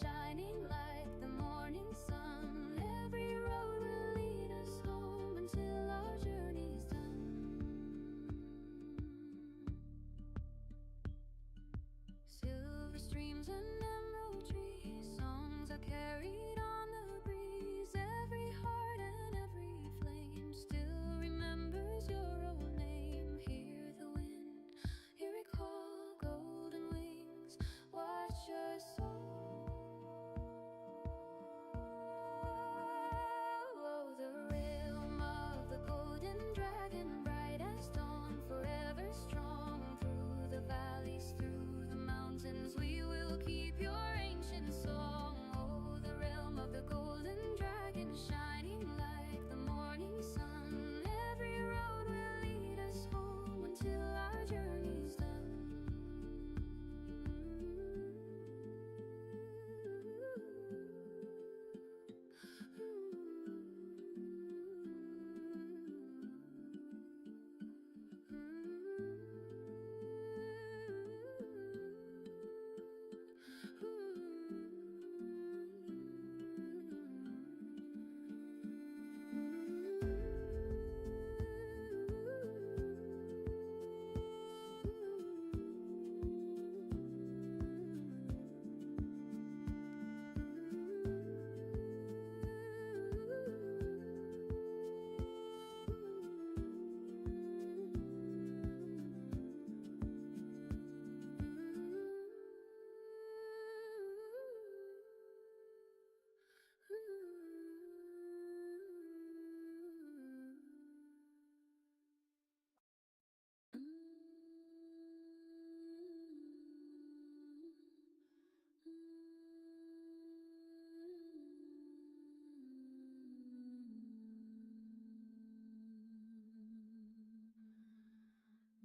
shining like the morning sun. Every road will lead us home until our journey's done. Silver streams and emerald trees, songs are carried on the breeze. Every heart and every flame still remembers your old name. Hear the wind, you recall golden wings. Watch your soul. Oh, the realm of the golden dragon, bright as dawn, forever strong. Through the valleys, through the mountains, we will keep your ancient song. Oh, the realm of the golden dragon, shining like the morning sun. Every road will lead us home until our journey's done.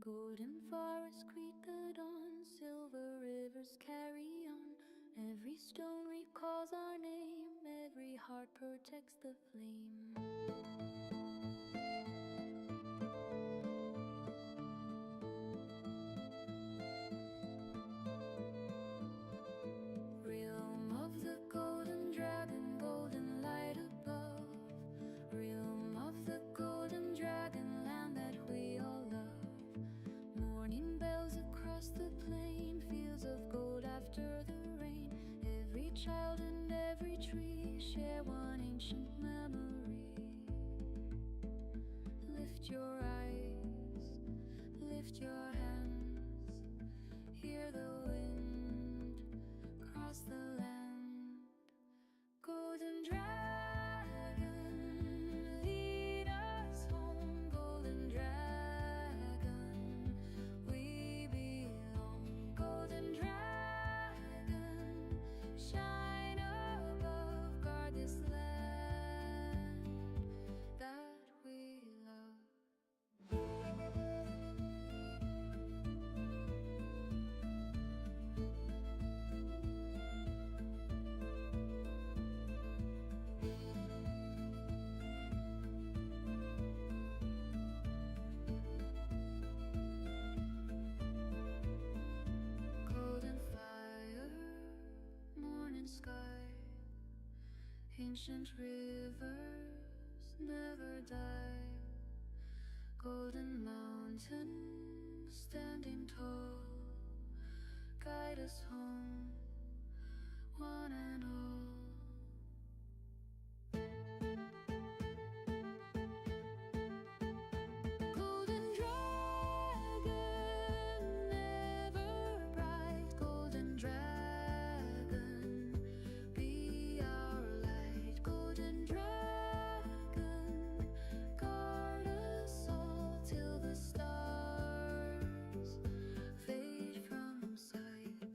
Golden forests greet the dawn, silver rivers carry on. Every stone recalls our name, every heart protects the flame. Realm of the golden dragon, golden light above. Realm of the golden dragon, land that we all love. Morning bells across the plain, fields of gold after the rain. Every child and every tree share one ancient memory. Lift your eyes, lift your hands, hear the wind cross the land. Golden dragon, lead us home. Golden dragon, we belong. Golden dragon, shine above, guard this land that we love. Golden fire, morning sky, ancient rivers never die. Golden mountain standing tall, guide us home, one and all. Golden dragon, ever bright. Golden dragon, be our light. Golden dragon, guard us all till the stars fade from sight.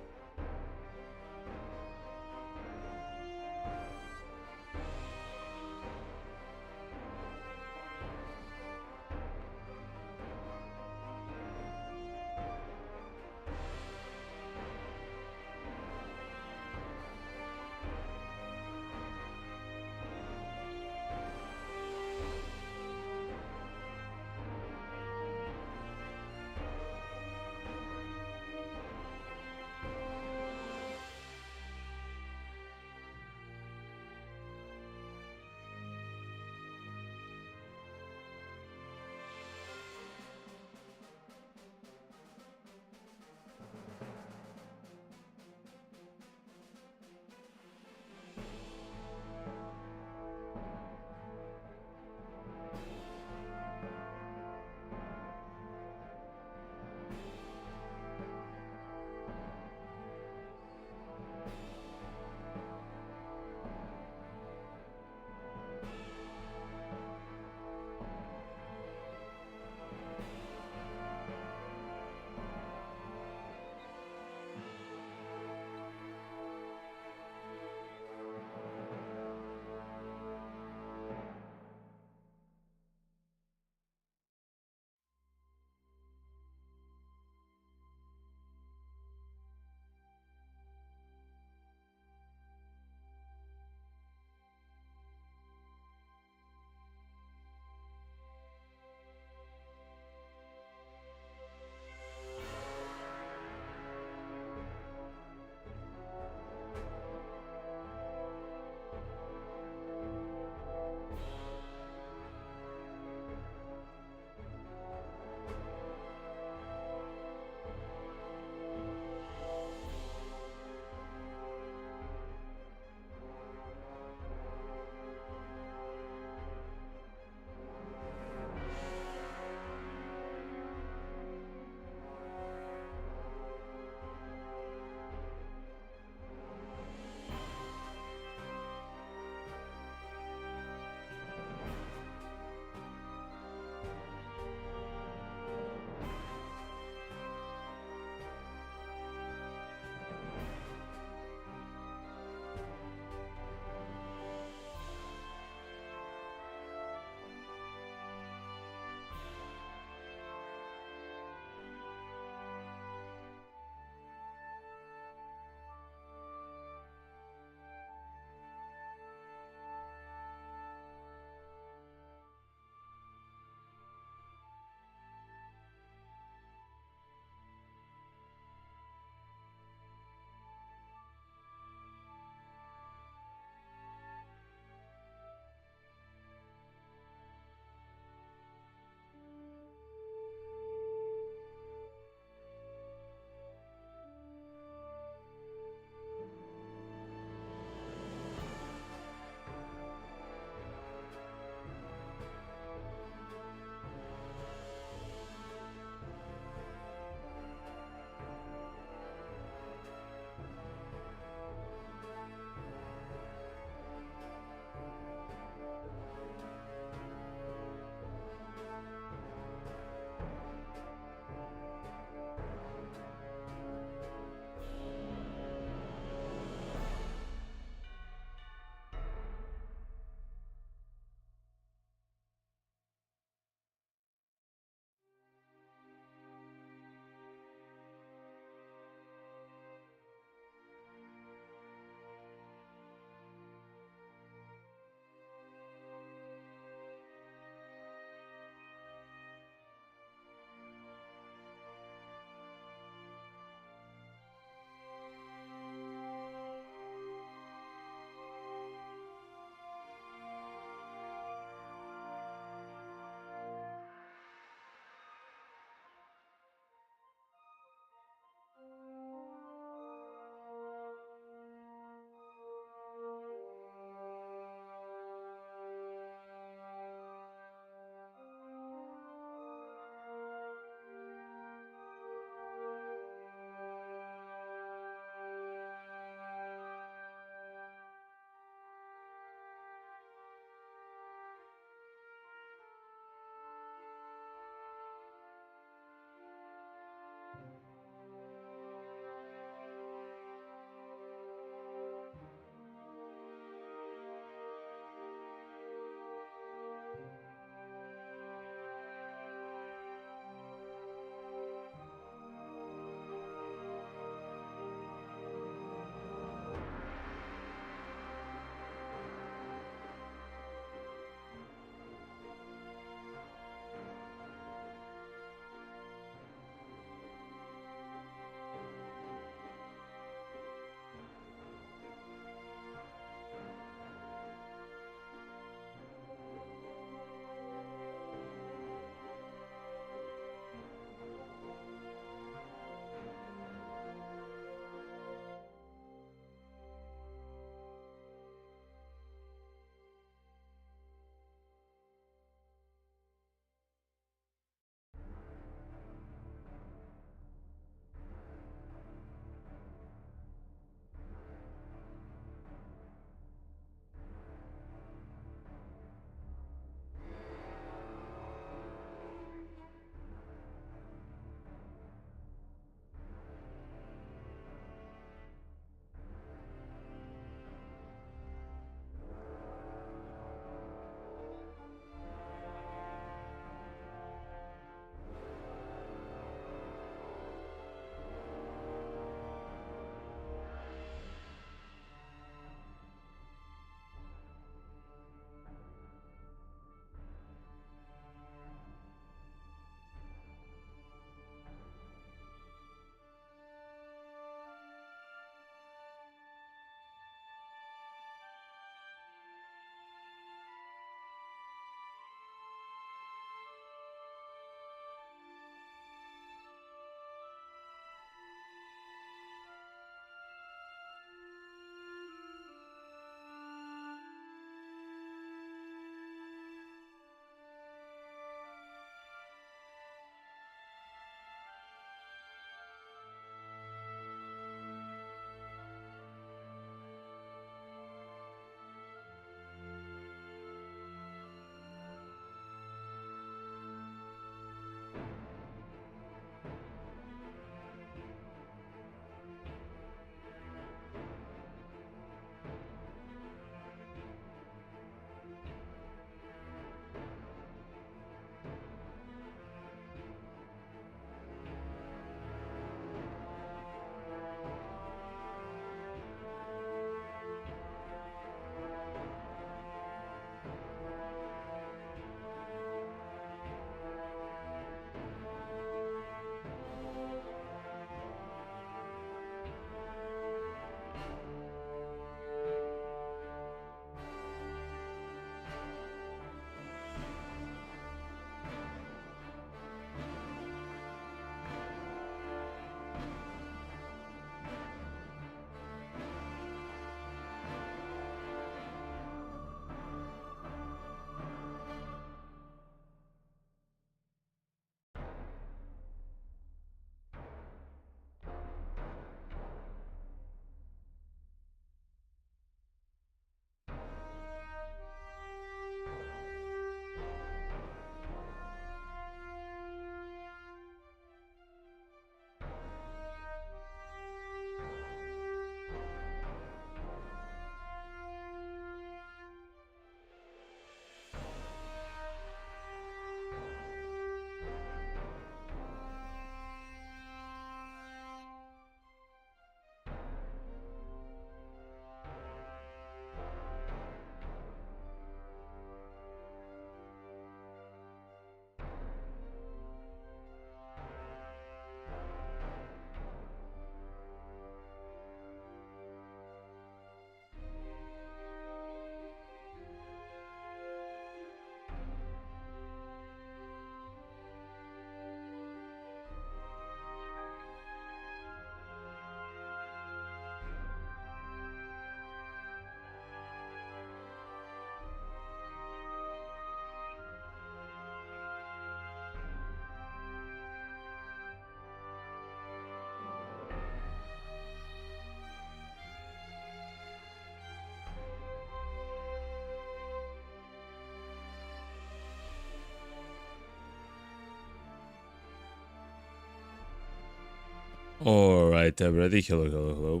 Alright, everybody. Hello.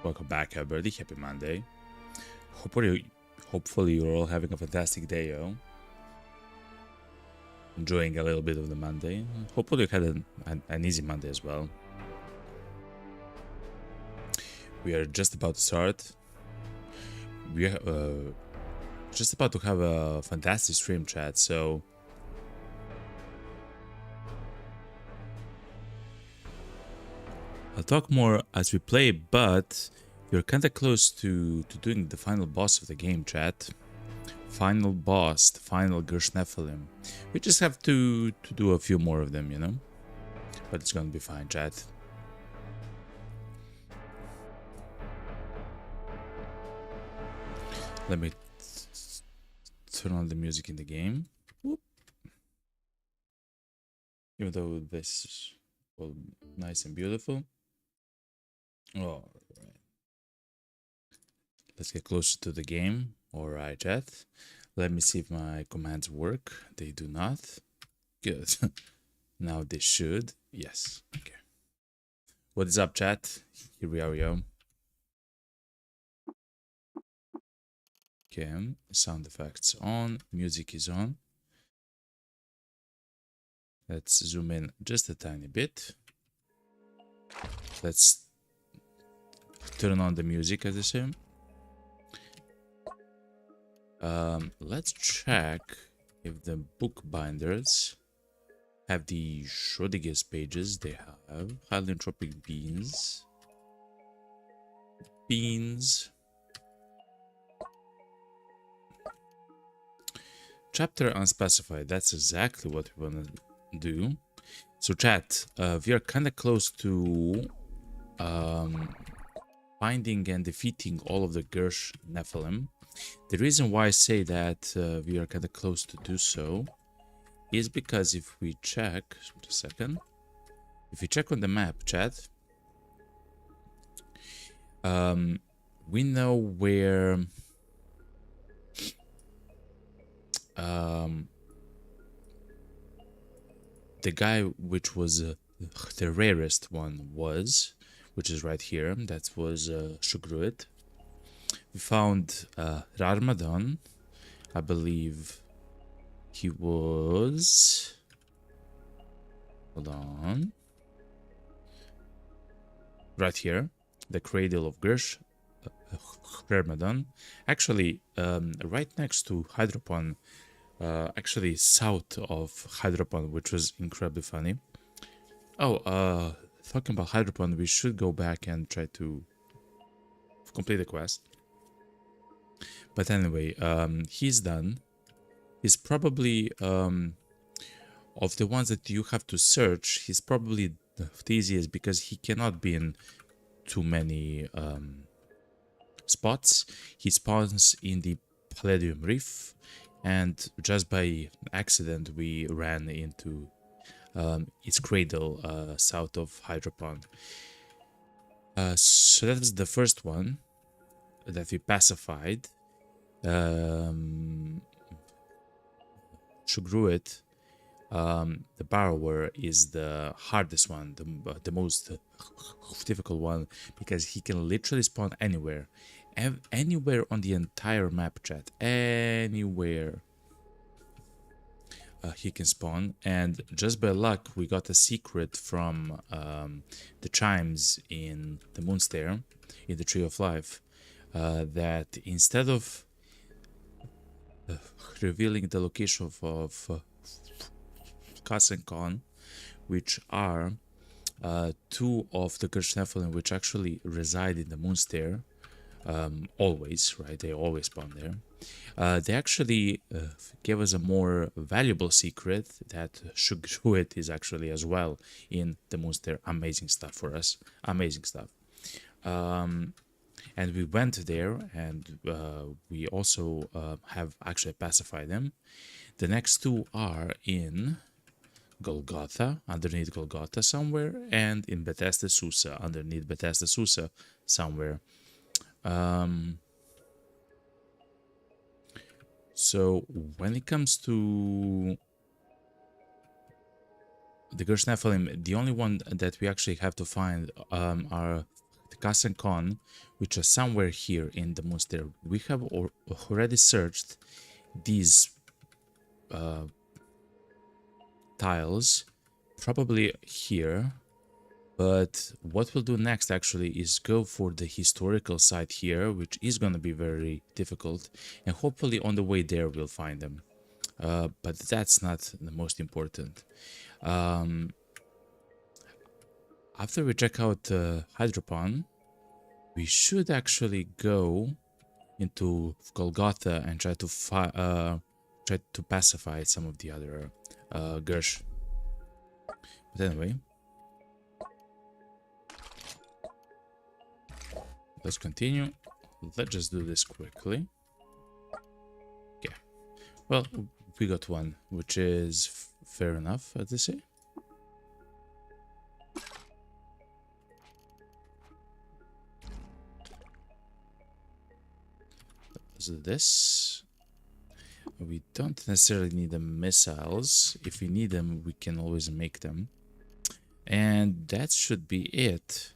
Welcome back, everybody. Happy Monday. Hopefully you're all having a fantastic day, yo. Enjoying a little bit of the Monday. Hopefully you had an easy Monday as well. We are just about to start. We are just about to have a fantastic stream chat, so I'll talk more as we play, but we're kinda close to doing the final boss of the game, chat. Final boss, the final Gersh-Nephilim. We just have to do a few more of them, you know? But it's gonna be fine, chat. Let me turn on the music in the game. Whoop. Even though this is all nice and beautiful. Alright. Let's get closer to the game. Alright, chat. Let me see if my commands work. They do not. Good. Now they should. Yes. Okay. What is up, chat? Here we are, yo. Okay. Sound effects on. Music is on. Let's zoom in just a tiny bit. Let's turn on the music, as I say. Let's check if the book binders have the Schrödinger's pages. They have highly entropic beans. Chapter unspecified. That's exactly what we want to do. So chat, we are kind of close to finding and defeating all of the Gersh-Nephilim. The reason why I say that we are kind of close to do so is because if we check, just a second, if we check on the map, chat, we know where the guy which was the rarest one was, which is right here. That was Shugruit. We found Rarmadon. I believe he was... Hold on. Right here. The Cradle of Gersh. Rarmadon. Actually, right next to Hydropon. Actually, south of Hydropon, which was incredibly funny. Oh, talking about Hydropon, we should go back and try to complete the quest. But anyway, he's done. He's probably, of the ones that you have to search, he's probably the easiest because he cannot be in too many spots. He spawns in the Palladium Reef, and just by accident we ran into its cradle south of Hydropon. So that was the first one that we pacified. Shugruit, the borrower, is the hardest one, the most difficult one, because he can literally spawn anywhere. Anywhere on the entire map, chat. Anywhere he can spawn. And just by luck, we got a secret from the chimes in the Moonstair, in the Tree of Life, that instead of revealing the location of Kas and Khan, which are two of the Gersh-Nephilim which actually reside in the Moonstair, always, right? They always spawn there. They actually gave us a more valuable secret that Shugruit is actually as well in the Moonstair. Amazing stuff for us. Amazing stuff. And we went there, and we also have actually pacified them. The next two are in Golgotha, underneath Golgotha somewhere, and in Bethesda Susa, underneath Bethesda Susa somewhere. So when it comes to the Gersh Nephilim, the only one that we actually have to find are the Kas and Kon, which are somewhere here in the monastery. We have already searched these tiles, probably here. But what we'll do next actually is go for the historical site here, which is going to be very difficult. And hopefully on the way there we'll find them. But that's not the most important. After we check out Hydropon, we should actually go into Golgotha and try to pacify some of the other Gersh. But anyway, let's continue. Let's just do this quickly. Yeah. Well, we got one, which is fair enough, as they say. Let's do this. We don't necessarily need the missiles. If we need them, we can always make them. And that should be it.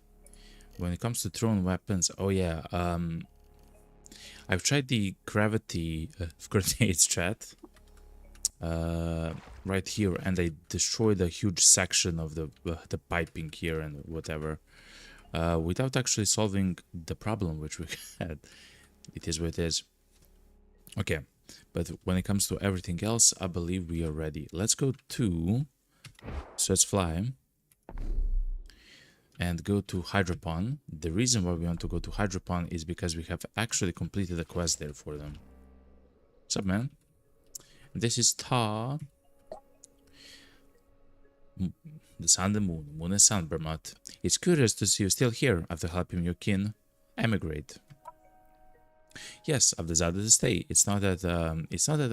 When it comes to thrown weapons, oh yeah, I've tried the gravity grenades chat right here, and I destroyed a huge section of the piping here and whatever, without actually solving the problem which we had. It is what it is. Okay, but when it comes to everything else, I believe we are ready. Let's go to, so let's fly and go to Hydropon. The reason why we want to go to Hydropon is because we have actually completed a quest there for them. What's up, man? This is Ta. The sun, the moon and sun, Bermot. It's curious to see you still here after helping your kin emigrate. Yes, I've decided to stay. It's not that I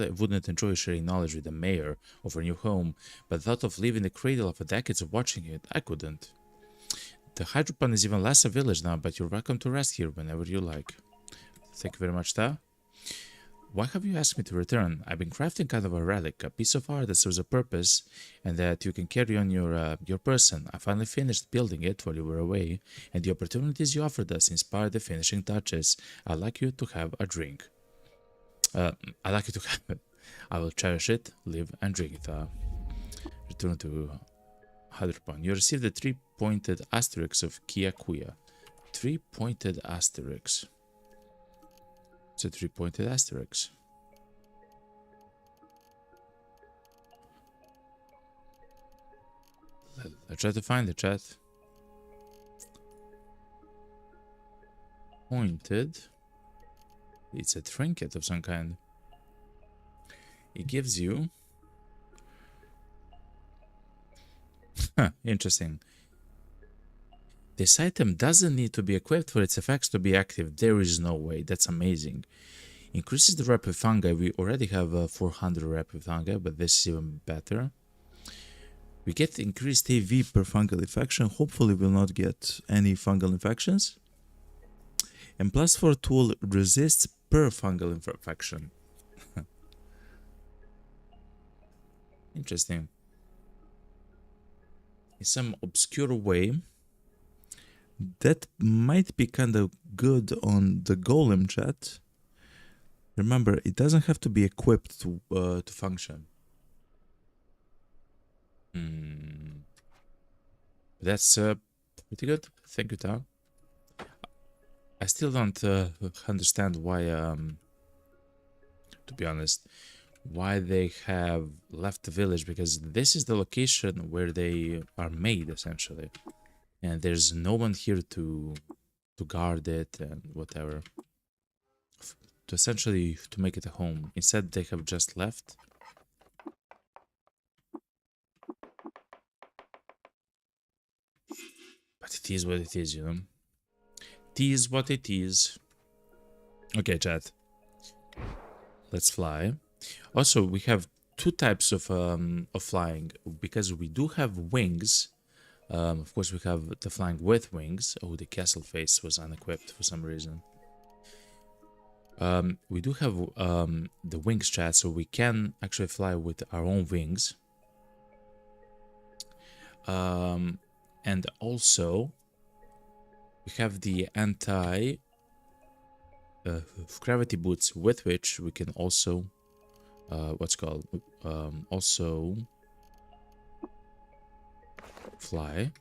wouldn't enjoy sharing knowledge with the mayor of our new home, but the thought of leaving the cradle of decades of watching it, I couldn't. The Hydropon is even less a village now, but you're welcome to rest here whenever you like. Thank you very much, Ta. Why have you asked me to return? I've been crafting kind of a relic, a piece of art that serves a purpose, and that you can carry on your person. I finally finished building it while you were away, and the opportunities you offered us inspired the finishing touches. I'd like you to have a drink. I'd like you to have it. I will cherish it, live and drink it. Return to Hydropon. You received the 3-pointed asterisk of Kiakuya. 3-pointed asterisk. It's a 3-pointed asterisk. Let's try to find the chat. Pointed. It's a trinket of some kind. It gives you... Interesting. This item doesn't need to be equipped for its effects to be active. There is no way. That's amazing. Increases the rep with fungi. We already have 400 rep with fungi, but this is even better. We get increased AV per fungal infection. Hopefully we'll not get any fungal infections. And +4 tool resists per fungal infection. Interesting. In some obscure way, that might be kind of good on the golem chat. Remember, it doesn't have to be equipped to function. That's pretty good. Thank you, Tao. I still don't understand why, to be honest, why they have left the village, because this is the location where they are made, essentially. And there's no one here to guard it and whatever. To essentially to make it a home. Instead, they have just left. But it is what it is, you know. It is what it is. Okay, chat. Let's fly. Also, we have two types of flying, because we do have wings. Of course, we have the flying with wings. Oh, the castle face was unequipped for some reason. We do have the wings, chat, so we can actually fly with our own wings. And also we have the anti gravity boots, with which we can also also fly.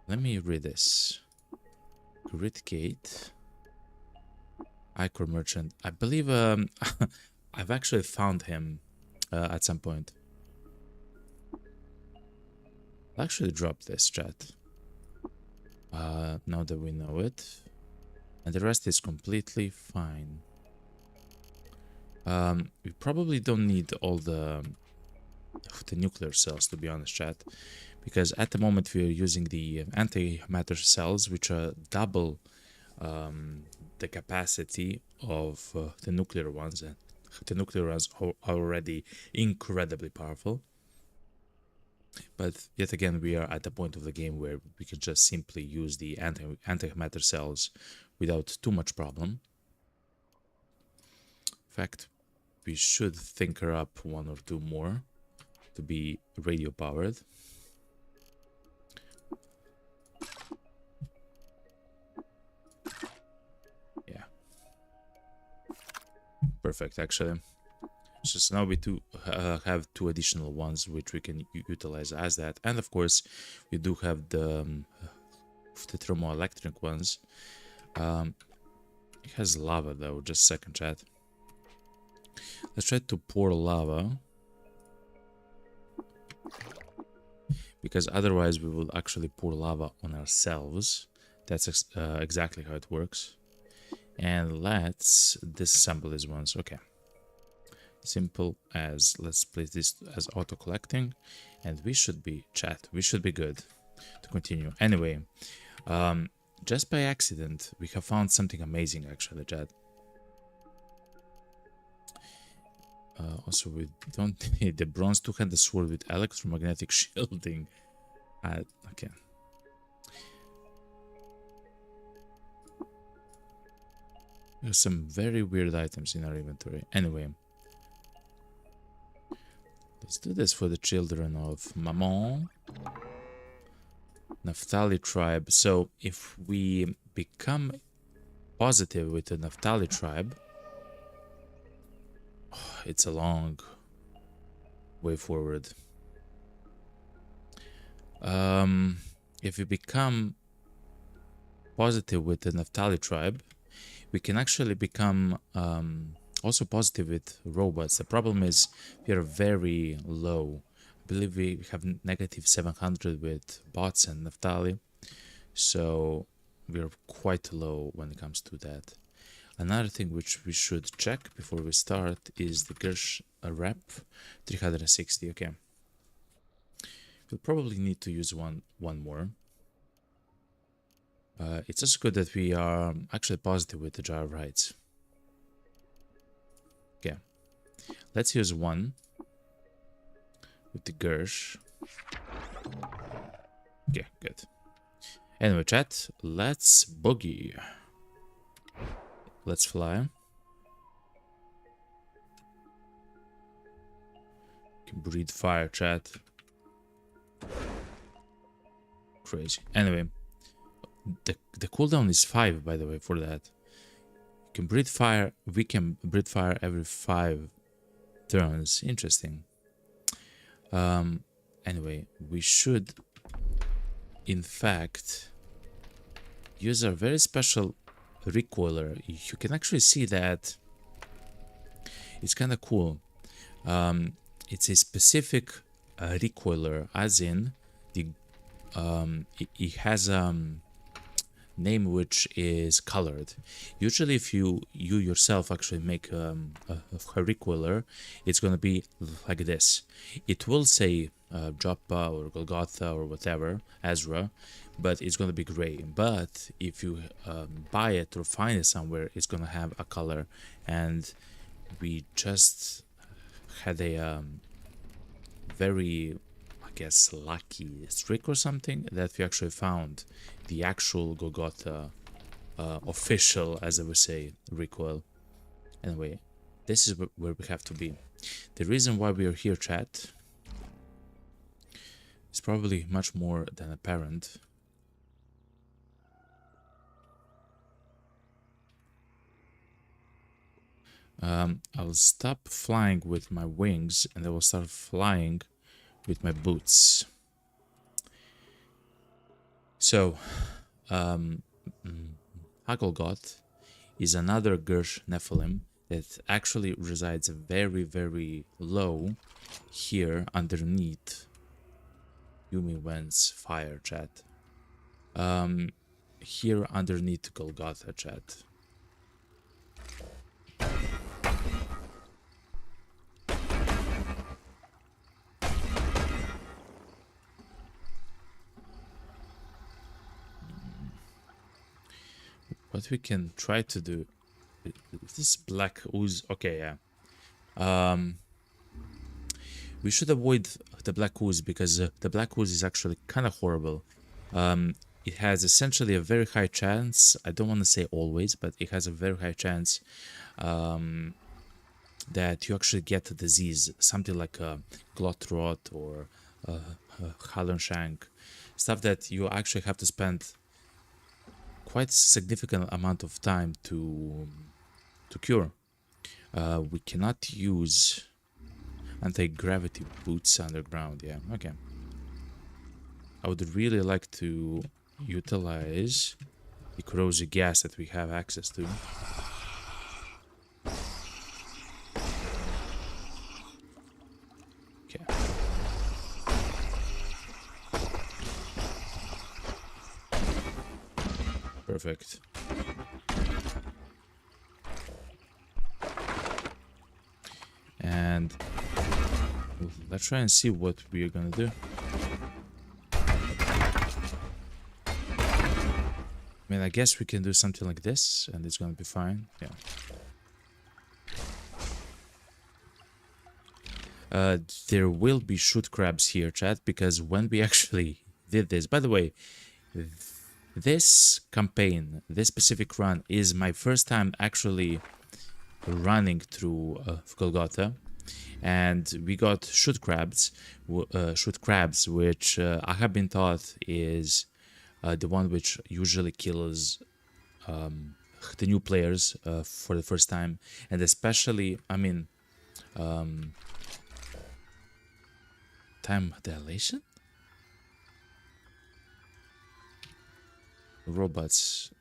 Let me read this. Grid Gate, Icor Merchant. I believe I've actually found him at some point. I'll actually drop this, chat. Now that we know it. And the rest is completely fine. We probably don't need all the nuclear cells, to be honest, chat. Because at the moment we are using the antimatter cells, which are double the capacity of the nuclear ones. And the nuclear ones are already incredibly powerful. But yet again, we are at the point of the game where we can just simply use the antimatter cells without too much problem. In fact, we should thinker up one or two more to be radio powered. Yeah. Perfect, actually. So now we do have two additional ones which we can utilize as that, and of course we do have the thermoelectric ones. It has lava though. Just a second, chat. Let's try to pour lava, because otherwise we will actually pour lava on ourselves. That's exactly how it works. And let's disassemble these ones. Okay. Simple as, let's place this as auto collecting, and we should be, chat, we should be good to continue. Anyway, just by accident we have found something amazing, actually, chat. Also, we don't need the bronze two-handed sword with electromagnetic shielding. Okay. There's some very weird items in our inventory. Anyway, let's do this for the children of Maman. Naphtali tribe. So if we become positive with the Naphtali tribe, it's a long way forward. If we become positive with the Naphtali tribe, we can actually become also positive with robots. The problem is we are very low. I believe we have negative 700 with bots and Naphtali, so we are quite low when it comes to that. Another thing which we should check before we start is the Gersh rep 360. Okay, we'll probably need to use one more. It's also good that we are actually positive with the jar of rights. Okay, let's use one with the Gersh. Okay, good. Anyway, chat, let's boogie. Let's fly. Can breathe fire, chat. Crazy. Anyway, the cooldown is 5, by the way, for that. You can breathe fire. We can breathe fire every 5 turns. Interesting. Anyway, we should, in fact, use our very special recoiler. You can actually see that it's kind of cool. It's a specific recoiler, as in the it has name which is colored. Usually if you yourself actually make a recoiler, it's gonna be like this. It will say Joppa or Golgotha or whatever, Ezra, but it's gonna be gray. But if you buy it or find it somewhere, it's gonna have a color. And we just had a very, I guess, lucky streak or something that we actually found the actual Golgotha official, as I would say, recoil. Anyway, this is where we have to be. The reason why we are here, chat, is probably much more than apparent. I'll stop flying with my wings and I will start flying with my boots. So, Hagelgot is another Gersh Nephilim that actually resides very, very low here underneath Yumi Wen's fire, chat. Here underneath Golgotha, chat. What we can try to do, this black ooze, okay, yeah. We should avoid the black ooze because the black ooze is actually kind of horrible. It has essentially a very high chance, I don't want to say always, but it has a very high chance that you actually get a disease, something like a glot rot or Halenshank, stuff that you actually have to spend quite significant amount of time to cure. We cannot use anti-gravity boots underground. Yeah, okay. I would really like to utilize the corrosive gas that we have access to. Okay. Perfect. And let's try and see what we're gonna do. I mean, I guess we can do something like this and it's gonna be fine. Yeah. There will be shoot crabs here, chat, because when we actually did this, by the way, this campaign, this specific run is my first time actually running through Golgotha, and we got shoot crabs, which I have been taught is the one which usually kills the new players for the first time, and especially, I mean, time dilation? Robots.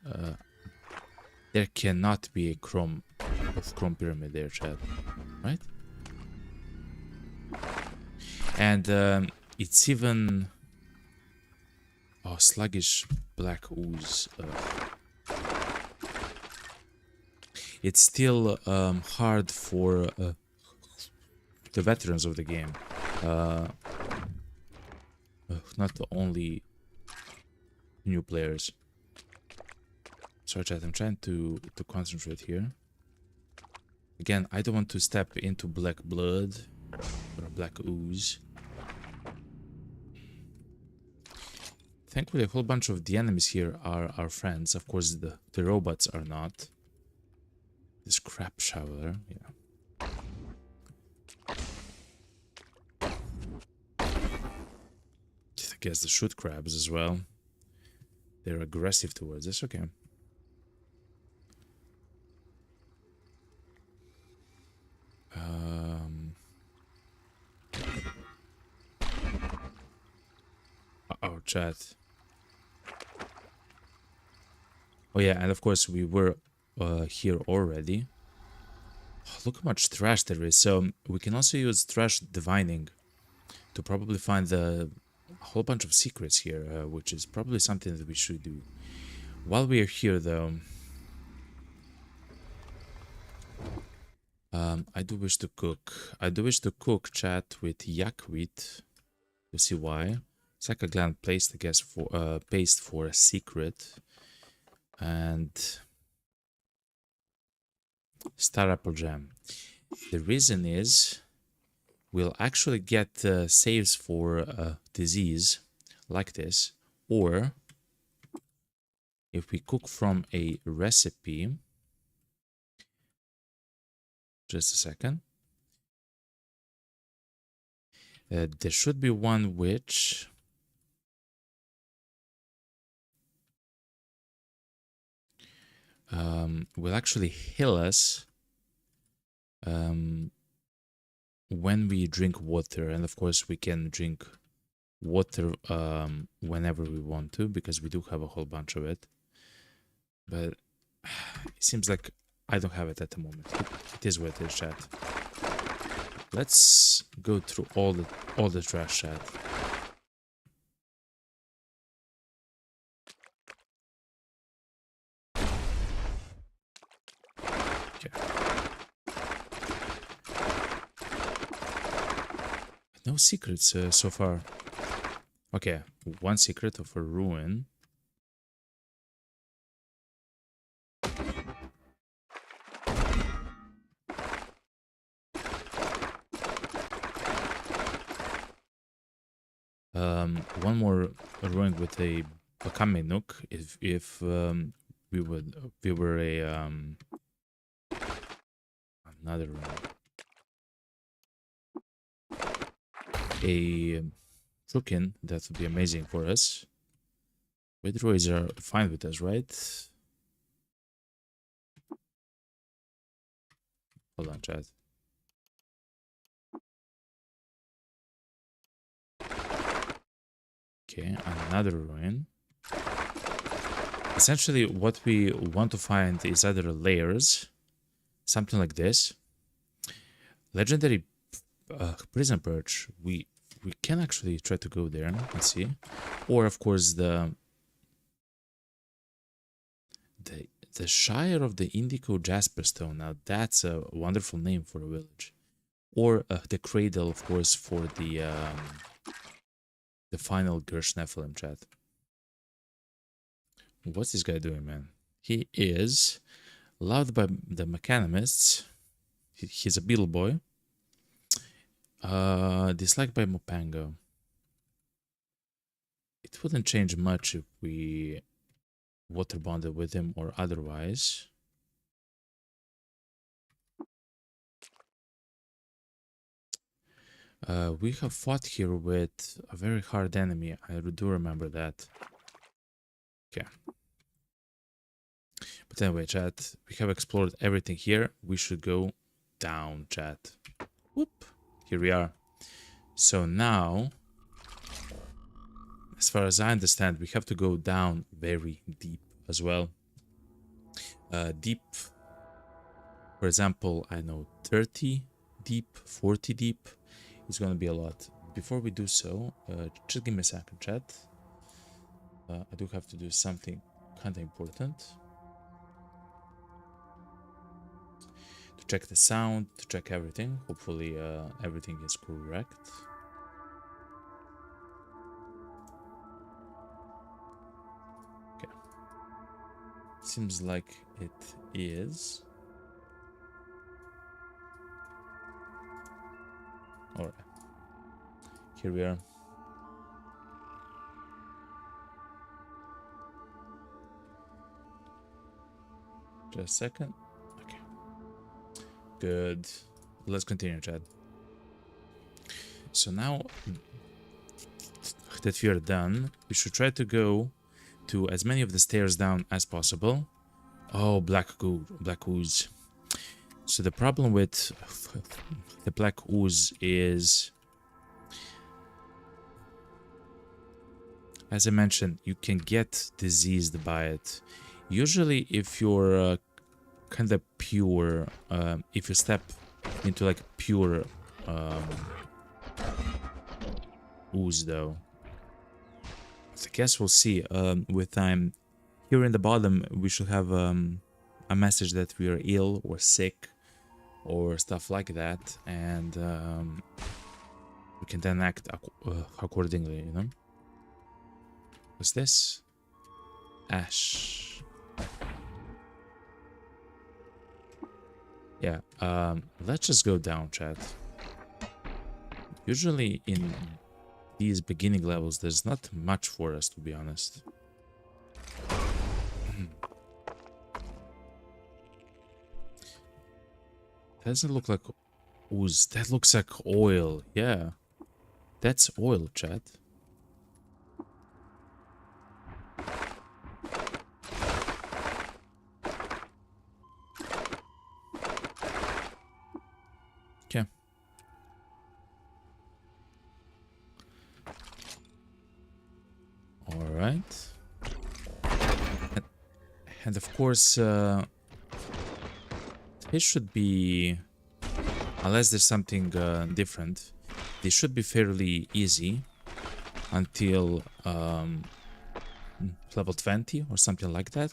There cannot be a chrome pyramid there, chat, right? And it's even sluggish black ooze. It's still hard for the veterans of the game, not only new players. Sorry, chat, I'm trying to concentrate here. Again, I don't want to step into black blood or black ooze. Thankfully, a whole bunch of the enemies here are our friends. Of course, the robots are not. This crap shoveler, yeah. I guess the shoot crabs as well. They're aggressive towards us, okay. Uh-oh, chat. Oh yeah, and of course we were here already. Oh, look how much trash there is. So we can also use trash divining to probably find a whole bunch of secrets here, which is probably something that we should do. While we are here, though, I do wish to cook. I do wish to cook, chat, with yak wheat. You see why? It's like a gland paste, I guess, for paste for a secret. And star apple jam. The reason is we'll actually get saves for disease like this, or if we cook from a recipe. Just a second. There should be one which will actually heal us when we drink water. And of course we can drink water whenever we want to, because we do have a whole bunch of it. But it seems like I don't have it at the moment. It is what it is, chat. Let's go through all the trash, chat. Okay. No secrets so far. Okay, one secret of a ruin. One more ruin with a Bakame Nook. If we were a another ruin. A Trukin, that would be amazing for us. Widroids are fine with us, right? Hold on, chat. Okay, another ruin. Essentially, what we want to find is either layers, something like this. Legendary prison perch. We can actually try to go there and see, or of course the Shire of the Indigo Jasperstone. Now that's a wonderful name for a village, or the Cradle, of course, for the final Gersh Nephilim, chat. What's this guy doing, man? He is loved by the mechanimists. He's a beetle boy. Disliked by Mopango. It wouldn't change much if we water bonded with him or otherwise. We have fought here with a very hard enemy. I do remember that. Okay. But anyway, chat, we have explored everything here. We should go down, chat. Whoop. Here we are. So now, as far as I understand, we have to go down very deep as well. Deep, for example, I know 30 deep, 40 deep. It's going to be a lot. Before we do so, just give me a second, chat. I do have to do something kind of important. To check the sound, to check everything. Hopefully everything is correct. Okay. Seems like it is. Alright. Here we are. Just a second. Okay. Good. Let's continue, chat. So now that we are done, we should try to go to as many of the stairs down as possible. Oh, black ooze. So the problem with the black ooze is, as I mentioned, you can get diseased by it. Usually if you're kind of pure, if you step into like pure ooze though, I guess we'll see with time. Here in the bottom we should have a message that we are ill or sick or stuff like that, and we can then act accordingly, you know. What's this? Ash. Yeah, let's just go down, chat. Usually in these beginning levels there's not much for us, to be honest. Doesn't look like ooze. That looks like oil. Yeah, that's oil, chat. And of course, it should be, unless there's something different, they should be fairly easy until level 20 or something like that,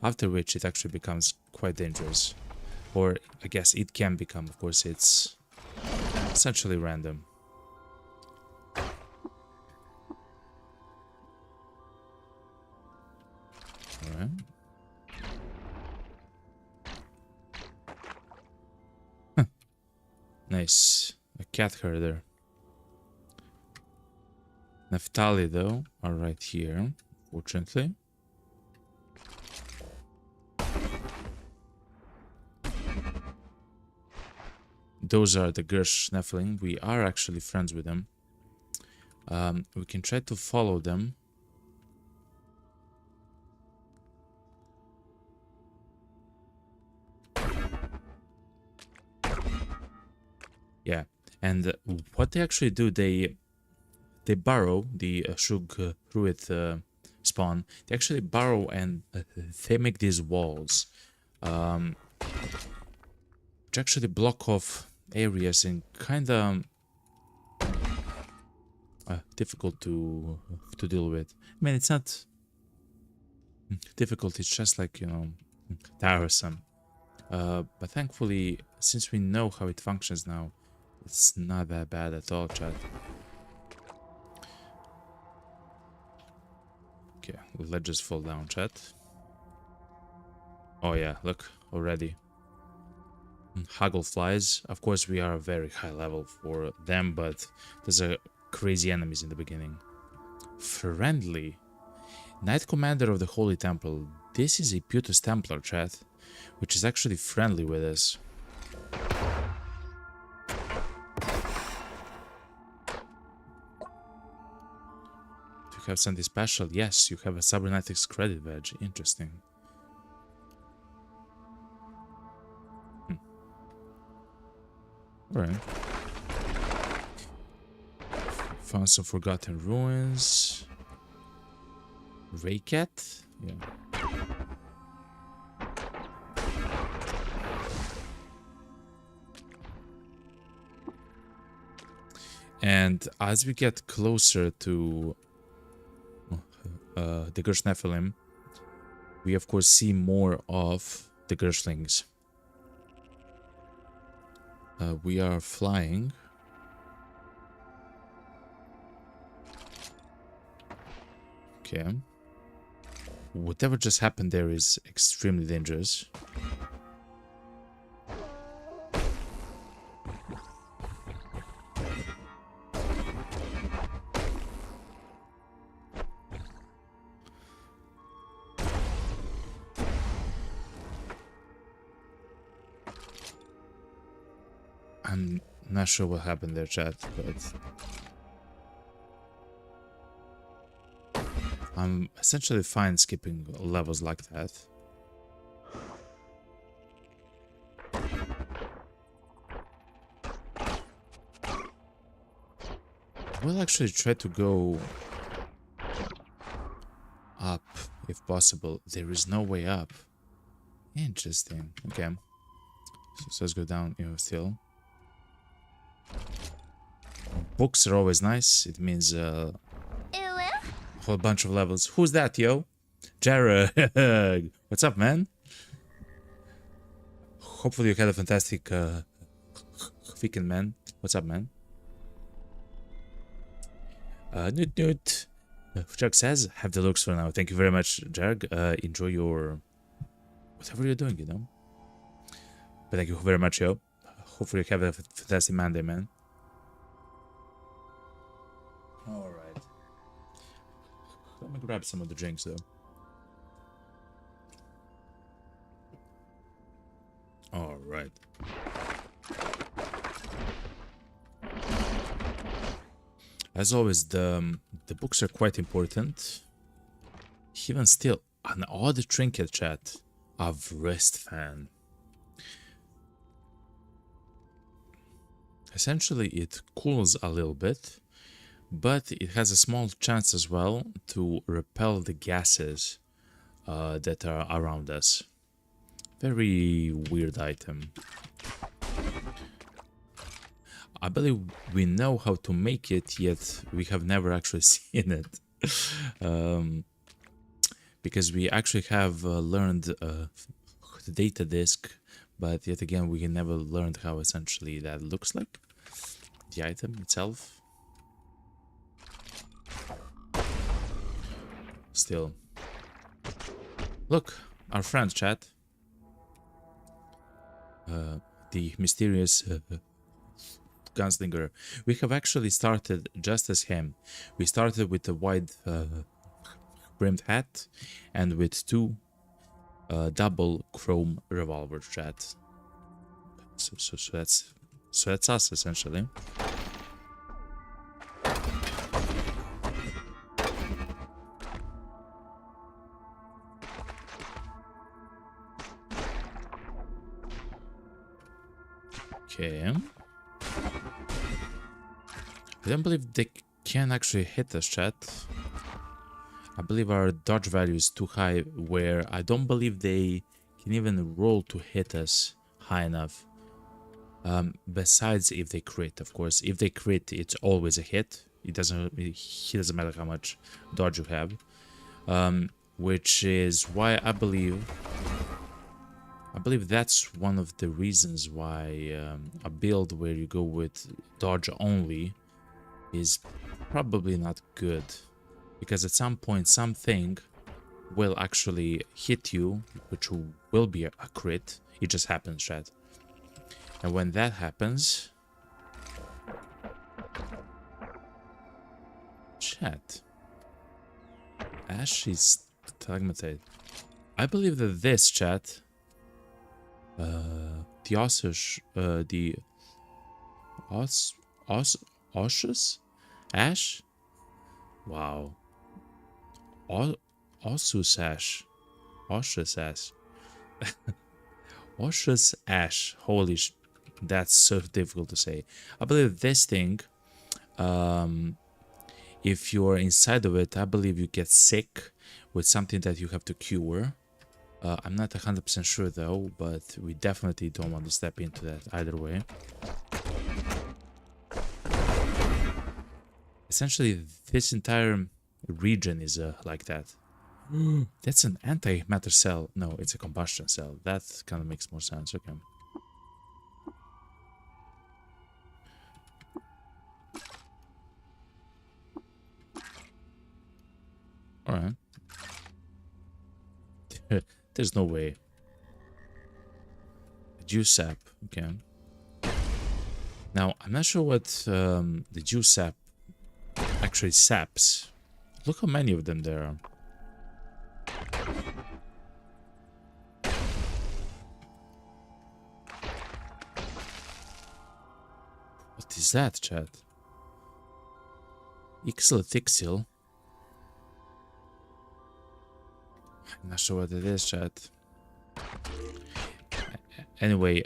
after which it actually becomes quite dangerous. Or I guess it can become, of course, it's essentially random. Alright. Huh. Nice. A cat herder. Naphtali, though, are right here, fortunately. Those are the Gersh Nephilim. We are actually friends with them. We can try to follow them. Yeah, and what they actually do, they burrow, the Shug Ruit spawn, they actually burrow and they make these walls, which actually block off areas and kind of difficult to deal with. I mean, it's not difficult, it's just like, you know, tiresome. But thankfully, since we know how it functions now, it's not that bad at all, chat. Okay, let's just fall down, chat. Oh yeah, look, already. Huggle flies. Of course, we are a very high level for them, but there's a crazy enemies in the beginning. Friendly. Knight Commander of the Holy Temple. This is a Putus Templar, chat, which is actually friendly with us. Do you have something special? Yes, you have a Cybernetics credit badge. Interesting. Alright. Found some forgotten ruins. Raycat? Yeah. And as we get closer to the Gersh Nephilim, we of course see more of the Gershlings. We are flying. Okay. Whatever just happened there is extremely dangerous. I'm not sure what happened there, chat, but I'm essentially fine skipping levels like that. We'll actually try to go up if possible. There is no way up. Interesting. Okay. So let's go down even still. Books are always nice. It means a whole bunch of levels. Who's that, yo? Jared. What's up, man? Hopefully you had a fantastic weekend, man. What's up, man? Newt. Jug says, have the looks for now. Thank you very much, Jag. Enjoy your... whatever you're doing, you know? But thank you very much, yo. Hopefully you have a fantastic Monday, man. Alright. Let me grab some of the drinks, though. Alright. As always, the books are quite important. Even still, an odd trinket, chat, of Wrist Fan. Essentially, it cools a little bit, but it has a small chance as well to repel the gases that are around us. Very weird item. I believe we know how to make it, yet we have never actually seen it. Because we actually have learned the data disk, but yet again we never learned how essentially that looks like, the item itself. Still. Look, our friend, chat. The mysterious gunslinger. We have actually started just as him. We started with a wide brimmed hat and with two double chrome revolvers, chat. So that's us essentially. Okay. I don't believe they can actually hit us, chat. I believe our dodge value is too high, where I don't believe they can even roll to hit us high enough. Besides if they crit, of course. If they crit, it's always a hit. It doesn't matter how much dodge you have. Which is why I believe that's one of the reasons why a build where you go with dodge only is probably not good, because at some point something will actually hit you, which will be a crit. It just happens, chat. And when that happens, chat, Ash is stalagmite. I believe that this, chat, the Ossus Ash? Wow. Ossus Ash. Ossus Ash. Ossus Ash. Holy sh... That's so difficult to say. I believe this thing, if you're inside of it, I believe you get sick with something that you have to cure. I'm not 100% sure though, but we definitely don't want to step into that either way. Essentially, this entire region is like that. That's an antimatter cell. No, it's a combustion cell. That kind of makes more sense. Okay. Alright. There's no way. Juice sap. Okay. Now, I'm not sure what the juice sap actually saps. Look how many of them there are. What is that, chat? Ixlethixil. I'm not sure what it is, chat. Anyway,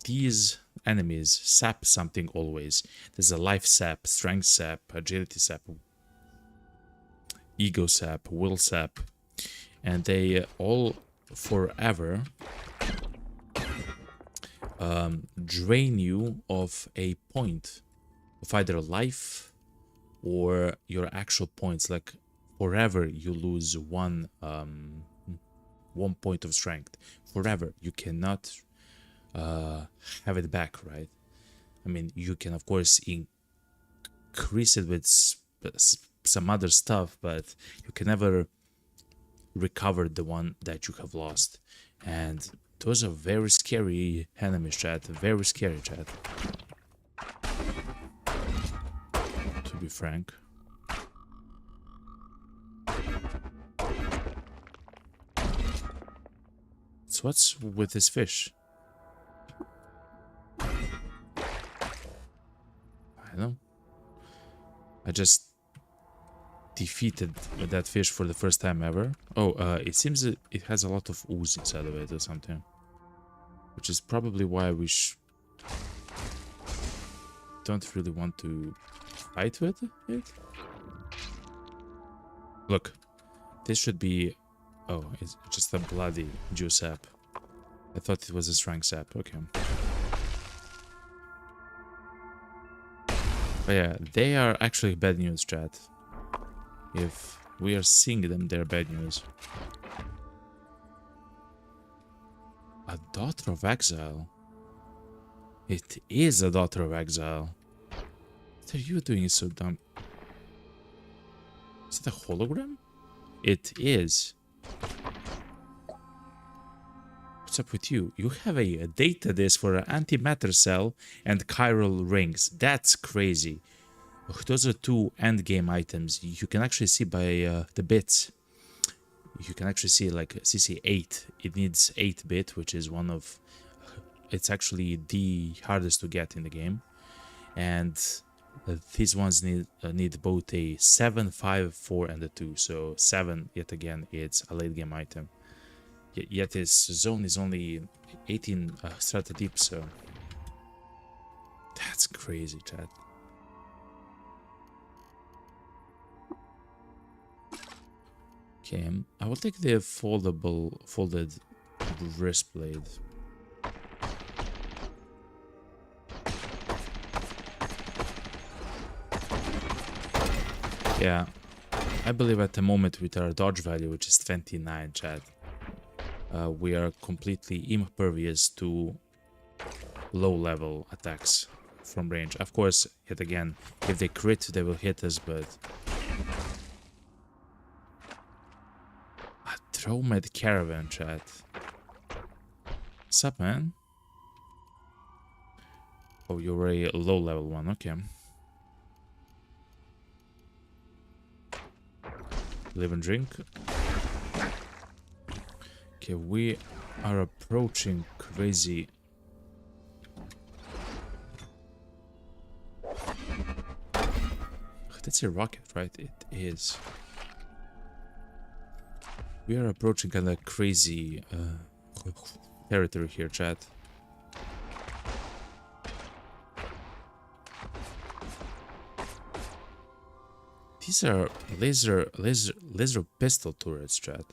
these enemies sap something always. There's a life sap, strength sap, agility sap, ego sap, will sap, and they all forever drain you of a point of either life or your actual points. Like forever you lose one point of strength. Forever you cannot have it back, right? I mean, you can of course increase it with some other stuff, but you can never recover the one that you have lost. And those are very scary enemies, chat. Very scary, chat. To be frank. So what's with this fish? I don't know. I just defeated that fish for the first time ever. Oh, it seems that it has a lot of ooze inside of it or something. Which is probably why we don't really want to fight with it. Look, this should be Oh, it's just a bloody juice sap. I thought it was a strength sap. Okay. But yeah, they are actually bad news, chat. If we are seeing them, they're bad news. A daughter of exile? It is a daughter of exile. What are you doing so dumb? Is it a hologram? It is. What's up with you? You have a data disk for an antimatter cell and chiral rings. That's crazy. Those are two endgame items. You can actually see by the bits. You can actually see like CC8. It needs 8-bit, which is one of... It's actually the hardest to get in the game. And these ones need both a 7, 5, 4, and a 2. So 7, yet again, it's a late game item. Yet his zone is only 18 strata deep, so... That's crazy, chat. Okay, I will take the folded wrist blade. Yeah, I believe at the moment with our dodge value, which is 29, chat, we are completely impervious to low-level attacks from range. Of course, yet again, if they crit, they will hit us, but... A Dromed Caravan, chat. What's up, man? Oh, you're a low-level one, okay. Live and drink. Okay, we are approaching crazy. That's a rocket, right? It is. We are approaching kind of crazy territory here, chat. These are laser pistol turrets, chat.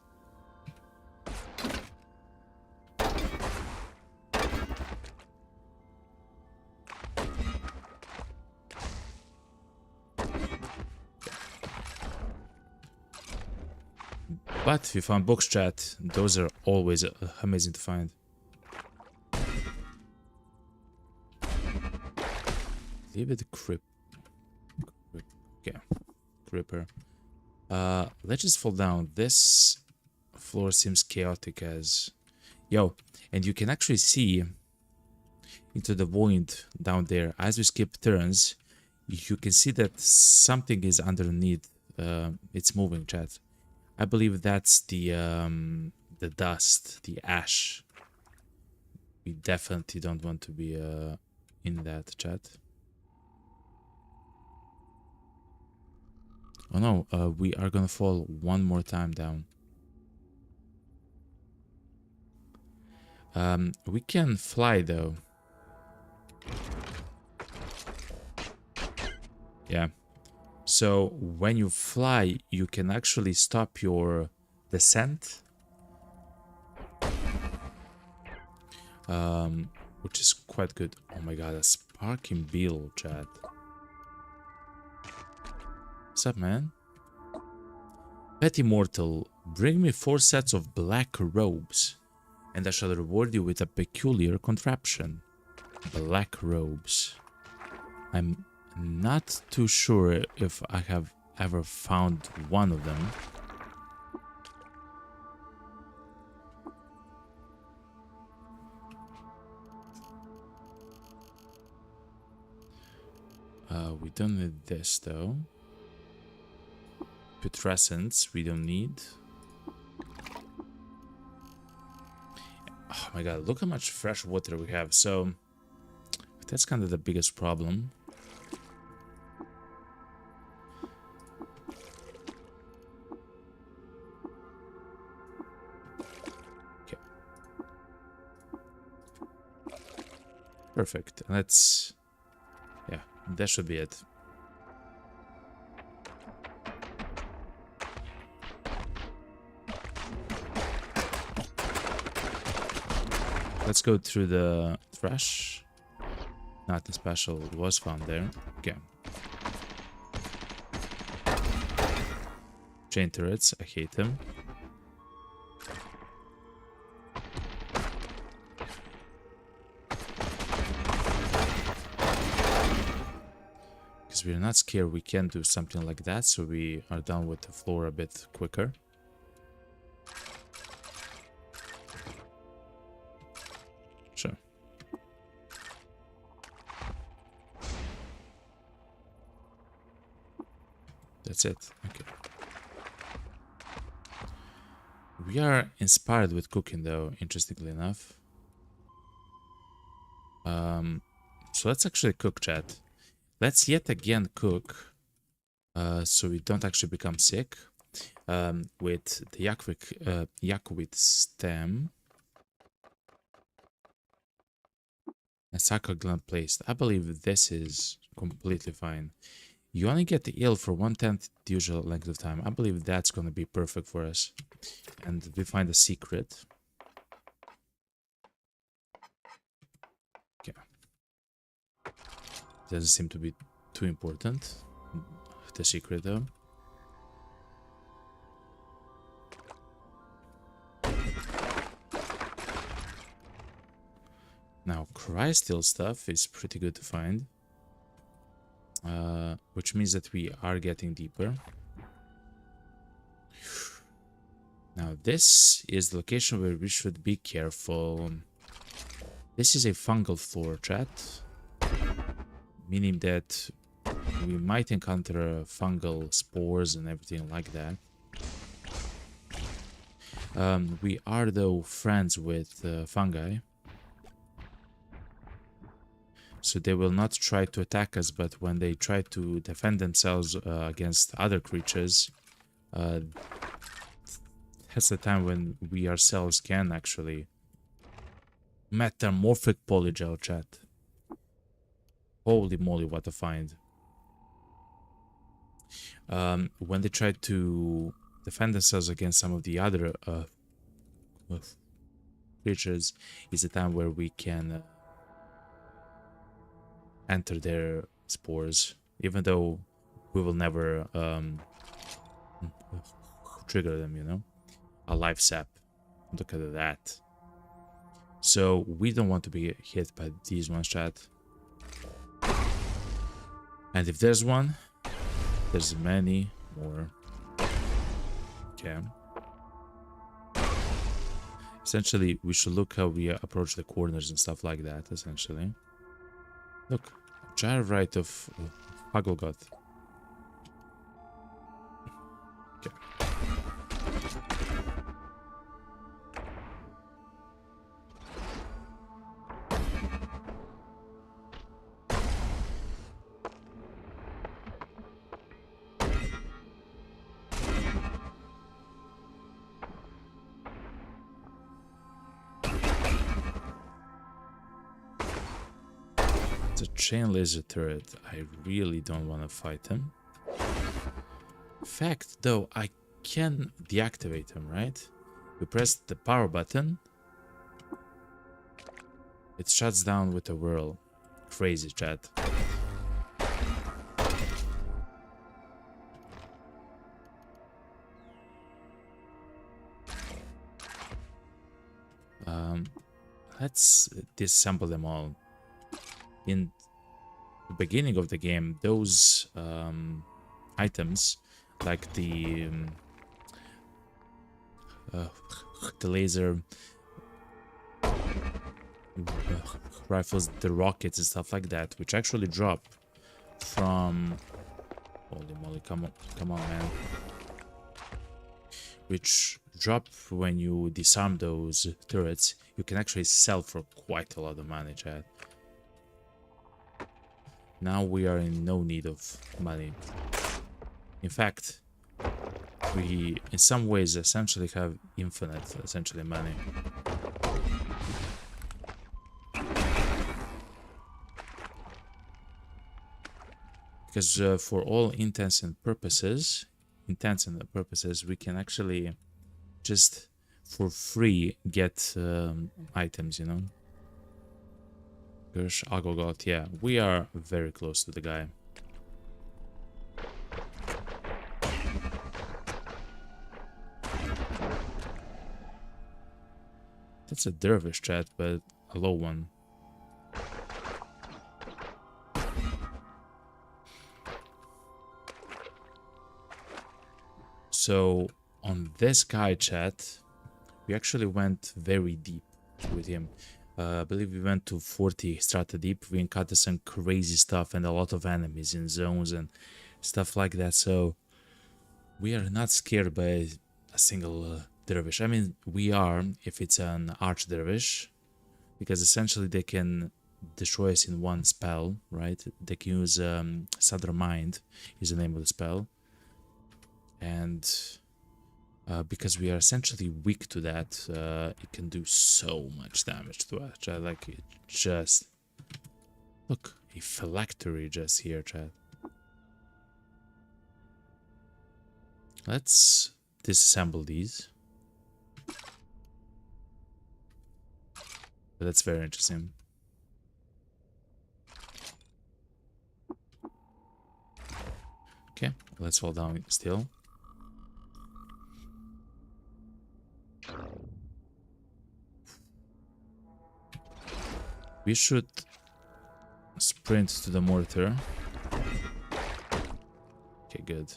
But if we found books, chat, those are always amazing to find. Leave it crip. Okay. Gripper. Let's just fall down. This floor seems chaotic as... Yo, and you can actually see into the void down there. As we skip turns, you can see that something is underneath. It's moving, chat. I believe that's the dust, the ash. We definitely don't want to be in that, chat. Oh no, we are gonna fall one more time down. We can fly though. Yeah. So when you fly, you can actually stop your descent. Which is quite good. Oh my god, a sparking beetle, chat. What's up, man? Pet Immortal, bring me 4 sets of black robes, and I shall reward you with a peculiar contraption. Black robes. I'm not too sure if I have ever found one of them. We don't need this though. Putrescence we don't need. Oh my god, look how much fresh water we have. So that's kind of the biggest problem. Okay. Perfect. Let's... Yeah, that should be it. Let's go through the trash. Nothing special was found there. Okay. Chain turrets, I hate them. Because we're not scared we can do something like that, so we are done with the floor a bit quicker. Sure. That's it. Okay. We are inspired with cooking though, interestingly enough. So let's actually cook, chat. Let's yet again cook, so we don't actually become sick. With the yakweed stem and sacral gland placed. I believe this is completely fine. You only get ill for 1/10 the usual length of time. I believe that's going to be perfect for us. And we find a secret. Okay. Doesn't seem to be too important. The secret though. Now, crystal stuff is pretty good to find. Which means that we are getting deeper. Now, this is the location where we should be careful. This is a fungal floor, chat. Meaning that we might encounter fungal spores and everything like that. We are, though, friends with fungi. So they will not try to attack us, but when they try to defend themselves against other creatures, that's the time when we ourselves can actually metamorphic polygel, chat. Holy moly, what a find. When they try to defend themselves against some of the other creatures, is the time where we can enter their spores, even though we will never trigger them, you know? A life sap. Look at that. So we don't want to be hit by these ones, chat. And if there's one, there's many more. Okay. Essentially, we should look how we approach the corners and stuff like that, essentially. Look, Gyrite of Hagelgot. Okay. The chain laser turret, I really don't want to fight him. Fact though, I can deactivate him, right? We press the power button. It shuts down with a whirl. Crazy, chat. Let's disassemble them all. In the beginning of the game, those items, like the laser rifles, the rockets and stuff like that, which actually drop from... Holy moly, come on, man. Which drop when you disarm those turrets, you can actually sell for quite a lot of money, chat. Now we are in no need of money. In fact, we in some ways essentially have infinite money. Because for all intents and purposes, we can actually just for free get items, you know, Gersh, Agogot, yeah, we are very close to the guy. That's a dervish, chat, but a low one. So on this guy, chat, we actually went very deep with him. I believe we went to 40 strata deep. We encountered some crazy stuff and a lot of enemies in zones and stuff like that. So we are not scared by a single dervish. I mean, we are if it's an arch dervish, because essentially they can destroy us in one spell, right? They can use Sadr Mind is the name of the spell. And because we are essentially weak to that, it can do so much damage to us. Like, it just... Look, a phylactery just here, chat. Let's disassemble these. That's very interesting. Okay, let's fall down still. We should sprint to the mortar. Okay, good.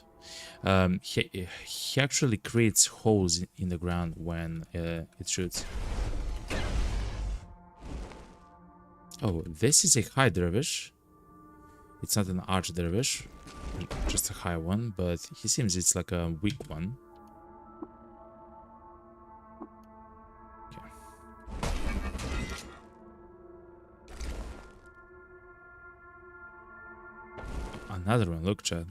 He actually creates holes in the ground when it shoots. Oh, this is a high dervish. It's not an arch dervish, just a high one, but he seems it's like a weak one. Another one, look, chat.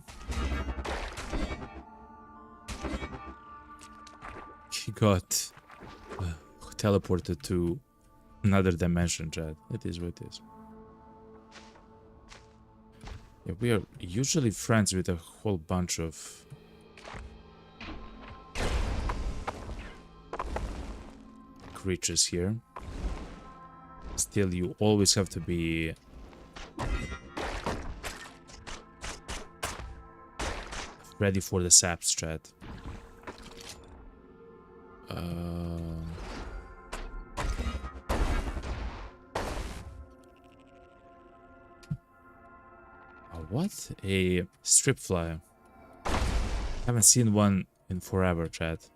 He got teleported to another dimension, chat. It is what it is. Yeah, we are usually friends with a whole bunch of creatures here. Still, you always have to be ready for the saps, chat. What? A strip fly. Haven't seen one in forever, chat.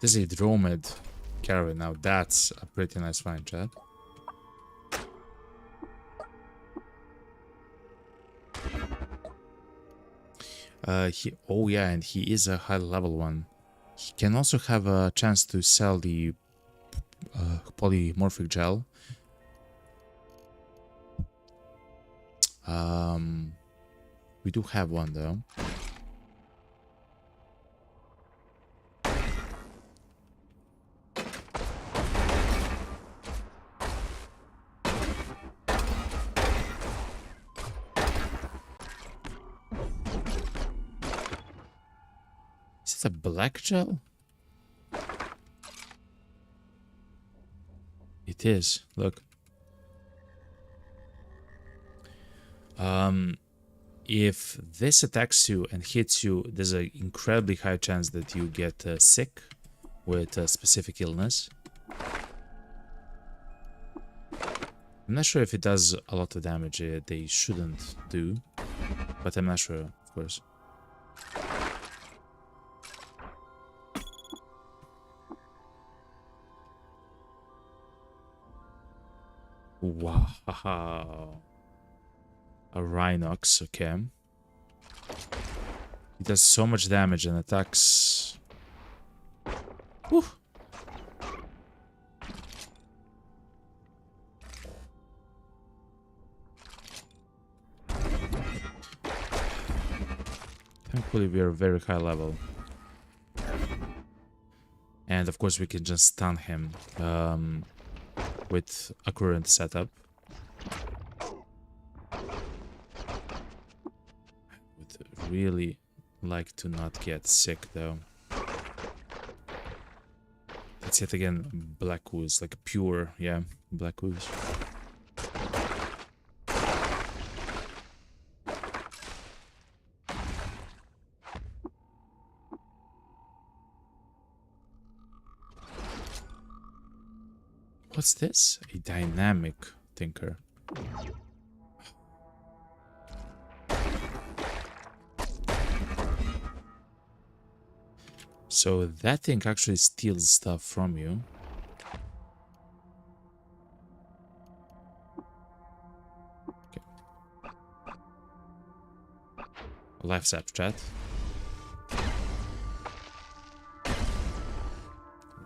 This is a dromed caravan. Now that's a pretty nice find, chat. Oh yeah, and he is a high level one. He can also have a chance to sell the polymorphic gel. We do have one though. A black gel? It is. Look. If this attacks you and hits you, there's an incredibly high chance that you get sick with a specific illness. I'm not sure if it does a lot of damage. They shouldn't do, but I'm not sure, of course. Wow. A Rhinox, okay. It does so much damage and attacks. Whew. Thankfully we are very high level. And of course we can just stun him. With a current setup. really like to not get sick though. That's yet again black ooze, like pure, yeah, black ooze. What's this? A dynamic thinker. So that thing actually steals stuff from you. Okay. Life sap chat.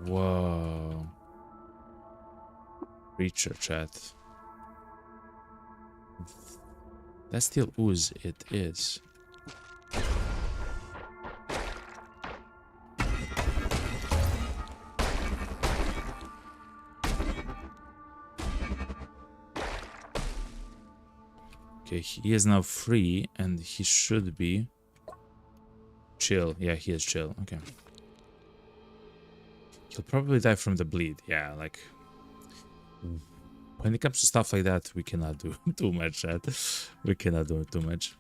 Whoa. Creature chat. That's still ooze, it is. Okay, he is now free and he should be chill. Yeah, he is chill. Okay. He'll probably die from the bleed. Yeah, like when it comes to stuff like that, we cannot do too much, chat. We cannot do too much.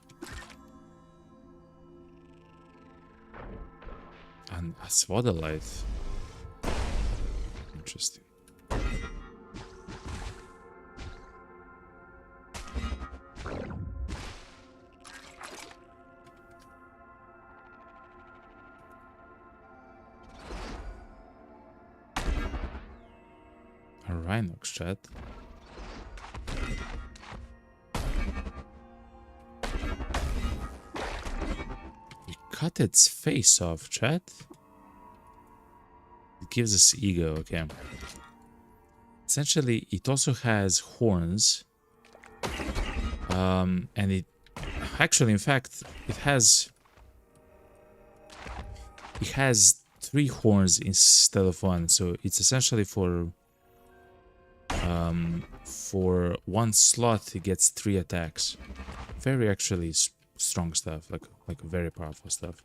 And a Swadalite. Interesting. A Rhinox chat. You cut its face off, chat. It gives us ego, okay. Essentially, it also has horns. And it actually, in fact, it has 3 horns instead of 1, so it's essentially for 1 slot it gets 3 attacks. Very actually strong stuff, like very powerful stuff.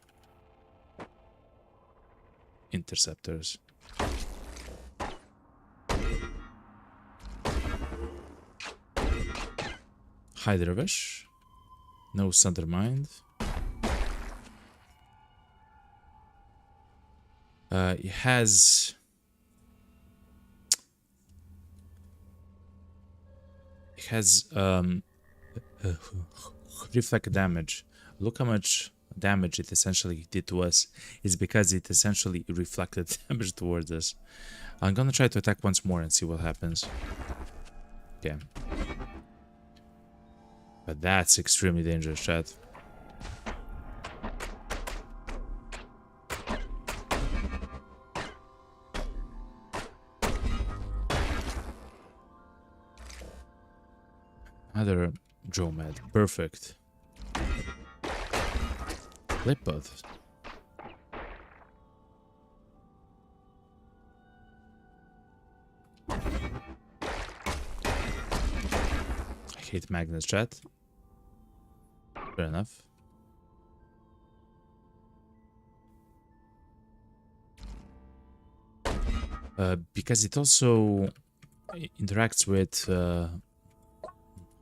Interceptors. Hydravish. No Sundermind. It has reflect damage. Look how much damage it essentially did to us. It's because it essentially reflected damage towards us. I'm gonna try to attack once more and see what happens. Okay. But that's extremely dangerous, chat. Another Dromad. Perfect. Lipboth. I hate Magnus, chat. Fair enough. Because it also interacts with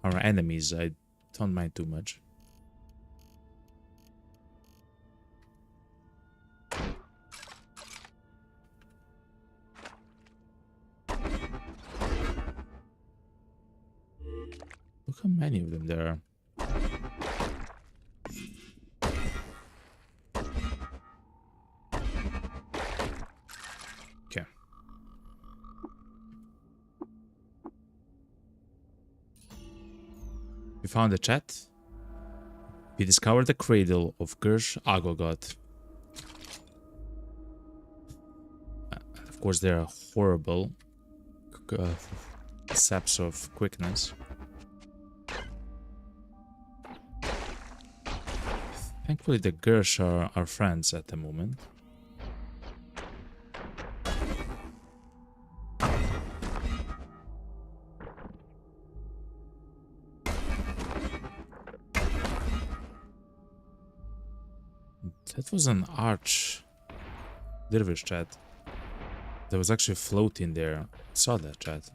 our enemies, I don't mind too much. Look how many of them there are. Okay. We found a chat. We discovered the cradle of Gersh Agogot. Of course, they are horrible saps of quickness. Thankfully, the Gersh are our friends at the moment. That was an arch dervish, chat. There was actually floating there. I saw that, chat.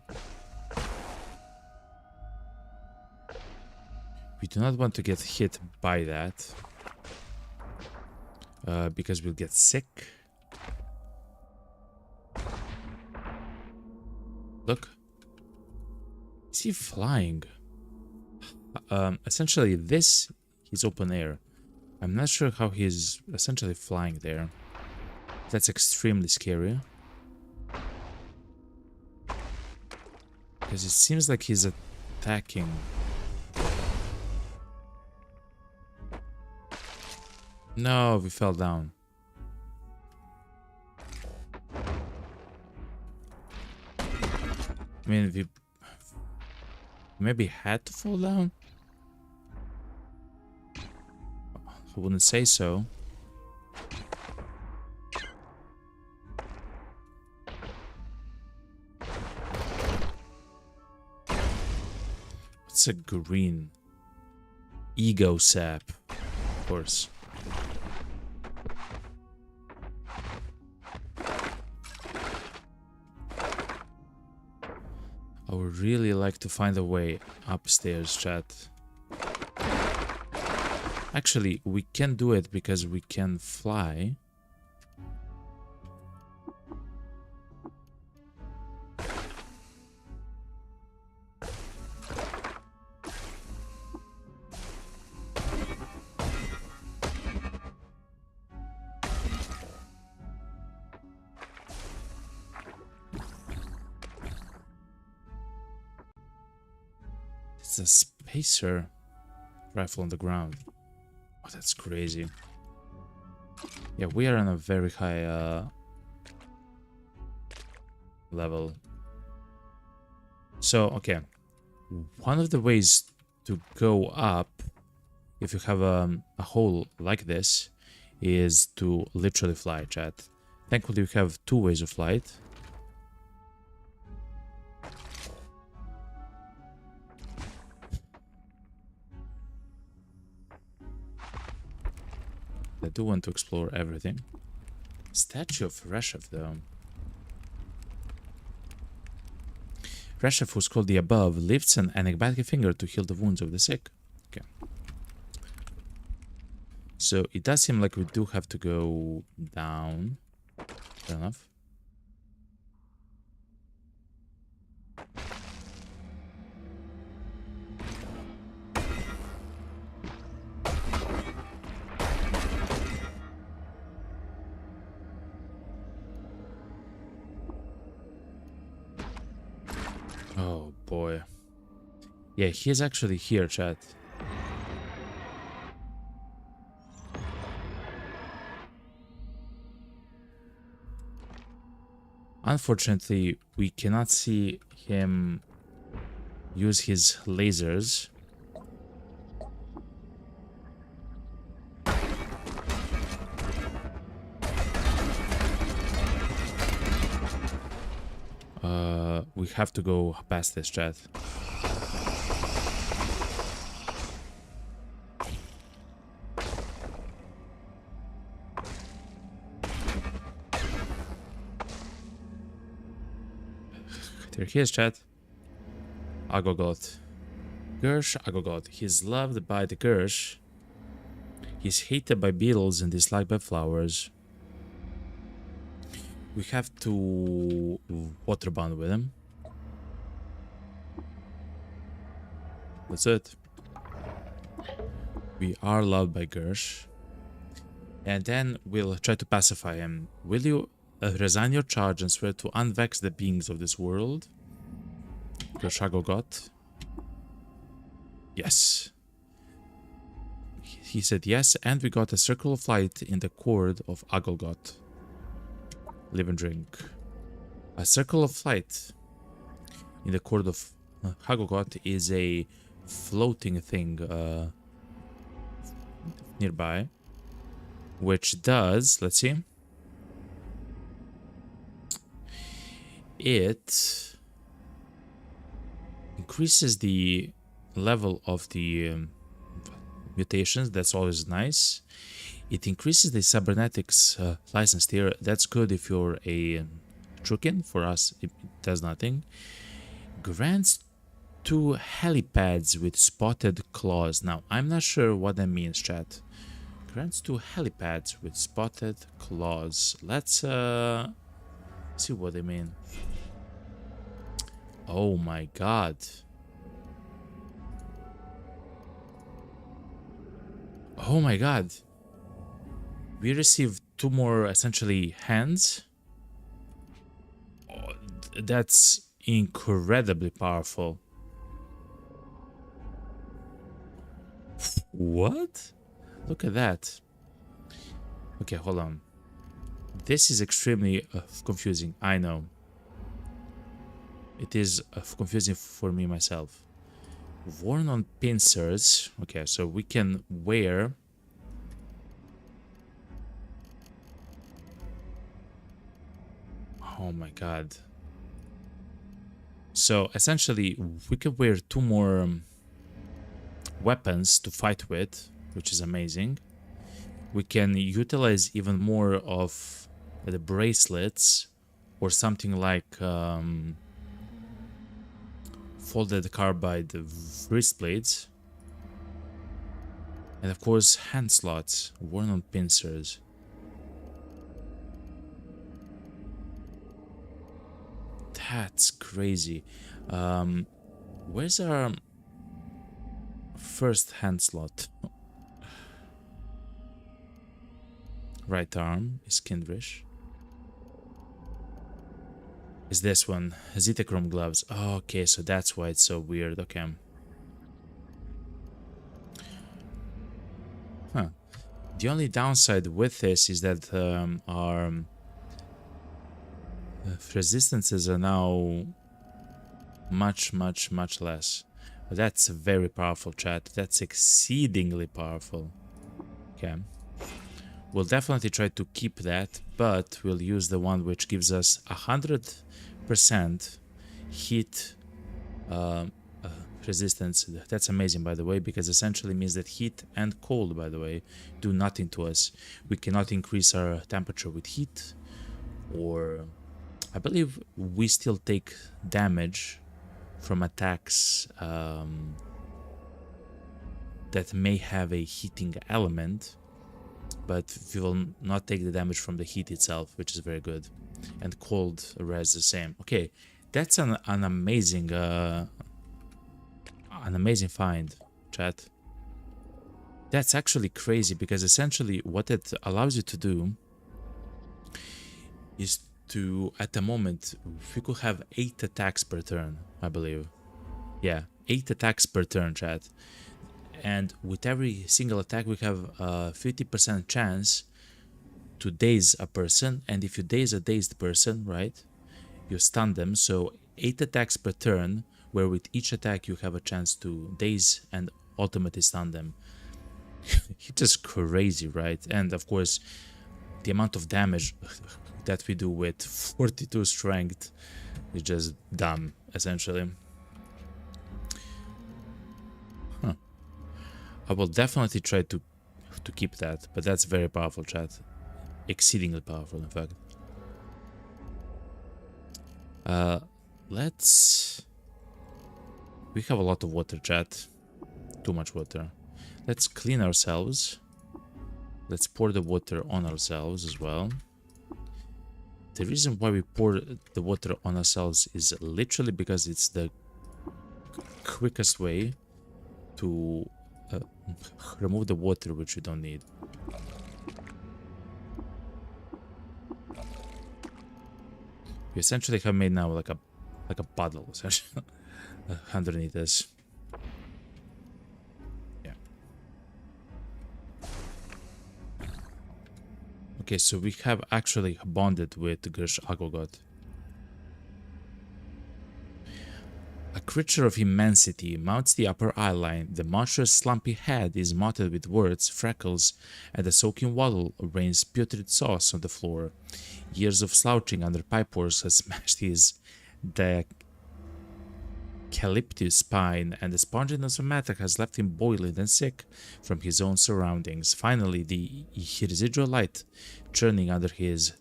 We do not want to get hit by that. Because we'll get sick. Look. Is he flying? Essentially this is open air. I'm not sure how he's essentially flying there. That's extremely scary. Because it seems like he's attacking. No, we fell down. I mean, we maybe had to fall down? I wouldn't say so. What's a green? Ego sap, of course. I would really like to find a way upstairs, chat. Actually, we can do it because we can fly. It's a spacer rifle on the ground. Oh, that's crazy. Yeah, we are on a very high level. So, okay. One of the ways to go up, if you have a hole like this, is to literally fly, chat. Thankfully, we have two ways of flight. I do want to explore everything. Statue of Resheph, though. Resheph, who's called the above, lifts an enigmatic finger to heal the wounds of the sick. Okay. So it does seem like we do have to go down. Fair enough. Oh boy. Yeah, he is actually here, chat. Unfortunately, we cannot see him use his lasers. We have to go past this, chat. There he is, chat. Agogot. Gersh Agogot. He's loved by the Gersh. He's hated by beetles and disliked by flowers. We have to water bond with him. That's it. We are loved by Gersh. And then we'll try to pacify him. Will you resign your charge and swear to unvex the beings of this world? Gersh Agogot. Yes. He said yes, and we got a circle of light in the cord of Agogot. Live and drink. A circle of light in the cord of Agogot is a floating thing nearby, which does, let's see, it increases the level of the mutations. That's always nice. It increases the cybernetics license tier. That's good if you're a Trukin. For us, it does nothing. Grants 2 helipads with spotted claws. Now, I'm not sure what that means, chat. Grants 2 helipads with spotted claws. Let's see what they mean. Oh my god. Oh my god. We received 2 more, essentially, hands. Oh, that's incredibly powerful. What? Look at that. Okay, hold on. This is extremely confusing, I know. It is confusing for me myself. Worn on pincers. Okay, so we can wear... Oh my god. So essentially, we can wear 2 more weapons to fight with, which is amazing. We can utilize even more of the bracelets or something like folded carbide wrist blades. And of course, hand slots worn on pincers. That's crazy. Where's our first hand slot? Right arm is Kindrish. Is this one? Zetachrome gloves. Oh, okay, so that's why it's so weird. Okay. Huh. The only downside with this is that our resistances are now much less. But that's very powerful, chat. That's exceedingly powerful. Okay. We'll definitely try to keep that, but we'll use the one which gives us 100% heat resistance. That's amazing, by the way, because essentially means that heat and cold, by the way, do nothing to us. We cannot increase our temperature with heat, or I believe we still take damage from attacks that may have a heating element, but we will not take the damage from the heat itself, which is very good. And cold res the same. Okay, that's an amazing find, chat. That's actually crazy, because essentially what it allows you to do is to, at the moment, we could have 8 attacks per turn, I believe. Yeah, 8 attacks per turn, chat. And with every single attack, we have a 50% chance to daze a person. And if you daze a dazed person, right, you stun them. So 8 attacks per turn, where with each attack you have a chance to daze and ultimately stun them. It's just crazy, right? And of course, the amount of damage that we do with 42 strength is just dumb, essentially. I will definitely try to keep that, but that's very powerful, chat. Exceedingly powerful, in fact. We have a lot of water, chat. Too much water. Let's clean ourselves. Let's pour the water on ourselves as well. The reason why we pour the water on ourselves is literally because it's the quickest way to remove the water which we don't need. We essentially have made now like a puddle, essentially, underneath this. Yeah. Okay, so we have actually bonded with Gersh Agogot. A creature of immensity mounts the upper eye line. The monstrous slumpy head is mottled with warts, freckles, and the soaking waddle rains putrid sauce on the floor. Years of slouching under pipe works has smashed his eucalyptus spine, and the sponginess of matter has left him boiling and sick from his own surroundings. Finally, the residual light churning under his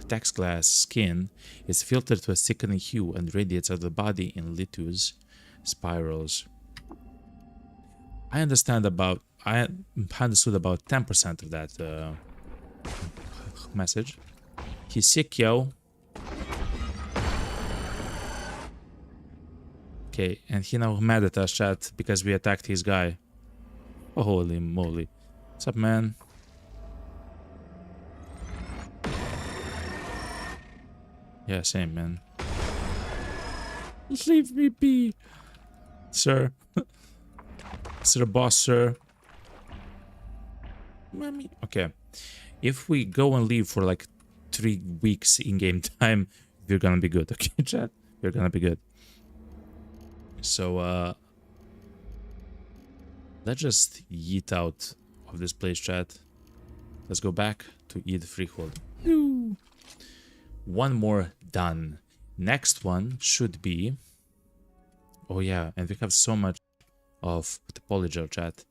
text glass skin is filtered to a sickening hue and radiates out of the body in litous spirals. I understood about 10% of that message. He's sick, yo. Okay, and he now mad at us, chat, because we attacked his guy. Holy moly. What's up, man? Yeah, same, man. Leave me be, sir. Sir boss, sir. Mommy. Okay. If we go and leave for like 3 weeks in-game time, we're gonna be good, okay, chat? We're gonna be good. So, let's just yeet out of this place, chat. Let's go back to eat freehold. One more done. Next one should be... Oh yeah, and we have so much of the polygel, chat.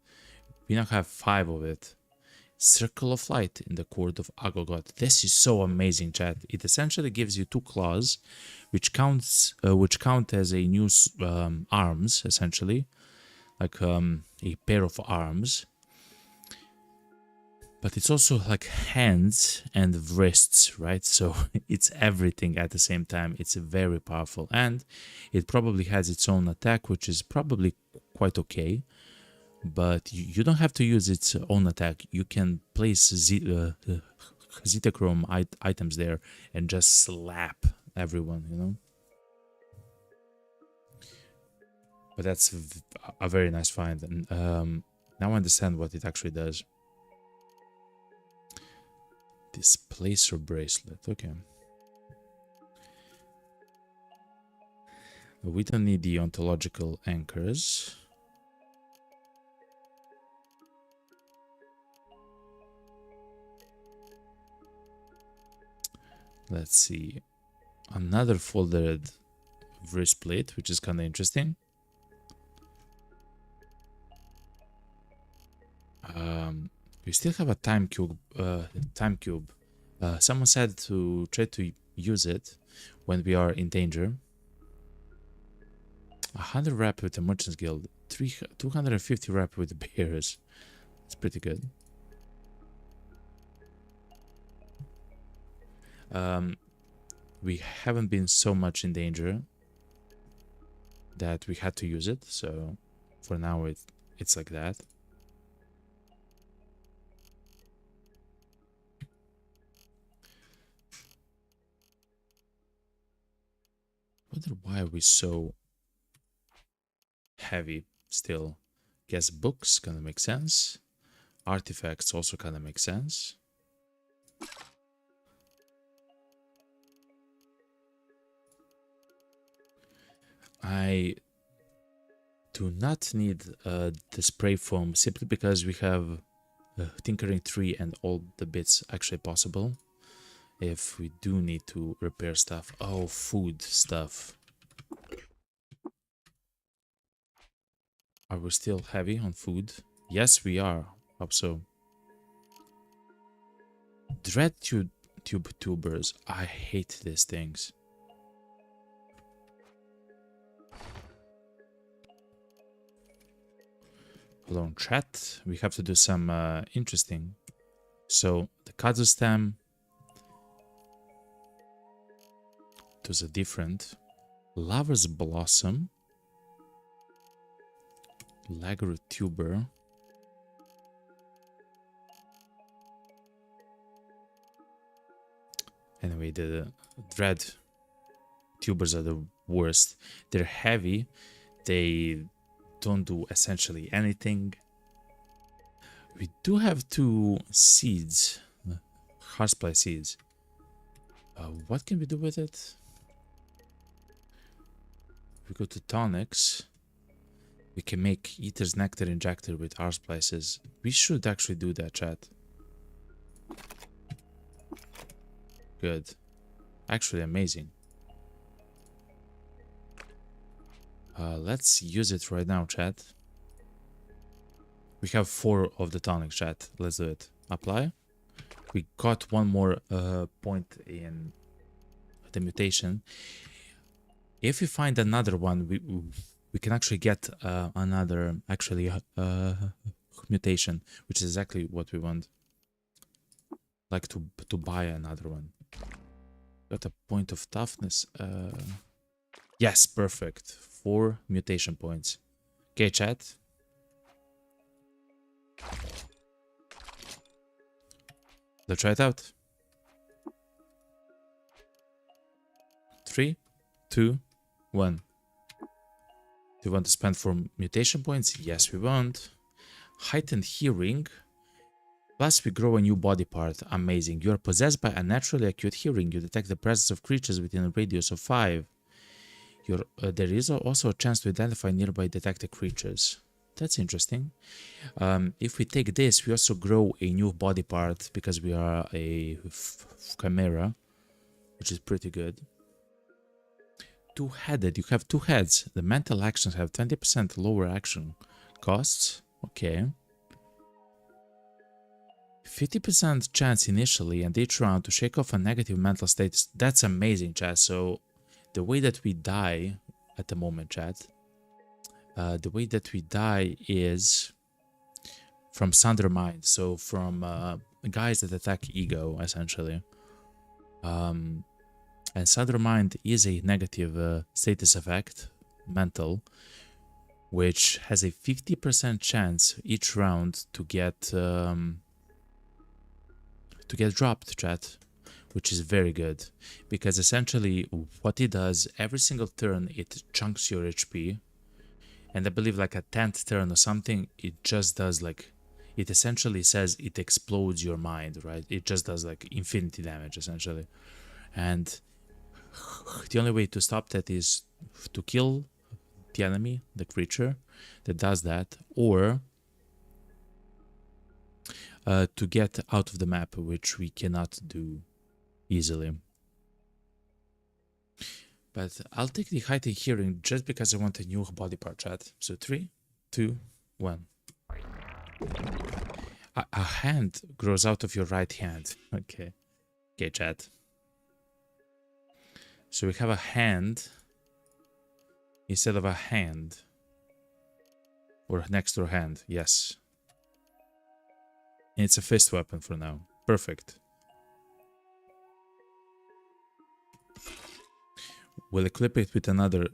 We now have 5 of it. Circle of Light in the Court of Agogot. This is so amazing, chat. It essentially gives you 2 claws, which count as a new arms, essentially, like a pair of arms. But it's also like hands and wrists, right? So it's everything at the same time. It's very powerful, and it probably has its own attack, which is probably quite okay. But you don't have to use its own attack. You can place Zetachrome items there and just slap everyone, you know? But that's a very nice find. And now I understand what it actually does. Displacer bracelet, okay. We don't need the ontological anchors. Let's see. Another folded wristplate, which is kind of interesting. We still have a time cube. Someone said to try to use it when we are in danger. 100 rep with the Merchants Guild, 250 rep with the Bears. It's pretty good. We haven't been so much in danger that we had to use it, so for now it's like that. I wonder why are we so heavy still. Guess books kind of make sense. Artifacts also kind of make sense. I do not need the spray foam simply because we have Tinkering 3 and all the bits actually possible. If we do need to repair stuff. Oh, food stuff. Are we still heavy on food? Yes, we are. Hope so. Dread tube tubers. I hate these things. Hold on, chat. We have to do some interesting. So the Kazakhstan. Those are different. Lover's Blossom. Lager Tuber. Anyway, the Dread Tubers are the worst. They're heavy. They don't do essentially anything. We do have 2 seeds. Horsefly seeds. What can we do with it? We go to tonics. We can make Eater's Nectar Injector with our splices. We should actually do that, chat. Good. Actually amazing. Let's use it right now, chat. We have 4 of the tonic, chat. Let's do it. Apply. We got one more point in the mutation. If we find another one, we can actually get another mutation, which is exactly what we want. Like to buy another one. Got a point of toughness. Yes, perfect. 4 mutation points. Okay, chat. Let's try it out. 3, 2, 1. Do you want to spend 4 mutation points? Yes, we want. Heightened hearing. Plus, we grow a new body part. Amazing. You are possessed by unnaturally acute hearing. You detect the presence of creatures within a radius of 5. There is also a chance to identify nearby detected creatures. That's interesting. If we take this, we also grow a new body part because we are a chimera, which is pretty good. Two-headed. You have 2 heads. The mental actions have 20% lower action costs. Okay. 50% chance initially and each round to shake off a negative mental state. That's amazing, chat. So the way that we die at the moment, chat, the way that we die is from Sunder Mind. So from guys that attack ego, essentially. And Sunder Mind is a negative status effect, mental, which has a 50% chance each round to get dropped, chat, which is very good, because essentially what it does, every single turn it chunks your HP, and I believe like a 10th turn or something, it just does like, it essentially says it explodes your mind, right? It just does like infinity damage essentially, and the only way to stop that is to kill the enemy, the creature that does that, or to get out of the map, which we cannot do easily. But I'll take the heightened hearing just because I want a new body part, chat. So 3, 2, 1. A hand grows out of your right hand. Okay. Okay, chat. So we have a hand instead of a hand. Or next to a hand, yes. And it's a fist weapon for now. Perfect. We'll equip it with another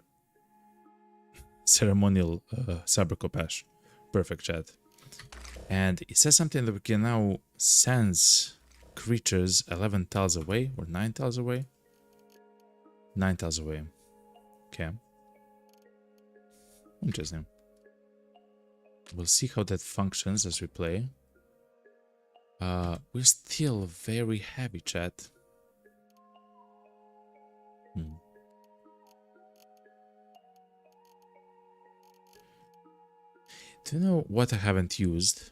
ceremonial Saberkopash. Perfect, chat. And it says something that we can now sense creatures 11 tiles away or 9 tiles away. 9 tiles away. Okay. Interesting. We'll see how that functions as we play. We're still very heavy, chat. Do you know what I haven't used?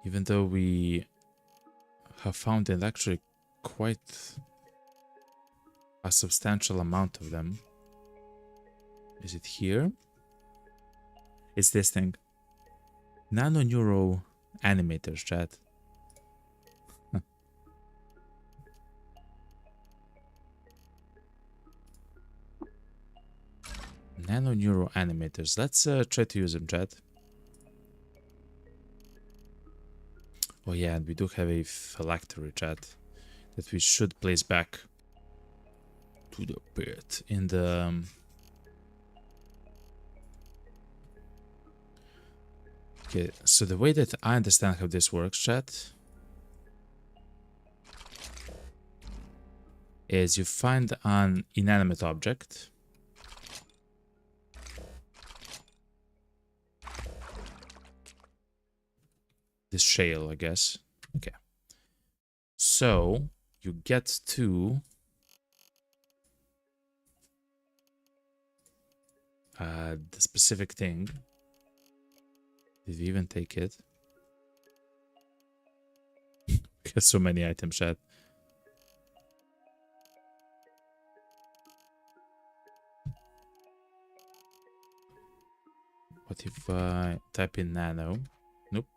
Even though we have found it actually quite a substantial amount of them. Is it here? It's this thing. Nano-neuro animators, chat. Nano-neuro animators. Let's try to use them, chat. Oh yeah, and we do have a phylactery, chat, that we should place back to the pit in the... Okay, so the way that I understand how this works, chat, is you find an inanimate object. This shale, I guess. Okay. So you get to the specific thing. Did we even take it? We have so many items, chat. What if I type in nano? Nope.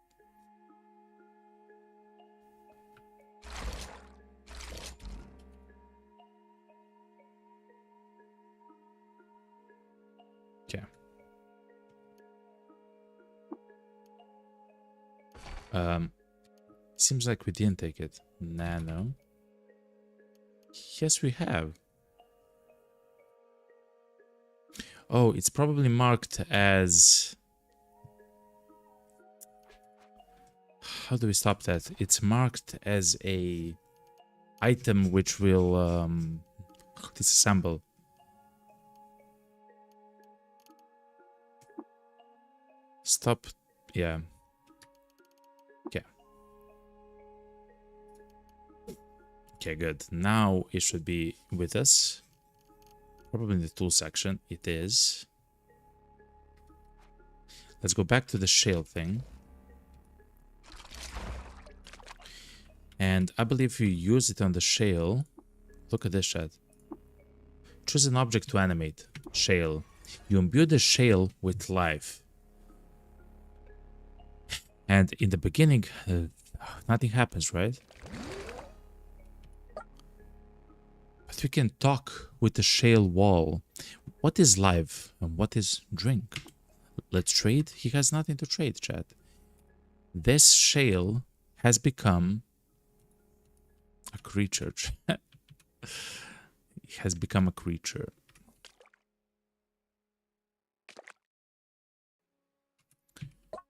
Okay. Seems like we didn't take it. Nano. Yes, we have. Oh, it's probably marked as... How do we stop that? It's marked as a item which will disassemble. Stop. Yeah. Okay. Okay, good. Now it should be with us. Probably in the tool section. It is. Let's go back to the shale thing. And I believe if you use it on the shale, look at this chat. Choose an object to animate. Shale. You imbue the shale with life. And in the beginning, nothing happens, right? But we can talk with the shale wall. What is life and what is drink? Let's trade. He has nothing to trade, chat. This shale has become a creature. It has become a creature.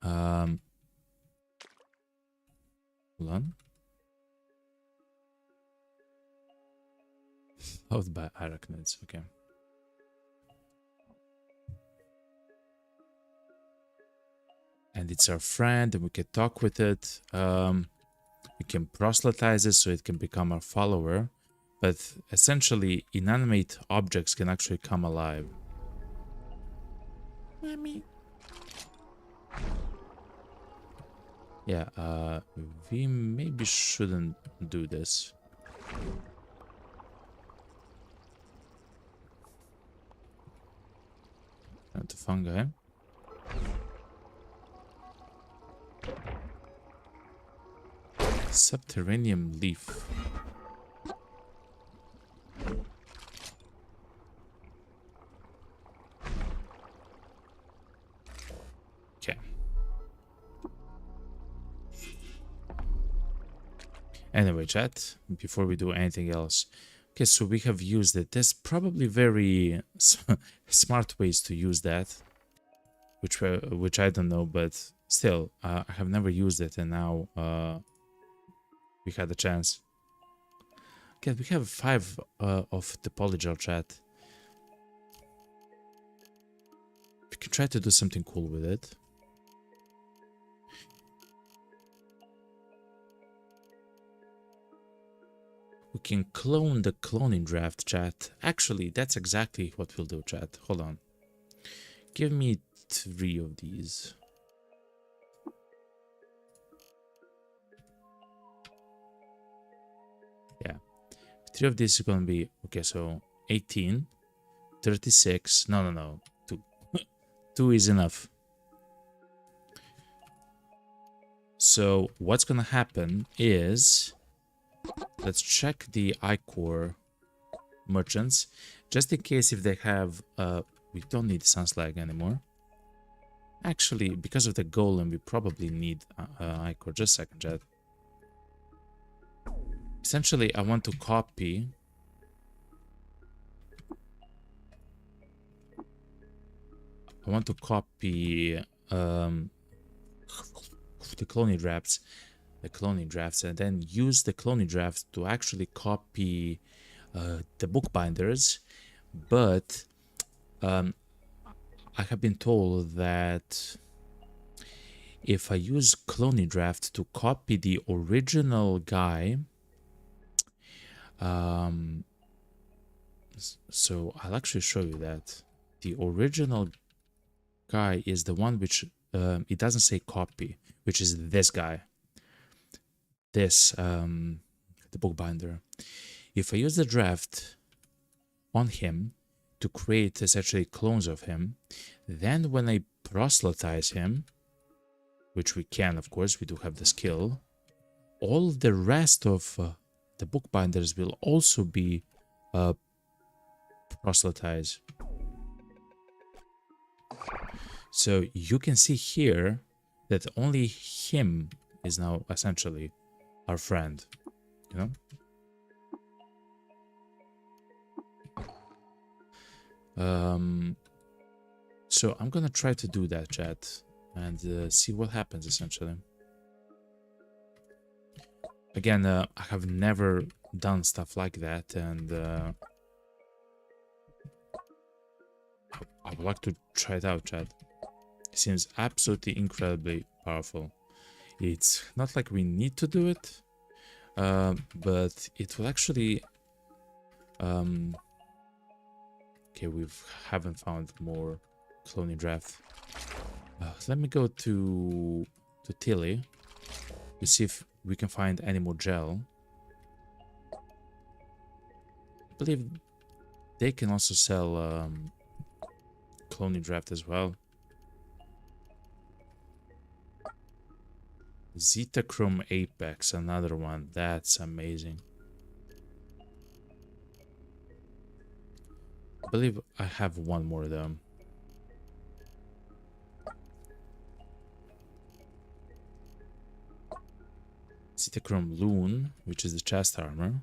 Hold on. Loved by arachnids. Okay. And it's our friend, and we can talk with it. We can proselytize it so it can become our follower. But essentially, inanimate objects can actually come alive. Mommy. Yeah, we maybe shouldn't do this. Turn to fungi. Subterranean leaf. Okay. Anyway, chat, before we do anything else. Okay, so we have used it. There's probably very smart ways to use that, which I don't know, but still, I have never used it, and now we had a chance. Okay, we have 5 of the polygel chat. We can try to do something cool with it. We can clone the cloning draft, chat. Actually, that's exactly what we'll do, chat. Hold on. Give me 3 of these. Yeah. 3 of these is going to be... Okay, so 18, 36... No. 2. 2 is enough. So what's going to happen is... Let's check the iCore merchants, just in case if they have... we don't need Sunslag anymore. Actually, because of the golem, we probably need iCore. Just a second, chat. Essentially, I want to copy... the cloning drafts. And then use the cloning drafts to actually copy the bookbinders. But I have been told that if I use cloning draft to copy the original guy, so I'll actually show you that the original guy is the one which it doesn't say copy, which is this guy. This the bookbinder. If I use the draft on him to create essentially clones of him, then when I proselytize him, which we can, of course, we do have the skill, all the rest of the bookbinders will also be proselytized. So you can see here that only him is now essentially our friend, you know? So I'm gonna try to do that, chat, and see what happens, essentially. Again, I have never done stuff like that, and I would like to try it out, chat. It seems absolutely incredibly powerful. It's not like we need to do it, but it will actually... okay, we haven't found more cloning draft. Let me go to Tilly to see if we can find any more gel. I believe they can also sell cloning draft as well. Zetachrome Apex, another one. That's amazing. I believe I have one more of them. Zetachrome Loon, which is the chest armor.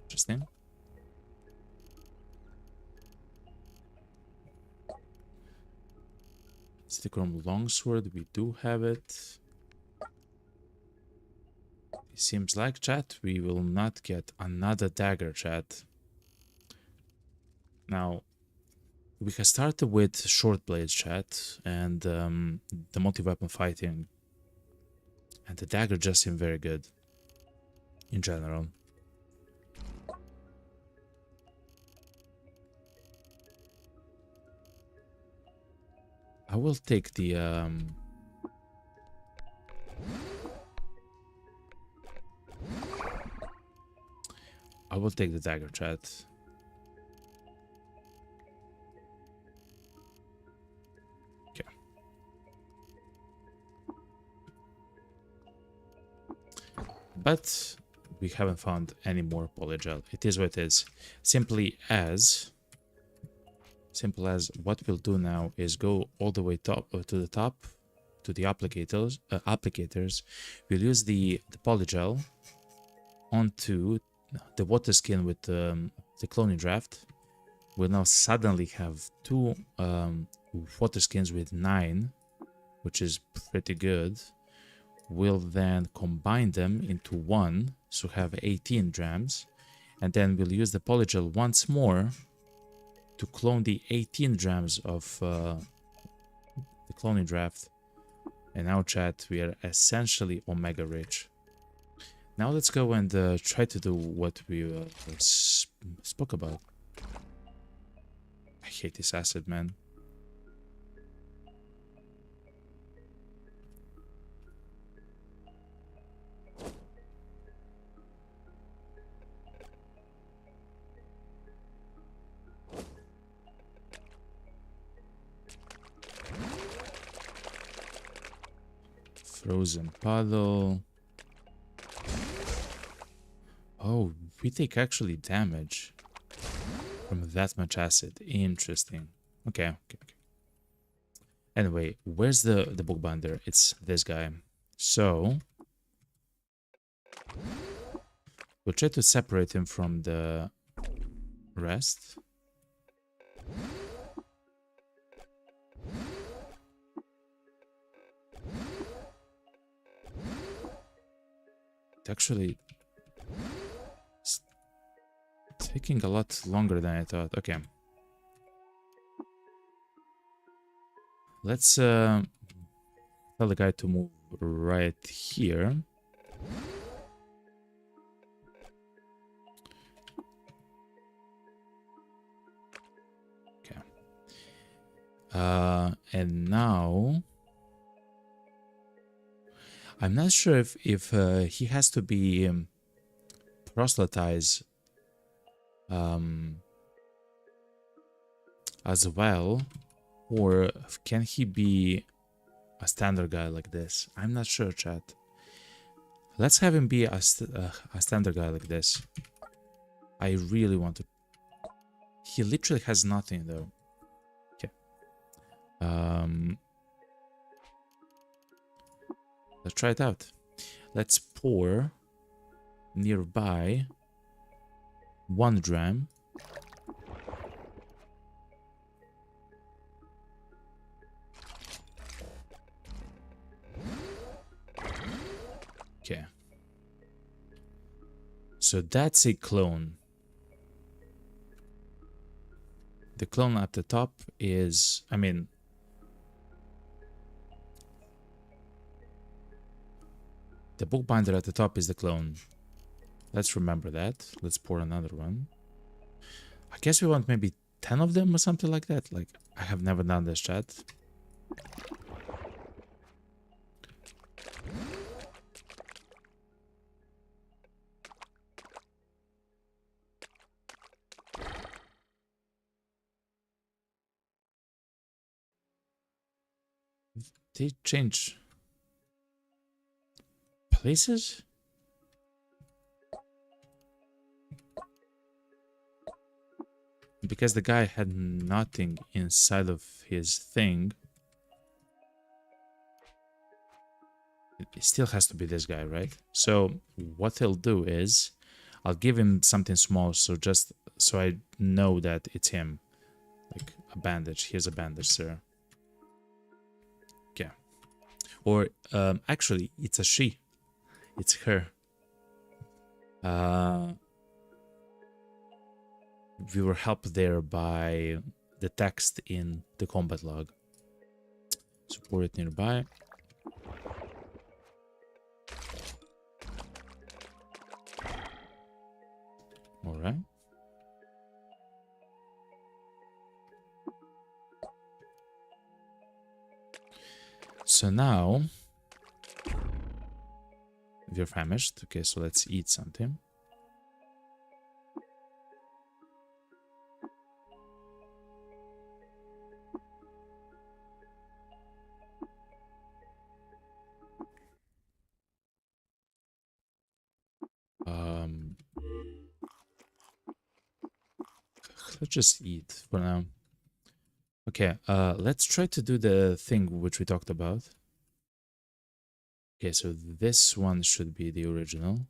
Interesting. Zetachrome Longsword, we do have it. It seems like, chat, we will not get another dagger, chat. Now, we have started with short blades, chat, and the multi-weapon fighting. And the dagger just seemed very good, in general. I will take the... I will take the dagger, chat. Okay. But we haven't found any more polygel. It is what it is. Simple as what we'll do now is go all the way to the top to the applicators. We'll use the polygel onto the water skin with the cloning draft. We'll now suddenly have two water skins with 9, which is pretty good. We'll then combine them into one, so have 18 drams, and then we'll use the polygel once more to clone the 18 drams of the cloning draft. And now, chat, we are essentially omega rich. Now let's go and try to do what we spoke about. I hate this acid, man. Frozen puddle. Oh, we take actually damage from that much acid. Interesting. Okay. Anyway, where's the bookbinder? It's this guy. So we'll try to separate him from the rest. It actually is taking a lot longer than I thought. Okay. Let's tell the guy to move right here. Okay. And now I'm not sure if he has to be proselytized as well, Or can he be a standard guy like this? I'm not sure, chat. Let's have him be a standard guy like this. I really want to. He literally has nothing though. Okay. Let's try it out. Let's pour nearby 1 dram. Okay. So that's a clone. The clone at the top is, I mean, the bookbinder at the top is the clone. Let's remember that. Let's pour another one. I guess we want maybe 10 of them or something like that. Like, I have never done this, chat. They change places? Because the guy had nothing inside of his thing. It still has to be this guy, right? So what he'll do is I'll give him something small, so just so I know that it's him. Like a bandage. Here's a bandage, sir. Okay. Or actually, it's a she. It's her. We were helped there by the text in the combat log. Support it nearby. All right. So now we're famished. Okay, so let's eat something. Let's just eat for now. Okay, let's try to do the thing which we talked about. Okay, so this one should be the original.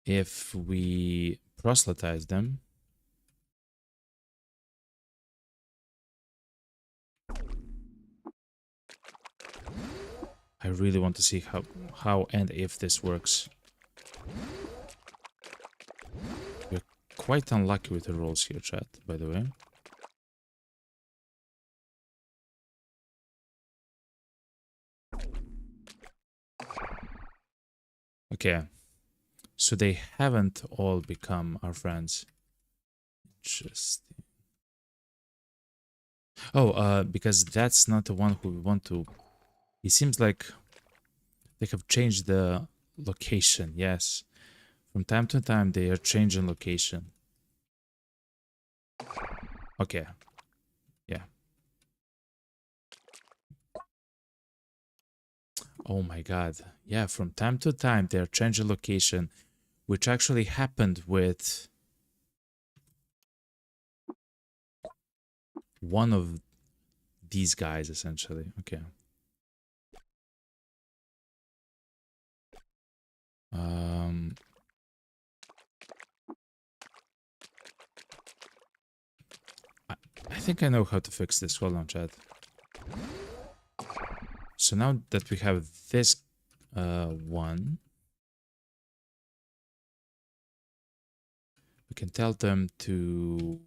If we proselytize them, I really want to see how and if this works. We're quite unlucky with the rolls here, chat, by the way. Okay, so they haven't all become our friends. Interesting. Oh, because that's not the one who we want to. It seems like they have changed the location. Yes, from time to time they are changing location. Okay. Yeah. Oh my god. Yeah, from time to time they are changing location, which actually happened with one of these guys, essentially. Okay. I think I know how to fix this. Hold on, chat. So now that we have this one, we can tell them to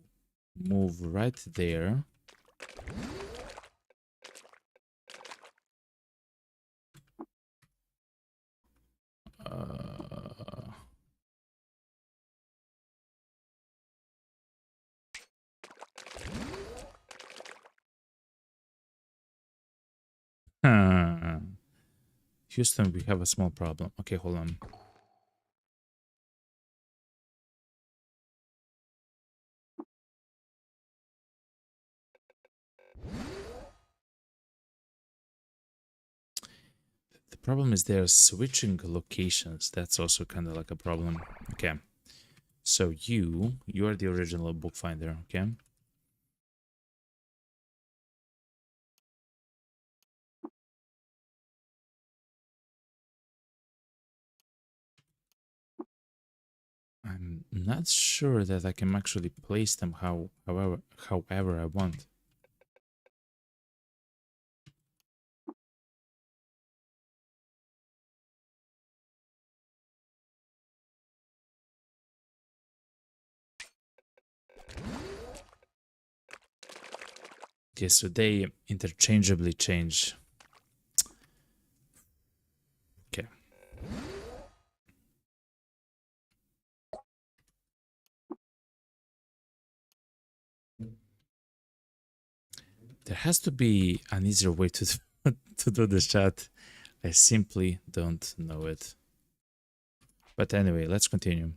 move right there. Houston, we have a small problem. Okay, hold on. Problem is they're switching locations. That's also kind of like a problem. Okay. So you are the original bookfinder, okay? I'm not sure that I can actually place them however I want. Okay, so they interchangeably change. Okay. There has to be an easier way to to do this chat. I simply don't know it. But anyway, let's continue.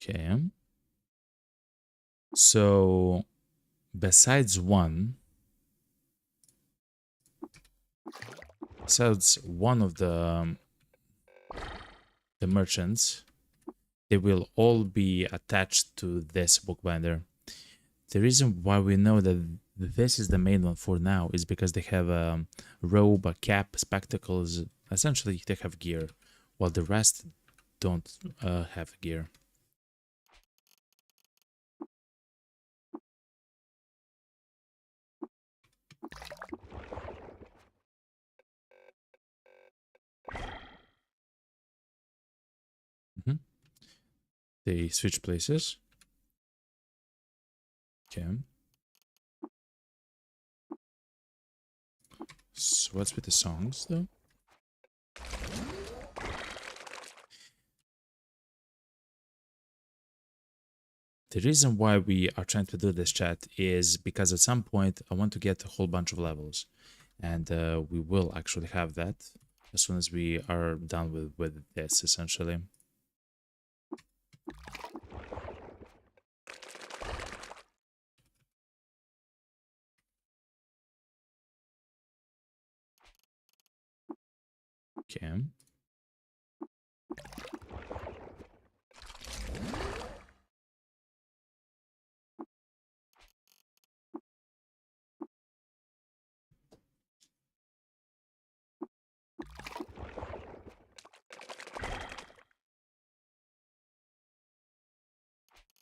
Okay. So besides one of the merchants, they will all be attached to this bookbinder. The reason why we know that this is the main one for now is because they have a robe, a cap, spectacles. Essentially, they have gear, while the rest don't have gear. They switch places. Okay. So what's with the songs, though? The reason why we are trying to do this chat is because at some point I want to get a whole bunch of levels. And we will actually have that as soon as we are done with this, essentially. Okay.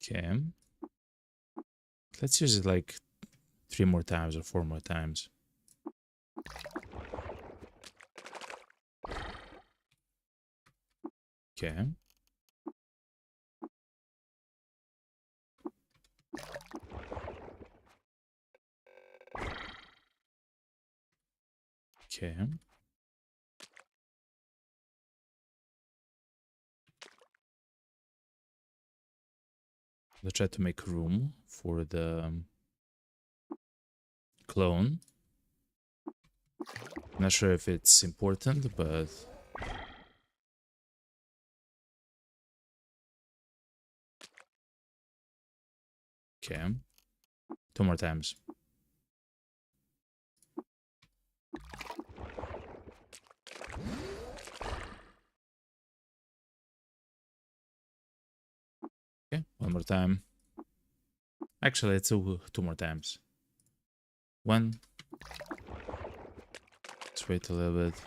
Okay. Let's use it like 3 more times or 4 more times. Okay. Okay. Let's try to make room for the clone. Not sure if it's important, but okay. 2 more times. Okay, 1 more time. Actually, it's 2 more times. 1. Let's wait a little bit.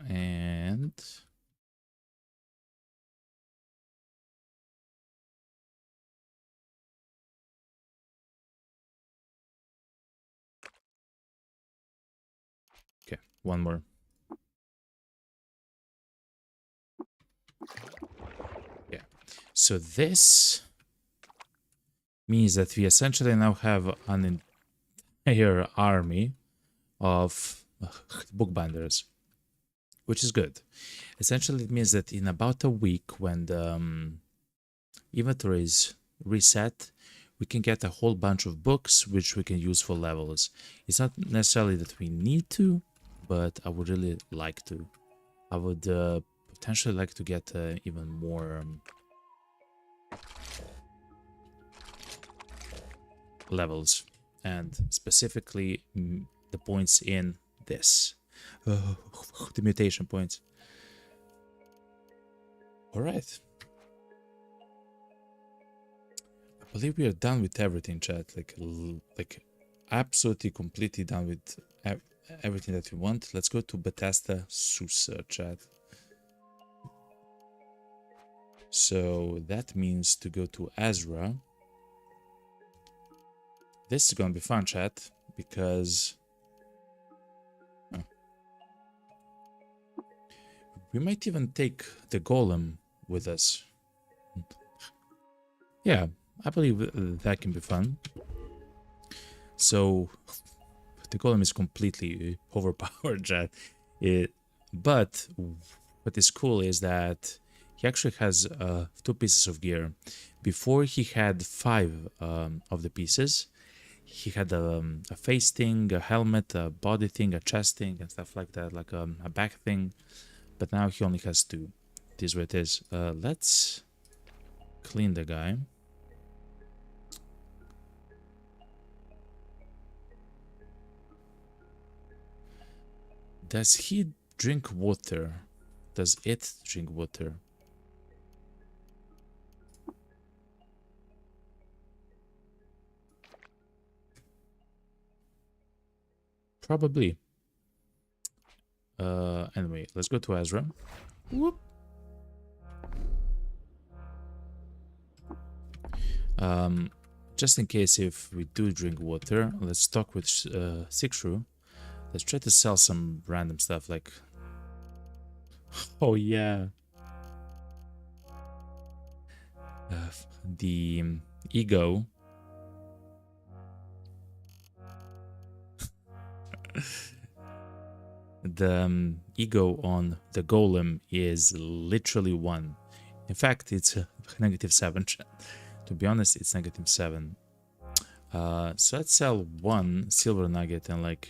And okay, 1 more. Yeah. So this means that we essentially now have an entire army of bookbinders, which is good. Essentially, it means that in about a week, when the inventory is reset, we can get a whole bunch of books which we can use for levels. It's not necessarily that we need to, but I would really like to. I would potentially like to get even more levels, and specifically the points in this. The mutation points. Alright. I believe we are done with everything, chat. Like absolutely completely done with everything that we want. Let's go to Bethesda Susa, chat. So that means to go to Azra. This is gonna be fun, chat, because we might even take the golem with us. Yeah, I believe that can be fun. So the golem is completely overpowered, chat. But what is cool is that he actually has 2 pieces of gear. Before he had 5 of the pieces. He had a face thing, a helmet, a body thing, a chest thing, and stuff like that, like a back thing. But now he only has 2. It is what it is. Let's clean the guy. Does he drink water? Does it drink water? Probably. Anyway, let's go to Ezra. Whoop. Just in case if we do drink water, let's talk with Sixru. Let's try to sell some random stuff like... Oh yeah. The ego. The ego on the golem is literally 1. In fact, it's -7. To be honest, it's -7. So let's sell 1 silver nugget and like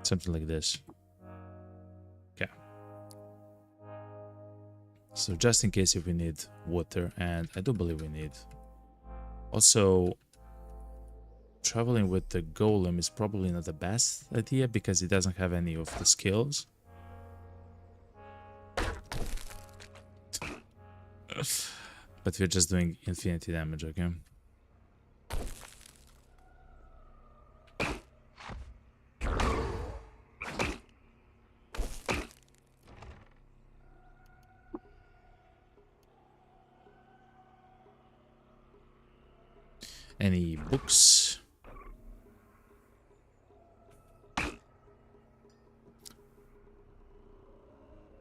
something like this. Okay. So just in case if we need water, and I do believe we need. Also, traveling with the golem is probably not the best idea because it doesn't have any of the skills. But we're just doing infinity damage, okay? Any books?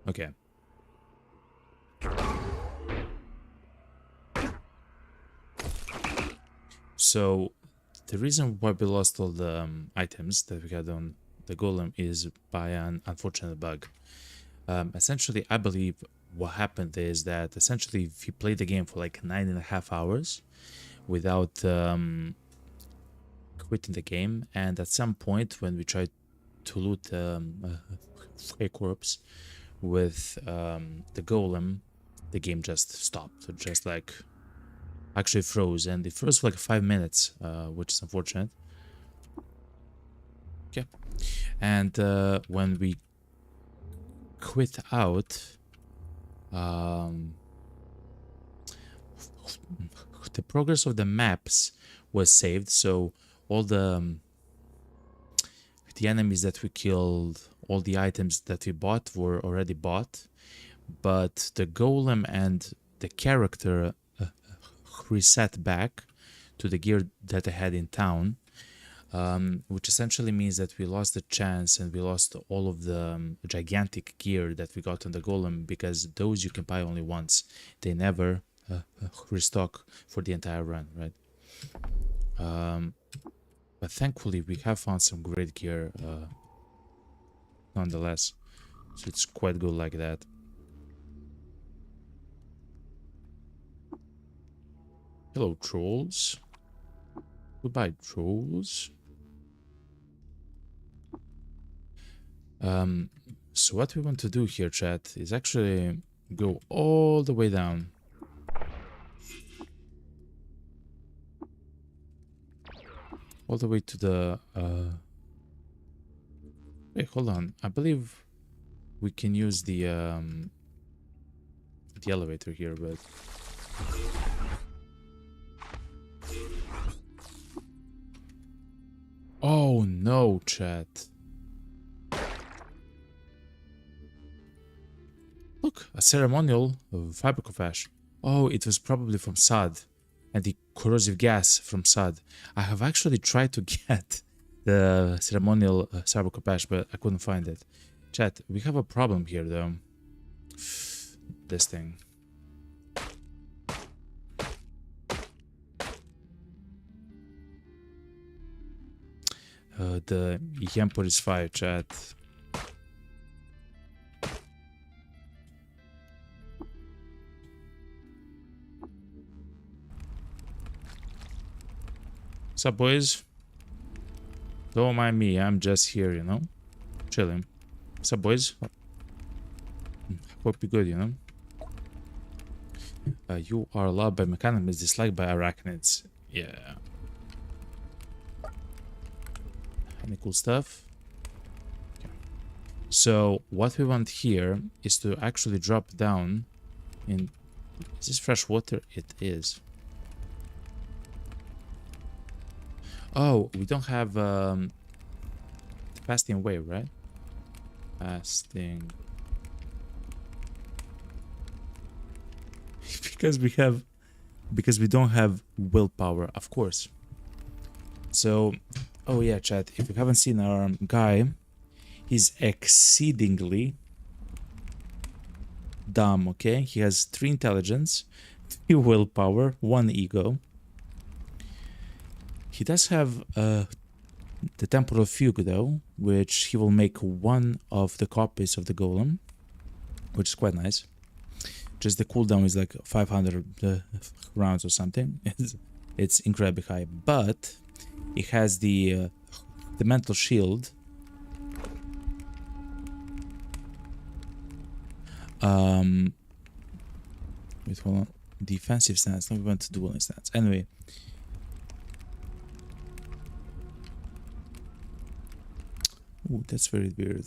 Okay. So the reason why we lost all the items that we had on the golem is by an unfortunate bug. Essentially, I believe what happened is that essentially we played the game for like 9.5 hours without quitting the game, and at some point when we tried to loot a corpse with the golem, the game just stopped. So just like actually froze, and it froze for like 5 minutes, which is unfortunate. Okay, and when we quit out, the progress of the maps was saved, so all the enemies that we killed, all the items that we bought were already bought, but the golem and the character reset back to the gear that I had in town, which essentially means that we lost the chance and we lost all of the gigantic gear that we got on the golem, because those you can buy only once. They never restock for the entire run, right? But thankfully we have found some great gear nonetheless, so it's quite good like that. Hello, trolls. Goodbye, trolls. So what we want to do here, chat, is actually go all the way down. All the way to the... Wait, hold on. I believe we can use the elevator here, but... Oh no, chat. Look, a ceremonial fibrocophage. Oh, it was probably from Sad. And the corrosive gas from Sad. I have actually tried to get the ceremonial fibrocophage, but I couldn't find it. Chat, we have a problem here though. This thing. The Yempor is fire, chat. What's up, boys? Don't mind me, I'm just here, you know? Chilling. What's up, boys? Hope you're good, you know? You are loved by mechanisms, disliked by arachnids. Yeah. Any cool stuff? Okay. So, what we want here is to actually drop down in... Is this fresh water? It is. Oh, we don't have fasting wave, right? Fasting. because we don't have willpower, of course. So, oh yeah, chat, if you haven't seen our guy, he's exceedingly dumb, okay? He has 3 intelligence, 3 willpower, 1 ego. He does have the Temporal Fugue though, which he will make 1 of the copies of the golem, which is quite nice. Just the cooldown is like 500 rounds or something. It's incredibly high, but it has the mental shield. Wait, hold on. Defensive stance. Now we want to dueling stance. Anyway. Ooh, that's very weird.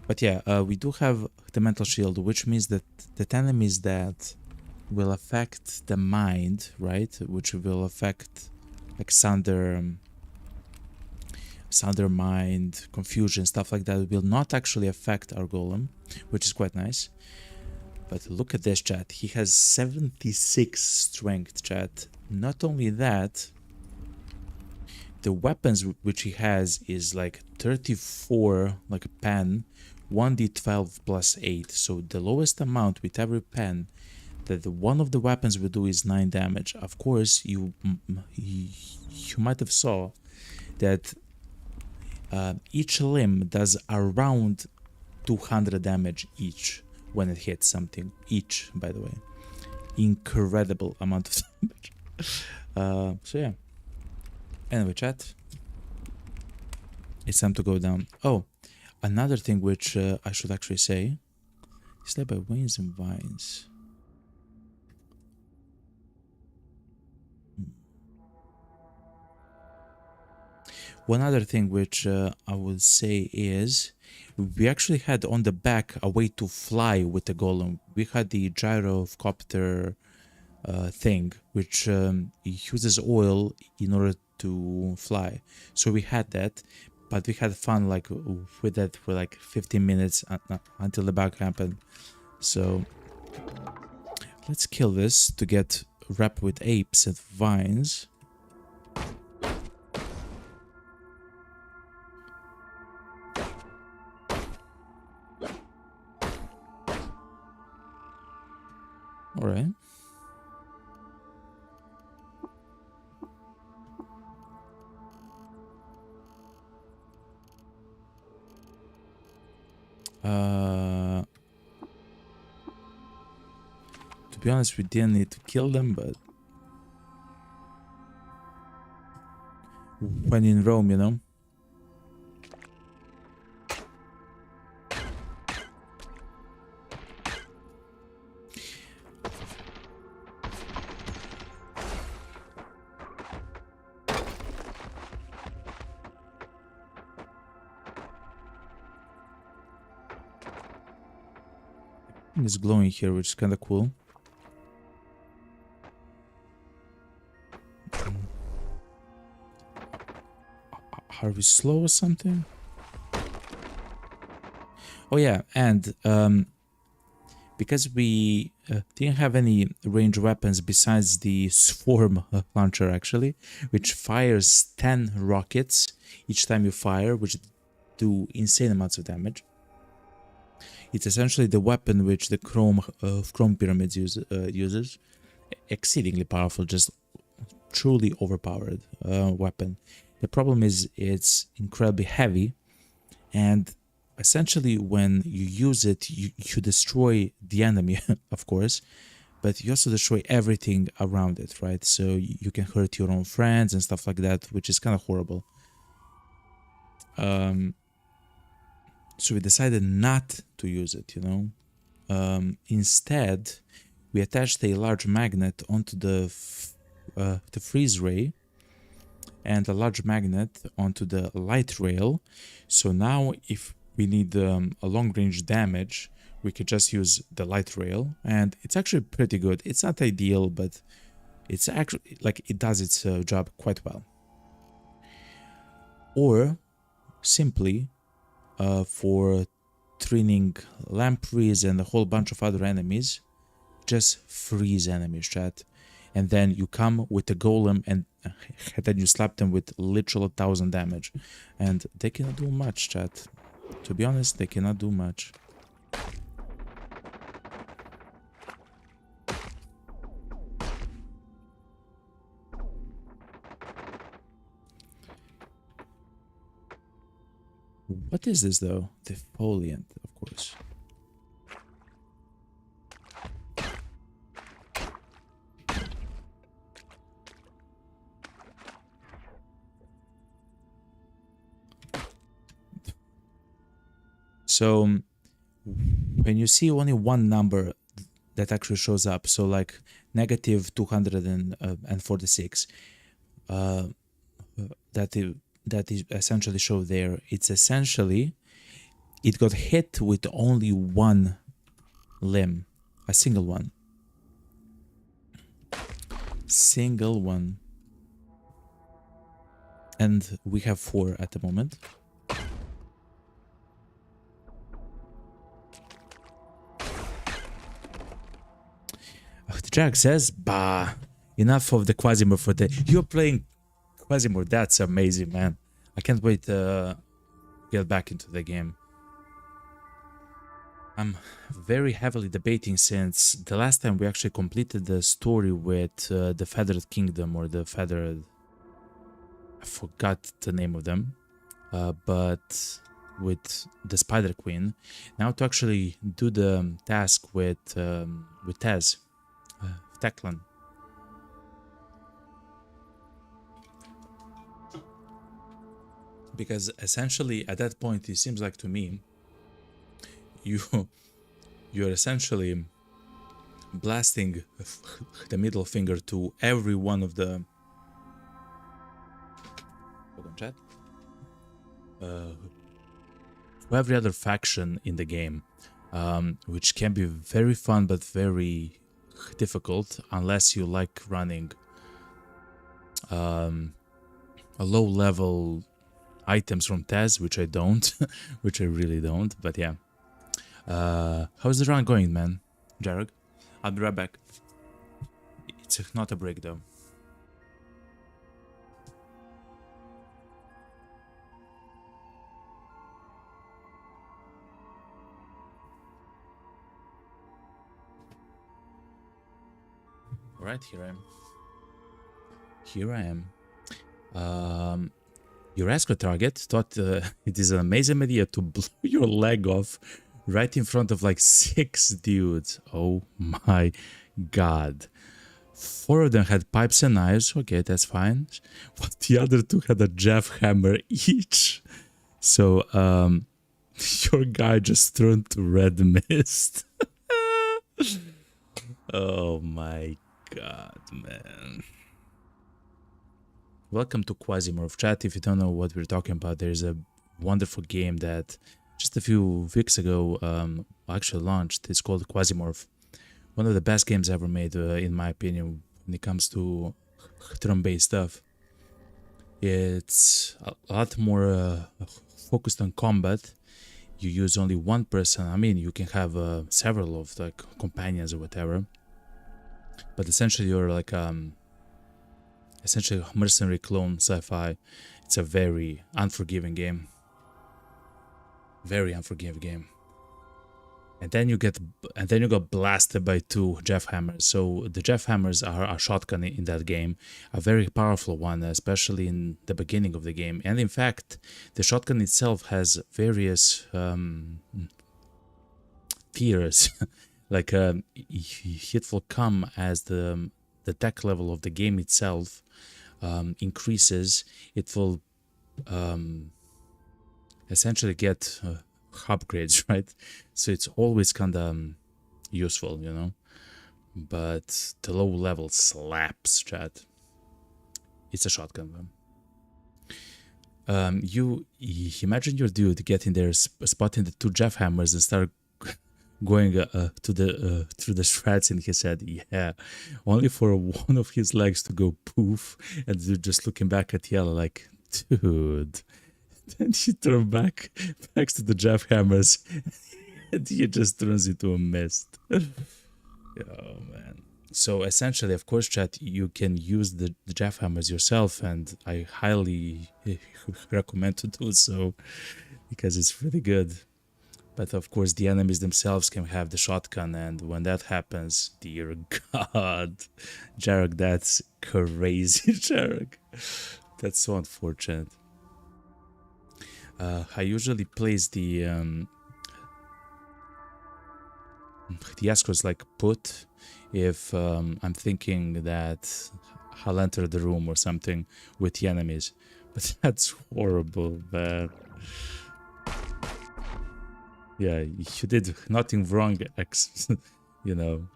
But yeah, we do have the mental shield, which means that the enemies that will affect the mind, right? Which will affect like Sunder mind, confusion, stuff like that, will not actually affect our golem, which is quite nice. But look at this, chat. He has 76 strength, chat. Not only that, the weapons which he has is like 34, like a pen, 1d12 plus 8. So the lowest amount with every pen that one of the weapons will do is 9 damage. Of course, you might have saw that each limb does around 200 damage each when it hits something. Each, by the way. Incredible amount of damage. So yeah. Anyway, chat. It's time to go down. Oh, another thing which I should actually say is led by Wains and Vines. One other thing which I would say is we actually had on the back a way to fly with the golem. We had the gyrocopter thing which uses oil in order to fly. So we had that, but we had fun like with that for like 15 minutes until the bug happened. So let's kill this to get wrapped with apes and vines. All right. To be honest, we didn't need to kill them, but when in Rome, you know. Something is glowing here, which is kind of cool. Are we slow or something? Oh yeah, and because we didn't have any ranged weapons besides the swarm launcher actually, which fires 10 rockets each time you fire, which do insane amounts of damage. It's essentially the weapon which the Chrome Pyramids uses. Exceedingly powerful, just truly overpowered weapon. The problem is it's incredibly heavy, and essentially when you use it, you destroy the enemy, of course, but you also destroy everything around it, right? So you can hurt your own friends and stuff like that, which is kind of horrible. So we decided not to use it, you know. Instead, we attached a large magnet onto the freeze ray and a large magnet onto the light rail. So now if we need a long-range damage, we could just use the light rail, and it's actually pretty good. It's not ideal, but it's actually, like, it does its job quite well. Or simply for training lampreys and a whole bunch of other enemies, just freeze enemies, chat. And then you come with a golem and then you slap them with literal 1,000 damage. And they cannot do much, chat. To be honest, they cannot do much. What is this though? Defoliant, of course. So when you see only one number that actually shows up, so like negative 246, that is essentially show there, it's essentially it got hit with only one limb, a single one. Single one. And we have 4 at the moment. The Jack says, bah, enough of the Quasimodo for the... You're playing Quasimodo, that's amazing, man. I can't wait to get back into the game. I'm very heavily debating since the last time we actually completed the story with the Feathered Kingdom, or the Feathered... I forgot the name of them. But with the Spider Queen. Now to actually do the task with Tez. Teklan. Because essentially at that point it seems like to me you're essentially blasting the middle finger to every one of the hold on, chat, to every other faction in the game, which can be very fun but very difficult unless you like running a low level items from Tez, which I don't, which I really don't, but yeah. How's the run going, man? Jarek? I'll be right back. It's not a break though. Alright, here I am. Here I am. Your escort target thought it is an amazing idea to blow your leg off right in front of like 6 dudes. Oh my god. 4 of them had pipes and knives. Okay, that's fine. But the other 2 had a jackhammer each. So, your guy just turned to red mist. Oh my god, man. Welcome to Quasimodo chat. If you don't know what we're talking about, there's a wonderful game that just a few weeks ago, actually launched. It's called Quasimorph. One of the best games ever made, in my opinion, when it comes to turn-based stuff. It's a lot more focused on combat. You use only one person. I mean, you can have several of like companions or whatever, but essentially you're like essentially a mercenary clone sci-fi. It's a very unforgiving game. Very unforgiving game. And then you got blasted by 2 Jeff Hammers. So the Jeff Hammers are a shotgun in that game, a very powerful one, especially in the beginning of the game. And in fact, the shotgun itself has various tiers. Like it will come as the tech level of the game itself increases. It will essentially get upgrades, right? So it's always kind of useful, you know. But the low level slaps, chat. It's a shotgun. You imagine your dude getting there, spotting the 2 Jeff Hammers, and start going through the shreds in his head. Yeah, only for one of his legs to go poof, and you're just looking back at Yellow like, dude. Then he turns back to the Jeff Hammers, and he just turns into a mist. Oh man. So essentially, of course, chat, you can use the Jeff Hammers yourself, and I highly recommend to do so because it's really good. But of course, the enemies themselves can have the shotgun, and when that happens, dear God, Jarek, that's crazy, Jarek. That's so unfortunate. I usually place the escorts like put if I'm thinking that I'll enter the room or something with the enemies, but that's horrible, man. Yeah, you did nothing wrong, you know.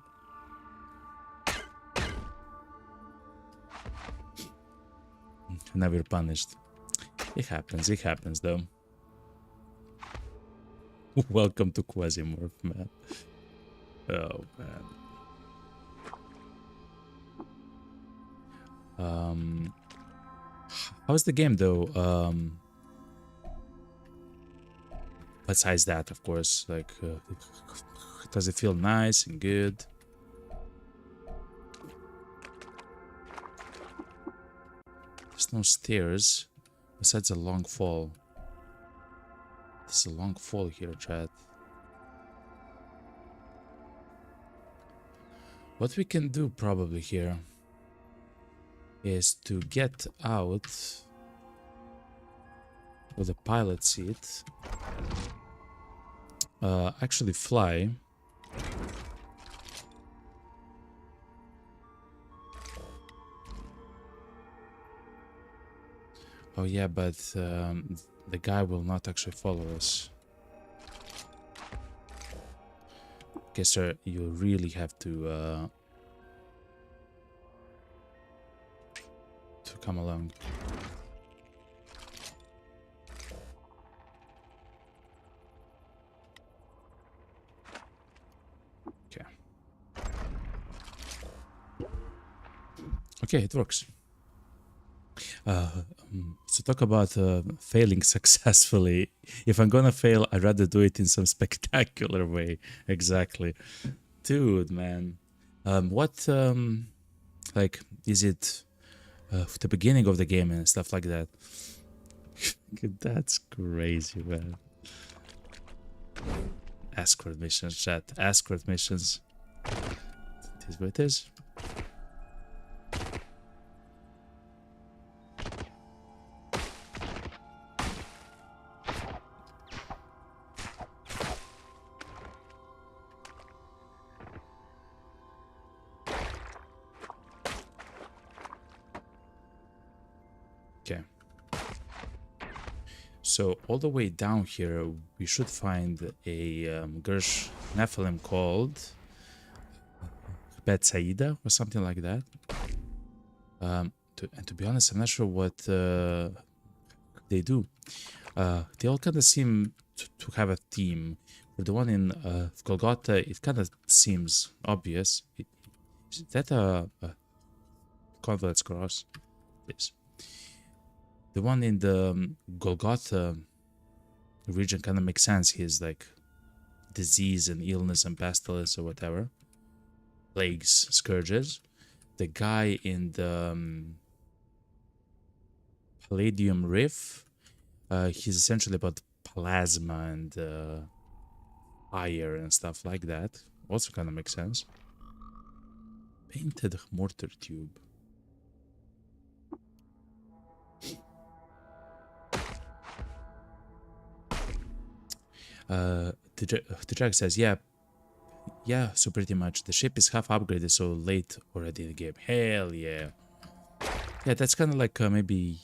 Now you're punished. It happens though. Welcome to Quasimorph, man. Oh man. How's the game though? Besides that, of course, like, does it feel nice and good? There's no stairs besides a long fall. There's a long fall here, chat. What we can do probably here is to get out with a pilot seat. Actually fly. Oh yeah, but the guy will not actually follow us. Okay, sir, you really have to come along. Okay. Okay, it works. So talk about failing successfully. If I'm gonna fail, I'd rather do it in some spectacular way. Exactly. Dude, man. What, like, is it the beginning of the game and stuff like that? That's crazy, man. Escort missions, chat. Escort missions. It is what it is. Okay. So all the way down here, we should find a Gersh Nephilim called Bet Saida or something like that. And to be honest, I'm not sure what they do. They all kind of seem to have a theme. For the one in Golgotha, it kind of seems obvious. Is that a Converse cross? Yes. The one in the Golgotha region kind of makes sense. He's like disease and illness and pestilence or whatever. Plagues, scourges. The guy in the Palladium Riff, he's essentially about plasma and fire and stuff like that. Also kind of makes sense. Painted mortar tube. The Jack says, yeah, so pretty much. The ship is half upgraded, so late already in the game. Hell yeah. Yeah, that's kind of like maybe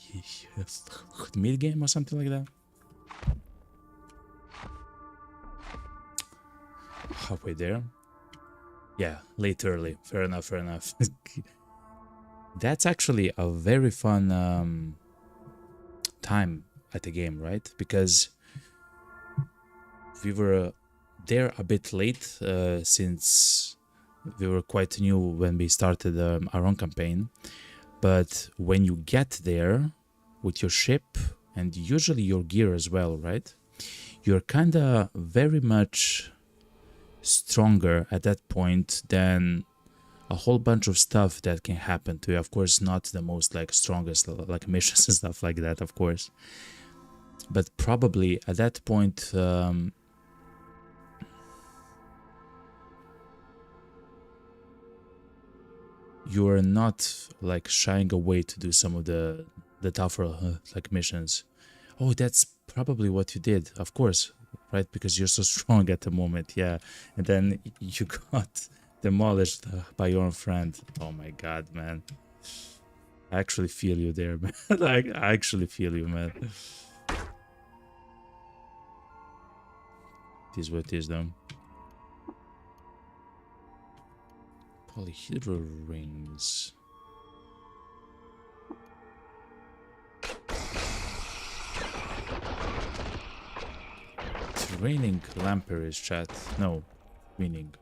mid-game or something like that. Halfway there. Yeah, late early. Fair enough, fair enough. That's actually a very fun time at the game, right? Because we were there a bit late since we were quite new when we started our own campaign. But when you get there with your ship and usually your gear as well, right? You're kind of very much stronger at that point than a whole bunch of stuff that can happen to you. Of course, not the most like strongest like missions and stuff like that, of course. But probably at that point, you are not like shying away to do some of the tougher like missions. Oh, that's probably what you did, of course, right? Because you're so strong at the moment, yeah. And then you got demolished by your own friend. Oh my god, man. I actually feel you there, man. Like, I actually feel you, man. It is what it is, though. Polyhedral rings. Training Lamperis chat. No, meaning.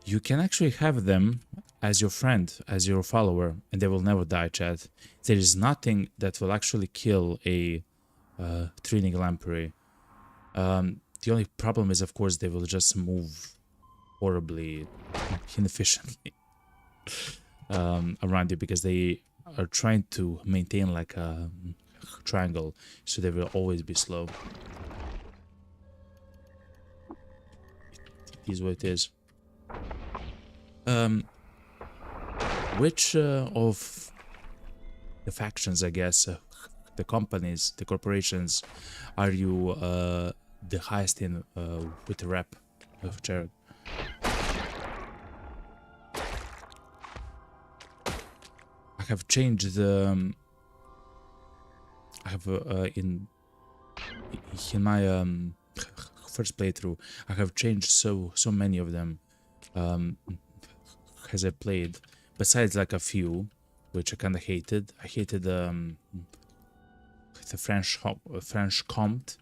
You can actually have them as your friend, as your follower, and they will never die, chat. There is nothing that will actually kill a training Lampery. The only problem is, of course, they will just move horribly inefficiently around you because they are trying to maintain like a triangle, so they will always be slow. It is what it is. Which of the factions, I guess, the companies, the corporations, are you the highest in with the rep of Jared? I have changed the. I have in my first playthrough, I have changed so many of them as I played. Besides like a few, which I kind of hated. I hated the French Comte,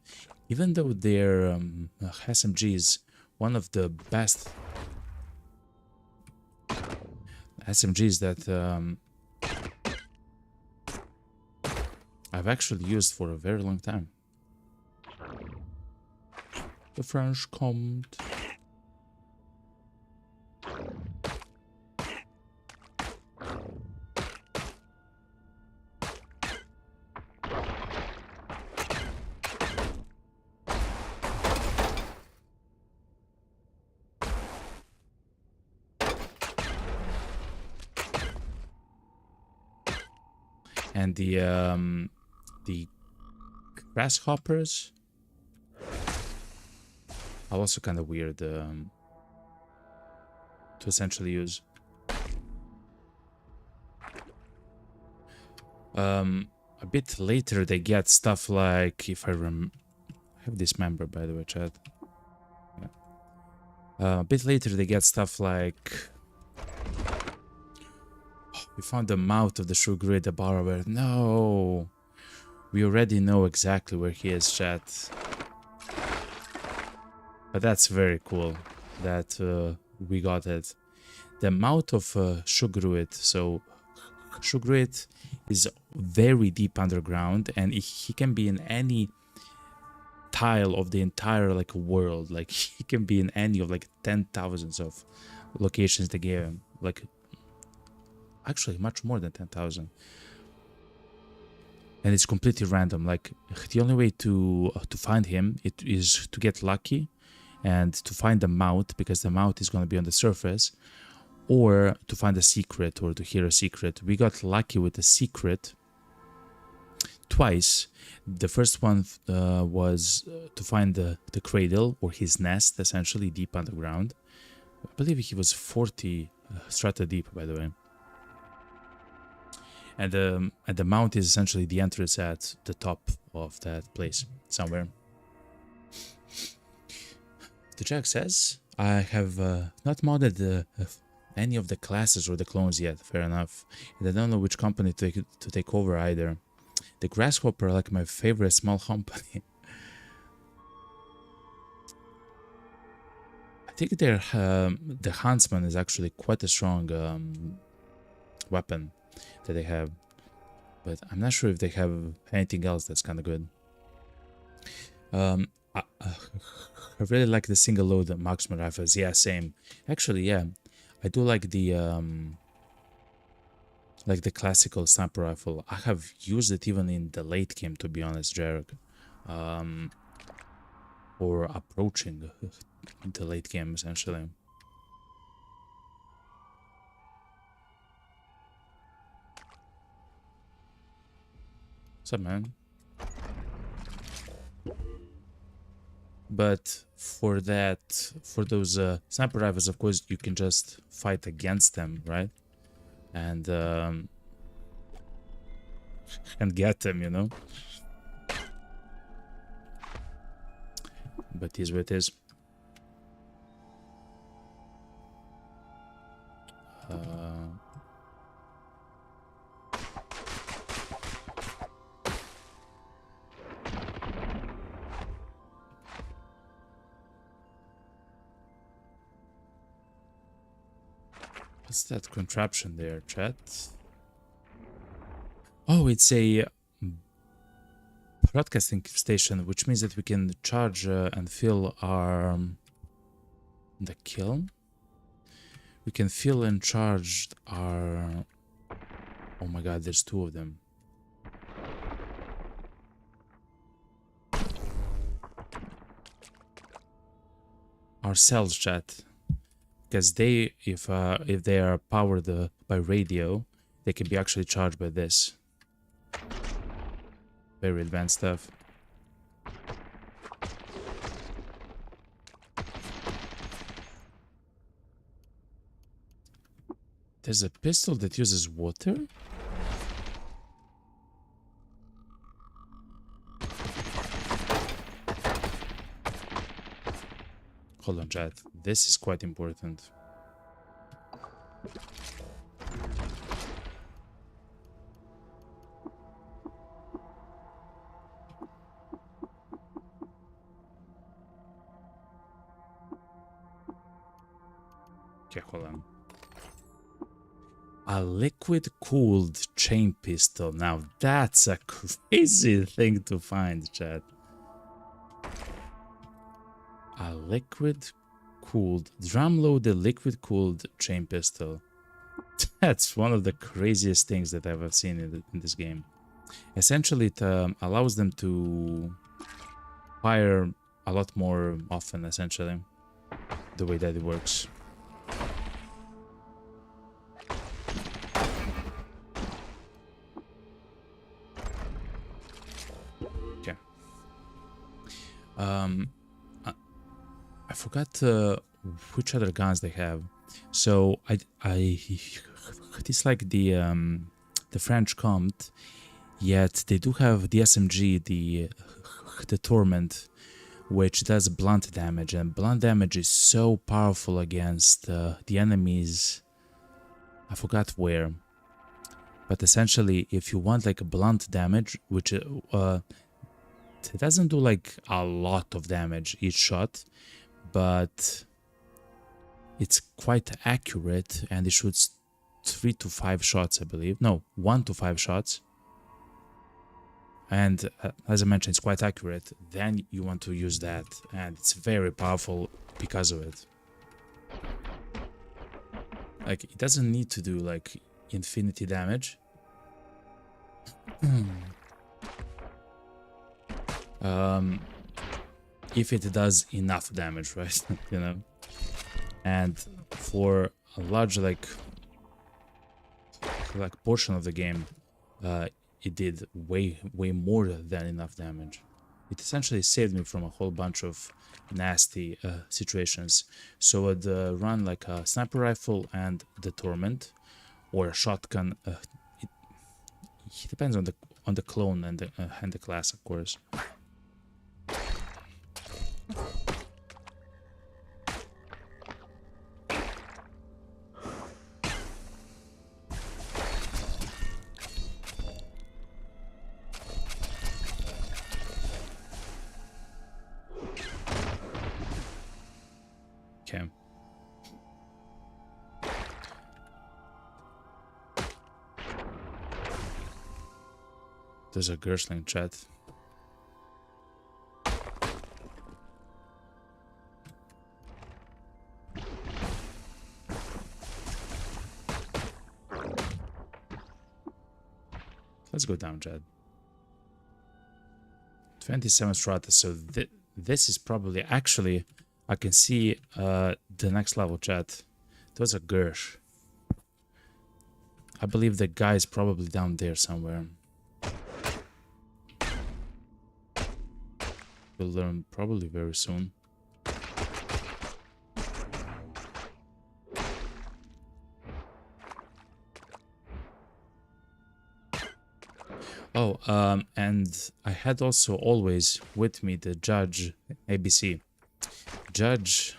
even though their SMG is one of the best SMGs that I've actually used for a very long time. The French Comte. And the grasshoppers are also kind of weird to essentially use. A bit later they get stuff like, if I have this member, by the way, chat. Yeah. A bit later they get stuff like We found the mouth of the sugar at the Barathrum. No! We already know exactly where he is, chat. But that's very cool that we got it. The mouth of Sugruit. So Sugruit is very deep underground, and he can be in any tile of the entire like world. Like he can be in any of like 10,000s of locations they gave him. Like actually much more than 10,000. And it's completely random. Like the only way to find him it is to get lucky and to find the mouth, because the mouth is going to be on the surface, or to find a secret or to hear a secret. We got lucky with the secret twice. The first one was to find the cradle, or his nest, essentially deep underground. I believe he was 40 strata deep, by the way. And the mount is essentially the entrance at the top of that place, somewhere. The Jack says, I have not modded any of the classes or the clones yet, fair enough. And I don't know which company to take over either. The Grasshopper are like my favorite small company. I think their the Huntsman is actually quite a strong weapon that they have, but I'm not sure if they have anything else that's kind of good. I really like the single load marksman rifles. Yeah, same. Actually, yeah, I do like the classical sniper rifle. I have used it even in the late game, to be honest, Jarek. Or approaching the late game, essentially. What's up, man? But for those sniper rifles, of course, you can just fight against them, right? And get them, you know. But here's what it is. What's that contraption there, chat? Oh, it's a broadcasting station, which means that we can charge and fill our the kiln. We can fill and charge our. Oh my god, there's two of them. Our cells, chat, because they, if they are powered by radio, they can be actually charged by this. Very advanced stuff. There's a pistol that uses water? Hold on, chat. This is quite important. Okay, hold on. A liquid-cooled chain pistol. Now that's a crazy thing to find, chat. A liquid-cooled, drum-loaded, liquid-cooled chain pistol. That's one of the craziest things that I've ever seen in this game. Essentially, it allows them to fire a lot more often, essentially, the way that it works. Okay. I forgot which other guns they have. So it's like the French Comte, yet they do have the SMG, the Torment, which does blunt damage, and blunt damage is so powerful against the enemies I forgot where. But essentially, if you want like a blunt damage, which it doesn't do like a lot of damage each shot, but it's quite accurate and it shoots 3 to 5 shots, I believe. No, 1 to 5 shots. And as I mentioned, it's quite accurate. Then you want to use that, and it's very powerful because of it. Like, it doesn't need to do like infinity damage. If it does enough damage, right? You know. And for a large like portion of the game, it did way more than enough damage. It essentially saved me from a whole bunch of nasty situations. So I'd run like a sniper rifle and the Torment, or a shotgun. It depends on the clone and the class, of course. Okay. There's a Gershling chat. Let's go down, chat. 27 strata, so this is probably actually... I can see the next level, chat. There's a Gersh. I believe the guy is probably down there somewhere. We'll learn probably very soon. Oh, and I had also always with me the Judge ABC. Judge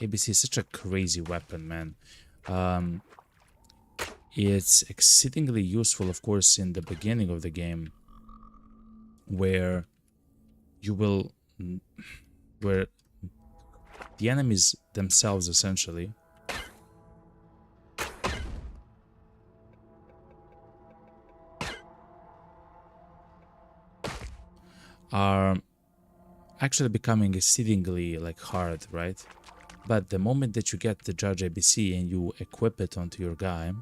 ABC is such a crazy weapon, man. It's exceedingly useful, of course, in the beginning of the game, where where the enemies themselves essentially are actually becoming exceedingly like hard, right? But the moment that you get the Judge ABC and you equip it onto your guy,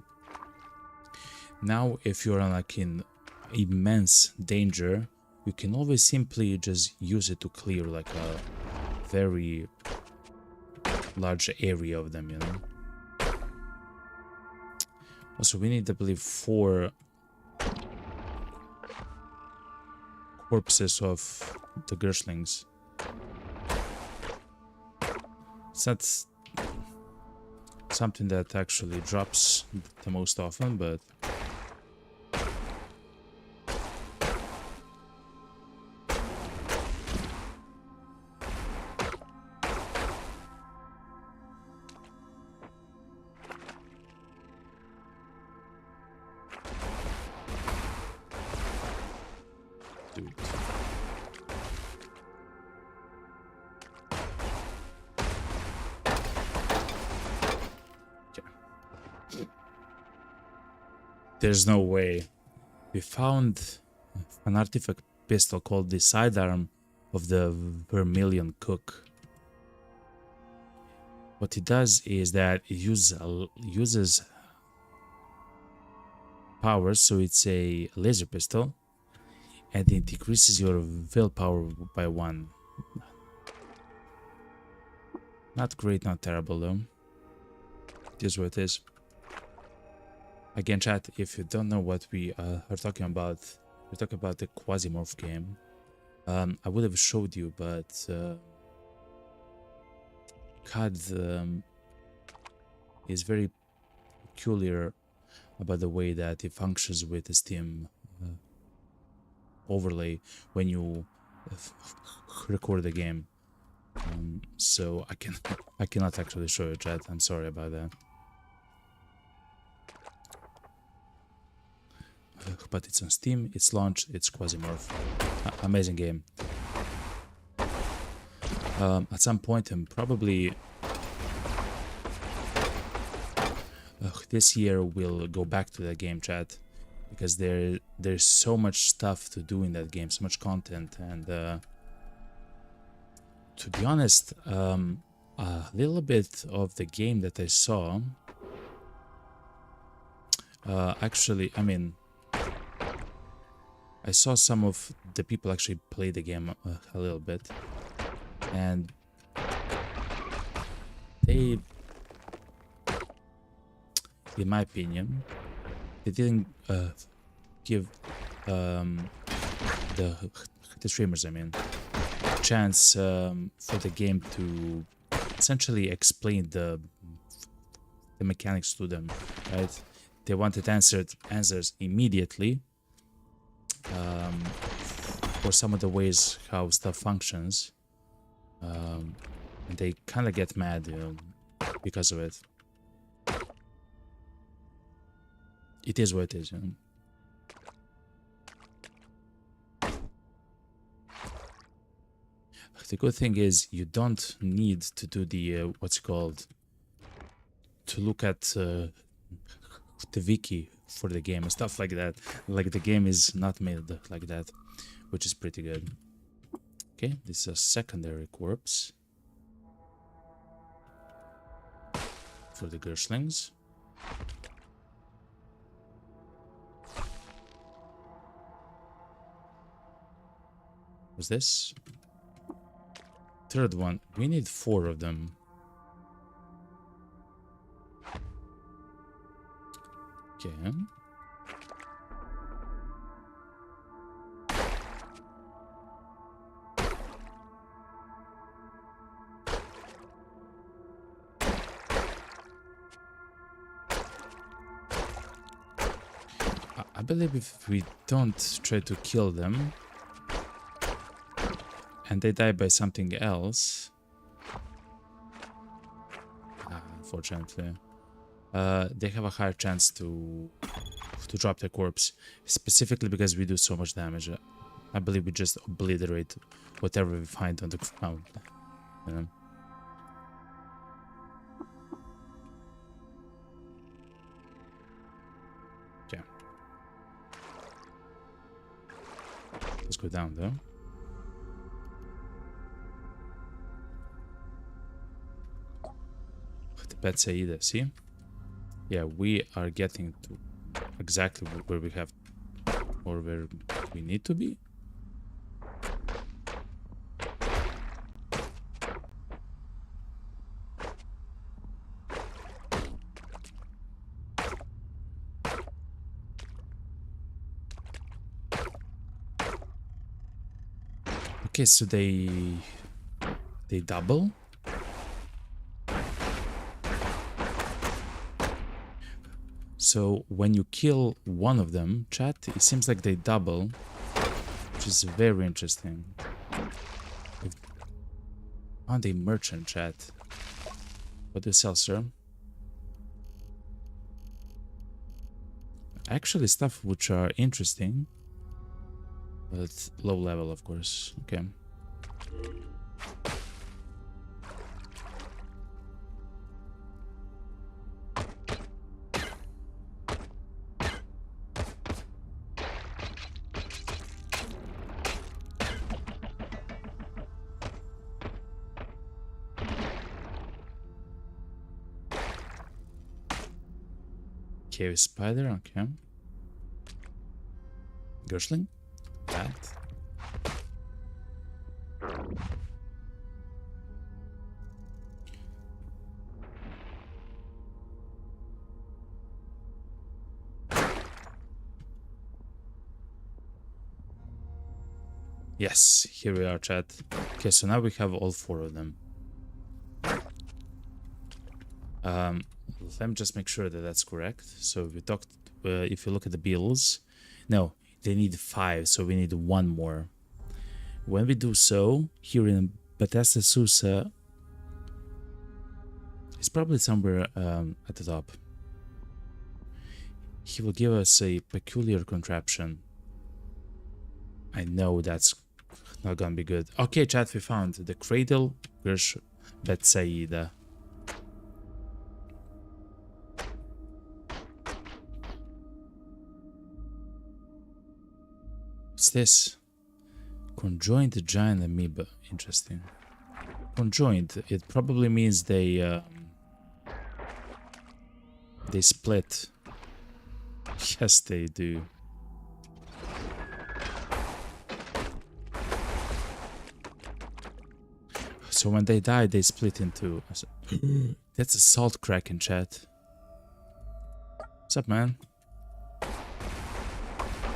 now if you're like in immense danger, you can always simply just use it to clear like a very large area of them, you know. Also, we need, I believe, 4 corpses of the Gershlings. So that's something that actually drops the most often, but dude. There's no way. We found an artifact pistol called the sidearm of the Vermilion Cook. What it does is that it uses power, so it's a laser pistol, and it increases your willpower by 1. Not great, not terrible though. It is what it is. Again, chat, if you don't know what we are talking about, we're talking about the Quasimorph game. I would have showed you, but CAD is very peculiar about the way that it functions with the Steam overlay when you record the game. So I cannot actually show you, chat. I'm sorry about that. but it's on Steam, it's launched, it's Quasimorph. Amazing game. At some point, I'm probably this year we'll go back to that game, chat, because there's so much stuff to do in that game, so much content, and to be honest, a little bit of the game that I saw, actually, I mean, I saw some of the people actually play the game a little bit, and they, in my opinion, they didn't give the streamers, I mean, chance for the game to essentially explain the mechanics to them, right? They wanted answers immediately for some of the ways how stuff functions, and they kind of get mad, you know, because of it. It is what it is, you know. The good thing is you don't need to do the what's it called, to look at the wiki for the game and stuff like that. Like, the game is not made like that, which is pretty good. Okay, this is a secondary corpse for the Gershlings. What's this? Third one. We need 4 of them. Okay. I believe if we don't try to kill them and they die by something else, unfortunately, they have a higher chance to drop their corpse, specifically because we do so much damage. I believe we just obliterate whatever we find on the ground. You know? Yeah. Let's go down though. The pets say either, see? Yeah, we are getting to exactly where we have, or where we need to be. Okay, so they double. So when you kill one of them, chat, it seems like they double, which is very interesting. On the merchant, chat. What do you sell, sir? Actually, stuff which are interesting, but low level, of course. Okay. Cave spider, okay. Gershling? Bad. Yes, here we are, chat. Okay, so now we have all 4 of them. Let me just make sure that that's correct. So we talked, if you look at the bills, no, they need 5, so we need 1 more. When we do so, here in Bethesda Susa, it's probably somewhere at the top. He will give us a peculiar contraption. I know that's not gonna be good. Okay, chat, we found the cradle. Gersh Betsaida. What's this? Conjoined giant amoeba. Interesting. Conjoined. It probably means they split. Yes, they do. So when they die, they split in two. That's a salt crack in chat. What's up, man?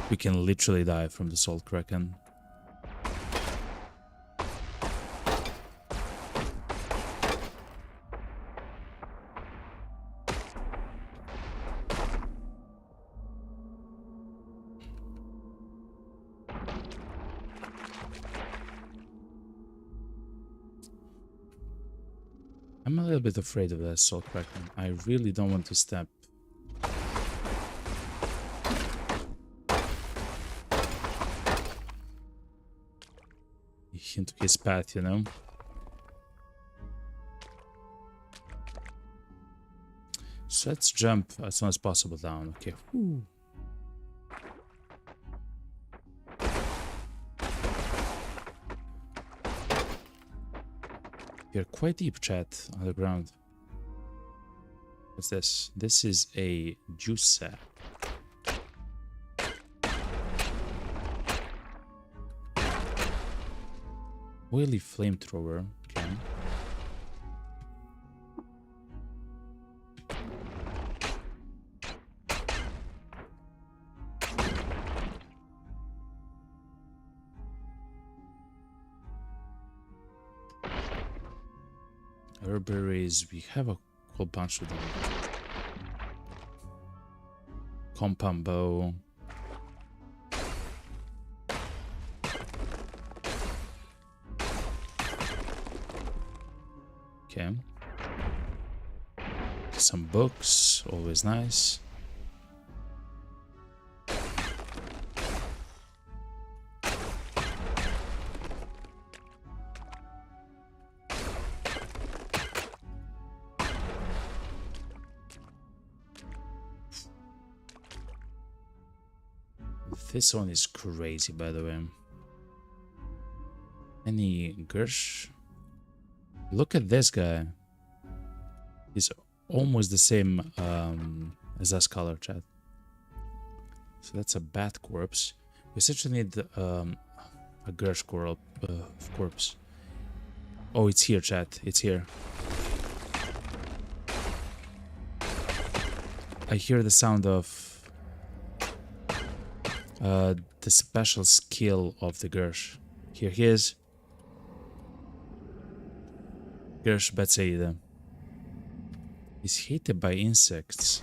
We can literally die from the salt kraken. I'm a little bit afraid of that salt kraken. I really don't want to step into his path, you know? So let's jump as soon as possible down. Okay. Whew. You're quite deep, chat, on the ground. What's this? This is a juice sack. Oily flamethrower. Okay. Herberries, we have a whole bunch of them. Compound bow. Okay. Some books, always nice. This one is crazy, by the way. Any Gersh? Look at this guy. He's almost the same as us color, chat. So that's a bat corpse. We essentially need a Gersh corpse. Oh, it's here, chat. It's here. I hear the sound of the special skill of the Gersh. Here he is. Gersh Betsaida. He's hated by insects.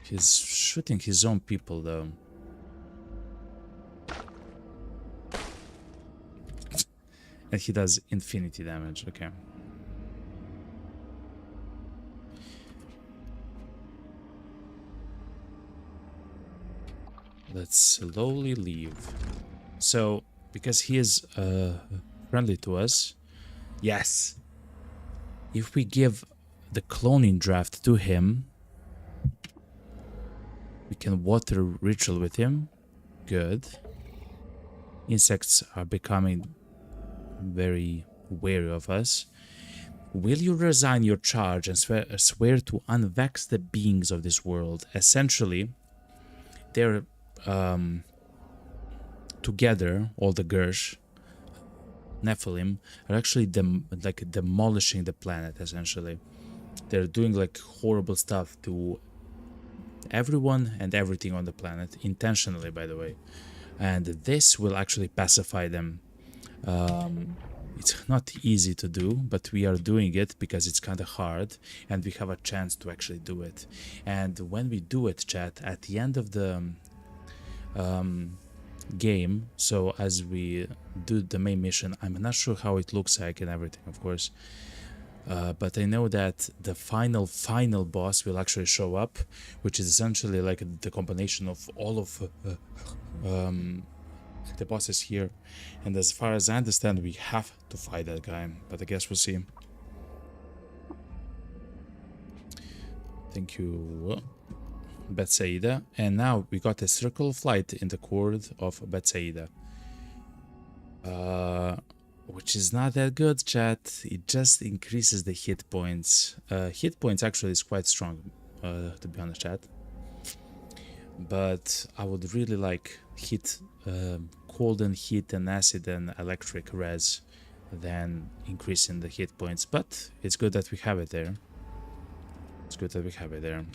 He's shooting his own people, though. And he does infinity damage, okay. Let's slowly leave. So, because he is friendly to us, yes. If we give the cloning draft to him, we can water ritual with him. Good. Insects are becoming very wary of us. Will you resign your charge and swear to unvex the beings of this world? Essentially, they're together, all the Gersh, Nephilim, are actually demolishing the planet, essentially. They're doing like horrible stuff to everyone and everything on the planet, intentionally, by the way. And this will actually pacify them. It's not easy to do, but we are doing it because it's kind of hard and we have a chance to actually do it. And when we do it, chat, at the end of the game, so as we do the main mission, I'm not sure how it looks like and everything, of course, But I know that the final boss will actually show up, which is essentially like the combination of all of the bosses here. And as far as I understand, we have to fight that guy, but I guess we'll see. Thank you, Bethsaida. And now we got a circle of light in the cord of Bethsaida. Which is not that good, chat. It just increases the hit points. Hit points actually is quite strong, to be honest, chat. But I would really like hit cold and heat and acid and electric res than increasing the hit points. But it's good that we have it there. It's good that we have it there.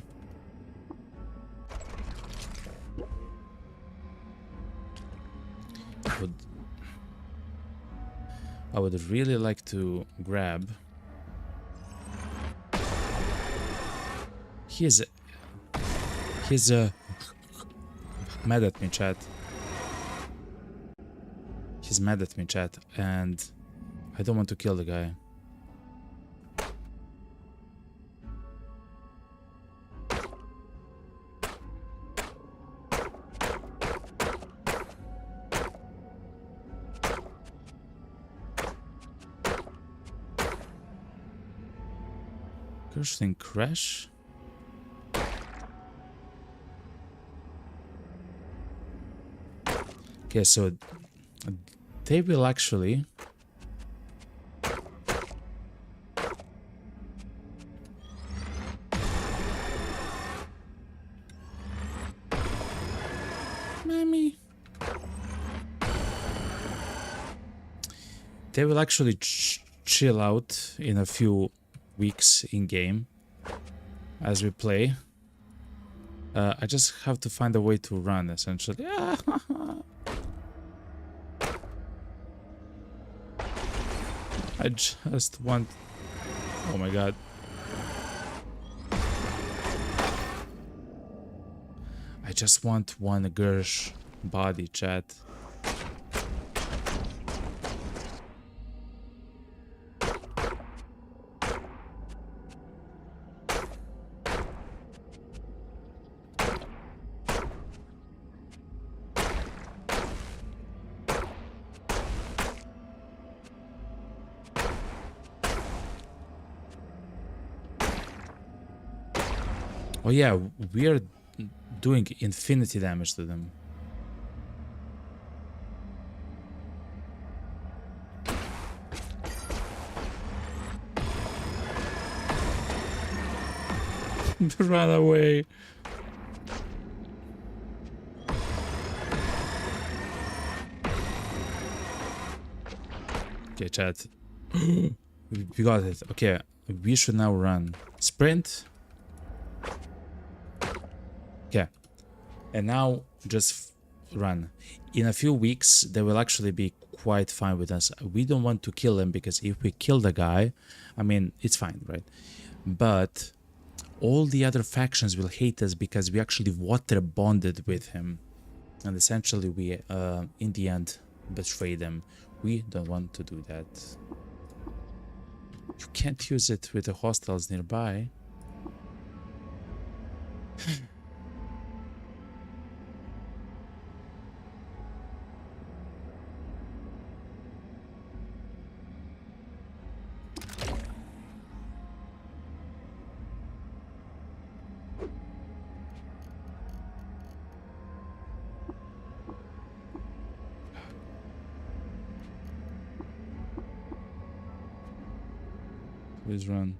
I would really like to grab. He's mad at me, chat. He's mad at me, chat, and I don't want to kill the guy. Thing crash. Okay, so they will actually chill out in a few weeks in game as we play. I just have to find a way to run, essentially. I just want... Oh my god. I just want one Gersh body, chat. Oh yeah, we are doing infinity damage to them. Run away. Okay, chat. We got it. Okay, we should now run. Sprint. Okay, and now just run. In a few weeks, they will actually be quite fine with us. We don't want to kill them because if we kill the guy, I mean, it's fine, right? But all the other factions will hate us because we actually water bonded with him. And essentially we, in the end, betray them. We don't want to do that. You can't use it with the hostiles nearby. Please run.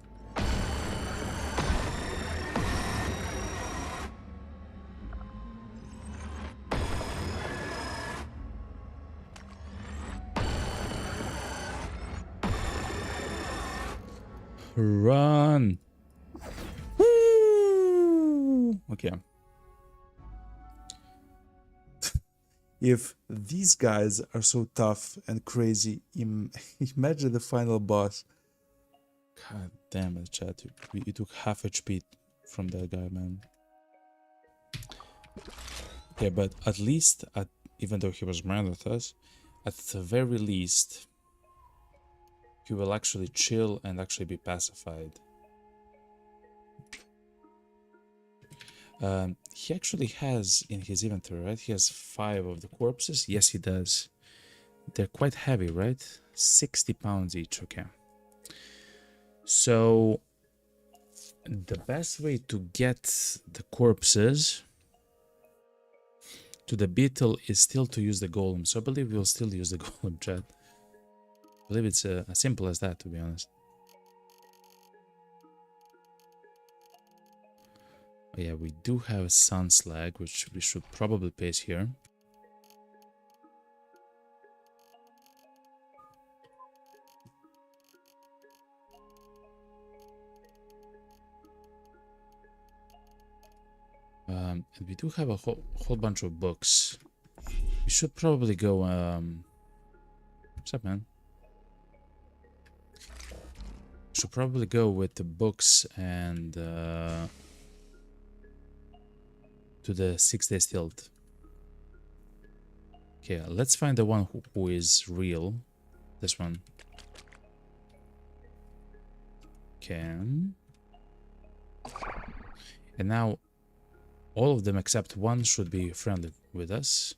Run. Woo! Okay. If these guys are so tough and crazy, imagine the final boss. God damn it, chat. You took half HP from that guy, man. Okay, but at least, even though he was mad at us, at the very least, he will actually chill and actually be pacified. He actually has in his inventory, right? He has 5 of the corpses. Yes, he does. They're quite heavy, right? 60 pounds each. Okay. So the best way to get the corpses to the beetle is still to use the golem. So I believe we'll still use the golem, chat. I believe it's as simple as that, to be honest. Oh, yeah, we do have sun slag, which we should probably place here. And we do have a whole bunch of books. We should probably go. What's up, man? Should probably go with the books and to the 6-day tilt. Okay, let's find the one who is real. This one. Okay. And now all of them except one should be friendly with us.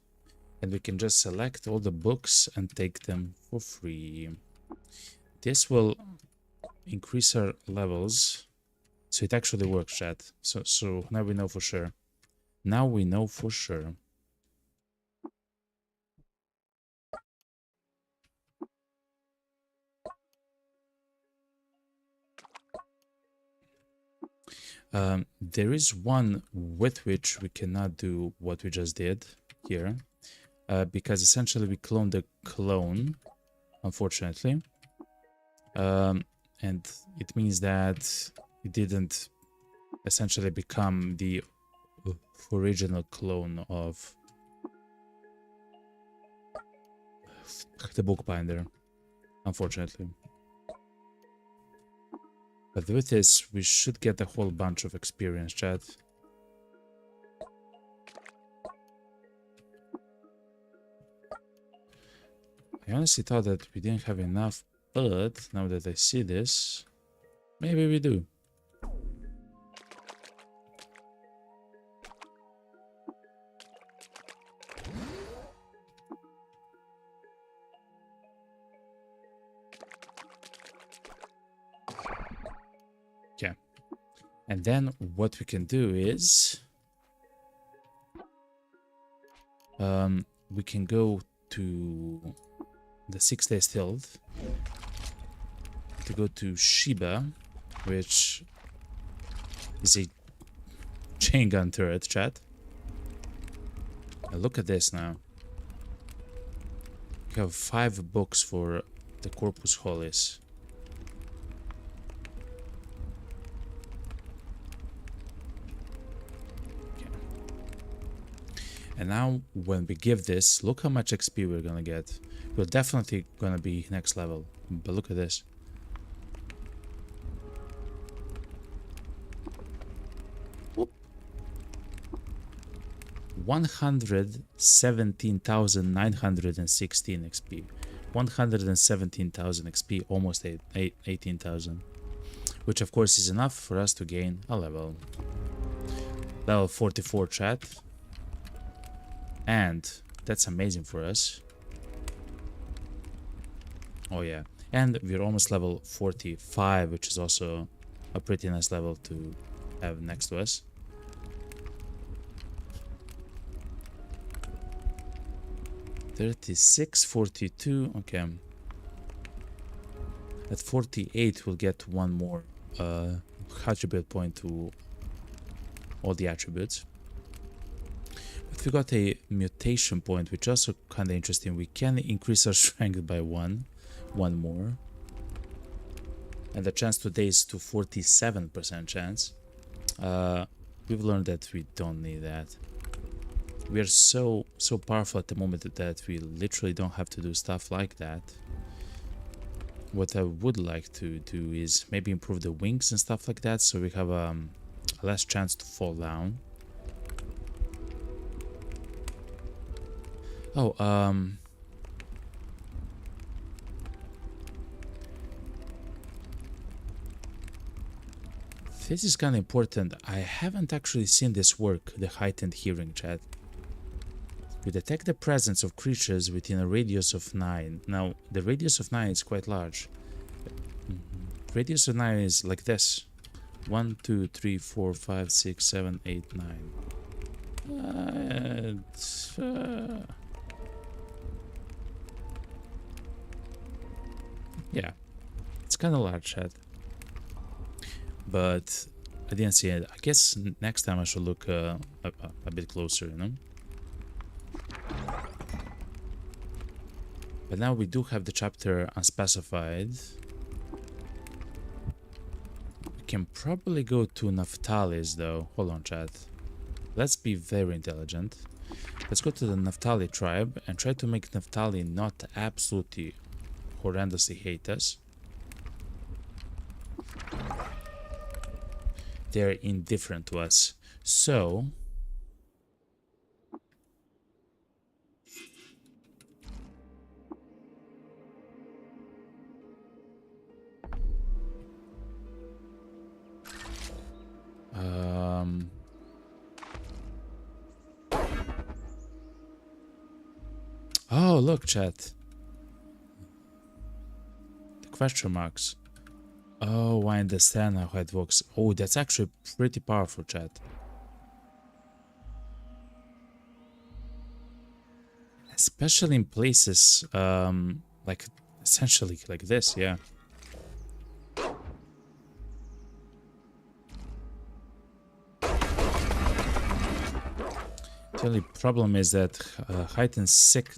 And we can just select all the books and take them for free. This will increase our levels. So it actually works, chat. So now we know for sure. Now we know for sure. There is one with which we cannot do what we just did here. Because essentially we cloned the clone, unfortunately. And it means that it didn't essentially become the original clone of the bookbinder, unfortunately. But with this, we should get a whole bunch of experience, chat. I honestly thought that we didn't have enough, but now that I see this, maybe we do. Okay. And then what we can do is we can go to the 6-day stealth to go to Shiba, which is a chain gun turret, chat. And look at this now. We have 5 books for the Corpus Holis. And now when we give this, look how much XP we're gonna get. We're definitely gonna be next level. But look at this. Whoop. 117,916 XP. 117,000 XP, almost 18,000. Which of course is enough for us to gain a level. Level 44, chat. And that's amazing for us. Oh yeah. And we're almost level 45, which is also a pretty nice level to have next to us. $36, 42, okay. At 48 we'll get one more attribute point to all the attributes. But we got a mutation point, which is also kind of interesting. We can increase our strength by one more. And the chance today is to 47% chance. We've learned that we don't need that. We are so powerful at the moment that we literally don't have to do stuff like that. What I would like to do is maybe improve the wings and stuff like that, so we have a less chance to fall down. Oh, This is kind of important. I haven't actually seen this work, the heightened hearing, chat. You detect the presence of creatures within a radius of 9. Now, the radius of 9 is quite large. Radius of 9 is like this. 1, 2, 3, 4, 5, 6, 7, 8, 9. Yeah, it's kind of large, chat. But I didn't see it. I guess next time I should look a bit closer, you know? But now we do have the chapter unspecified. We can probably go to Naphtali's though. Hold on, chat. Let's be very intelligent. Let's go to the Naphtali tribe and try to make Naphtali not absolutely horrendously hate us. They're indifferent to us. So oh, look, chat. The question marks. Oh, I understand how it works. Oh, that's actually pretty powerful, chat. Especially in places, like, essentially like this, yeah. The only problem is that heightened sick,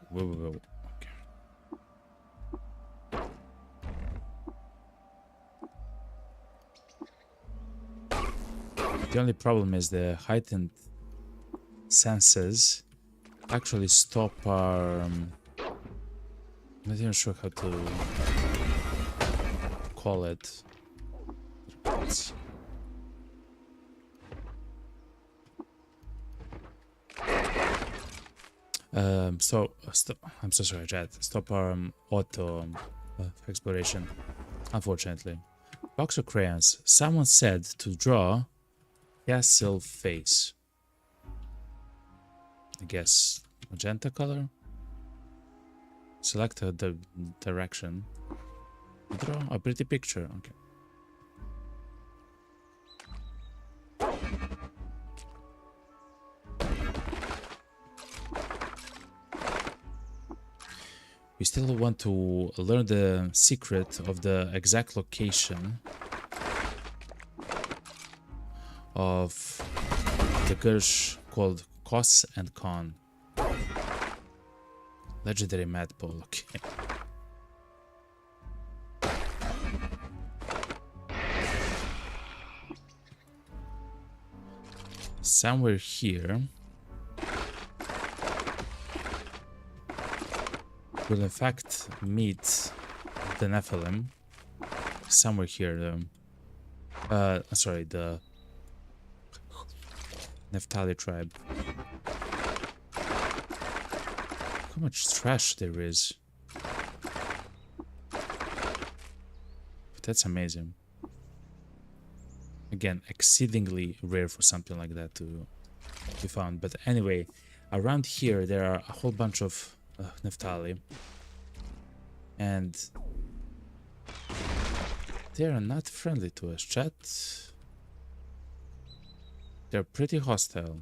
whoa. Okay. The only problem is the heightened senses actually stop our... I'm not even sure how to call it. I'm so sorry, chat. Stop our auto exploration, unfortunately. Box of crayons. Someone said to draw castle face. I guess magenta color. Select the direction. Draw a pretty picture. Okay. We still want to learn the secret of the exact location of the Gersh called Kos and Khan. Legendary Mad Bull, okay. Somewhere here will in fact meet the Nephilim. Somewhere here, sorry, the Naphtali tribe. How much trash there is. But that's amazing. Again, exceedingly rare for something like that to be found. But anyway, around here there are a whole bunch of Naphtali. And they are not friendly to us, chat. They're pretty hostile.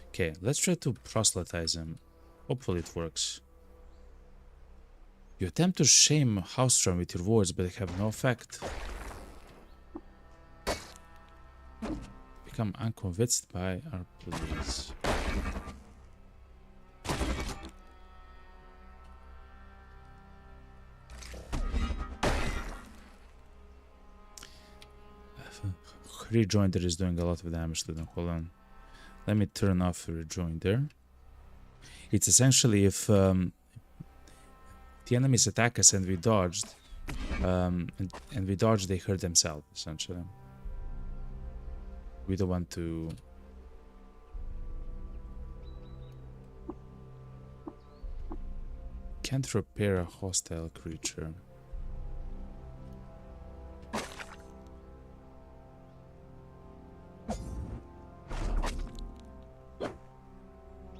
Okay, let's try to proselytize them. Hopefully it works. You attempt to shame Haustrom with your words, but they have no effect. Become unconvinced by our pleas. Rejoinder is doing a lot of damage to them. Hold on. Let me turn off the rejoinder. It's essentially if the enemies attack us and we dodged, and we dodged, they hurt themselves, essentially. We don't want to... Can't repair a hostile creature.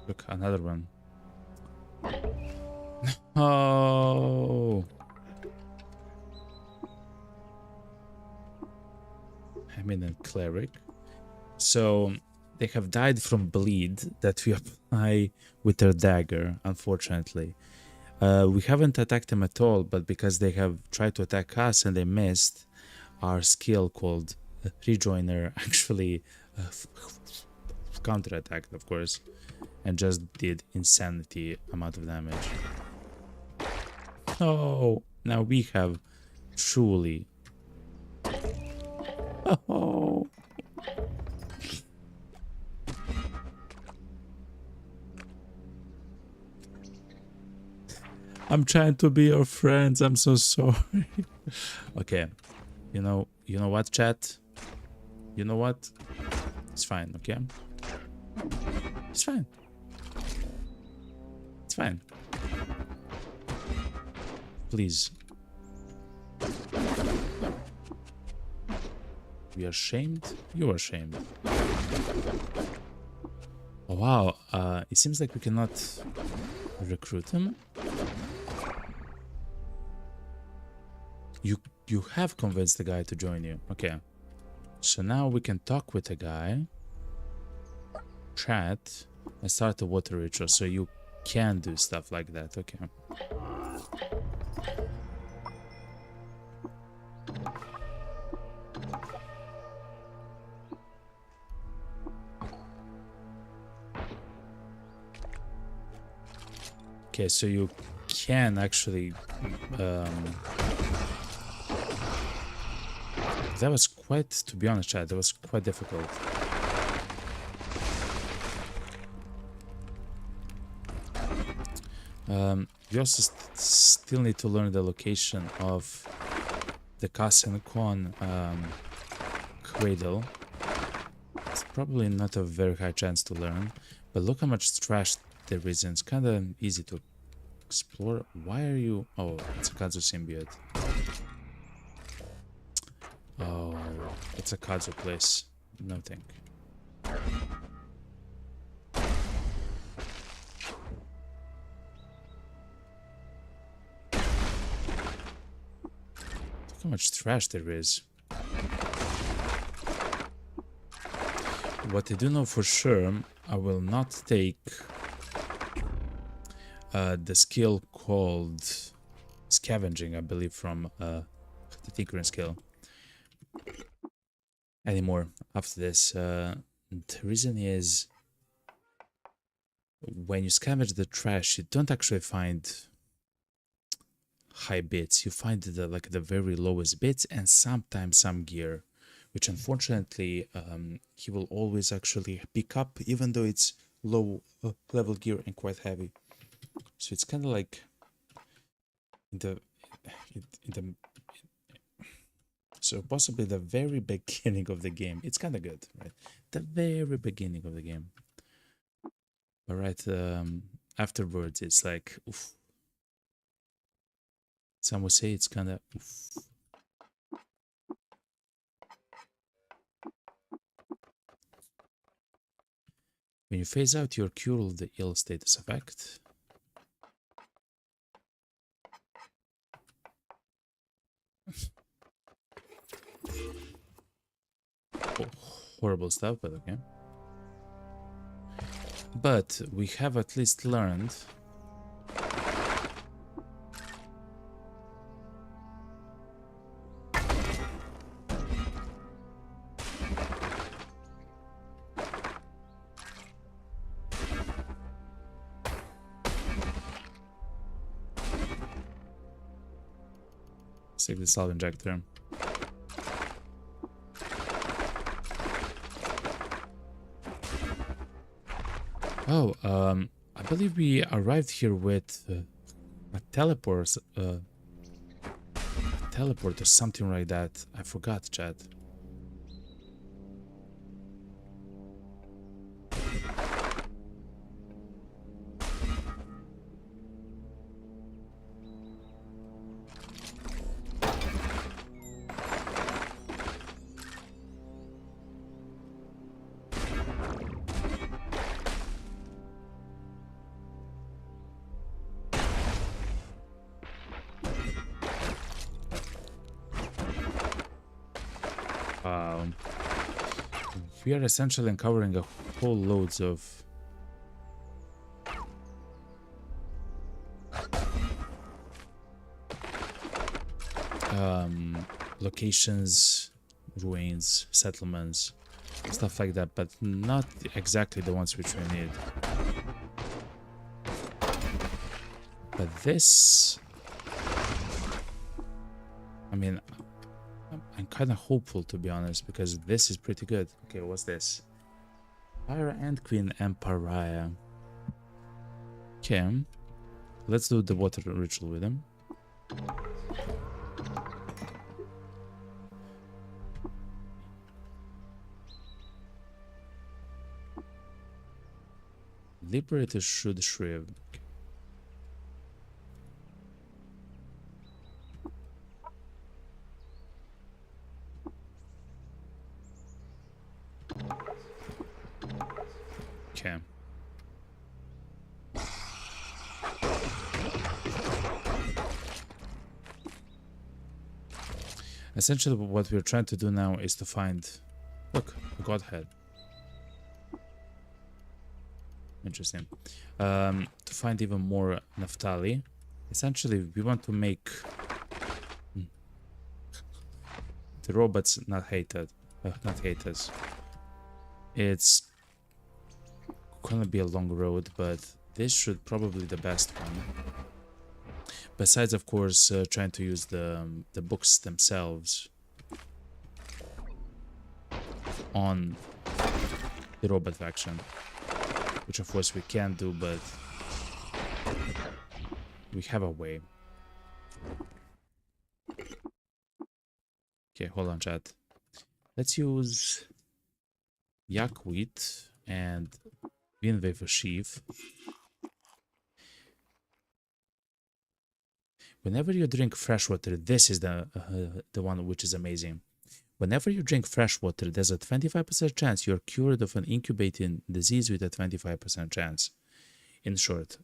Look, another one. Oh, Eminent Cleric. So they have died from bleed that we apply with our dagger, unfortunately. We haven't attacked them at all, but because they have tried to attack us and they missed, our skill called Rejoiner actually counterattacked, of course, and just did insanity amount of damage. Oh, now we have truly... Oh. I'm trying to be your friends. I'm so sorry. Okay. You know what, chat? You know what? It's fine, okay? It's fine. It's fine. Please. We are ashamed? You are ashamed. Oh, wow. It seems like we cannot recruit him. You have convinced the guy to join you. Okay. So now we can talk with the guy, chat, and start a water ritual. So you can do stuff like that. Okay. Okay, so you can actually... that was quite, to be honest, chat, that was quite difficult. We also still need to learn the location of the Kasen-Kon cradle. It's probably not a very high chance to learn, but look how much trash there is, and it's kind of easy to explore. Why are you... Oh, it's a Kazu symbiote. Oh, it's a Kazu place. No thank. Look how much trash there is. What I do know for sure, I will not take the skill called scavenging, I believe, from the Tinkering skill anymore after this. The reason is, when you scavenge the trash, you don't actually find high bits. You find the very lowest bits and sometimes some gear, which unfortunately he will always actually pick up, even though it's low level gear and quite heavy. So it's kind of like so possibly the very beginning of the game. It's kind of good, right? The very beginning of the game. But right afterwards, it's like, oof. Some would say it's kind of oof. When you phase out your cure of the ill status effect, oh, horrible stuff, but okay. But we have at least learned save the salve injector. Oh, I believe we arrived here with a teleport or something like that. I forgot, chat. Wow. We are essentially uncovering a whole loads of locations, ruins, settlements, stuff like that, but not exactly the ones which we need. But this, I mean, I'm kind of hopeful, to be honest, because this is pretty good. Okay, what's this? Fire and Queen Empire. Okay, let's do the water ritual with him. Liberators should shriv. Okay. Essentially, what we're trying to do now is to find, look, a godhead. Interesting. To find even more Naphtali. Essentially, we want to make the robots not hated, not haters. It's gonna be a long road, but this should probably be the best one. Besides, of course, trying to use the books themselves on the robot faction, which of course we can't do, but we have a way. Okay, hold on, chat. Let's use yak wheat and Vinve for sheaf. Whenever you drink fresh water, this is the one which is amazing. Whenever you drink fresh water, there's a 25% chance you're cured of an incubating disease with a 25% chance. In short,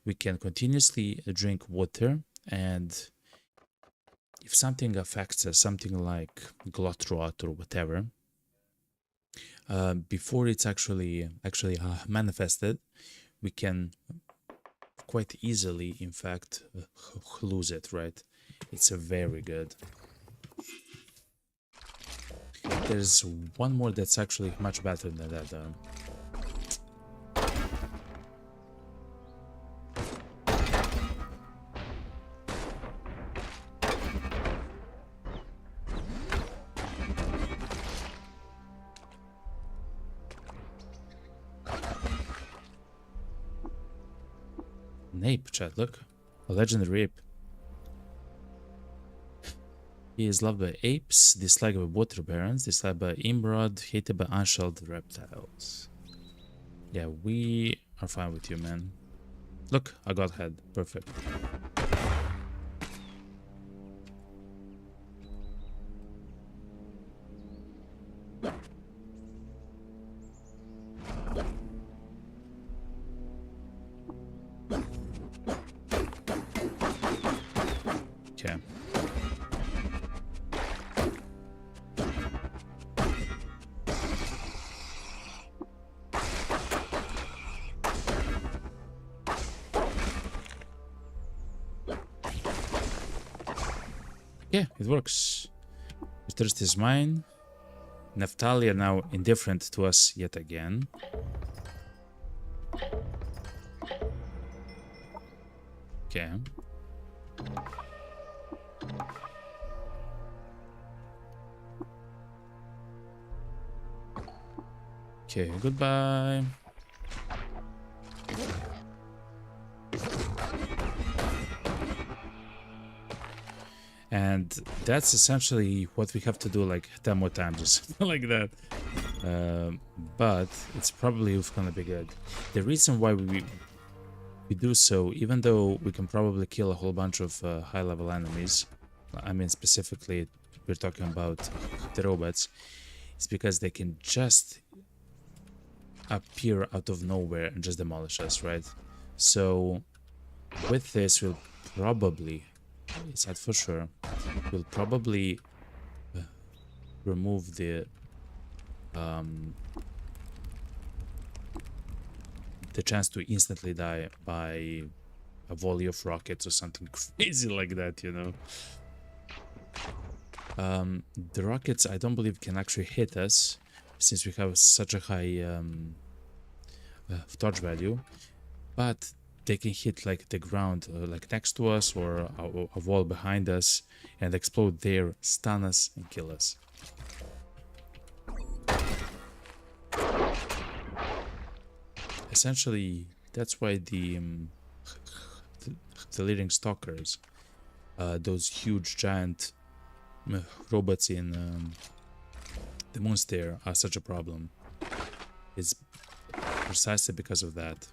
we can continuously drink water, and if something affects us, something like glut rot or whatever, before it's actually manifested, we can quite easily, in fact, lose it, right? It's a very good. There's one more that's actually much better than that, though. An ape, chat, look. A legendary ape. He is loved by apes, disliked by water barons, disliked by inbred, hated by unshelled reptiles. Yeah, we are fine with you, man. Look, a godhead. Perfect. Okay. Yeah, it works. The thirst is mine. Naphtali are now indifferent to us yet again. Okay. Okay, goodbye. And that's essentially what we have to do like 10 more times or something like that. But it's probably gonna be good. The reason why we do so, even though we can probably kill a whole bunch of high-level enemies, I mean specifically we're talking about the robots, is because they can just appear out of nowhere and just demolish us, right? So with this we'll probably, it's not for sure, we'll probably remove the chance to instantly die by a volley of rockets or something crazy like that, you know. The rockets, I don't believe, can actually hit us since we have such a high dodge value, but they can hit like the ground, like next to us or a wall behind us, and explode there, stun us, and kill us. Essentially, that's why the leading stalkers, those huge giant robots in the monster, are such a problem. It's precisely because of that.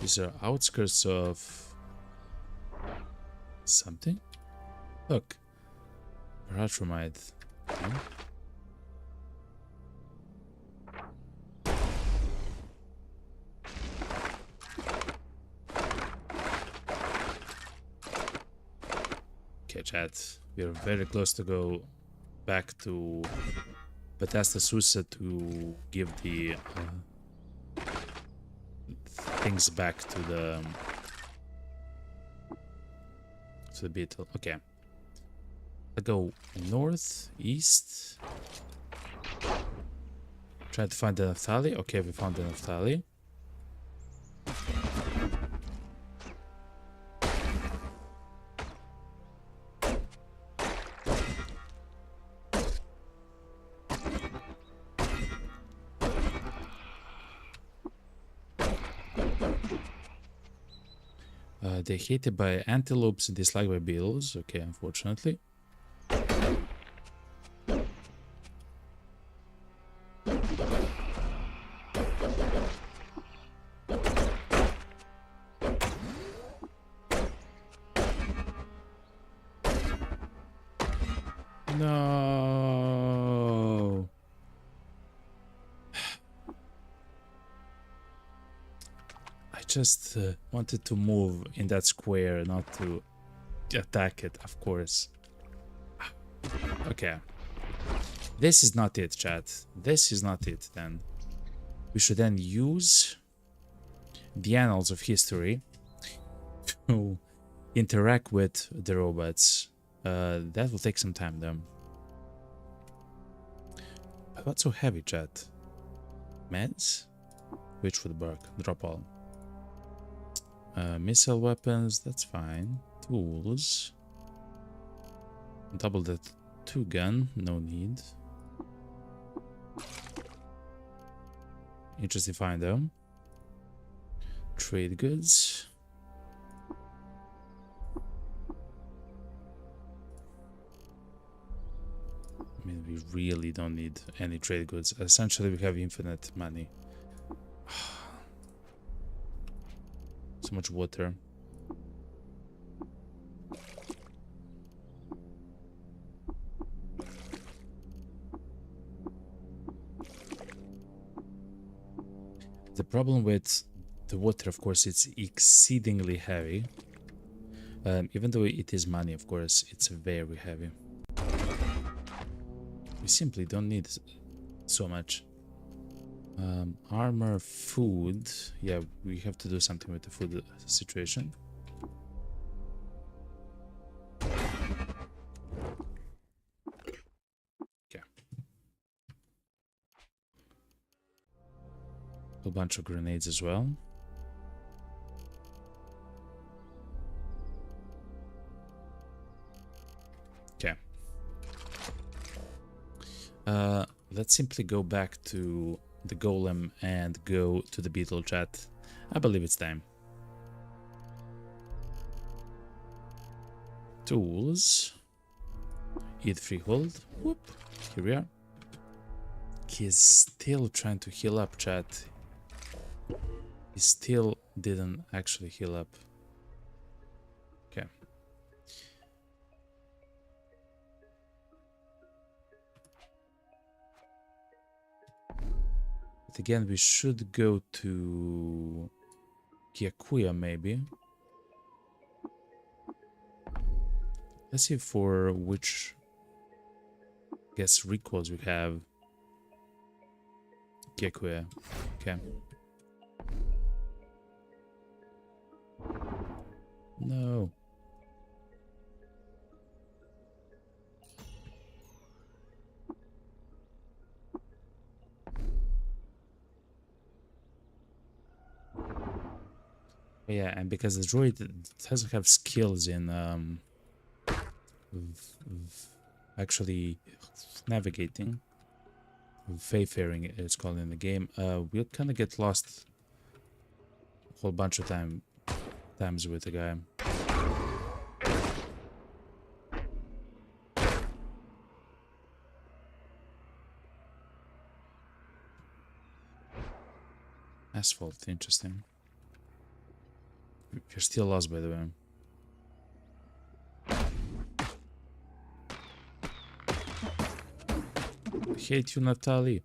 These are outskirts of something. Look, Barathrum. Okay, chat. We are very close to go back to Bethesda Susa to give the things back to the beetle. Okay, I go north, east. Try to find the Naphtali. Okay, we found the Naphtali. They're hated by antelopes and disliked by beetles. Okay, unfortunately. No. I just wanted to move in that square, not to attack it, of course. Okay. This is not it, chat. This is not it, then. We should then use the annals of history to interact with the robots. That will take some time, though. What's so heavy, chat? Meds? Which would work? Drop all. Missile weapons, that's fine. Tools. Double that 2-gun, no need. Interesting find though. Trade goods. I mean, we really don't need any trade goods. Essentially, we have infinite money. So much water. The problem with the water, of course, it's exceedingly heavy. Even though it is money, of course, it's very heavy. We simply don't need so much. Armor, food. Yeah, we have to do something with the food situation. Okay. A bunch of grenades as well. Okay. Let's simply go back to the golem and go to the beetle, chat. I believe it's time. Tools. Eat freehold. Whoop. Here we are. He's still trying to heal up, chat. He still didn't actually heal up. Okay. But again, we should go to Kyakuya maybe. Let's see for which, I guess, recoils we have. Kyakuya. Okay. No. Yeah, and because the droid doesn't have skills in actually navigating, wayfaring it's called in the game, we'll kind of get lost a whole bunch of times with the guy. Asphalt, interesting. You're still lost, by the way. I hate you, Natalie.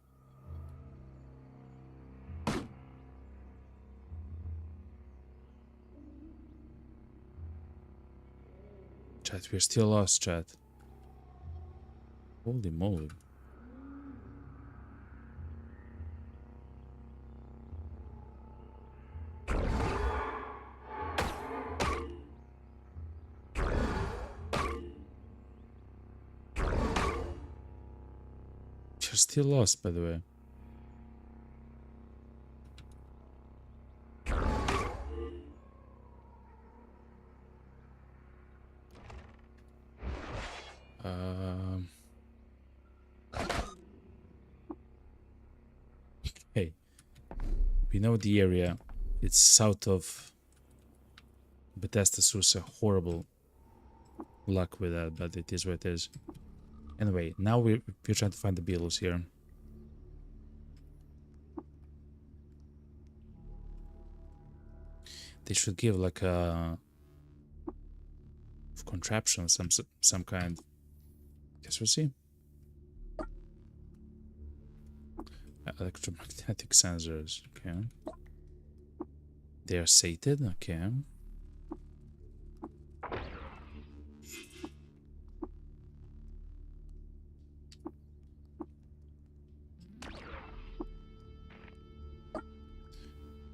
Chat, we're still lost, chat. Holy moly. You're still lost, by the way. Hey, we know the area. It's south of Bethesda Susa. Horrible luck with that, but it is what it is. Anyway, now we're trying to find the Beatles here. They should give like a contraption, some kind. Guess we'll see. Electromagnetic sensors. Okay. They are sated. Okay.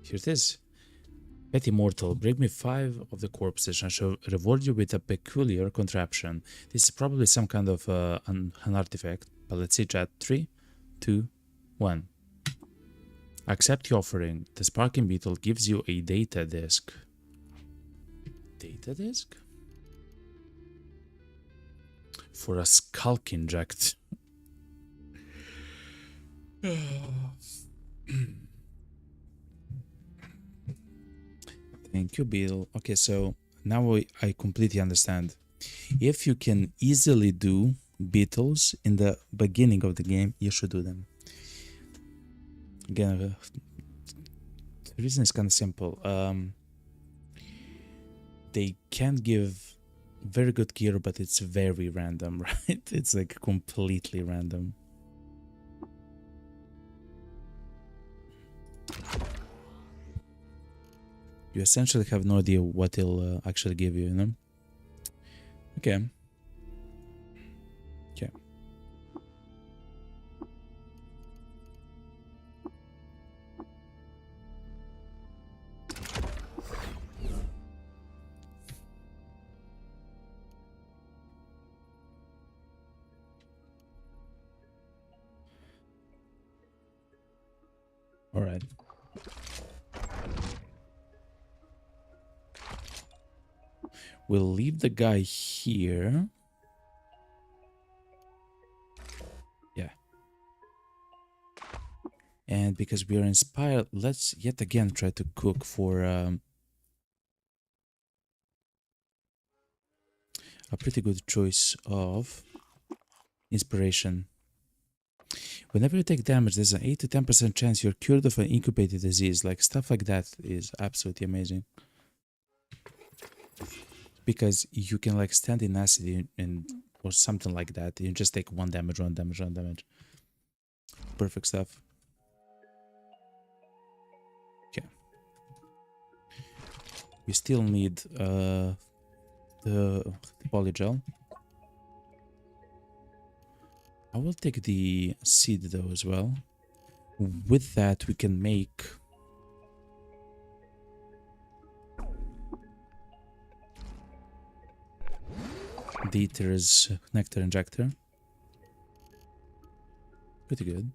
Here it is. Petty mortal, bring me 5 of the corpses and I shall reward you with a peculiar contraption. This is probably some kind of an artifact, but let's see, chat. 3, 2, 1. Accept the offering. The sparking beetle gives you a data disk. Data disk? For a skulk inject. Thank you, Beetle. Okay, so now I completely understand. If you can easily do beetles in the beginning of the game, you should do them. Again, the reason is kind of simple. They can give very good gear, but it's very random, right? It's like completely random. You essentially have no idea what it'll actually give you, you know? Okay. Okay. All right. We'll leave the guy here. Yeah. And because we are inspired, let's yet again try to cook for a pretty good choice of inspiration. Whenever you take damage, there's an 8 to 10% chance you're cured of an incubated disease. Like stuff like that is absolutely amazing. Because you can like stand in acid and or something like that. You just take 1 damage, 1 damage, 1 damage. Perfect stuff. We still need the polygel. I will take the seed though as well. With that we can make the Eater's nectar injector. Pretty good.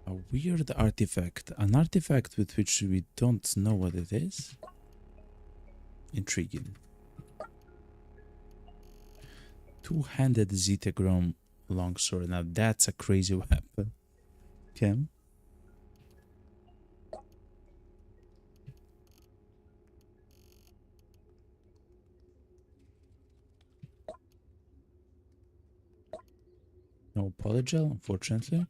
A weird artifact. An artifact with which we don't know what it is. Intriguing. Two-handed Zetagrom longsword. Now that's a crazy weapon. Okay. No polygel, unfortunately.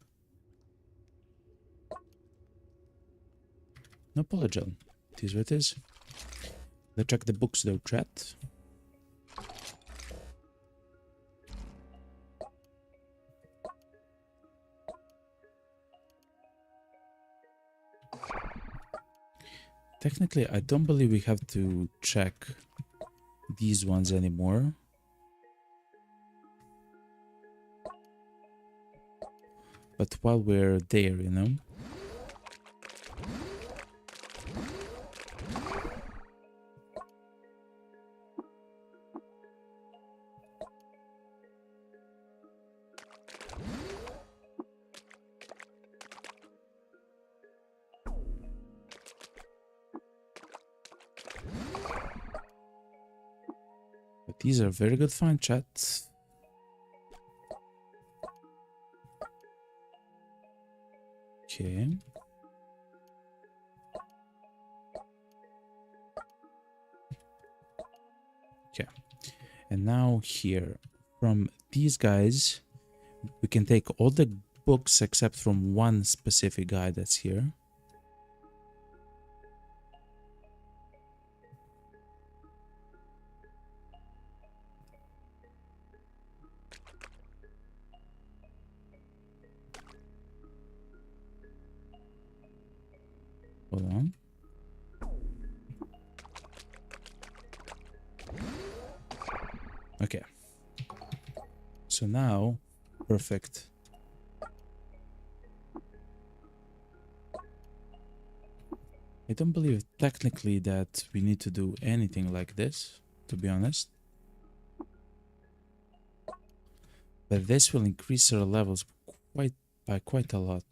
No polygel. It is what it is. Let's check the books though, chat. Technically, I don't believe we have to check these ones anymore. But while we're there, you know. But these are very good find, chat. Okay. Okay. And now here, from these guys, we can take all the books except from one specific guy that's here. Hold on. Okay. So now, perfect. I don't believe technically that we need to do anything like this, to be honest. But this will increase our levels by quite a lot.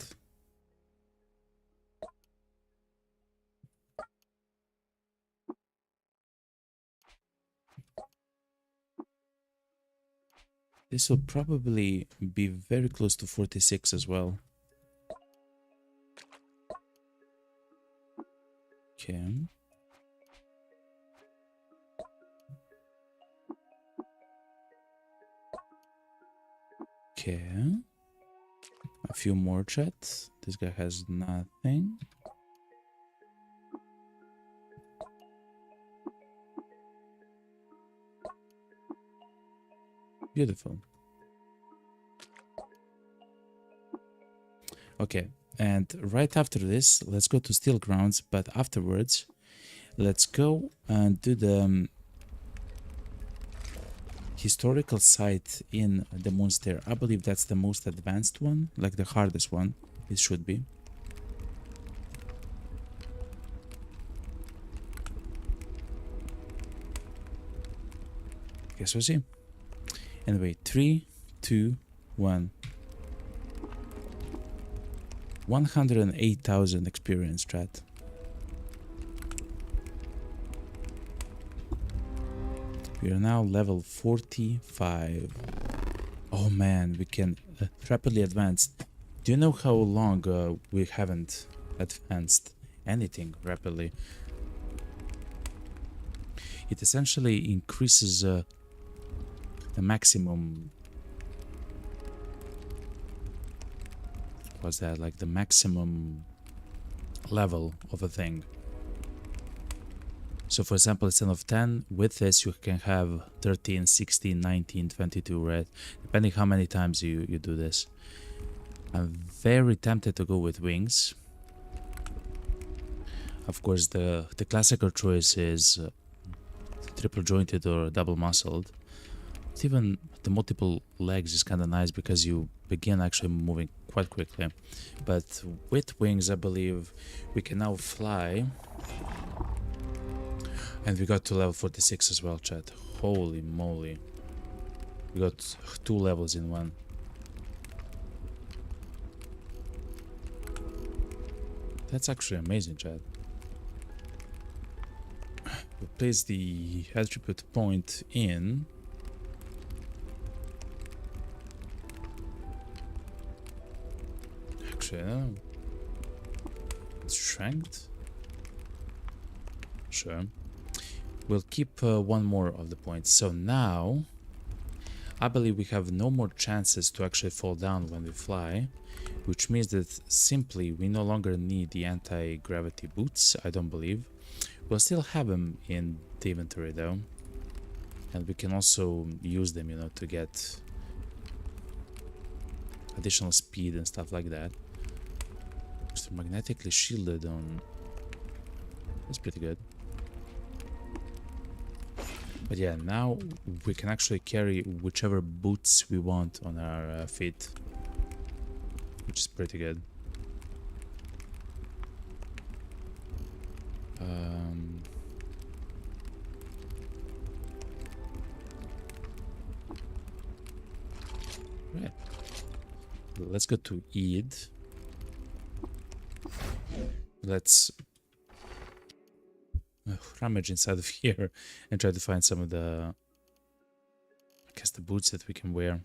This will probably be very close to 46 as well. Okay. Okay. A few more chats. This guy has nothing. Beautiful. Okay, and right after this, let's go to Steel Grounds, but afterwards, let's go and do the historical site in the Moonstair. I believe that's the most advanced one, like the hardest one. It should be. Guess we'll see. Anyway, 3, 2, 1. 108,000 experience, chat. We are now level 45. Oh man, we can rapidly advance. Do you know how long we haven't advanced anything rapidly? It essentially increases the maximum. Was that like the maximum level of a thing? So for example, instead of 10, with this you can have 13, 16, 19, 22, right? Depending how many times you do this. I'm very tempted to go with wings. Of course, the classical choice is triple jointed or double muscled. But even the multiple legs is kind of nice because you begin actually moving quite quickly. But with wings, I believe we can now fly. And we got to level 46 as well, chat. Holy moly. We got 2 levels in one. That's actually amazing, chat. We'll place the attribute point in. Actually, I don't know. Strength? Sure. We'll keep one more of the points. So now, I believe we have no more chances to actually fall down when we fly, which means that simply we no longer need the anti-gravity boots, I don't believe. We'll still have them in the inventory though, and we can also use them, you know, to get additional speed and stuff like that. So magnetically shielded on... That's pretty good. But yeah, now we can actually carry whichever boots we want on our feet, which is pretty good. Right. Let's go to Eid. Let's rummage inside of here and try to find some of the, I guess, the boots that we can wear.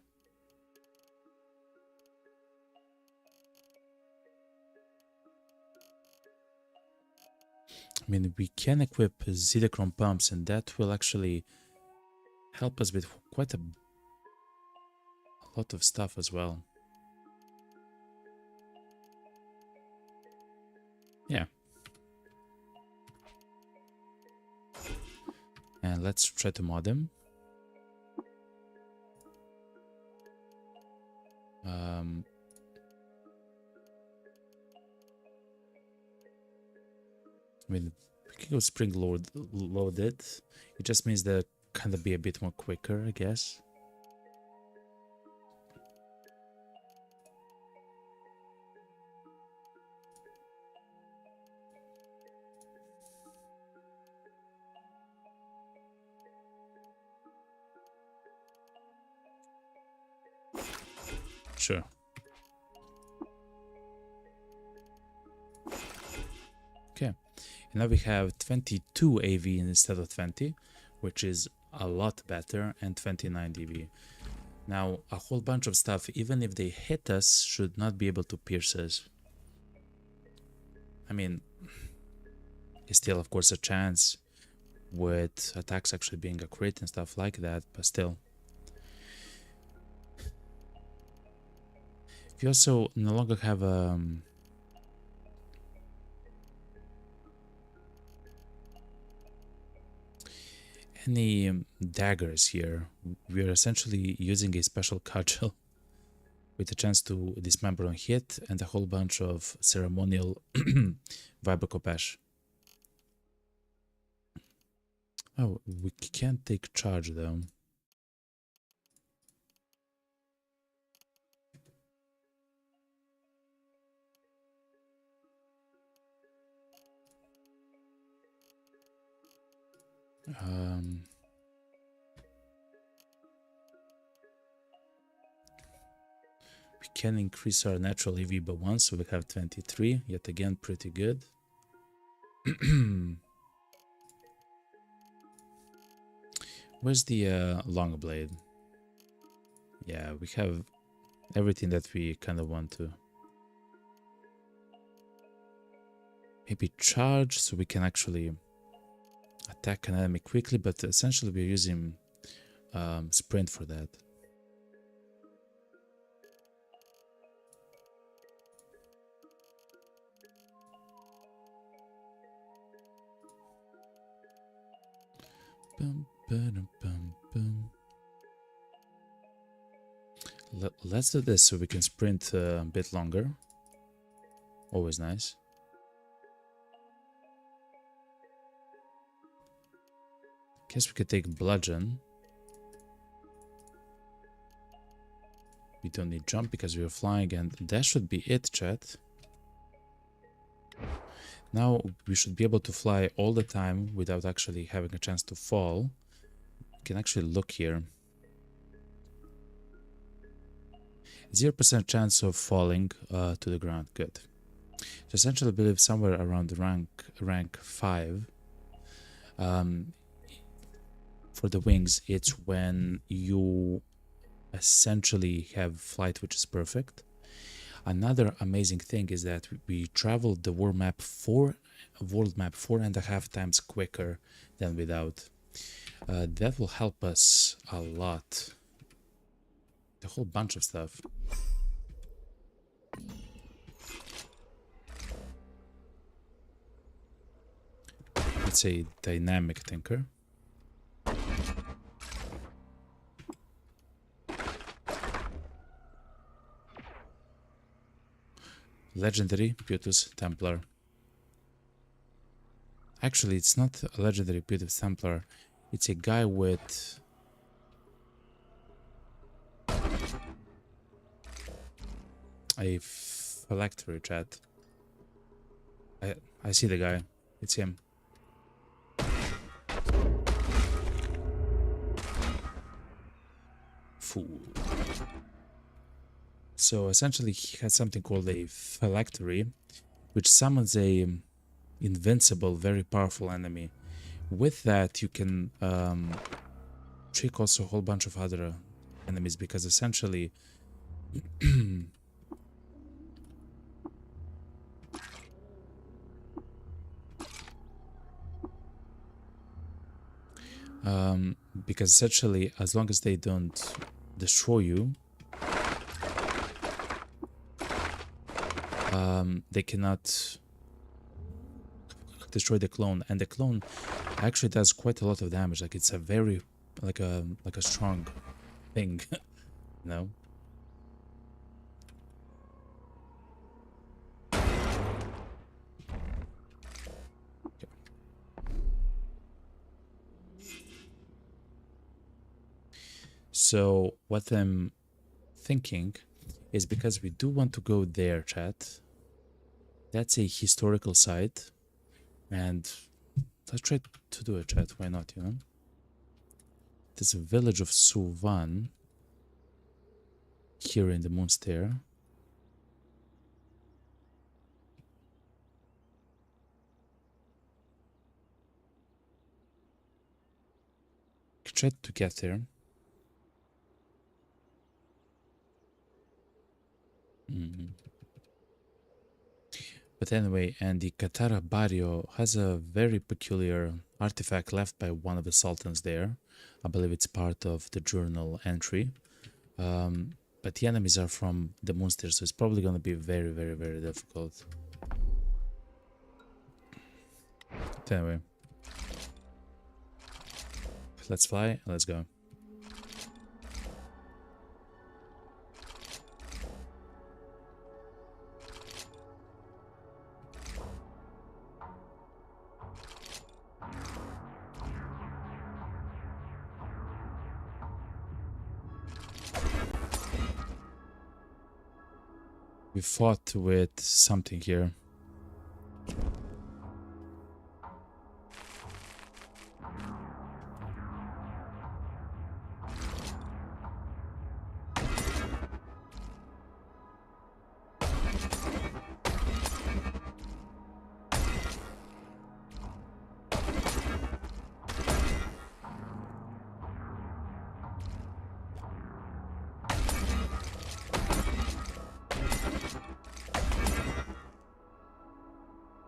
I mean, we can equip Zidacron pumps, and that will actually help us with quite a lot of stuff as well. Yeah. And let's try to mod them. I mean, we can go spring loaded. It just means that kind of be a bit more quicker, I guess. Sure. Okay, and now we have 22 AV instead of 20, which is a lot better, and 29 DV. Now, a whole bunch of stuff, even if they hit us, should not be able to pierce us. I mean, it's still, of course, a chance with attacks actually being a crit and stuff like that, but still. We also no longer have any daggers here. We are essentially using a special cudgel with a chance to dismember on hit and a whole bunch of ceremonial vibrocopash. Oh, we can't take charge though. We can increase our natural EV by 1, so we have 23. Yet again, pretty good. Where's the long blade? Yeah, we have everything that we kind of want to. Maybe charge, so we can actually attack an enemy quickly, but essentially we're using sprint for that. Let's do this so we can sprint a bit longer. Always nice. Guess we could take bludgeon. We don't need jump because we are flying, and that should be it, chat. Now we should be able to fly all the time without actually having a chance to fall. We can actually look here. 0% chance of falling to the ground. Good. So essentially, I believe somewhere around rank 5. For the wings, it's when you essentially have flight which is perfect. Another amazing thing is that we traveled the world map 4.5 times quicker than without. That will help us a lot. A whole bunch of stuff. Let's say dynamic thinker. Legendary Beauteous Templar. Actually, it's not a legendary Beauteous Templar. It's a guy with a phylactery, chat. I see the guy. It's him. Fool. So essentially he has something called a phylactery, which summons a invincible, very powerful enemy. With that you can trick also a whole bunch of other enemies, because essentially because essentially as long as they don't destroy you, they cannot destroy the clone, and the clone actually does quite a lot of damage. Like it's a very like a strong thing, you know. Okay. So what I'm thinking is, because we do want to go there, chat. That's a historical site, and let's try to do it, chat. Why not, you know? There's a village of Suvan here in the Moonstair. Try to get there. But anyway, and the Katara Barrio has a very peculiar artifact left by one of the sultans there. I believe it's part of the journal entry. But the enemies are from the Moonstair, so it's probably going to be very, very, very difficult. But anyway, let's fly, let's go. We fought with something here.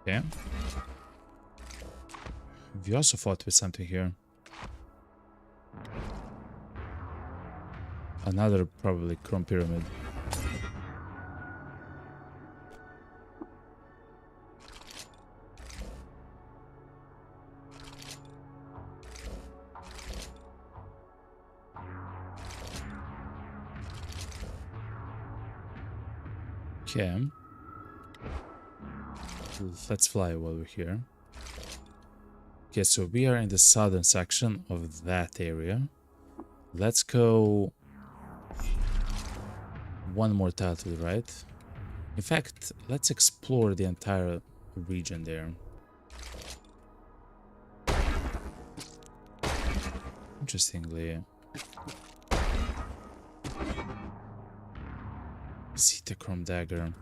Okay. We also fought with something here. Another probably Chrome Pyramid. Okay. Let's fly while we're here. Okay, so we are in the southern section of that area. Let's go one more tile to the right. In fact, let's explore the entire region there. Interestingly, Chrome dagger.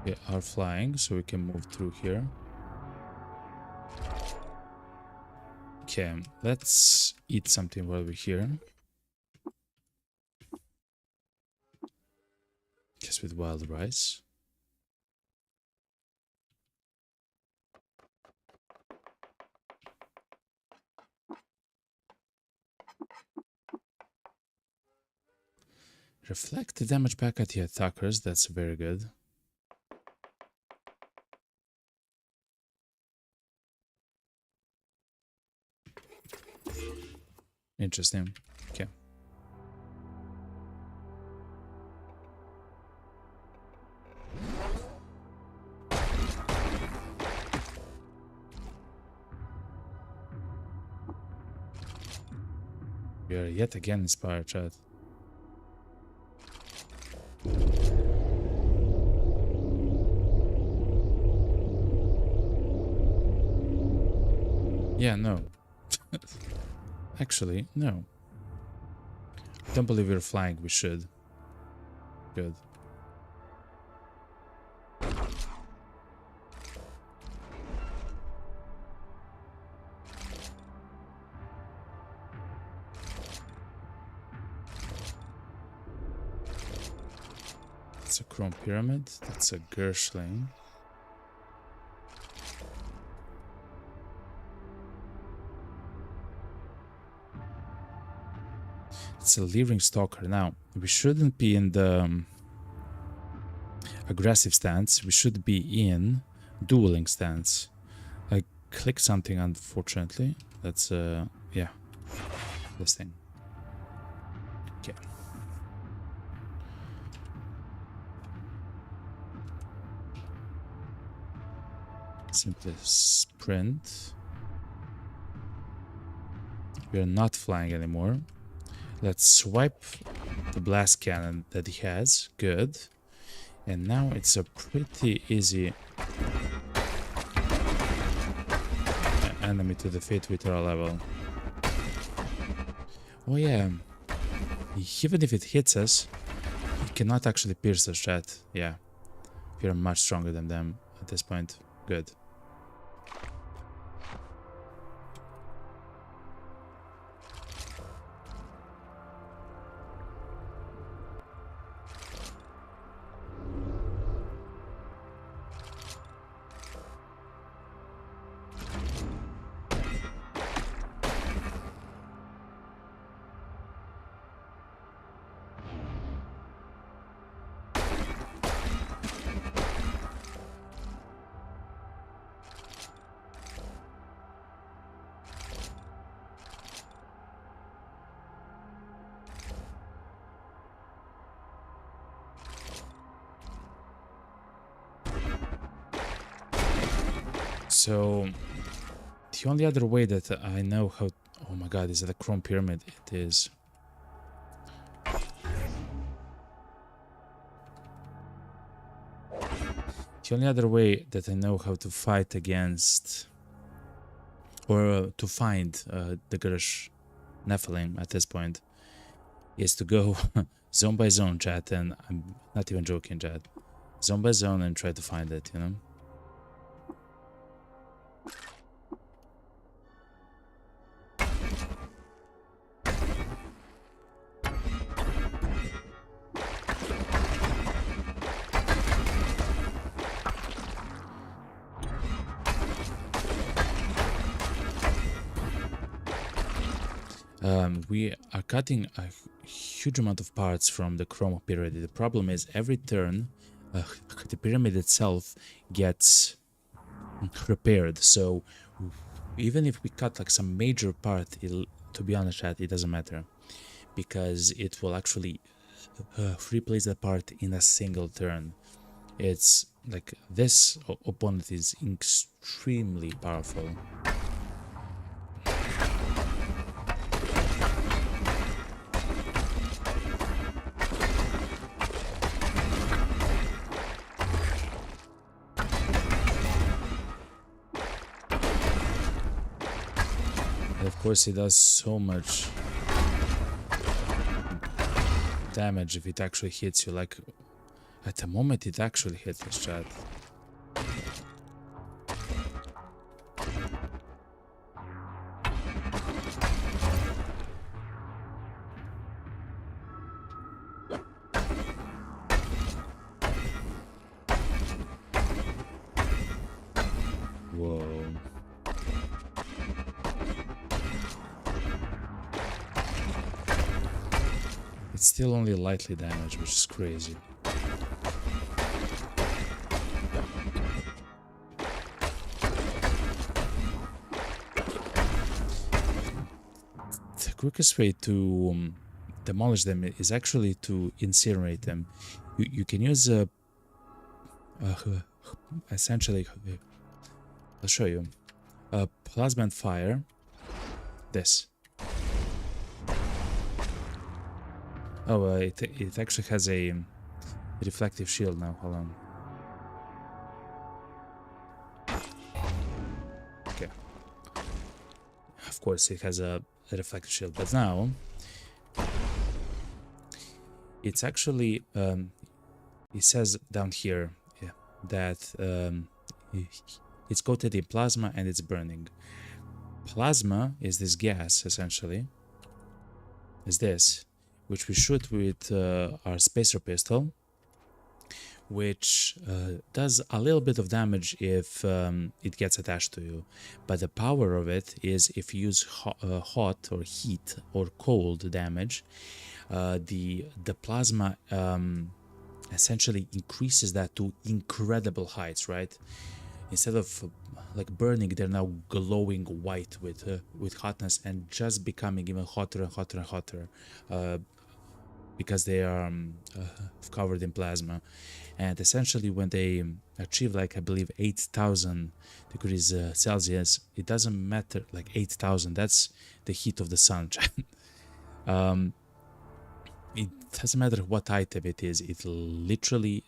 We are flying, so we can move through here. Okay, let's eat something while we're here. Just with wild rice. Reflect the damage back at the attackers, that's very good. Interesting. Okay. We are yet again inspired, chat. Yeah, no. Actually, no. Don't believe we're flying, we should. Good. That's a chrome pyramid, that's a Gershling. It's a Leering Stalker. Now, we shouldn't be in the aggressive stance. We should be in dueling stance. I clicked something, unfortunately. That's, yeah, this thing. Okay. Simply sprint. We are not flying anymore. Let's swipe the blast cannon that he has. Good. And now it's a pretty easy enemy to defeat with our level. Oh yeah. Even if it hits us, it cannot actually pierce the chat. Yeah. We are much stronger than them at this point. Good. So, the only other way that I know how... Oh my god, is it a chrome pyramid? It is. The only other way that I know how to fight against... Or to find the Gersh Nephilim at this point is to go zone by zone, chat, and I'm not even joking, chat. Zone by zone and try to find it, you know? We are cutting a huge amount of parts from the Chroma pyramid. The problem is every turn, the pyramid itself gets repaired. So even if we cut like some major part, to be honest, chat, it doesn't matter, because it will actually replace the part in a single turn. It's like this opponent is extremely powerful. And of course, it does so much damage if it actually hits you. Like at the moment, it actually hits us, chat. Whoa. It's still only lightly damaged, which is crazy. The quickest way to demolish them is actually to incinerate them. You can use essentially, I'll show you, plasma and fire. This. Oh, it actually has a reflective shield now. Hold on. Okay. Of course, it has a reflective shield, but now it's actually it says down here that it's coated in plasma and it's burning. Plasma is this gas, essentially. Is this, which we shoot with our spacer pistol, which does a little bit of damage if it gets attached to you. But the power of it is if you use hot or heat or cold damage, the plasma essentially increases that to incredible heights, right? Instead of like burning, they're now glowing white with hotness and just becoming even hotter and hotter and hotter. Because they are covered in plasma. And essentially when they achieve, like, I believe 8,000 degrees Celsius, it doesn't matter, like 8,000, that's the heat of the sun. It doesn't matter what item it is, it literally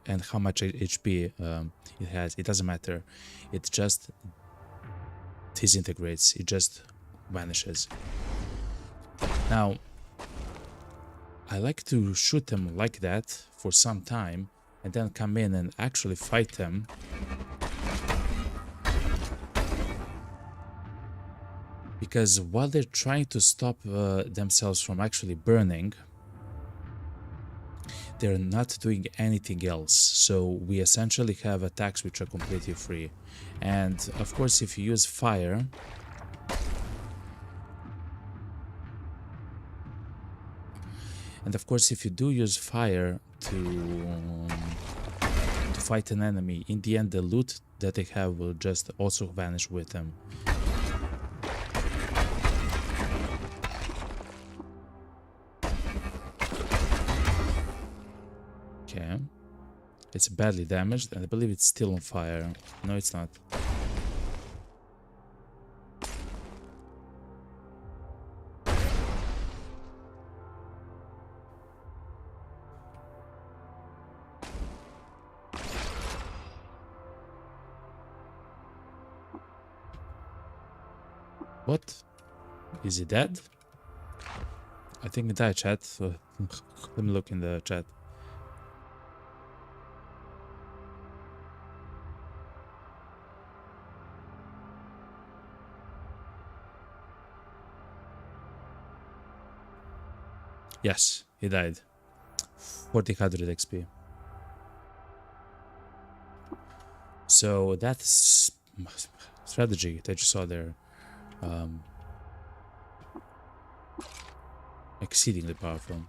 and how much HP it has, it doesn't matter, it just disintegrates, it just vanishes. Now I like to shoot them like that for some time and then come in and actually fight them. Because while they're trying to stop themselves from actually burning, they're not doing anything else. So we essentially have attacks which are completely free. And of course, if you use fire, and of course, if you do use fire to fight an enemy, in the end, the loot that they have will just also vanish with them. Okay. It's badly damaged, and I believe it's still on fire. No, it's not. What? Is he dead? I think he died, chat. So let me look in the chat. Yes, he died. 400 XP. So that's strategy that you saw there. exceedingly powerful.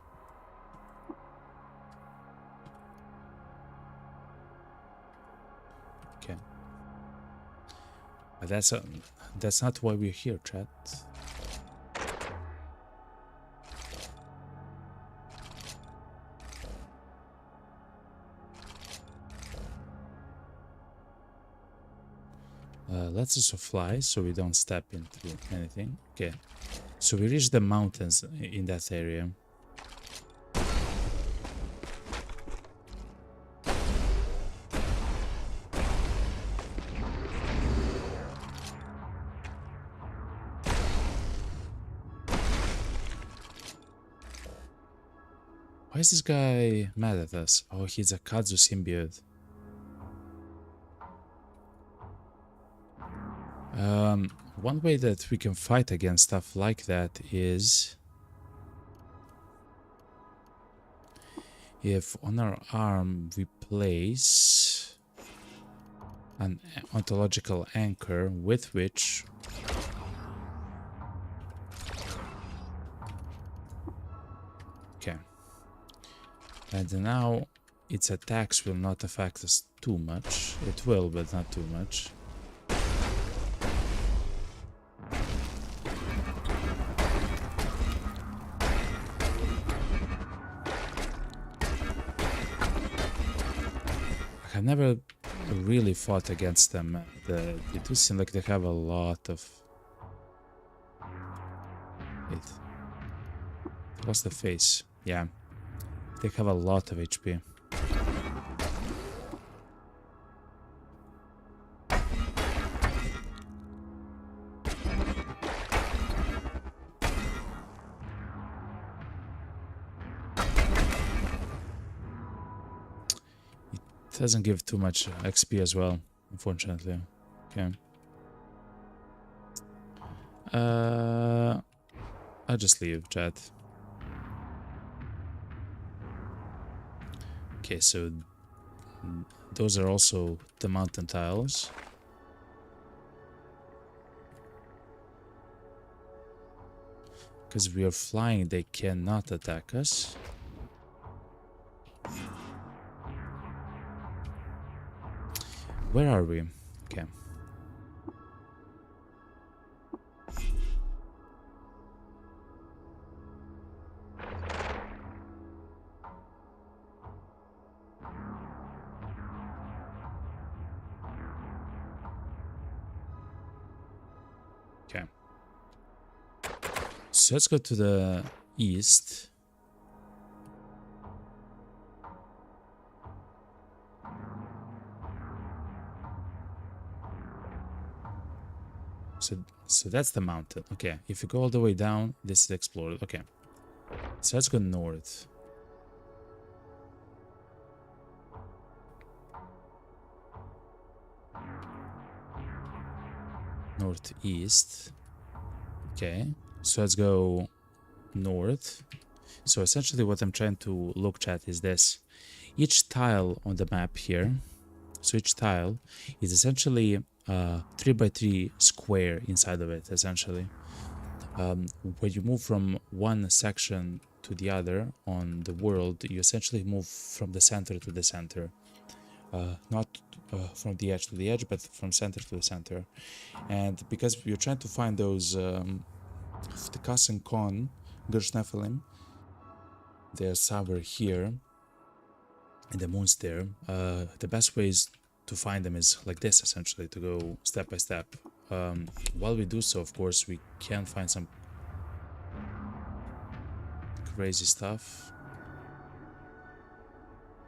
Okay. But that's not why we're here, chat. Let's also fly so we don't step into anything. Okay. So we reach the mountains in that area. Why is this guy mad at us? Oh, he's a Kazu symbiote. One way that we can fight against stuff like that is if on our arm we place an ontological anchor with which okay, and now its attacks will not affect us too much. It will, but not too much. I've never really fought against them. They do seem like they have a lot of... Wait. What's the face? Yeah. They have a lot of HP. It doesn't give too much XP as well, unfortunately. Okay. I'll just leave, chat. Okay, so those are also the mountain tiles. Because we are flying, they cannot attack us. Where are we? Okay. Okay. So let's go to the east. So that's the mountain. Okay, if you go all the way down, this is explored. Okay, so let's go north. Northeast. Okay, so let's go north. So essentially what I'm trying to look at is this. Each tile on the map here, so each tile is essentially 3x3 square inside of it, essentially. When you move from one section to the other on the world, you essentially move from the center to the center. Not from the edge to the edge, but from center to the center. And because you're trying to find those the Kas and Kon, Gersh, they're somewhere here, and the moon's there. The best way is to find them is like this, essentially, to go step by step. While we do so, of course, we can find some crazy stuff.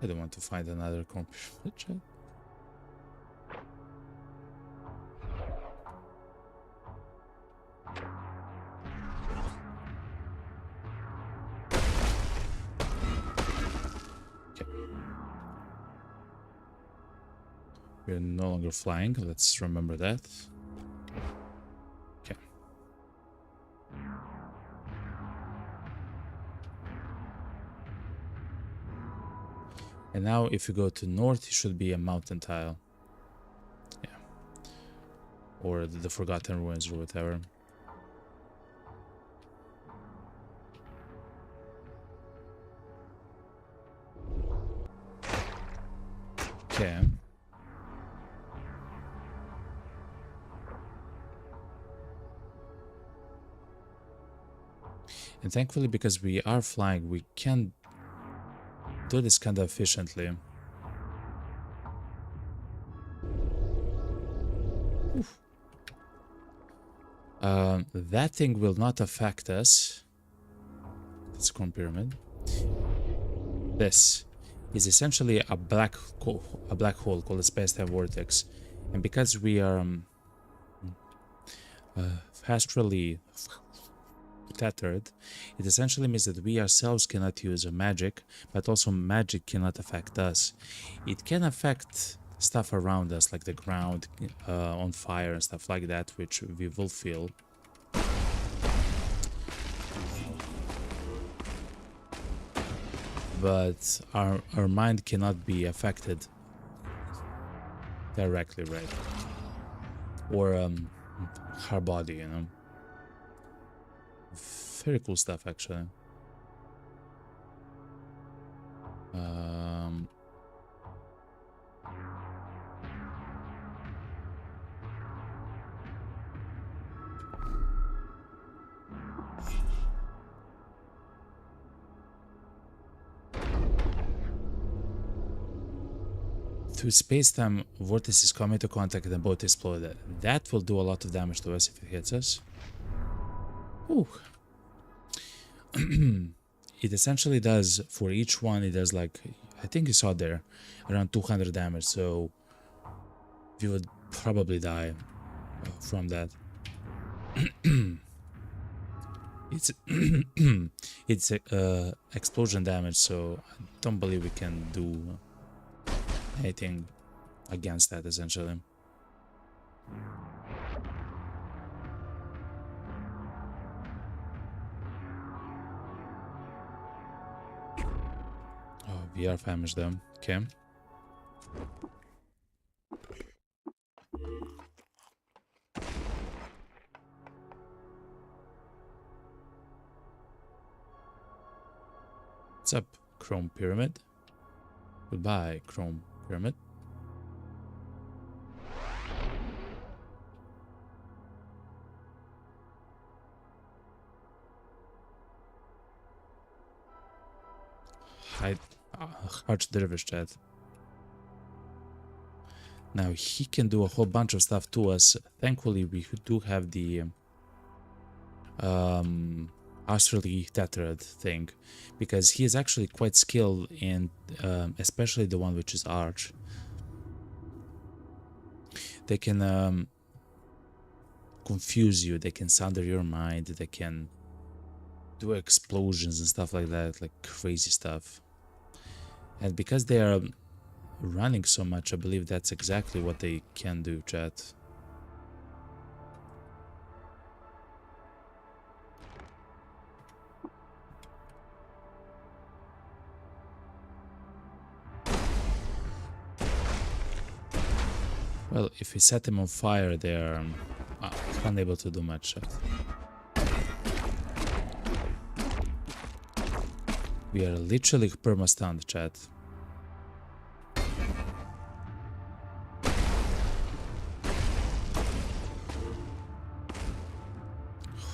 I don't want to find another computer chat. We're no longer flying, let's remember that. Okay. And now if you go to north, it should be a mountain tile. Yeah. Or the Forgotten Ruins or whatever. Okay. And thankfully, because we are flying, we can do this kind of efficiently. Oof. That thing will not affect us. That's a chrome pyramid. This is essentially a black hole called a space-time vortex, and because we are astrally tethered, it essentially means that we ourselves cannot use a magic, but also magic cannot affect us. It can affect stuff around us, like the ground on fire and stuff like that, which we will feel. But our mind cannot be affected directly, right? Or our body, you know. Very cool stuff, actually. Through space-time vortices come into contact and both explode. That will do a lot of damage to us if it hits us. Ooh. It essentially does, for each one, it does like, I think you saw there, around 200 damage, so we would probably die from that. It's it's explosion damage, so I don't believe we can do anything against that, essentially. Oh, we are famished though. Okay. What's up, Chrome Pyramid? Goodbye, Chrome Pyramid. Archdervish chat. Now he can do a whole bunch of stuff to us. Thankfully, we do have the astrally tethered thing, because he is actually quite skilled in especially the one which is Arch. They can confuse you, they can sunder your mind, they can do explosions and stuff like that, like crazy stuff. And because they are running so much, I believe that's exactly what they can do, chat. Well, if we set them on fire, they are unable to do much. We are literally perma-stunned, chat.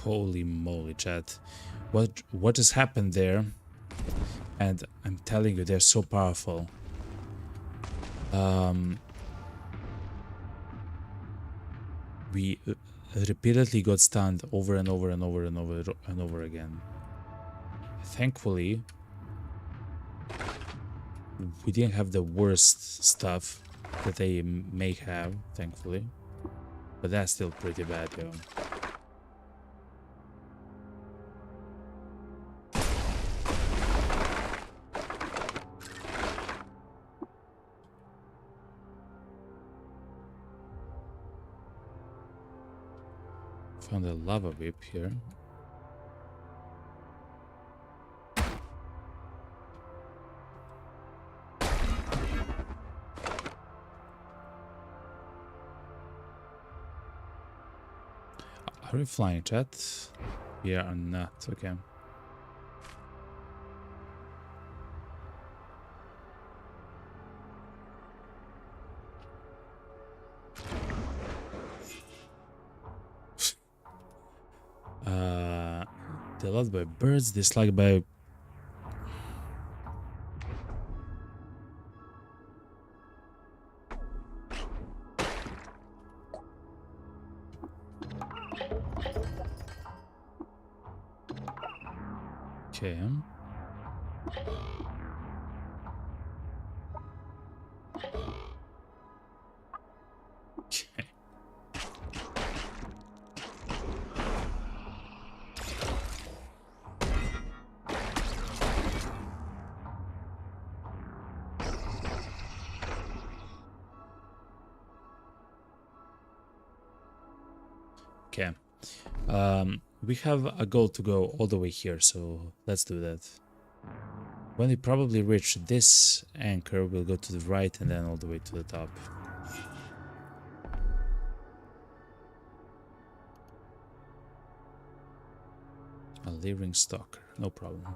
Holy moly, chat. What just happened there? And I'm telling you, they're so powerful. We repeatedly got stunned over and over and over and over and over again. Thankfully, we didn't have the worst stuff that they may have, thankfully. But that's still pretty bad, yo. Found a lava whip here. Are we flying, chat? We are not, okay. Loved by birds, disliked by... Okay. Okay. Okay. We have a goal to go all the way here, so let's do that. When we probably reach this anchor, we'll go to the right and then all the way to the top. A living stalker, no problem.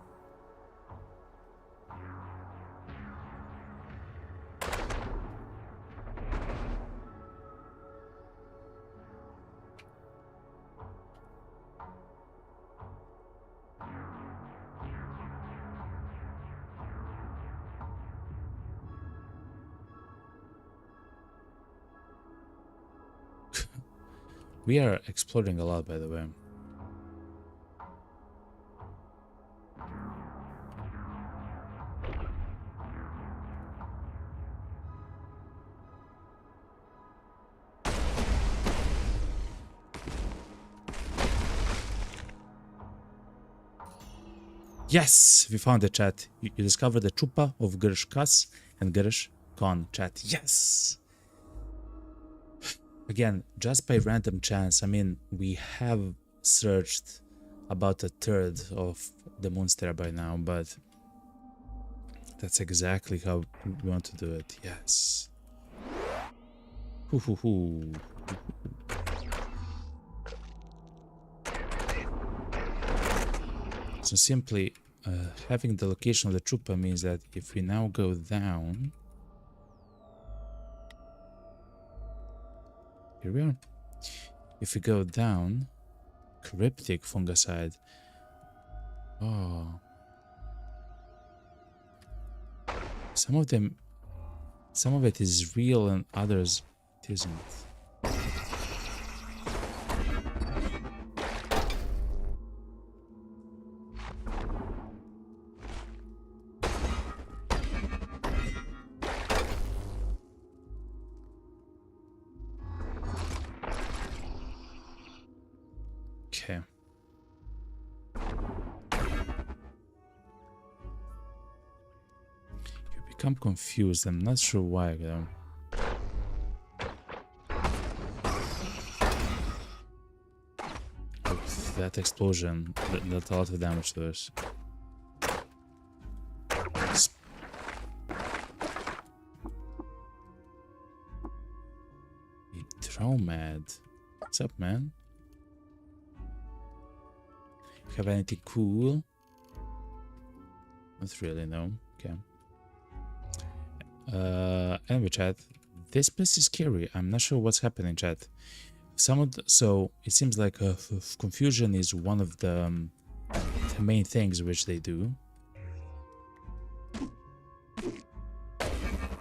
We are exploring a lot, by the way. Yes, we found the chat. You discovered the Chupa of Gershkas and Gersh Khan chat. Yes. Again, just by random chance. I mean, we have searched about a third of the Moonstare by now, but that's exactly how we want to do it. Yes. Hoo hoo hoo. So simply having the location of the trooper means that if we now go down, here we are. If we go down, cryptic fungicide. Oh, some of it is real and others it isn't. Okay. You become confused. I'm not sure why, though. With that explosion, that's a lot of damage to us. Traumad. What's up, man? Have anything cool? Not really, no. Okay. Anyway, chat. This place is scary. I'm not sure what's happening, chat. So it seems like confusion is one of the main things which they do,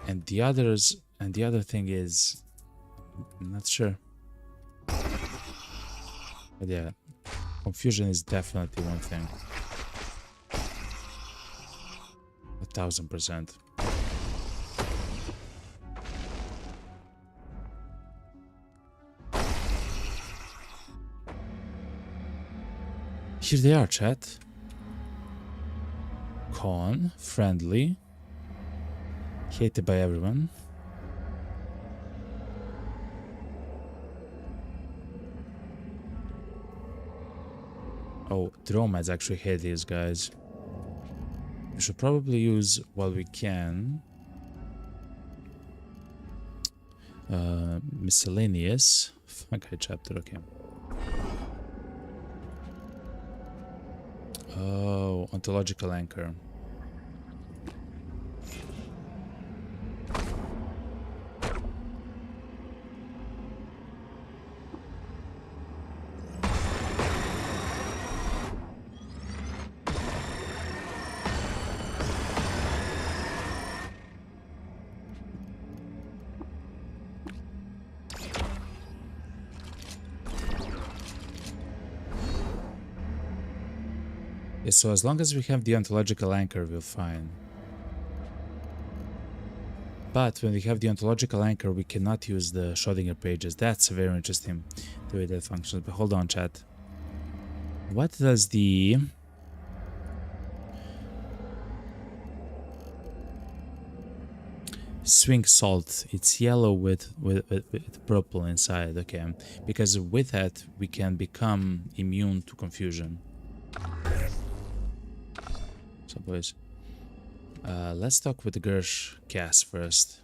and the other thing is, I'm not sure. But yeah. Confusion is definitely one thing. 1000%. Here they are, chat. Con, friendly, hated by everyone. Oh, Dromads actually hate these guys. We should probably use while we can. Miscellaneous. Okay, chapter, okay. Oh, ontological anchor. Yeah, so as long as we have the ontological anchor, we're fine. But when we have the ontological anchor, we cannot use the Schrodinger pages. That's very interesting, the way that functions. But hold on, chat. What does the swing salt? It's yellow with purple inside. Okay, because with that we can become immune to confusion. So boys, let's talk with the Gersh Cass first.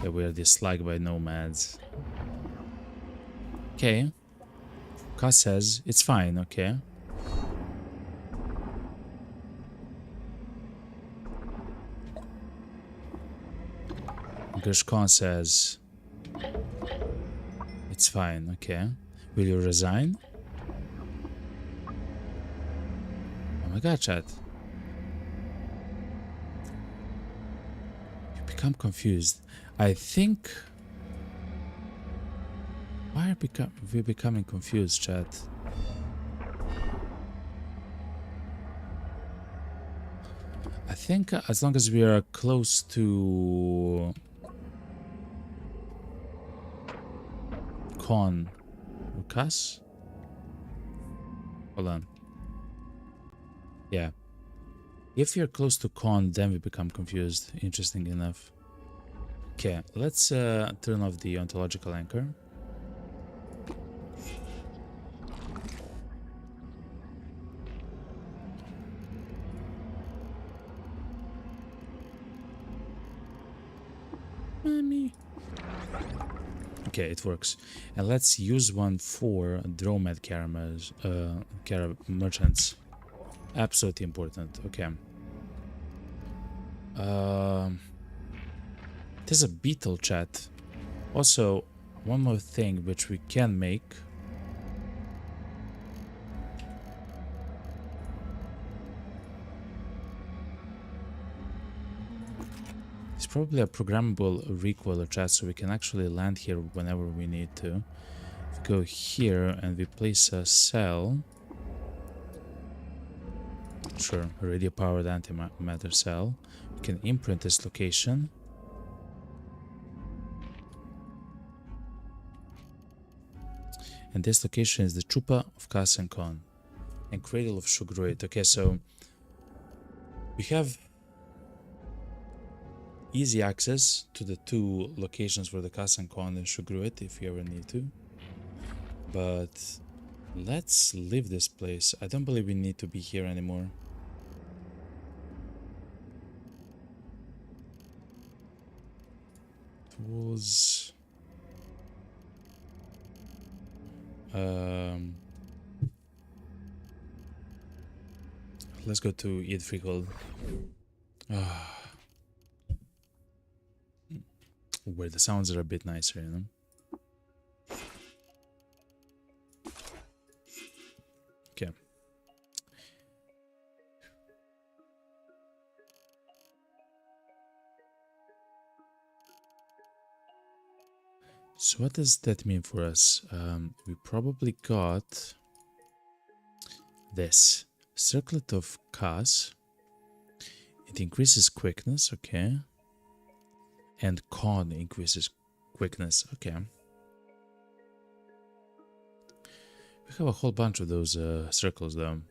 Yeah, we are disliked by nomads. Okay. Cass says it's fine, okay. Gershkon says it's fine, okay. Will you resign? Oh my god, chat. You become confused. I think... Why are we becoming confused, chat? I think as long as we are close to... Con or Cass? Hold on. Yeah. If you're close to Con, then we become confused. Interesting enough. Okay, let's turn off the ontological anchor. Mommy. Okay, it works. And let's use one for Dromad merchants. Absolutely important. Okay. There's a beetle, chat. Also, one more thing which we can make. It's probably a programmable recoiler, chat, so we can actually land here whenever we need to. If we go here and we place a cell. Sure, a radio-powered antimatter cell. We can imprint this location. And this location is the Chupa of Cass and Con. And Cradle of Shugruit. Okay, so we have easy access to the two locations for the Cass and Con and Shugruit if we ever need to. But let's leave this place. I don't believe we need to be here anymore. Tools. Let's go to Eat Freakhold. Where the sounds are a bit nicer, you know? Okay. So what does that mean for us? We probably got this. Circlet of Cass. It increases quickness, okay. And Con increases quickness, okay. We have a whole bunch of those circles though.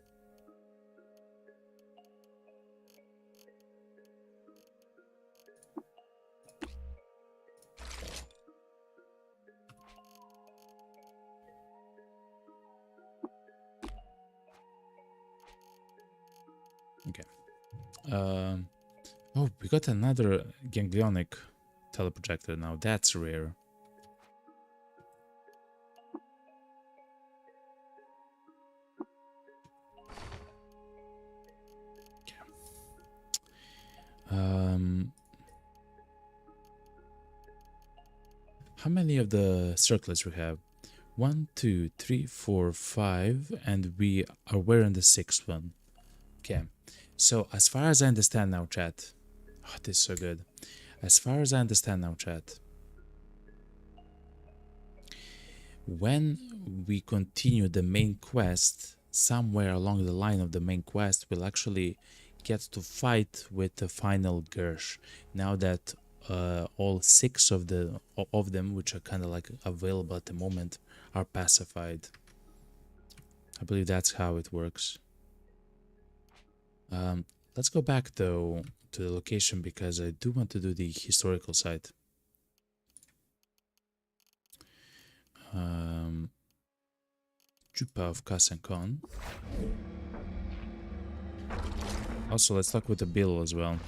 Okay. Oh, we got another ganglionic teleprojector now. That's rare. Okay. How many of the circlets we have? 1, 2, 3, 4, 5, and we are wearing the 6th one. Okay. So as far as I understand now, chat. Oh, this is so good. As far as I understand now, chat. when we continue the main quest, somewhere along the line of the main quest, we'll actually get to fight with the final Gersh. Now that all 6 of them, which are kind of like available at the moment, are pacified. I believe that's how it works. Let's go back though to the location because I do want to do the historical site. Jupa of Kasankon. Also, let's talk with the Bill as well.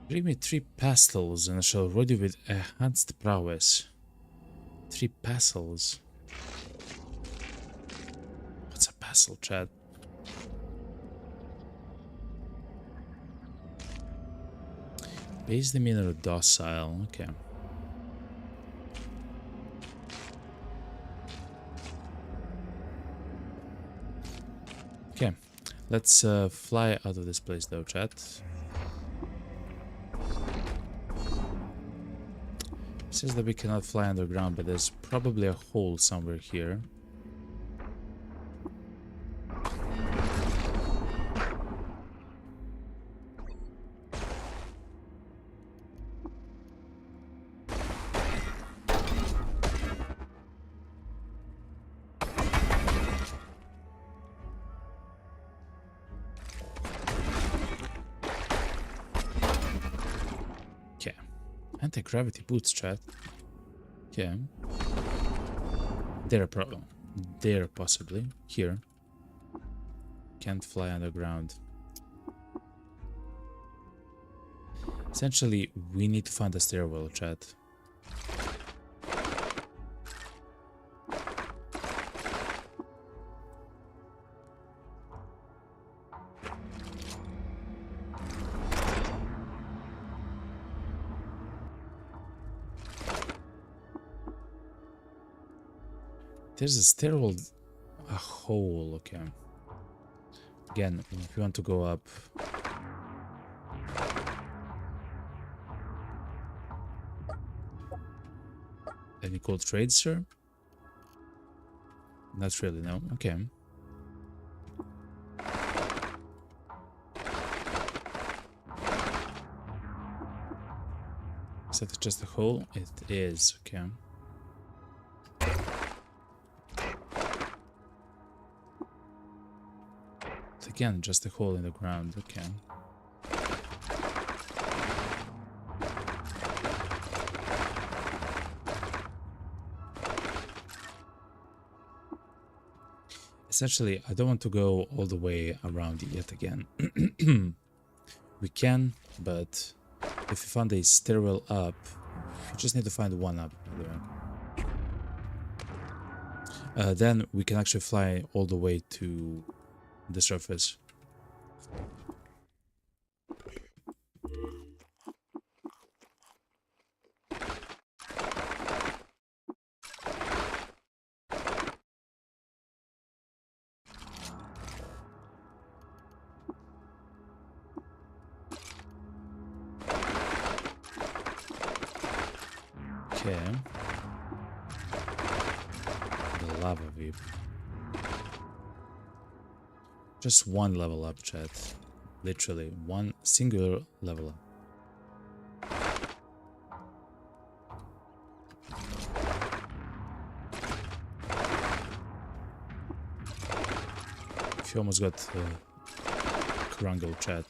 Bring me 3 pastels and I shall reward you with enhanced prowess. 3 pastels. What's a pastel, Chad? Base demeanor docile, okay. Okay, let's fly out of this place though, chat. It says that we cannot fly underground, but there's probably a hole somewhere here. Anti-gravity boots, chat. Okay. There possibly. Here. Can't fly underground. Essentially, we need to find a stairwell, chat. There's a stairwell, a hole, okay. Again, if you want to go up. Any cool trades, sir? Not really, no. Okay. Is that just a hole? It is, okay. Again, just a hole in the ground, okay. Essentially, I don't want to go all the way around yet again. We can, but if you find a stairwell up, you just need to find one up, by the way. Then we can actually fly all the way to the surface. Okay. The lava weep. Just one level up, chat. Literally, one singular level up. If you almost got Krungle, chat.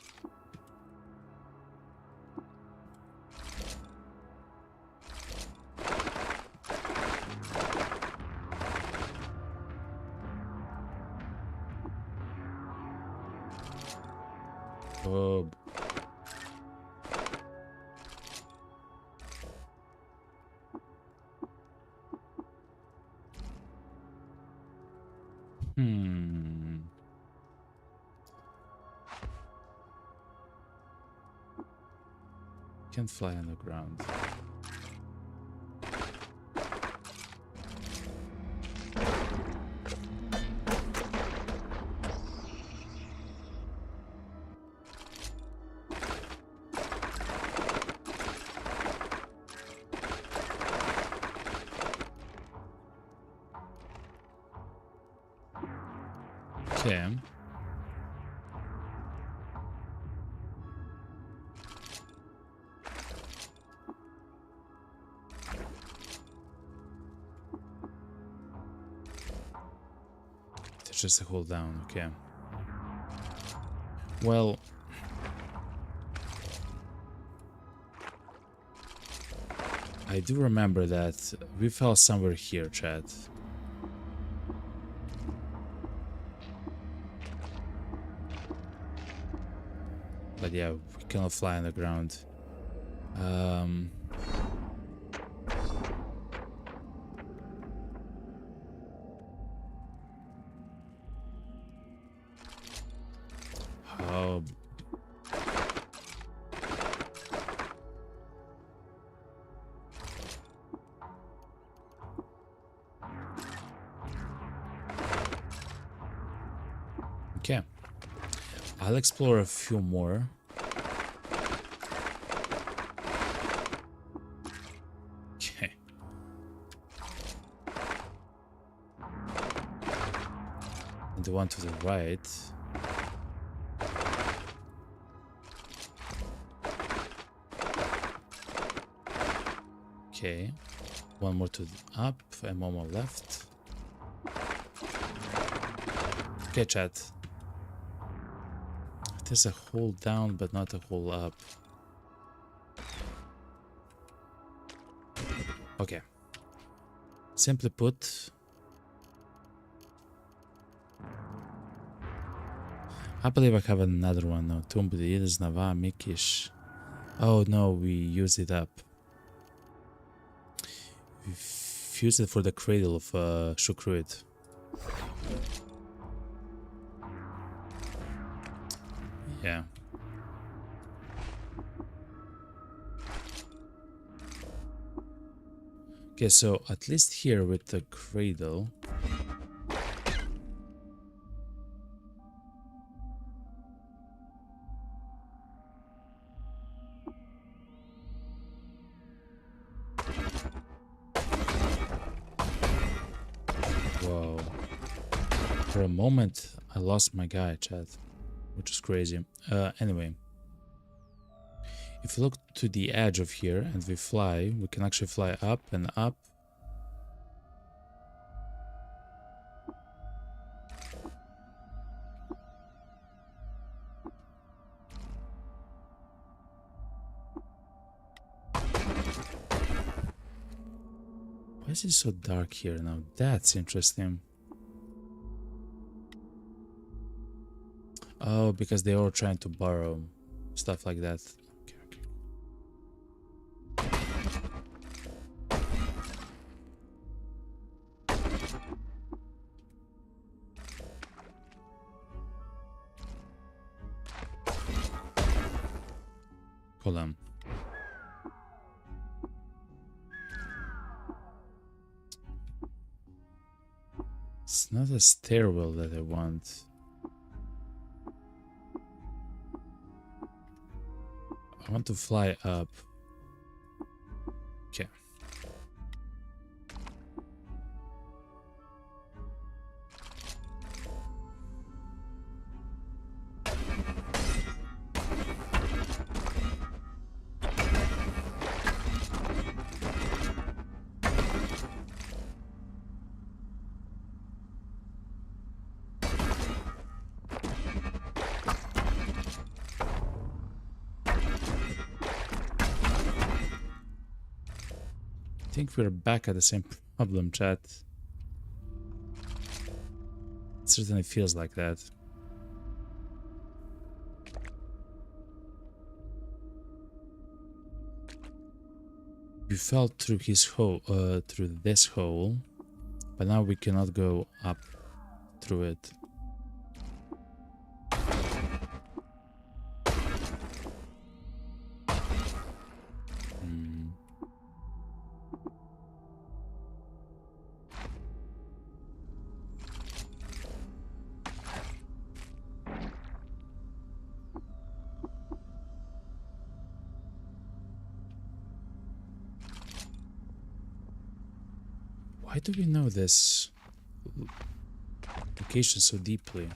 Oh. Can't fly on the ground. Okay. It's just a hold down, okay. Well, I do remember that we fell somewhere here, chat. But yeah, we cannot fly on the ground. Oh. Okay. I'll explore a few more. Okay. And the one to the right. Okay. One more to the up and one more left. Okay, chat. There's a hole down, but not a hole up. Okay. Simply put, I believe I have another one now. Turnbased, Nava, Mikish. Oh no, we use it up. We fuse it for the cradle of Shukruit. Yeah. Okay, so at least here with the cradle. Whoa. For a moment, I lost my guy, chat, which is crazy. Anyway. If we look to the edge of here and we fly, we can actually fly up and up. Why is it so dark here now? That's interesting. Oh, because they are trying to borrow stuff like that. Hold on. It's not a stairwell that I want. I want to fly up. Okay. I think we're back at the same problem, chat. It certainly feels like that. We fell through his hole, through this hole, but now we cannot go up through it. Why do we know this location so deeply?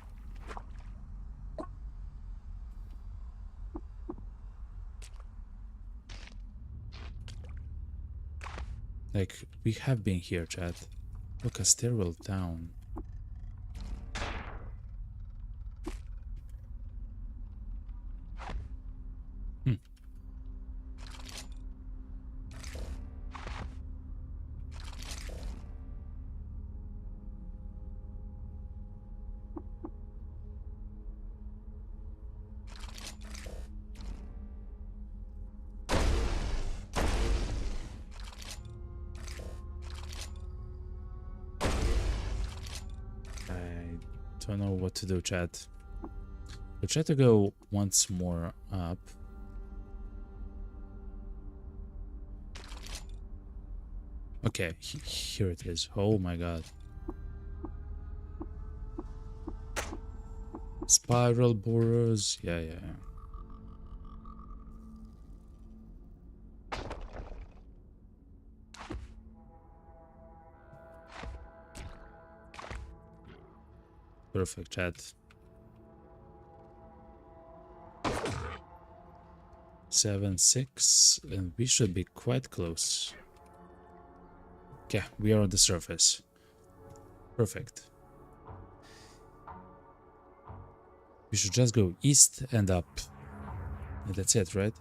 Like, we have been here, chat. Look, a stairwell down. Hmm. I don't know what to do, chat. We'll try to go once more up. Okay, here it is. Oh my god. Spiral borers. Yeah, yeah, yeah. Perfect, chat. 7, 6, and we should be quite close. Okay, we are on the surface. Perfect. We should just go east and up. And that's it, right?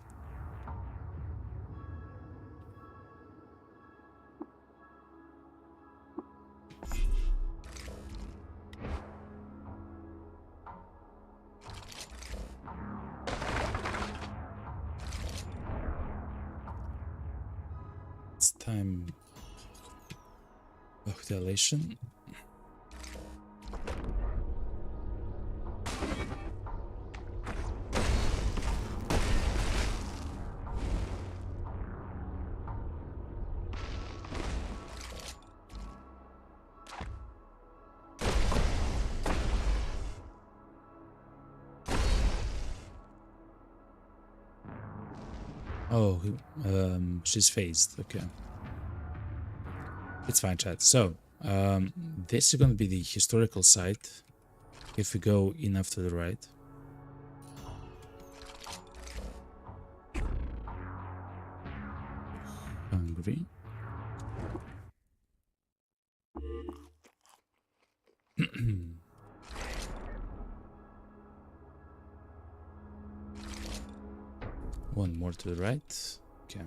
It's time of dilation. Oh, she's phased. Okay. It's fine, chat. So, this is going to be the historical site. If we go enough to the right. Hungry. One more to the right. Okay.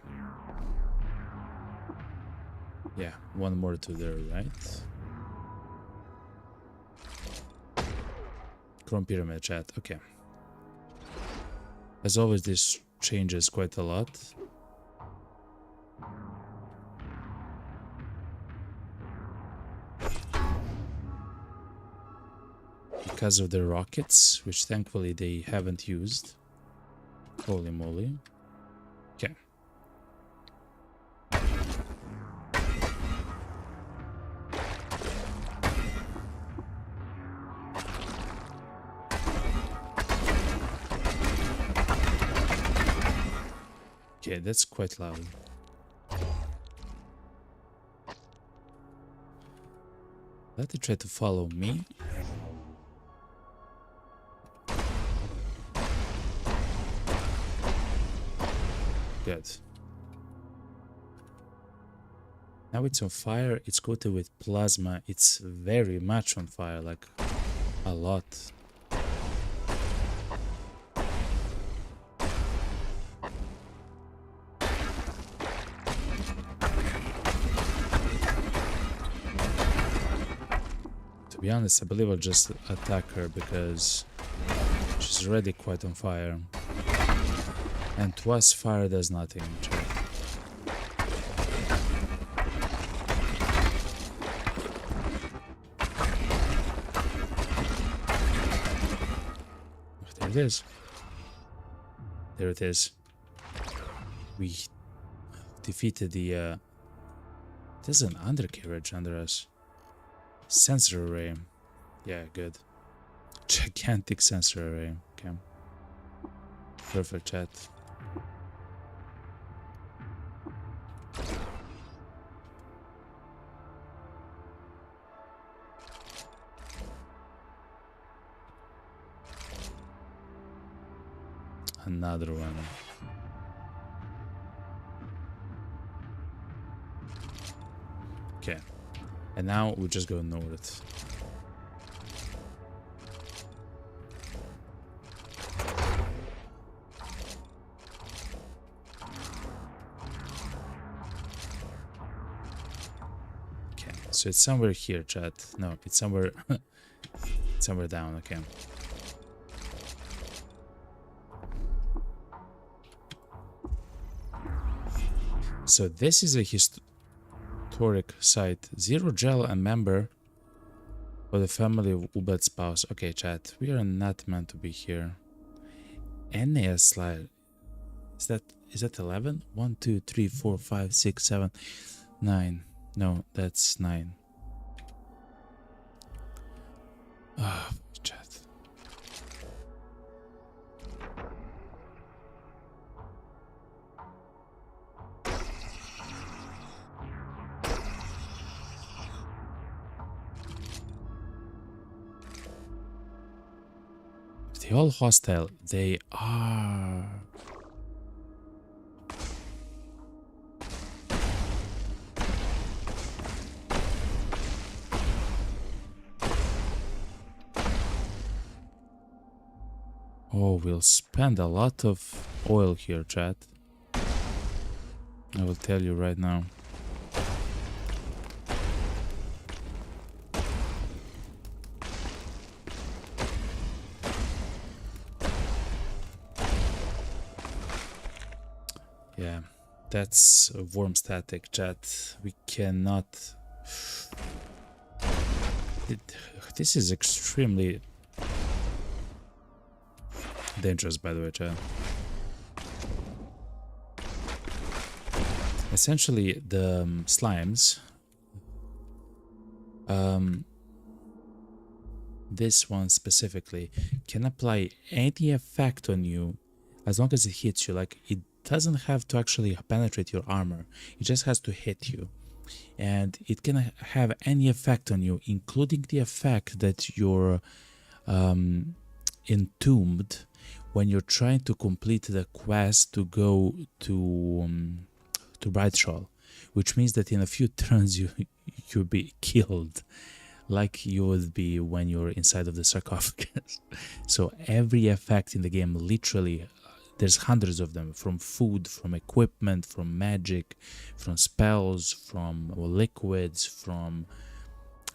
Yeah, one more to the right. Chrome pyramid, chat. Okay. As always, this changes quite a lot. Because of the rockets, which thankfully they haven't used. Holy moly. Okay. Okay, that's quite loud. Let it try to follow me. Good. Now it's on fire. It's coated with plasma. It's very much on fire, like a lot. To be honest, I believe I'll just attack her because she's already quite on fire. And to us, fire does nothing. There it is. There it is. We defeated the... There's an undercarriage under us. Sensor array. Yeah, good. Gigantic sensor array. Okay. Perfect, chat. Another one. And now we just go north. Okay, so it's somewhere here, chat. No, it's somewhere somewhere down, okay. So this is a historic site. Zero Gel, a member of the family of Ubed's spouse. Okay, chat, we are not meant to be here. NAS slide. Is that 11? 1, 2, 3, 4, 5, 6, 7, 9. No, that's 9. Ah, chat. They all hostile. They are. Oh, we'll spend a lot of oil here, chat. I will tell you right now. Yeah, that's a worm static, chat. We cannot. This is extremely dangerous, by the way, chat. Essentially, the slimes. This one specifically can apply any effect on you as long as it hits you. Like, it doesn't have to actually penetrate your armor, it just has to hit you, and it can have any effect on you, including the effect that you're entombed when you're trying to complete the quest to go to Brightshaw, which means that in a few turns you'll be killed, like you would be when you're inside of the sarcophagus. So every effect in the game, literally, there's hundreds of them, from food, from equipment, from magic, from spells, from liquids, from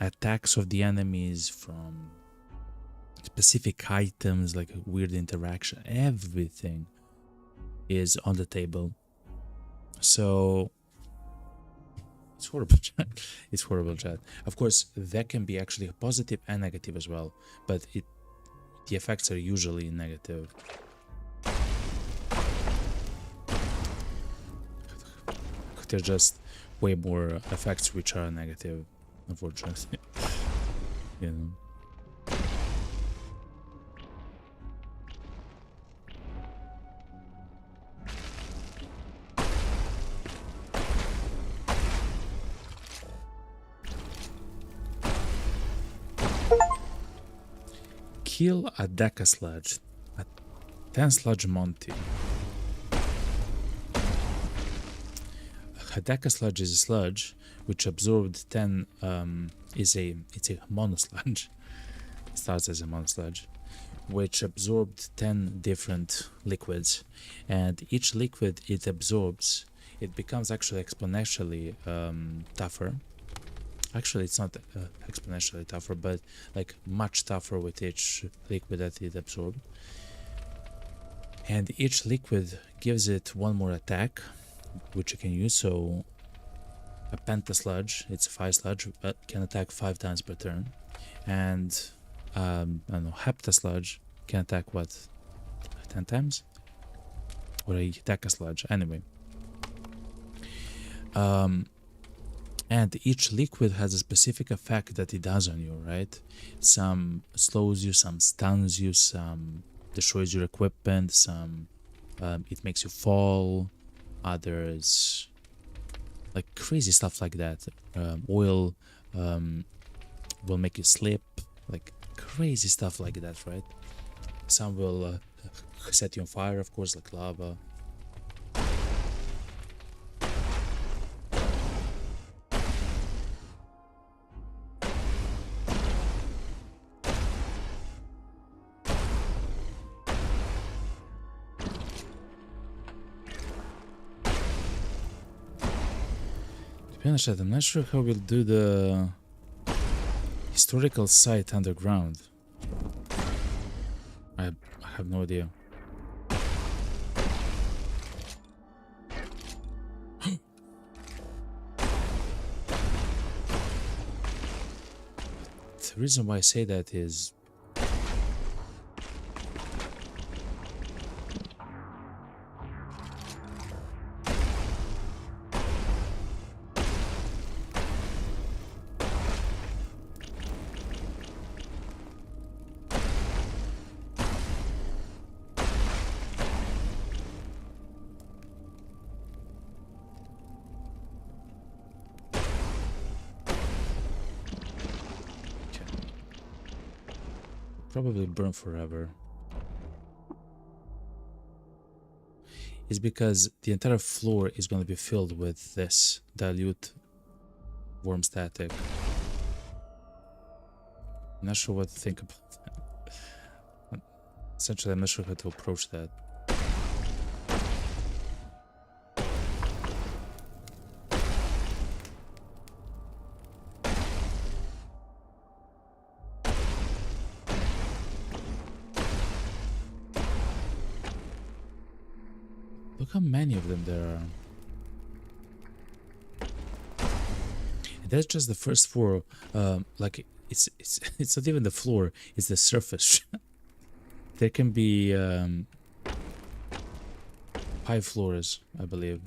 attacks of the enemies, from specific items, like weird interaction. Everything is on the table. So it's horrible, chat. It's horrible, chat. Of course, that can be actually positive and negative as well, but the effects are usually negative. There's just way more effects which are negative, unfortunately. You know. Kill a Deca sludge, a 10 sludge Monty. A Deca sludge is a sludge which absorbed 10. It's a mono sludge. It starts as a mono sludge, which absorbed 10 different liquids, and each liquid it absorbs, it becomes actually exponentially tougher. Actually, it's not exponentially tougher, but like much tougher with each liquid that it absorbed. And each liquid gives it one more attack, which you can use. So a pentasludge, it's a 5 sludge, but can attack 5 times per turn. And I don't know, heptasludge can attack what, 10 times? Or a decasludge, anyway. And each liquid has a specific effect that it does on you, right? Some slows you, some stuns you, some destroys your equipment, some it makes you fall, others like crazy stuff like that. Oil will make you slip, like crazy stuff like that, right? Some will set you on fire, of course, like lava. be honest, I'm not sure how we'll do the historical site underground. I have no idea. The reason why I say that is probably burn forever. Is because the entire floor is going to be filled with this dilute worm static. I'm not sure what to think about that. Essentially, I'm not sure how to approach that. Look how many of them there are. And that's just the first floor. Like it's not even the floor; it's the surface. There can be 5 floors, I believe.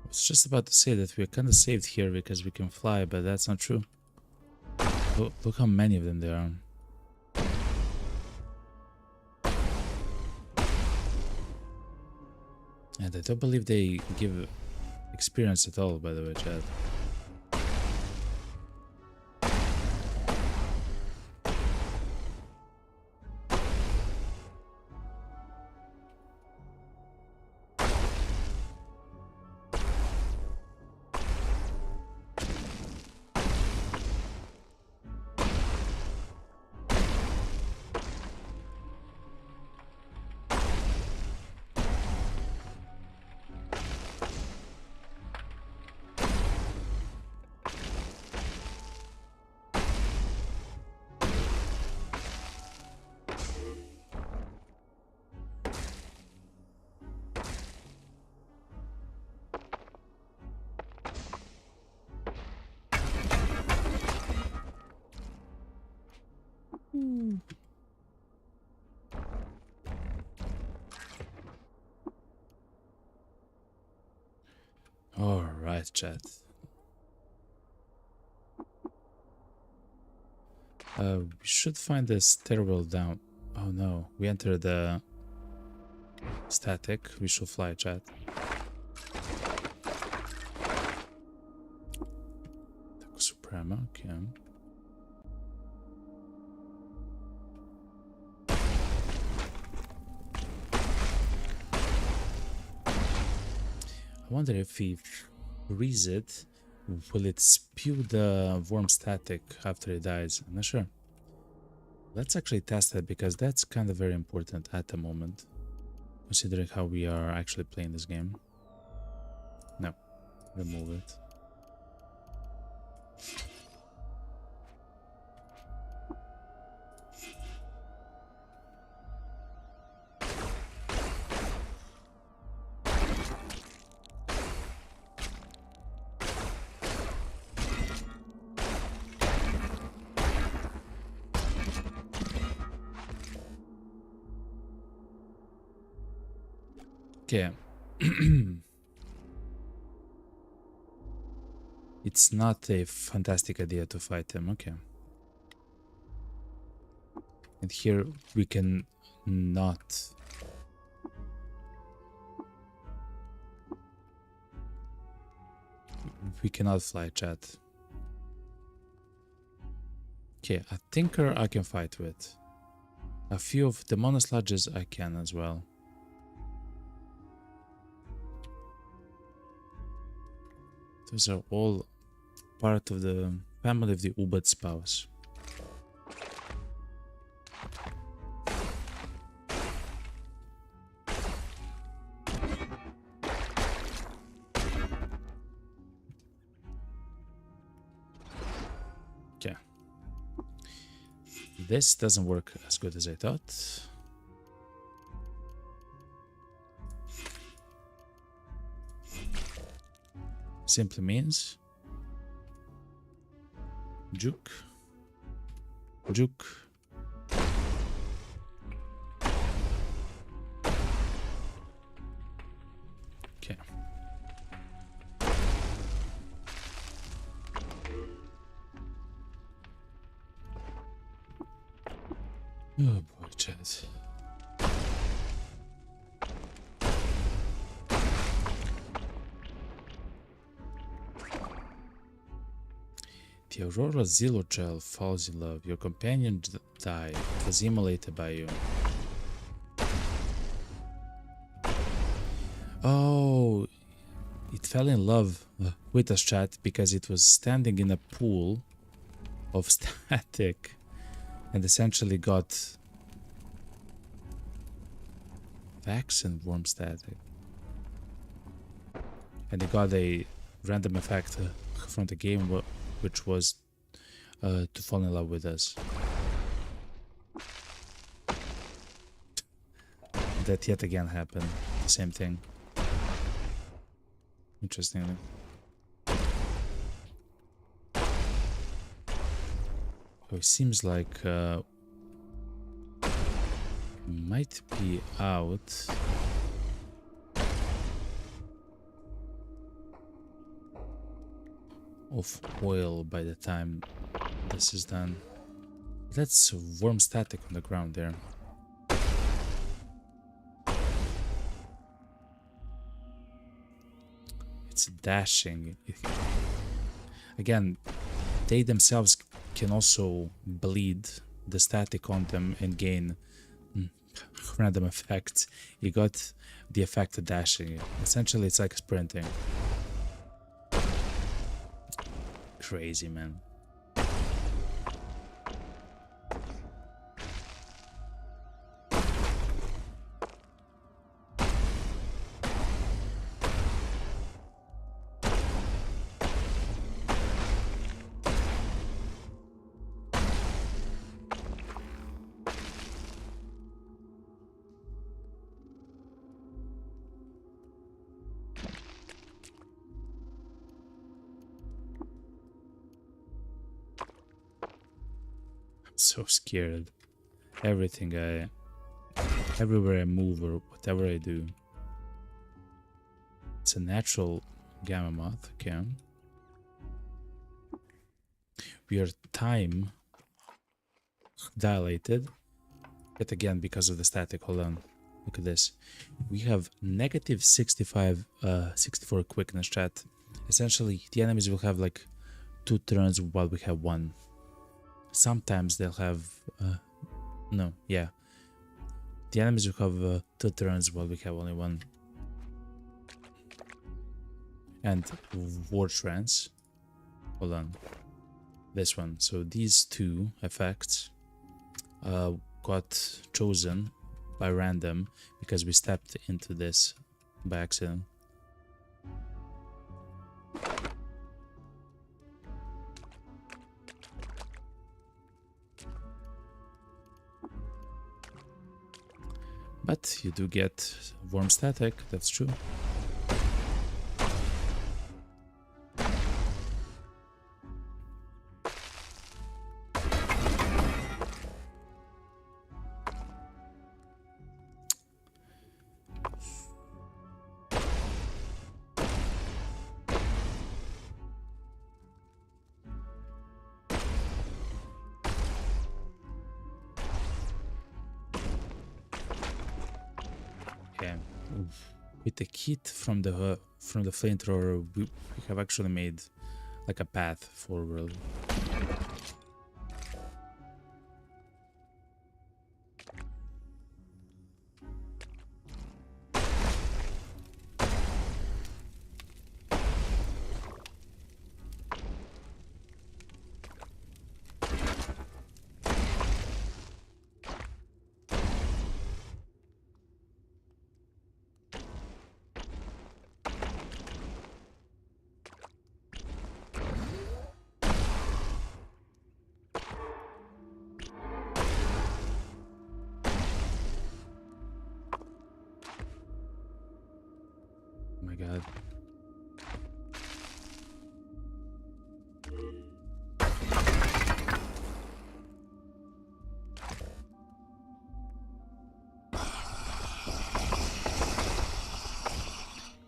I was just about to say that we're kind of saved here because we can fly, but that's not true. Look how many of them there are. And I don't believe they give experience at all, by the way, Chad. Alright, chat. We should find the stairwell down. Oh no, we entered the static. We should fly, chat. Suprema, okay. I wonder if we freeze it, will it spew the worm static after it dies? I'm not sure. Let's actually test that because that's kind of very important at the moment, considering how we are actually playing this game. No, remove it. Okay. It's not a fantastic idea to fight him. Okay. And here we can not. We cannot fly, chat. Okay, a Tinker I can fight with. A few of the monosludges I can as well. Those are all part of the family of the Ubud spouse. Okay. This doesn't work as good as I thought. Simply means juke, juke. Okay. Oh boy, chat. The Aurora Zillow Gel falls in love. Your companion died. It was immolated by you. Oh, it fell in love with us, chat, because it was standing in a pool of static and essentially got vaccine worm static. And it got a random effect from the game, which was to fall in love with us. That yet again happened. The same thing. Interestingly. Oh, it seems like might be out. Of oil by the time this is done. That's worm static on the ground there. It's dashing. Again, they themselves can also bleed the static on them and gain random effects. You got the effect of dashing. Essentially, it's like sprinting. Crazy, man. So scared. Everywhere I move or whatever I do. It's a natural gamma moth, okay. We are time dilated. Yet again because of the static. Hold on. Look at this. We have negative 64 quickness, chat. Essentially the enemies will have like 2 turns while we have 1. Sometimes they'll have no, yeah. The enemies will have 2 turns while we have only 1. And war trance. Hold on. This one. So these 2 effects got chosen by random because we stepped into this by accident. But you do get worm static, that's true. with the heat from the flamethrower, we have actually made like a path forward. Oh my god.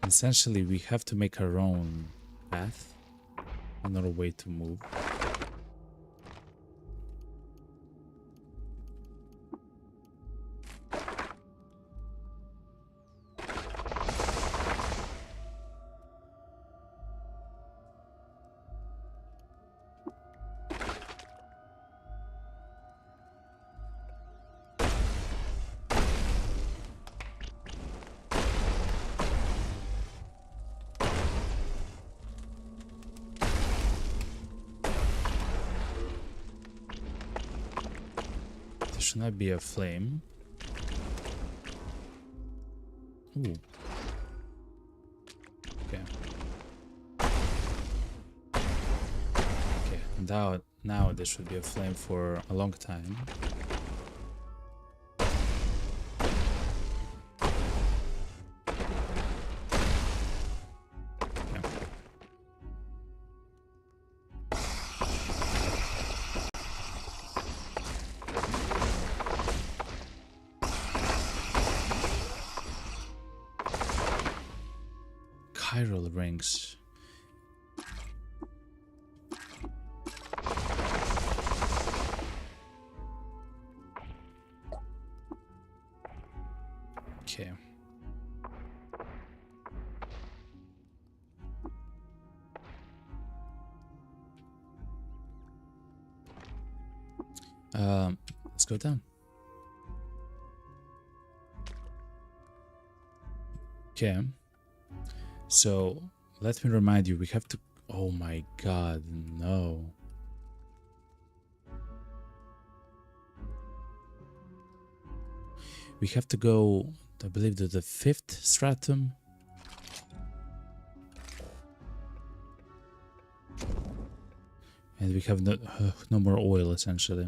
Essentially, we have to make our own path, another way to move. Should not be a flame. Ooh. Okay. Okay. Now there should be a flame for a long time. Chiral rings. Okay. Let's go down. Okay. So let me remind you, we have to. Oh my god, no. We have to go, I believe, to the 5th stratum. And we have no more oil, essentially.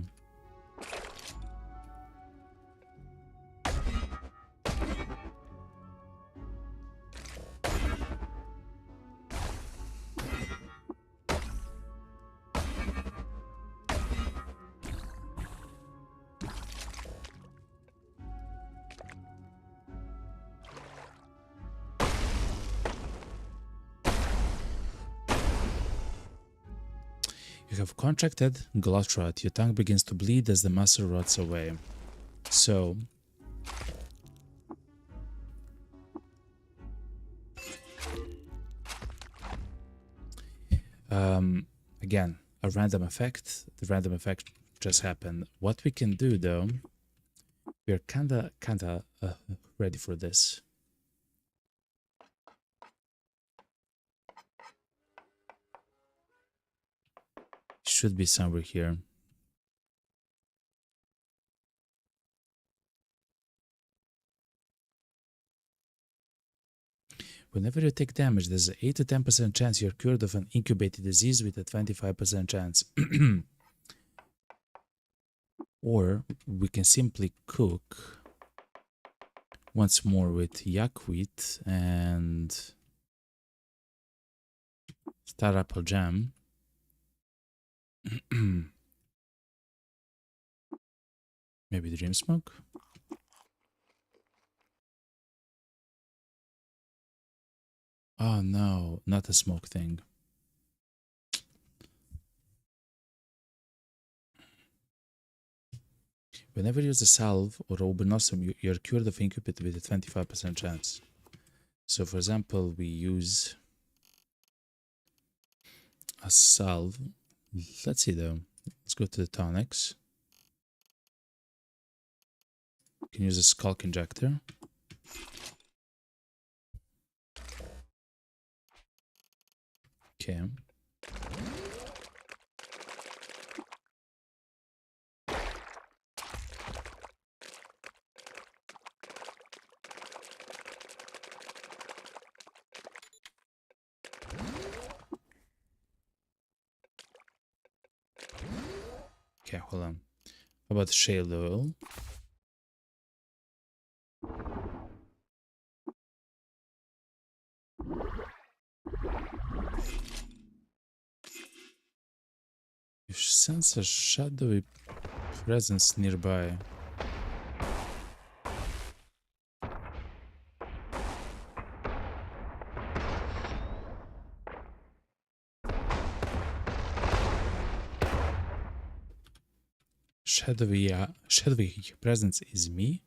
You have contracted glut rot. Your tongue begins to bleed as the muscle rots away. So, again, a random effect. The random effect just happened. What we can do, though, we are kinda ready for this. Should be somewhere here. Whenever you take damage, there's an 8 to 10% chance you're cured of an incubated disease with a 25% chance. Or we can simply cook once more with yak wheat and star apple jam. Maybe dream smoke? Oh no, not a smoke thing. Whenever you use a salve or obenosum, you're cured of incubit with a 25% chance. So for example, we use a salve. Let's see though. Let's go to the tonics. You can use a skulk injector. Okay. Okay, hold on. How about shale oil? You sense a shadowy presence nearby. Shadowy presence is me?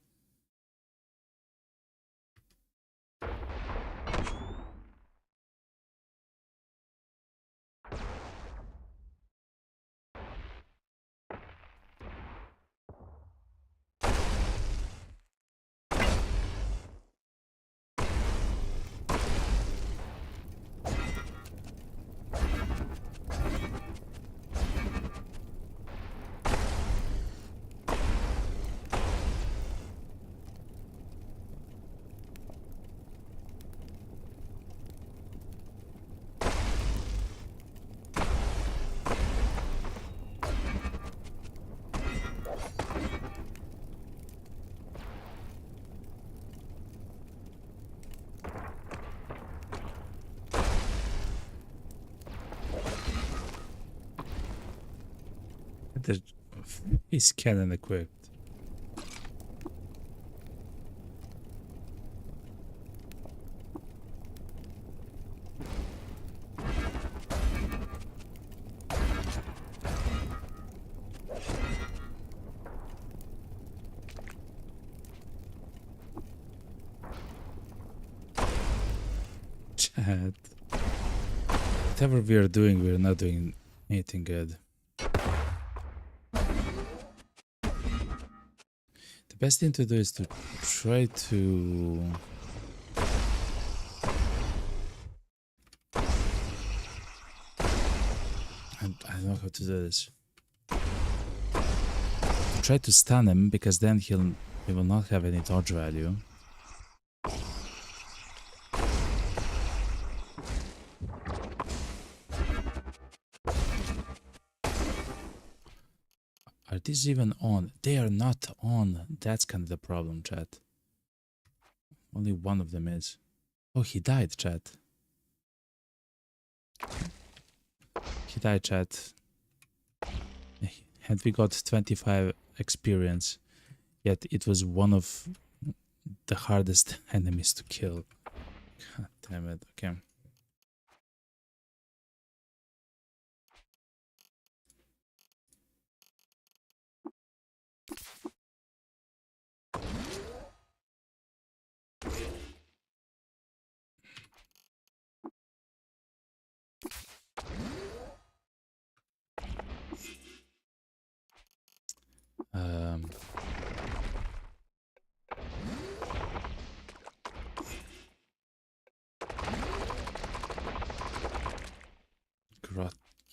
He's cannon equipped. Chat. Whatever we are doing, we're not doing anything good. The best thing to do is to try to I don't know how to do this. Try to stun him, because then he will not have any dodge value. Are these even on? They are not on. That's kind of the problem, chat. Only one of them is. Oh, he died, chat. He died, chat. And we got 25 experience. Yet it was one of the hardest enemies to kill. God damn it. Okay.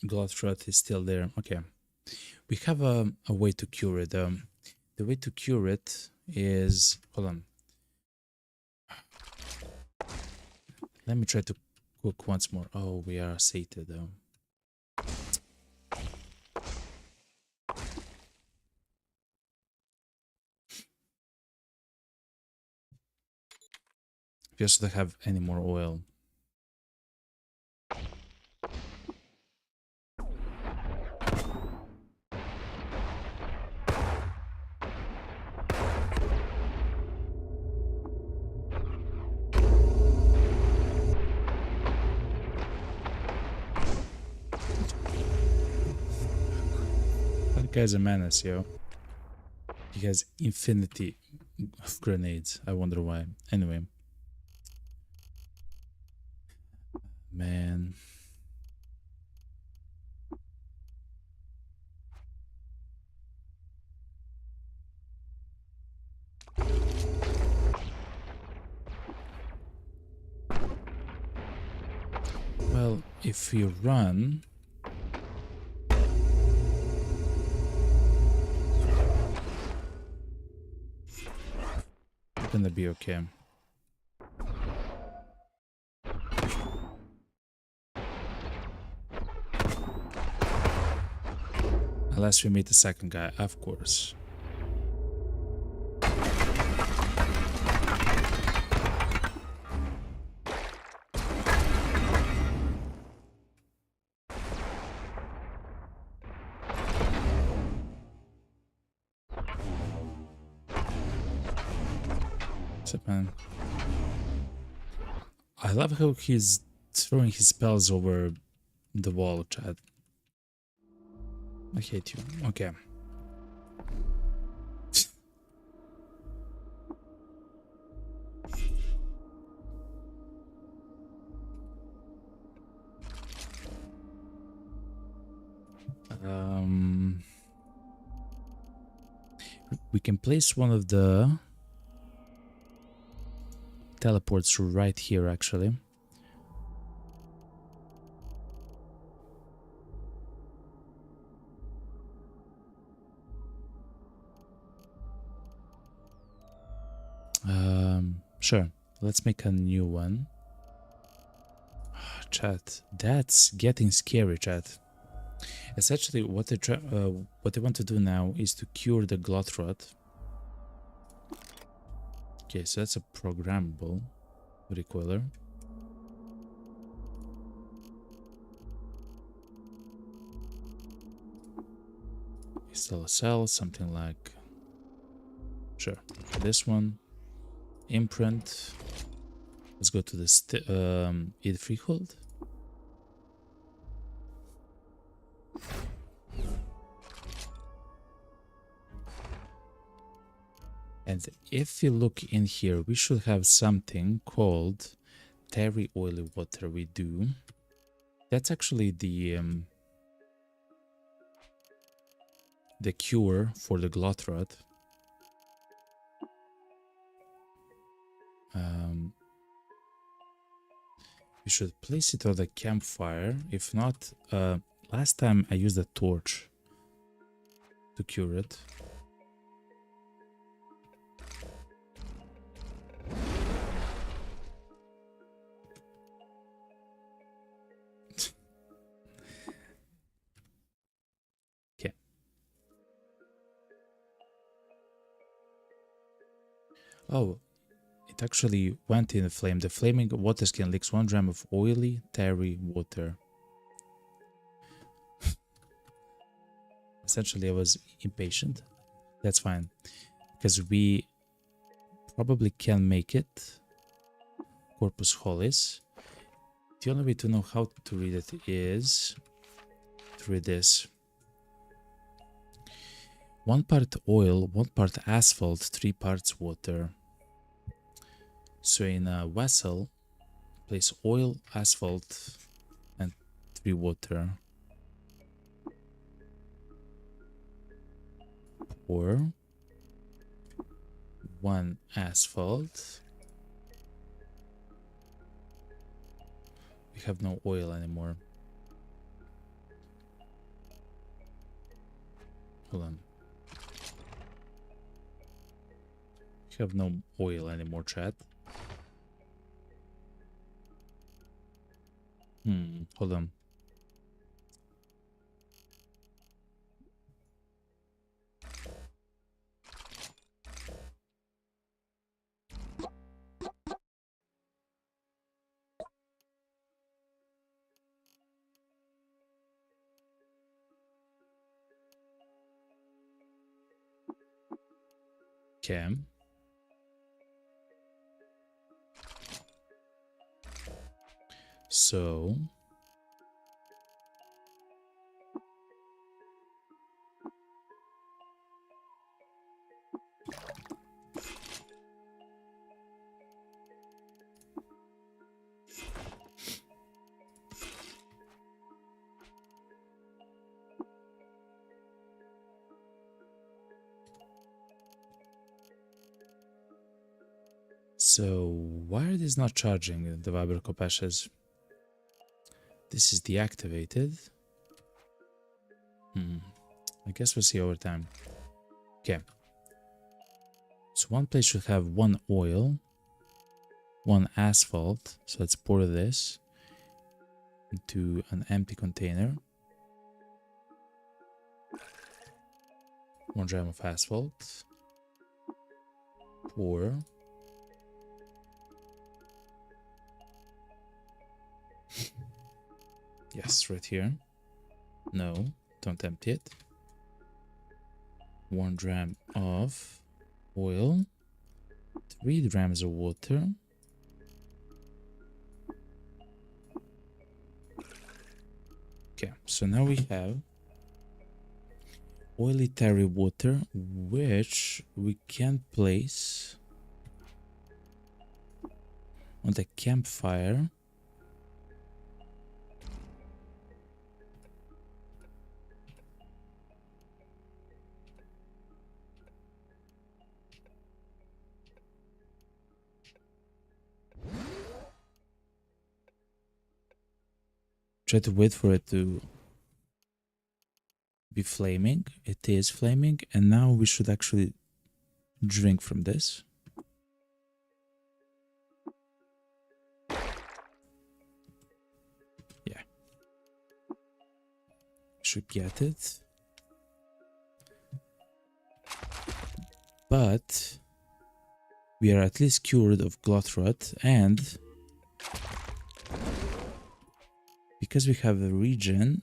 Glothroth is still there. Okay. We have a way to cure it. The way to cure it is... Hold on. Let me try to cook once more. Oh, we are sated though. We also don't have any more oil. That guy's a menace, yo. He He has infinity of grenades. I wonder why. Anyway. Man. Well, if you run... It's gonna be okay. Unless we meet the second guy, of course. What's up, man? I love how he's throwing his spells over the wall, Chad. I hate you. Okay. We can place one of the teleports right here, actually. Sure. Let's make a new one. Chat, that's getting scary, chat. Essentially, what they want to do now is to cure the glut rot. Okay, so that's a programmable recoiler. Install a cell, something like, sure, this one. Imprint. Let's go to the eat freehold. And if you look in here, we should have something called terry oily water. We do. That's actually the cure for the glut rot. We should place it on the campfire. If not, last time I used a torch to cure it. Okay. Oh. It actually went in a flame. The flaming water skin leaks 1 gram of oily, terry water. Essentially, I was impatient. That's fine. Because we probably can make it. Corpus Holis. The only way to know how to read it is to read this. 1 part oil, 1 part asphalt, 3 parts water. So in a vessel, place oil, asphalt, and 3 water. Pour 1 asphalt. We have no oil anymore. Hold on. We have no oil anymore, chat. Hold on. Okay. So So why are these not charging, the Viber Kopeshes? This is deactivated. I guess we'll see over time. Okay. So one place should have one oil, one asphalt. So let's pour this into an empty container. 1 gram of asphalt. Pour. Yes, right here. No, don't empty it. 1 gram of oil. 3 grams of water. Okay, so now we have oily tarry water, which we can place on the campfire. Try to wait for it to be flaming. It is flaming, and now we should actually drink from this. Yeah. Should get it. But we are at least cured of glut rot, and because we have a regen,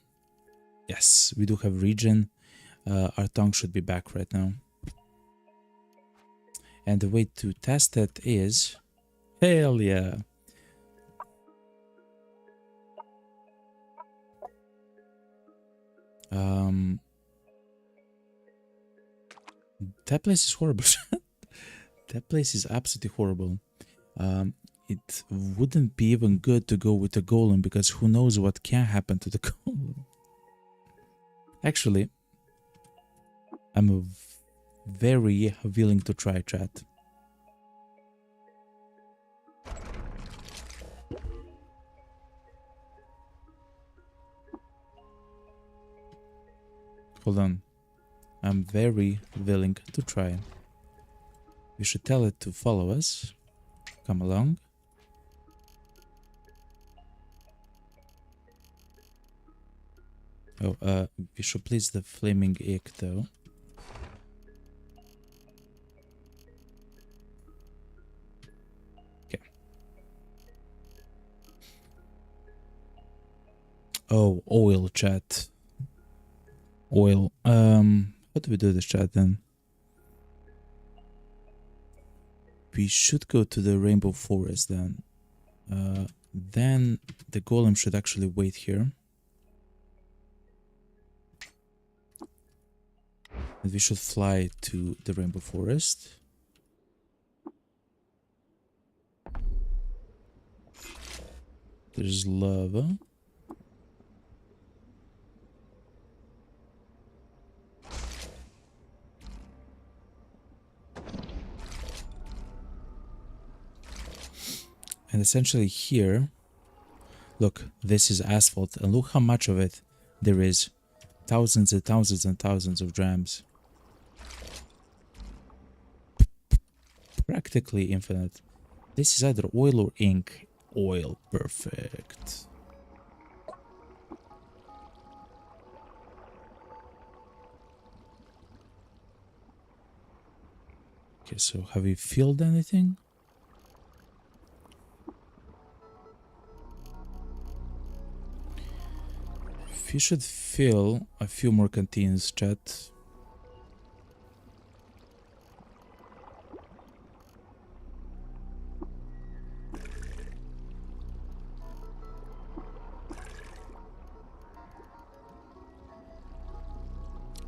yes, we do have regen, our tongue should be back right now. And the way to test it is, hell yeah. That place is horrible. That place is absolutely horrible. It wouldn't be even good to go with a golem, because who knows what can happen to the golem. Actually, I'm very willing to try, chat. Hold on. I'm very willing to try. We should tell it to follow us. Come along. Oh, we should place the flaming egg though. Okay. Oh, oil, chat. Oil. How do we do this, chat then? We should go to the rainbow forest then. Then the golem should actually wait here. And we should fly to the rainbow forest. There's lava. And essentially here, look, this is asphalt, and look how much of it there is. Thousands and thousands and thousands of grams. Practically infinite. This is either oil or ink. Oil, perfect. Okay, so have we filled anything? You should fill a few more canteens, chat.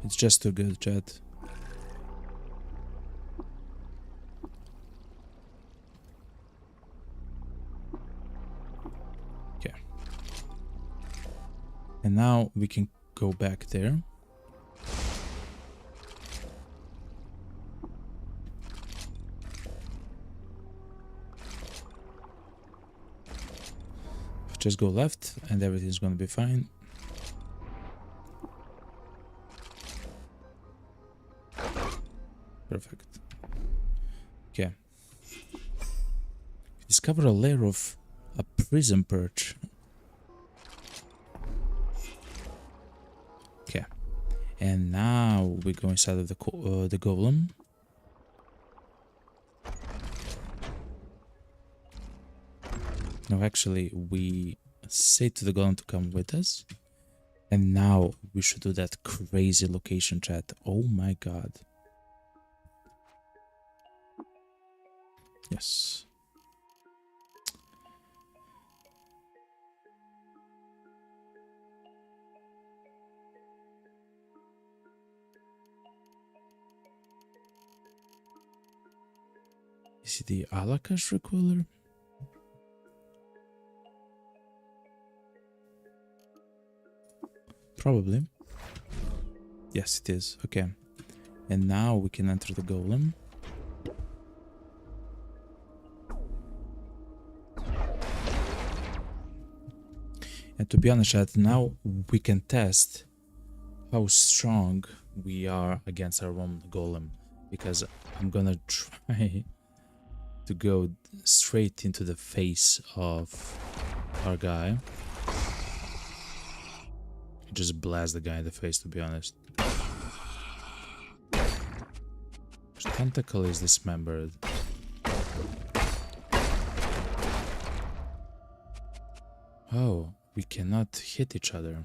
It's just too good, chat. And now we can go back there. Just go left and everything's gonna be fine. Perfect. Okay. Discover a layer of a prison perch. Okay. And now we go inside of the golem. No, actually, we say to the golem to come with us. And now we should do that crazy location chat. Oh my god. Yes. Is it the Alakash recoiler? Probably. Yes, it is. Okay. And now we can enter the golem. And to be honest, chat, now we can test how strong we are against our own golem. Because I'm gonna try to go straight into the face of our guy. Just blast the guy in the face, to be honest. His tentacle is dismembered. Oh, we cannot hit each other.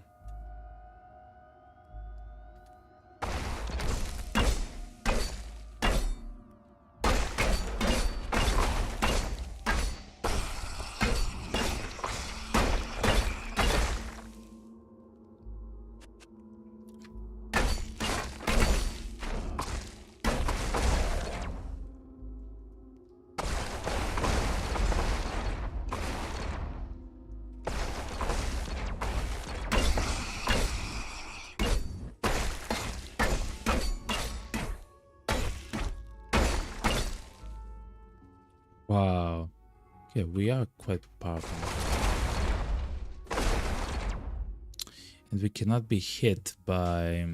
Wow. Yeah, we are quite powerful. And we cannot be hit by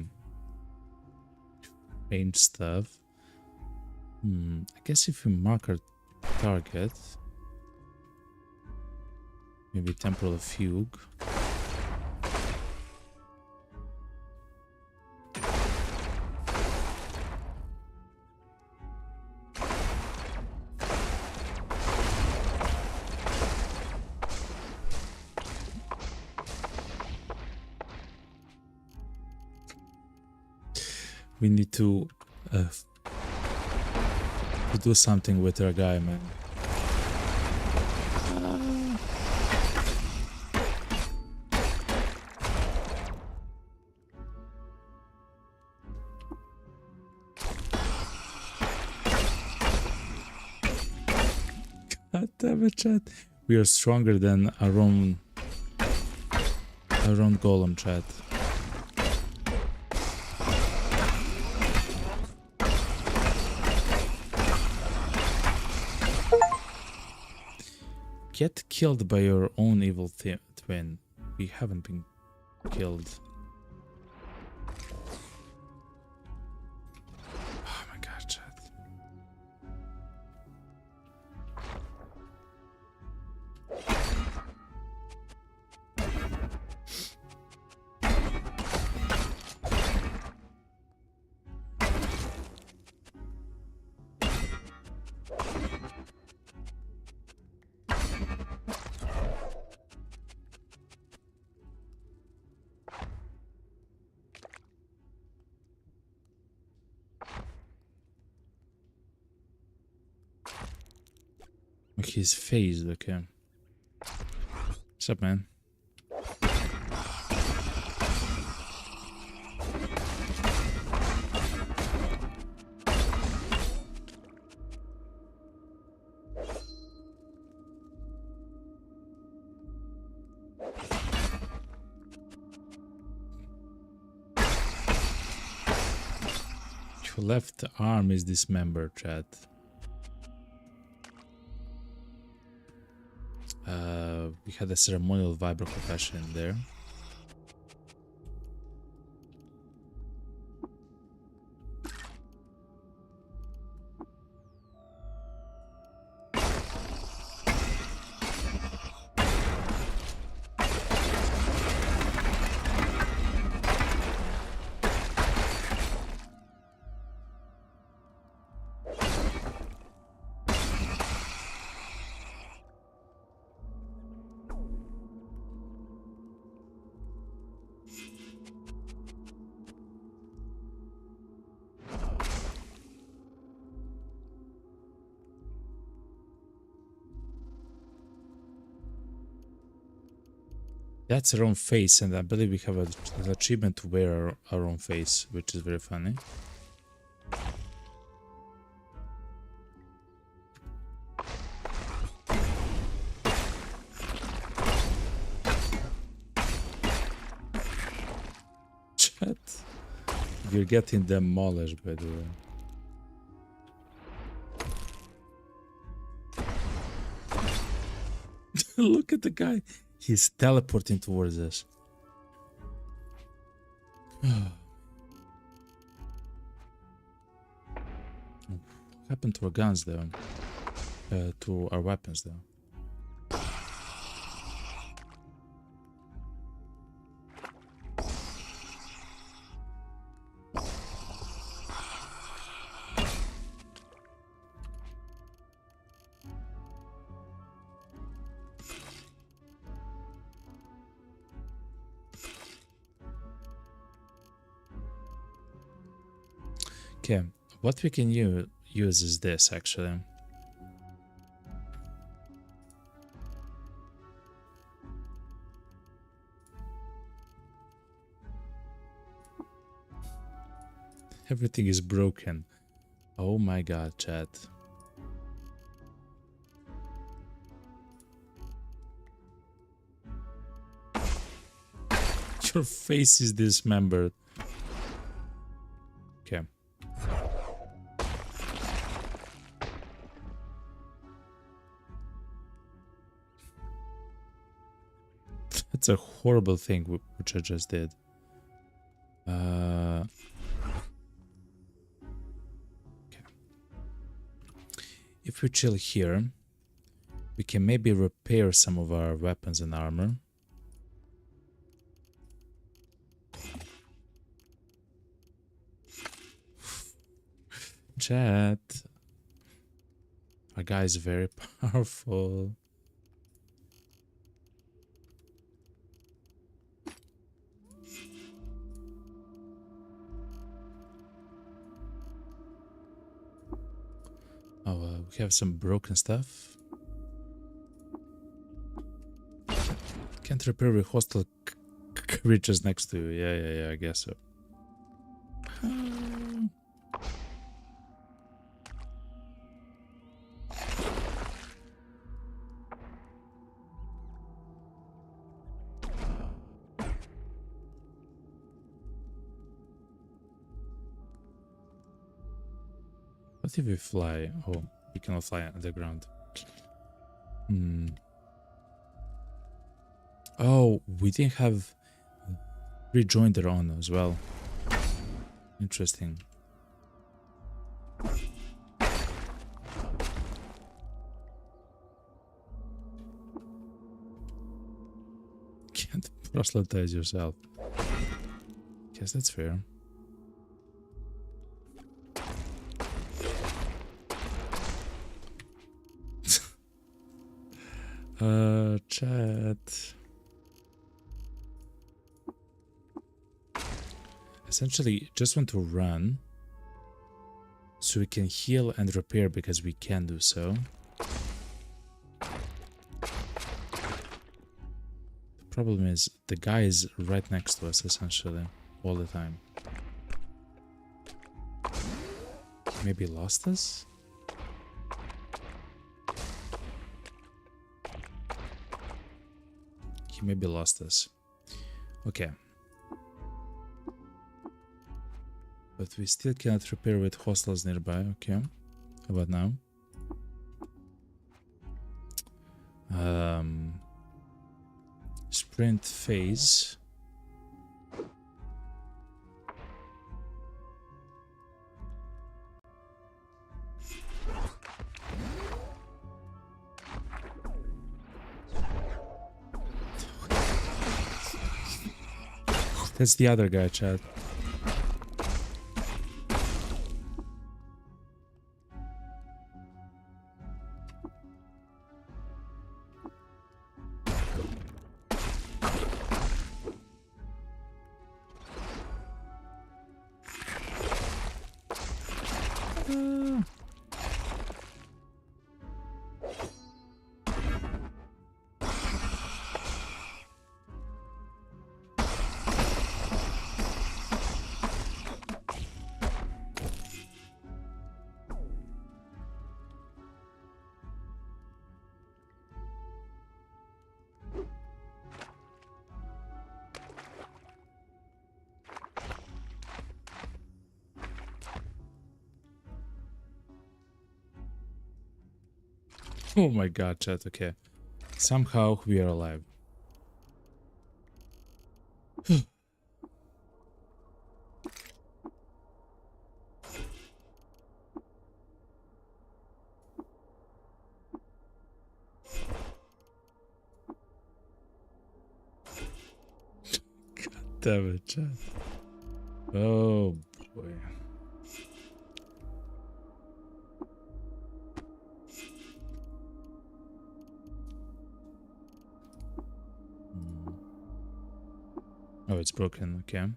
range stuff. I guess if we mark our target, maybe temporal fugue. We need to do something with our guy, man. God damn it, chat. We are stronger than our own golem, chat. Get killed by your own evil twin. We haven't been killed. Oh my god, chat. His face, okay. What's up, man? Your left arm is dismembered, chat. we had a ceremonial vibro confession in there. That's our own face, and I believe we have an achievement to wear our own face, which is very funny. Chat. You're getting demolished, by the way. Look at the guy. He's teleporting towards us. What happened to our guns though? To our weapons though. Okay, what we can use is this actually. Everything is broken. Oh my god, chat. Your face is dismembered. Okay. That's a horrible thing which I just did. Okay. If we chill here, we can maybe repair some of our weapons and armor. Chat. Our guy is very powerful. We have some broken stuff. Can't repair with hostile creatures next to you. Yeah, I guess so. What if we fly? Oh, we cannot fly underground. Oh, we didn't have rejoinder on as well. Interesting. Can't proselytize yourself. Guess that's fair. Chat. Essentially, just want to run so we can heal and repair because we can do so. The problem is the guy is right next to us essentially all the time. Maybe lost us? He maybe lost us. Okay. But we still cannot repair with hostiles nearby. Okay. How about now? sprint phase. That's the other guy, Chad. Oh my god, chat, okay. Somehow we are alive. God damn it, chat. Oh boy. Oh, it's broken, okay.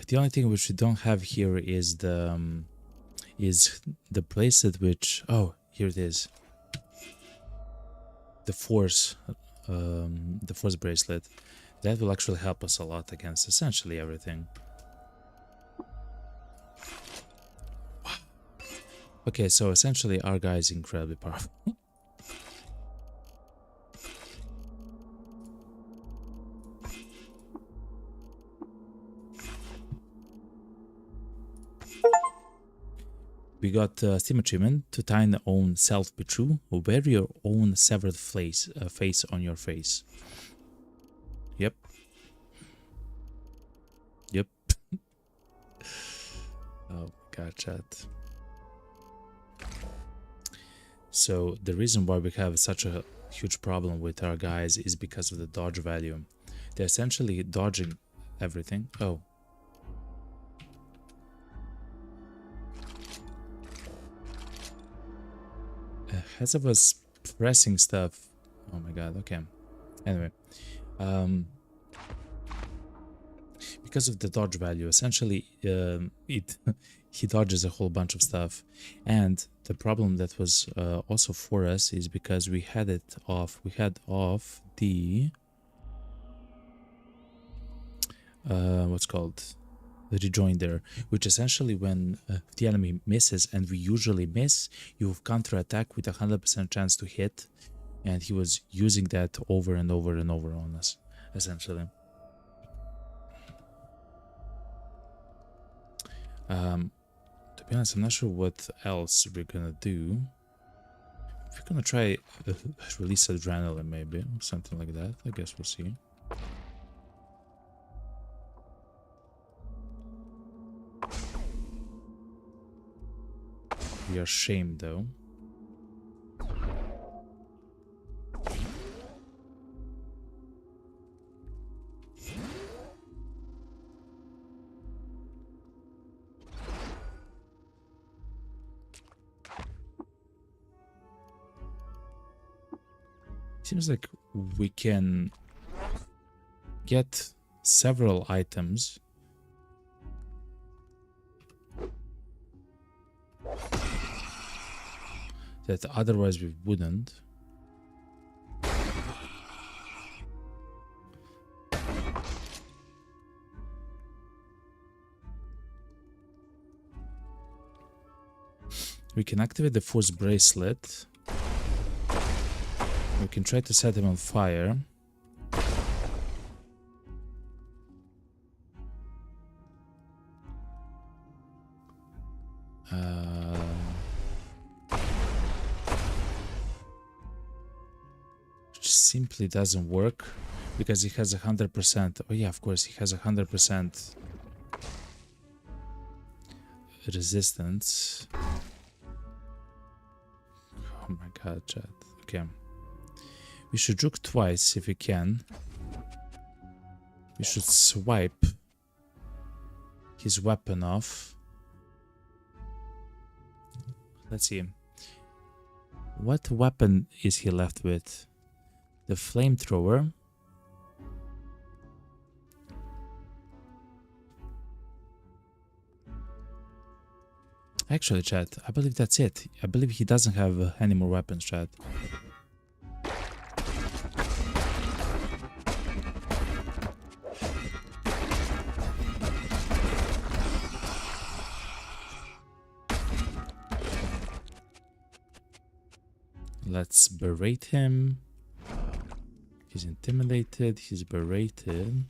The only thing which we don't have here is the place at which, oh, here it is. The force bracelet. That will actually help us a lot against essentially everything. Okay, so essentially our guy is incredibly powerful. We got Steam achievement to thine own self be true, or wear your own severed face on your face. Yep. Yep. Oh god, chat. So the reason why we have such a huge problem with our guys is because of the dodge value. They're essentially dodging everything. Oh. As I was pressing stuff. Oh my god, okay. Anyway. Because of the dodge value, essentially he dodges a whole bunch of stuff. And the problem that was also for us is because we had it off. We had off the what's called the rejoinder, which essentially when the enemy misses, and we usually miss, you counter attack with 100% chance to hit, and he was using that over and over and over on us, essentially. To be honest, I'm not sure what else we're gonna do. We're gonna try release adrenaline, maybe, or something like that. I guess we'll see. We are shamed, though. Seems like we can get several items that otherwise we wouldn't. We can activate the force bracelet. We can try to set him on fire. Which simply doesn't work because he has 100%. Oh yeah, of course he has 100% resistance. Oh my god, chat. Okay. We should juke twice if we can. We should swipe his weapon off. Let's see. What weapon is he left with? The flamethrower. Actually, chat, I believe that's it. I believe he doesn't have any more weapons, chat. Let's berate him. He's intimidated. He's berated.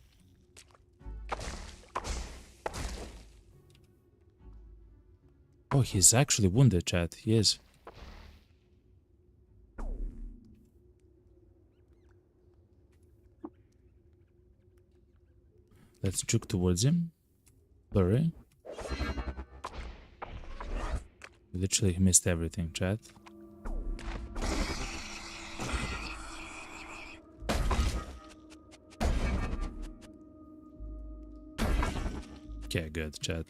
Oh, he's actually wounded, chat. He is. Let's juke towards him. Blurry. Literally, he missed everything, chat. Okay, good, chat.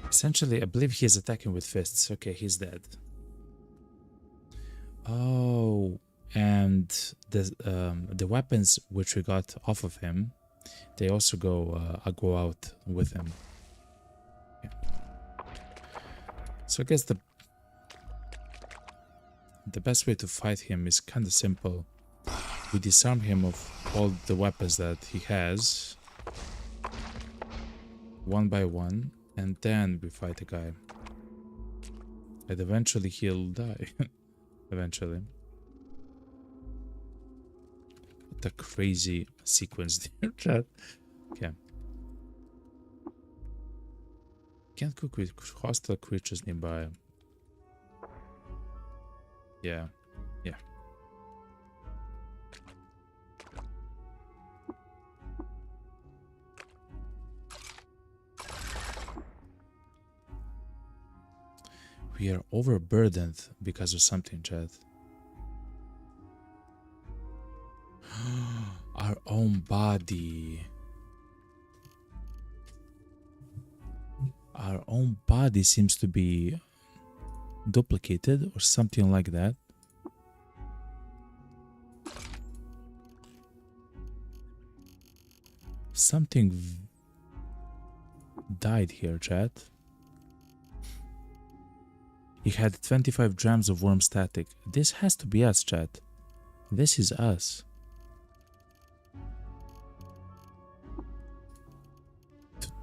Essentially, I believe he's attacking with fists. Okay, he's dead. Oh, and the weapons which we got off of him, they also go out with him. Yeah. So I guess the best way to fight him is kind of simple. We disarm him of all the weapons that he has, one by one, and then we fight the guy. And eventually he'll die. Eventually. What a crazy sequence there, chat. Okay. Can't cook with hostile creatures nearby. Yeah. Yeah. We are overburdened because of something, chat. Our own body. Our own body seems to be duplicated or something like that. Something died here, chat. He had 25 grams of worm static. This has to be us, chat. This is us.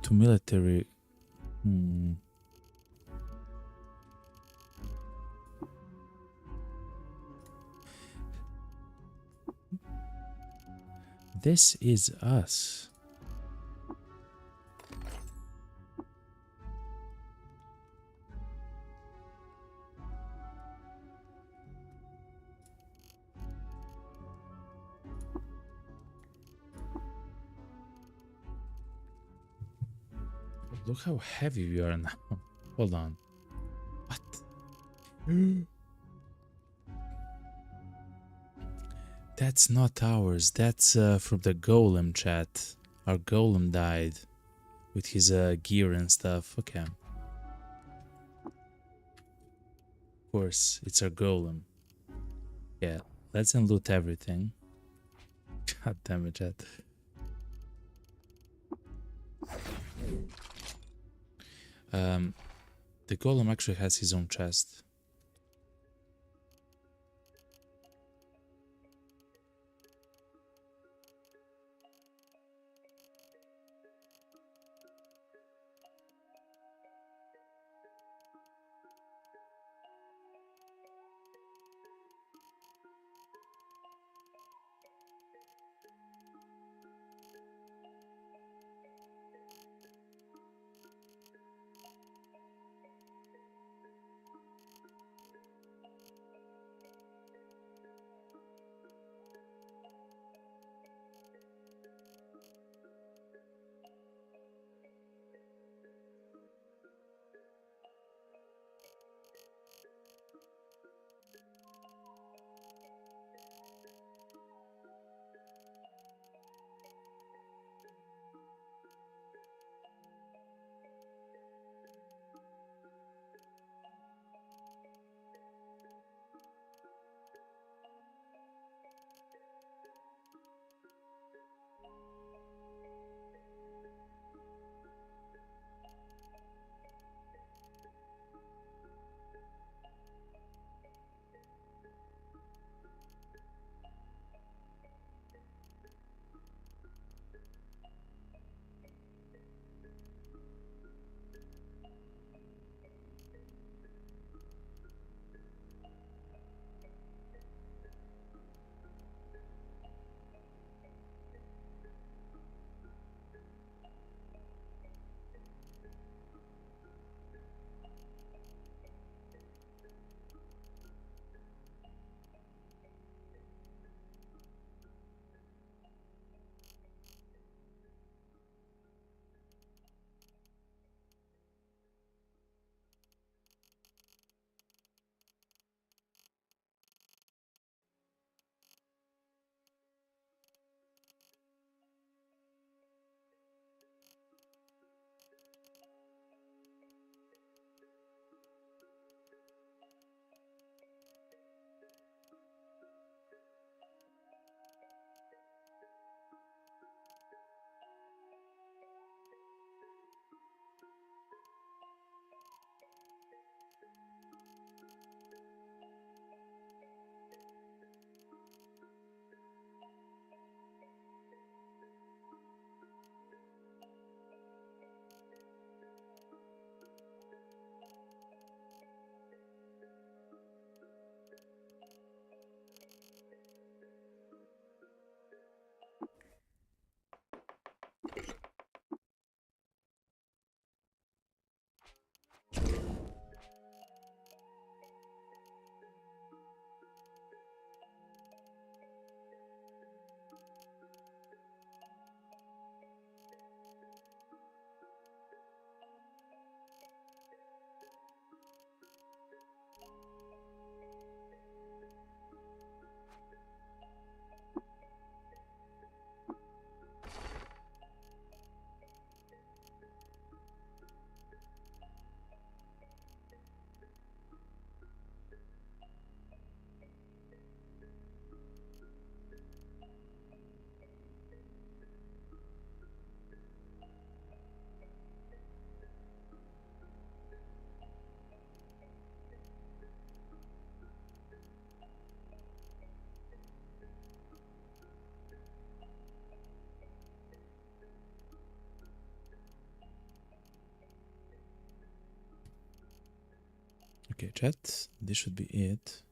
To military. This is us. Look how heavy we are now. Hold on. What? That's not ours. That's from the golem, chat. Our golem died with his gear and stuff. Okay. Of course, it's our golem. Yeah, let's unloot everything. God damn it, chat. The golem actually has his own chest. Okay, chat. This should be it.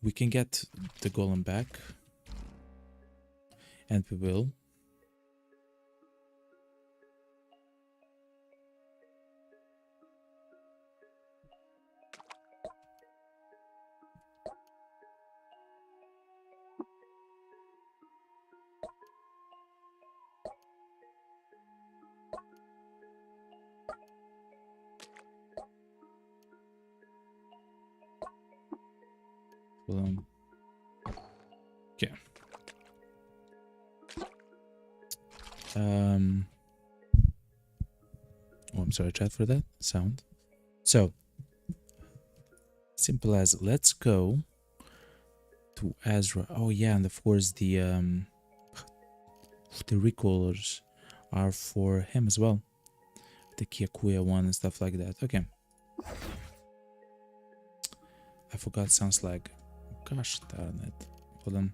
We can get the golem back. And we will. Okay. Oh, I'm sorry, chat, for that sound. So, simple as let's go to Azra. Oh yeah, and of course the recallers are for him as well. The Kyakuya one and stuff like that. Okay. I forgot sounds like. Gosh darn it. Hold on.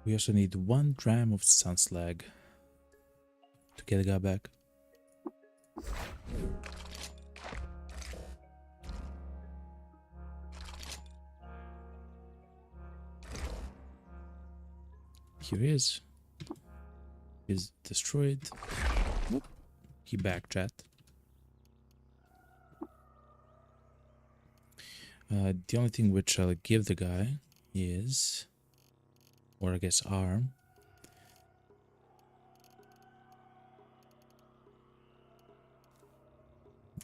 We also need 1 dram of sun slag to get the guy back. Here he is. He's destroyed. Whoop. He back, chat. The only thing which I'll give the guy is, or I guess arm.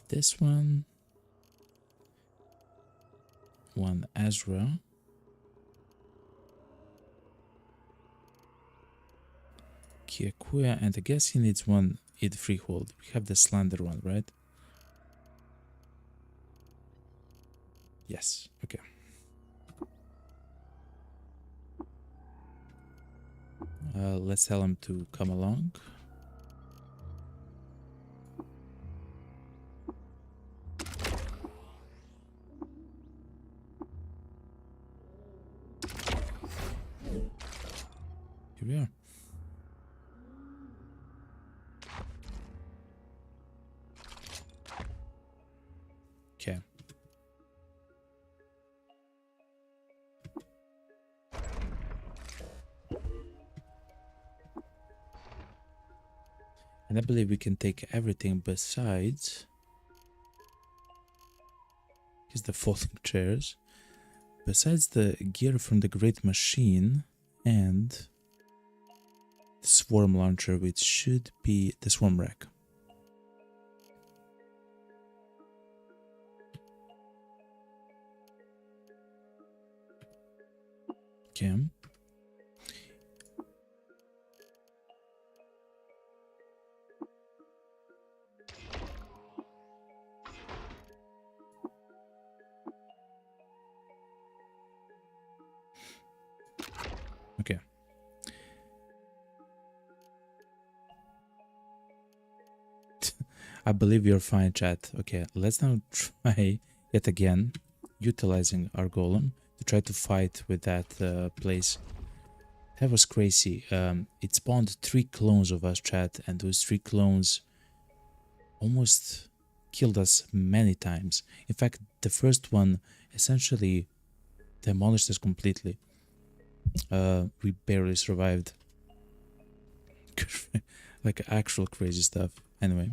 This one. One Azra. Kyakuya, and I guess he needs 1 Id Freehold. We have the Slender one, right? Yes, okay. Let's tell him to come along. Here we are. Okay. And I believe we can take everything besides... Here's the folding chairs. Besides the gear from the Great Machine and the Swarm Launcher, which should be the Swarm Rack. Okay. Okay. I believe you're fine, chat. Okay, let's now try yet again utilizing our golem to try to fight with that place. That was crazy. It spawned 3 clones of us, chat, and those 3 clones almost killed us many times. In fact, the first one essentially demolished us completely. We barely survived. Like actual crazy stuff. Anyway.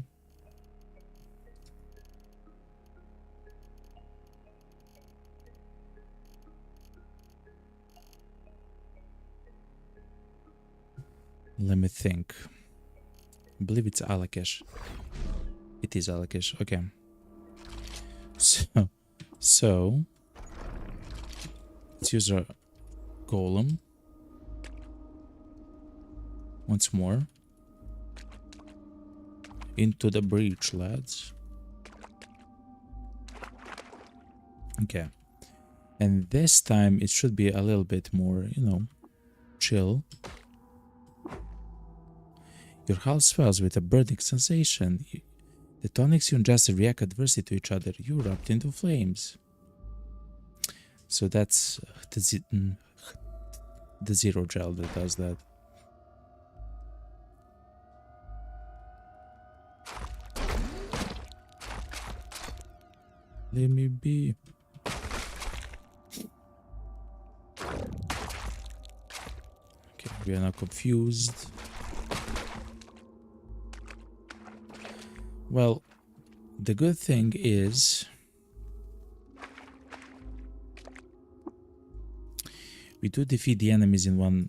Let me think. I believe it's Alakesh. It is Alakesh. Okay. So let's use our golem once more. Into the breach, lads. Okay. And this time it should be a little bit more, you know, chill. Your hull swells with a burning sensation. The tonics you ingest react adversely to each other. You erupt into flames. So that's the zero gel that does that. Let me be. Okay, we are now confused. Well, the good thing is we do defeat the enemies in one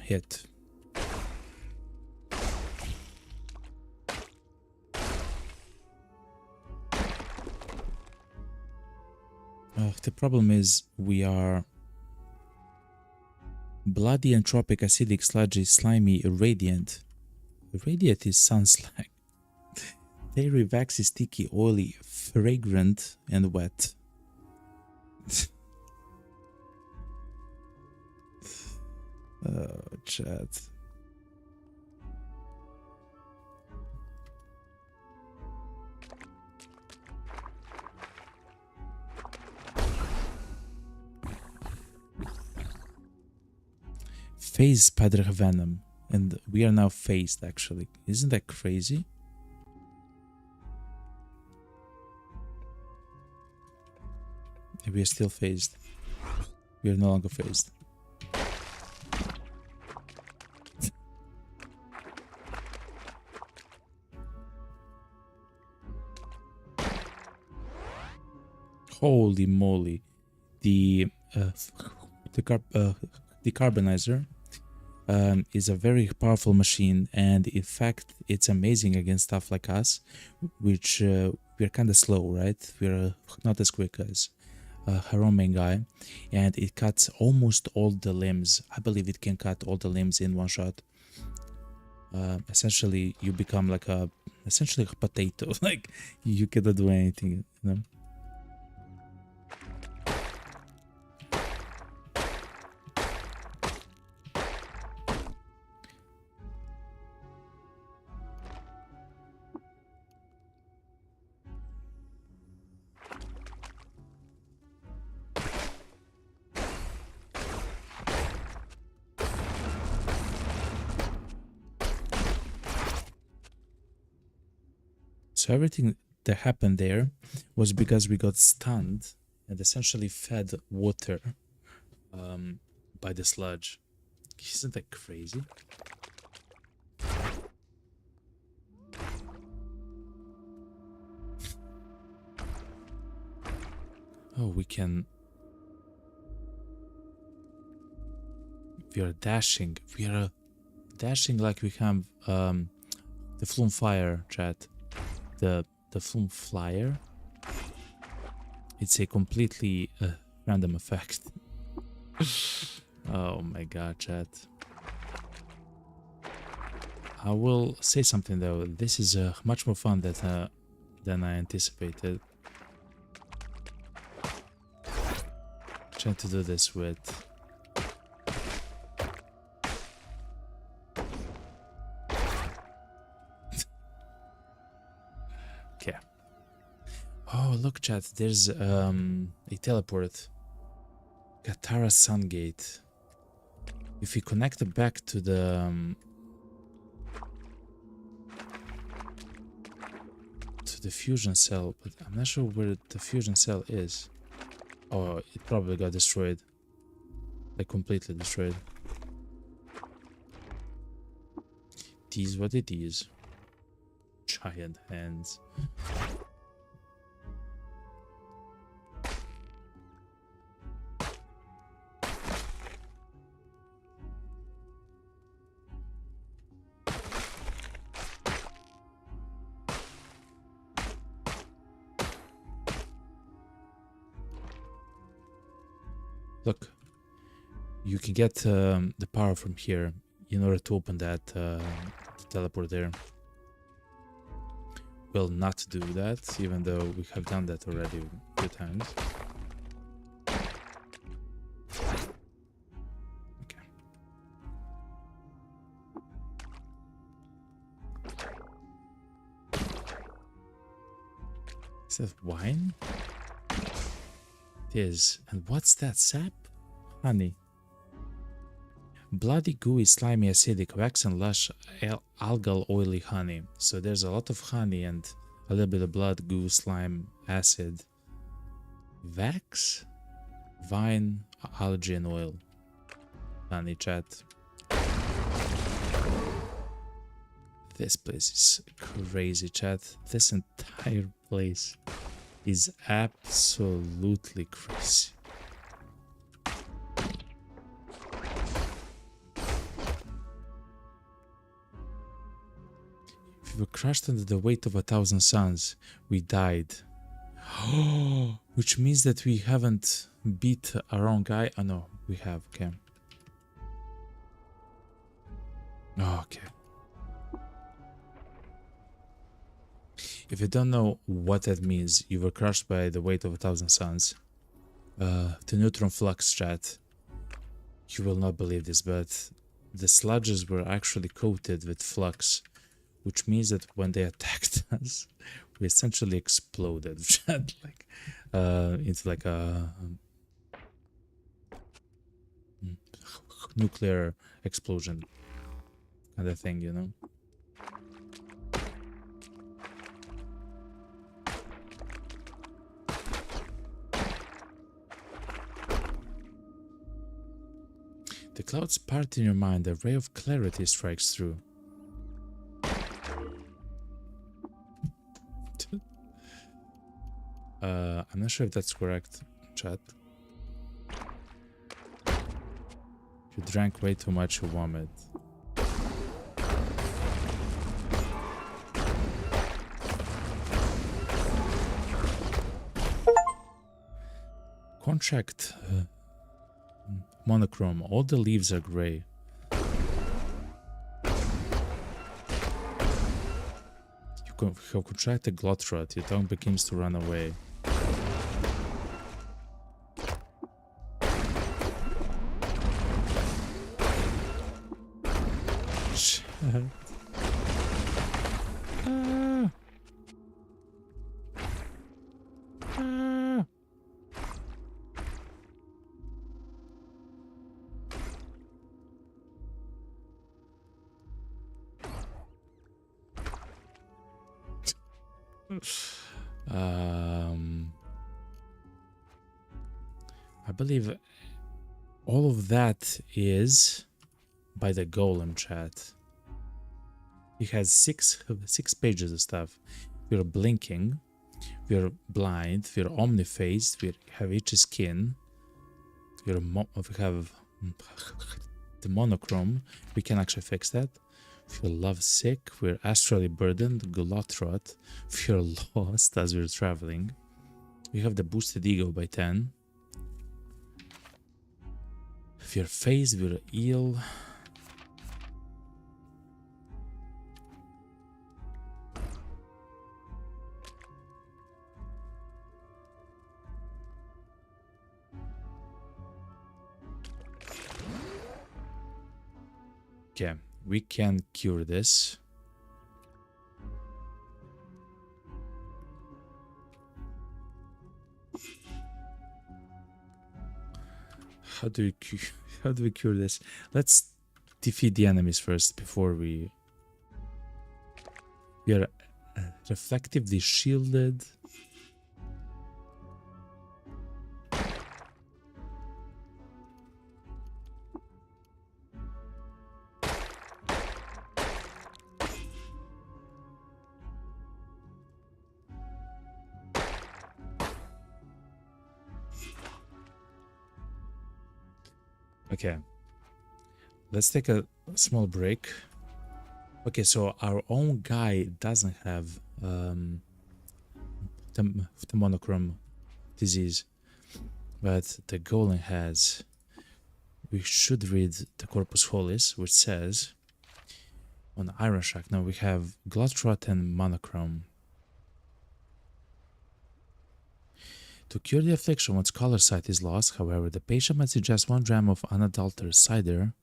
hit. The problem is we are bloody, entropic, acidic, sludgy, slimy, radiant. Radiant is sounds like dairy, waxy, sticky, oily, fragrant, and wet. Oh, chat. Phase spider venom, and we are now phased. Actually, isn't that crazy? We are still phased. We are no longer phased. Holy moly! The decarbonizer is a very powerful machine, and in fact, it's amazing against stuff like us, which we're kind of slow, right? We're not as quick as her own main guy, and it cuts almost all the limbs. I believe it can cut all the limbs in one shot. Essentially, you become like essentially a potato. Like you cannot do anything, you know. So everything that happened there was because we got stunned and essentially fed water by the sludge. Isn't that crazy? Oh, we can... We are dashing. We are dashing like we have the Flume Fire, chat. The Flume Flyer. It's a completely random effect. Oh my god, chat. I will say something though. This is much more fun than I anticipated. Trying to do this with... Okay. Oh, look, chat. There's a teleport. Katara Sungate. If we connect it back to the... to the fusion cell, but I'm not sure where the fusion cell is. Oh, it probably got destroyed. Like, completely destroyed. It is what it is. Giant hands. Look, you can get the power from here in order to open that teleport there. Will not do that, even though we have done that already a few times. Is that wine? It is. And what's that sap? Honey. Bloody, gooey, slimy, acidic wax and lush algal oily honey. So there's a lot of honey and a little bit of blood, goo, slime, acid. Wax? Vine, algae and oil. Honey, chat. This place is crazy, chat. This entire place is absolutely crazy. If we were crushed under the weight of 1,000 suns, we died. Which means that we haven't beat our own guy. Oh no, we have, okay. Oh, okay. If you don't know what that means, you were crushed by the weight of 1,000 suns. The neutron flux, chat. You will not believe this, but the sludges were actually coated with flux, which means that when they attacked us, we essentially exploded, chat, like into like a nuclear explosion kind of thing, you know. The clouds part in your mind, a ray of clarity strikes through. I'm not sure if that's correct, chat. If you drank way too much, you vomit. Contract monochrome. All the leaves are gray. You have contracted glot rot. Your tongue begins to run away. I believe all of that is by the golem, chat. It has six pages of stuff. We're blinking, we're blind, we're omni-faced, we have itchy skin, we have the monochrome. We can actually fix that. If you're love sick, we're astrally burdened, glotrot. If you're lost as we're traveling, we have the boosted ego by 10. If you're phased, we're ill. Okay, we can cure this. How do we cure this? Let's defeat the enemies first before we are reflectively shielded. Okay, let's take a small break. Okay, so our own guy doesn't have the monochrome disease, but the golem has. We should read the Corpus Holis, which says on Iron Shack. Now we have Glotrot and monochrome. To cure the affliction once color sight is lost, however, the patient must ingest 1 gram of unadulterated cider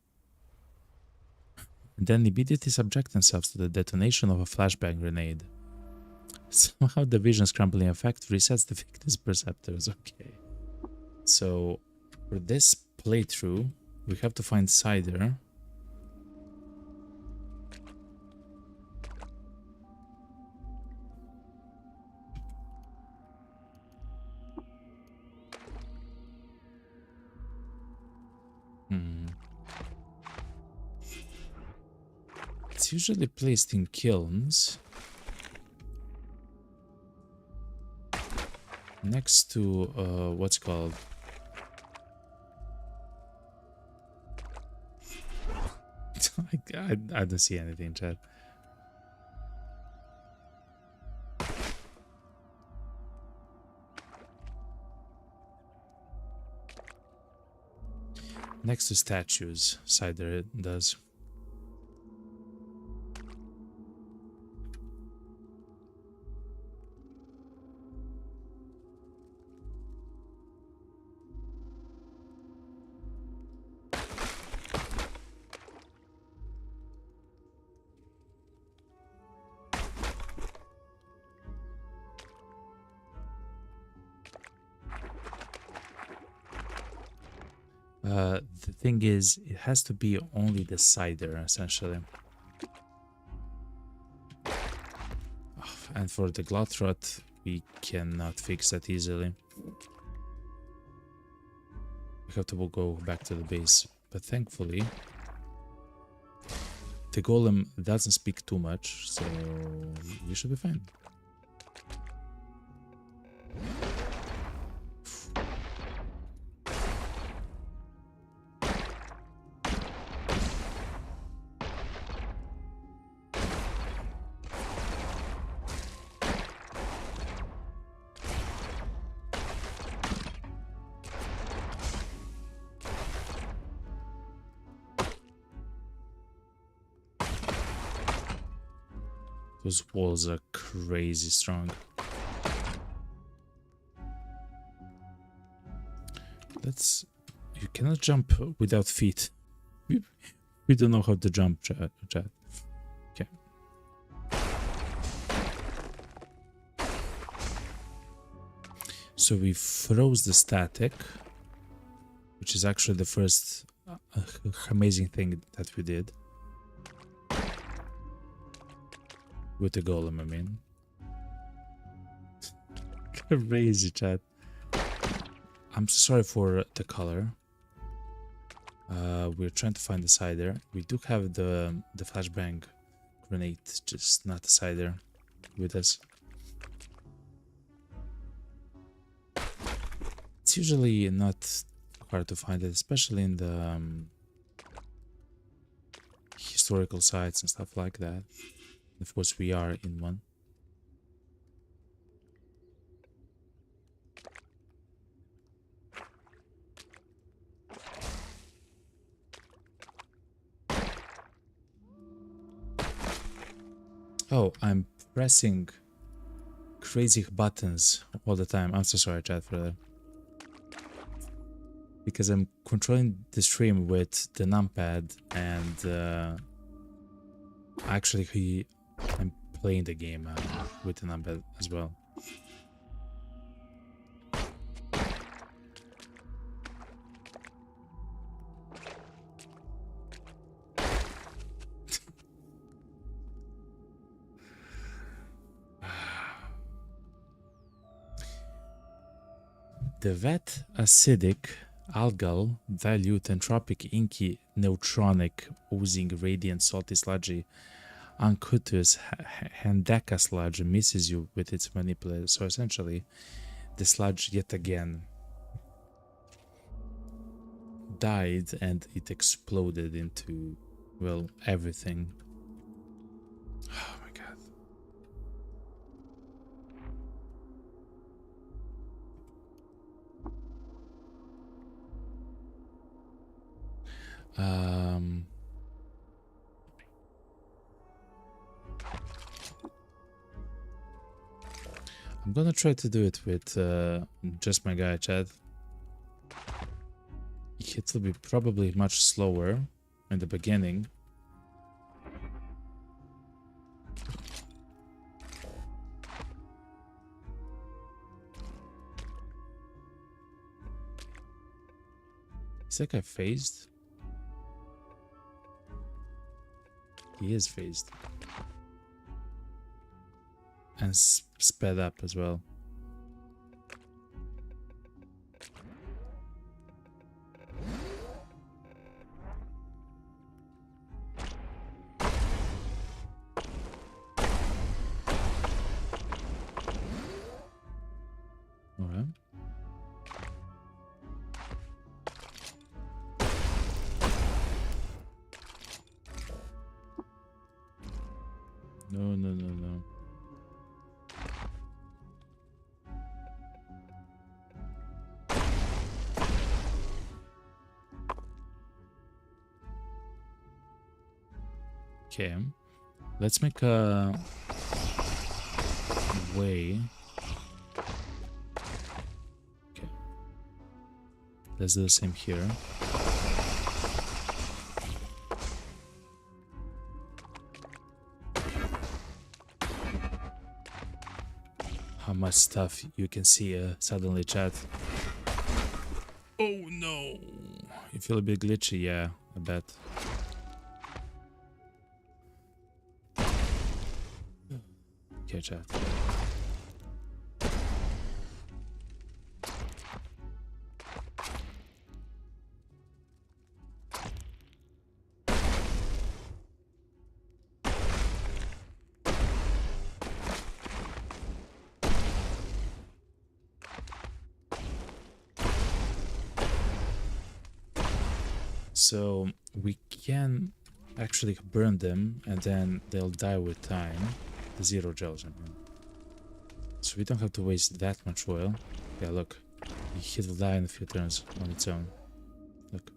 and then immediately subject themselves to the detonation of a flashbang grenade. Somehow the vision scrambling effect resets the victim's perceptors. Okay. So for this playthrough, we have to find cider. It's usually placed in kilns next to what's called I don't see anything, chat. Next to statues, cider it does. The thing is, it has to be only the cider, essentially. And for the Glothrot, we cannot fix that easily. We have to go back to the base. But thankfully, the golem doesn't speak too much, so we should be fine. Those walls are crazy strong. Let's... You cannot jump without feet. We don't know how to jump, chat. Okay. So we froze the static, which is actually the first amazing thing that we did. With the golem, I mean. Crazy, chat. I'm so sorry for the color. We're trying to find the cider. We do have the flashbang grenade, just not the cider with us. It's usually not hard to find it, especially in the historical sites and stuff like that. Of course, we are in one. Oh, I'm pressing crazy buttons all the time. I'm so sorry, chat, for that. Because I'm controlling the stream with the numpad, and actually I'm playing the game with the numpad as well. The wet, acidic, algal, dilute, entropic, inky, neutronic, oozing, radiant, salty, sludgy, unctuous Handeka sludge misses you with its manipulator. So essentially, the sludge yet again died and it exploded into, well, everything. Oh my god. I'm gonna try to do it with just my guy, Chad. It will be probably much slower in the beginning. Is that guy phased? He is phased. And sped up as well. Alright. No, no, no, no. Okay, let's make a way. Okay, let's do the same here. How much stuff you can see suddenly, chat. Oh no! You feel a bit glitchy, yeah, I bet. Okay, chat. So we can actually burn them and then they'll die with time. The 0 gels, I mean. So we don't have to waste that much oil. Yeah, look. It will die in a few turns on its own. Look.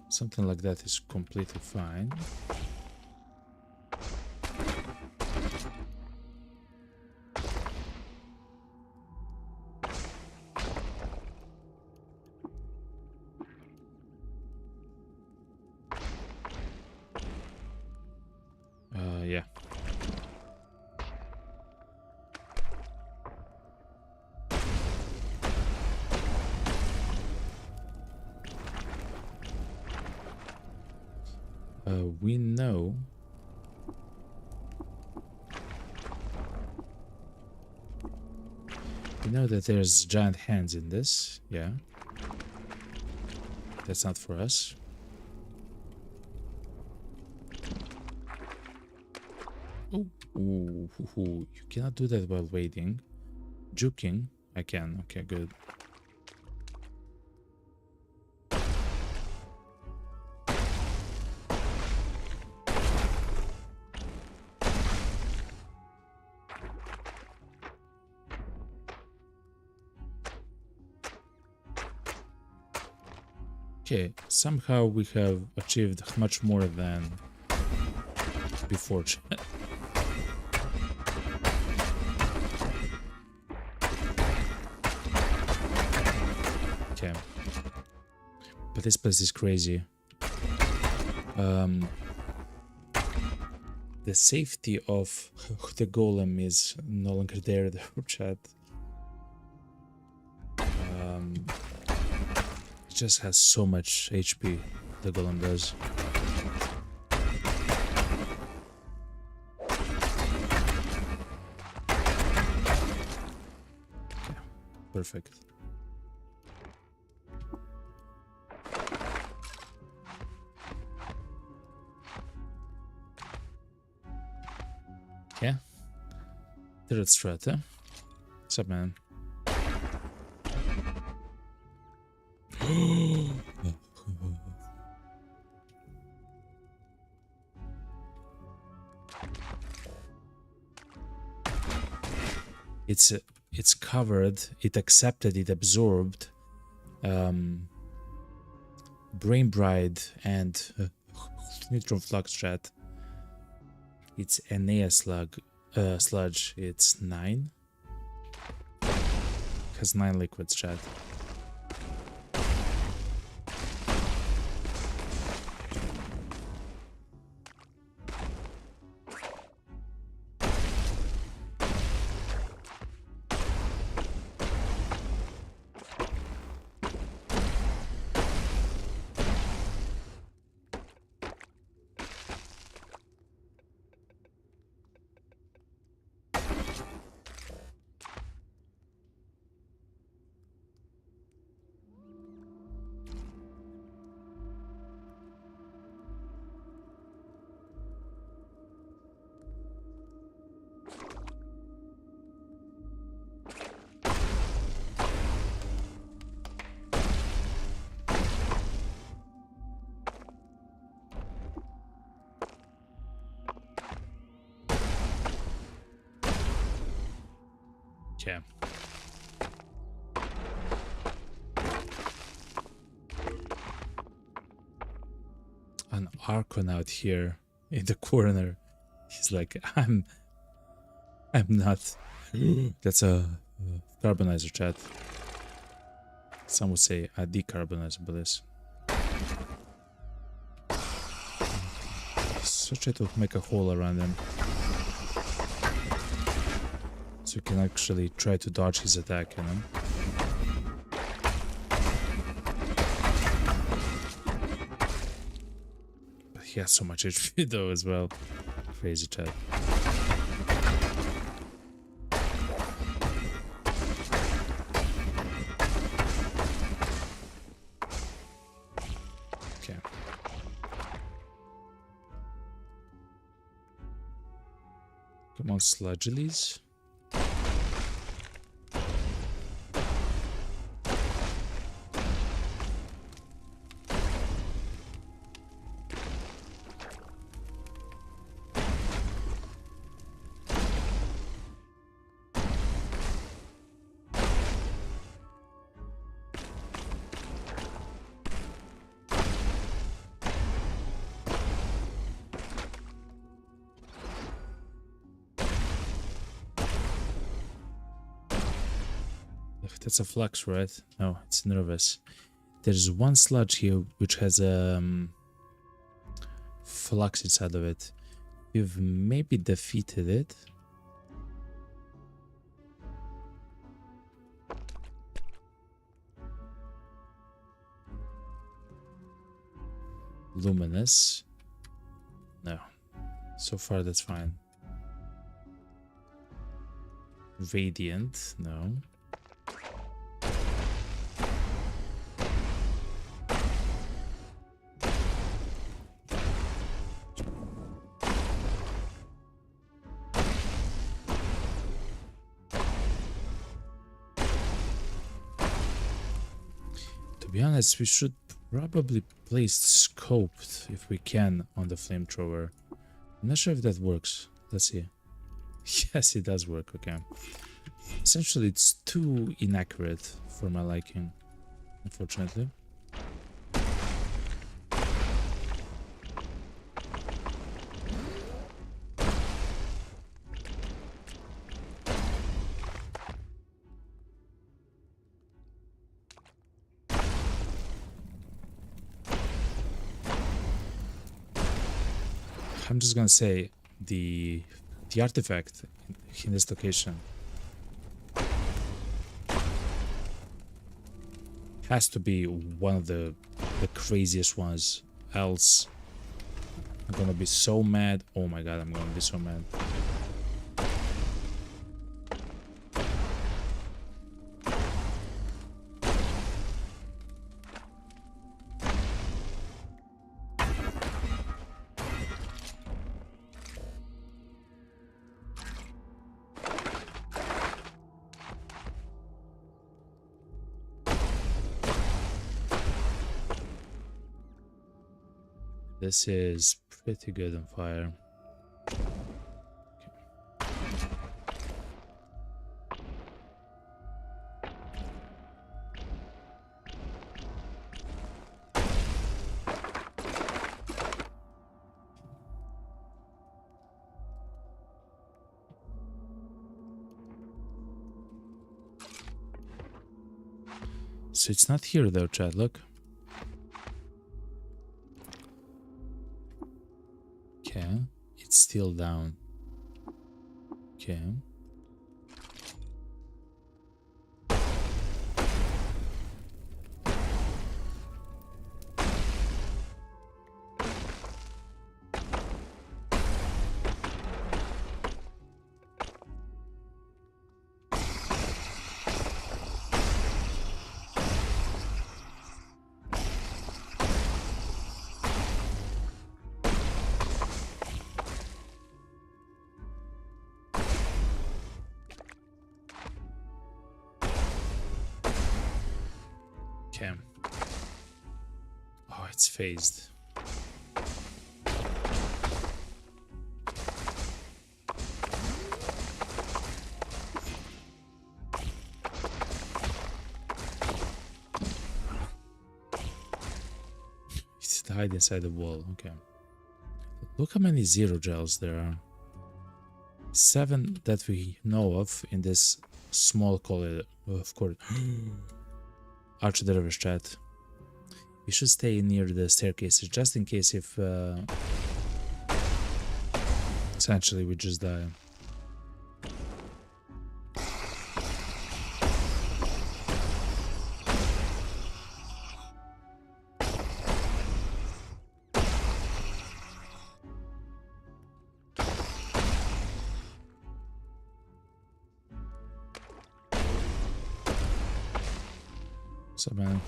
Something like that is completely fine. Yeah. We know that there's giant hands in this. Yeah. That's not for us. Ooh, you cannot do that while waiting. Juking, I can. Okay, good. Okay, somehow we have achieved much more than before. Okay. But this place is crazy. The safety of the golem is no longer there, the chat. It just has so much HP, the golem does. Okay, perfect. Yeah. Third strata. What's up, man? It's covered, it accepted, it absorbed Brain Bride and Neutron Flux chat. It's Enea sludge. It's 9. Has 9 liquids, chat. Okay. An Archon here in the corner. He's like, I'm not. That's a carbonizer, chat. Some would say a decarbonizer, but this. So try to make a hole around him, so you can actually try to dodge his attack, you know? But he has so much HP though as well. Crazy chat. Okay. Come on, Sludgilies. That's a flux, right? No, it's nervous. There's one sludge here which has a flux inside of it. We've maybe defeated it. Luminous. No. So far that's fine. Radiant. No. To be honest, we should probably place scoped if we can on the flamethrower. I'm not sure if that works. Let's see. Yes, it does work. Okay. Essentially, it's too inaccurate for my liking, unfortunately. I'm just gonna say the artifact in this location has to be one of the craziest ones, else I'm gonna be so mad. Oh my god, I'm gonna be so mad. This is pretty good on fire. So it's not here though, chat, look. Okay, it's still down. Okay. Okay. Oh, it's phased. hide inside the wall. Okay. Look how many zero gels there are. 7 that we know of in this small corridor. Of course. Archdervish chat. We should stay near the staircases just in case if essentially we just die. So man.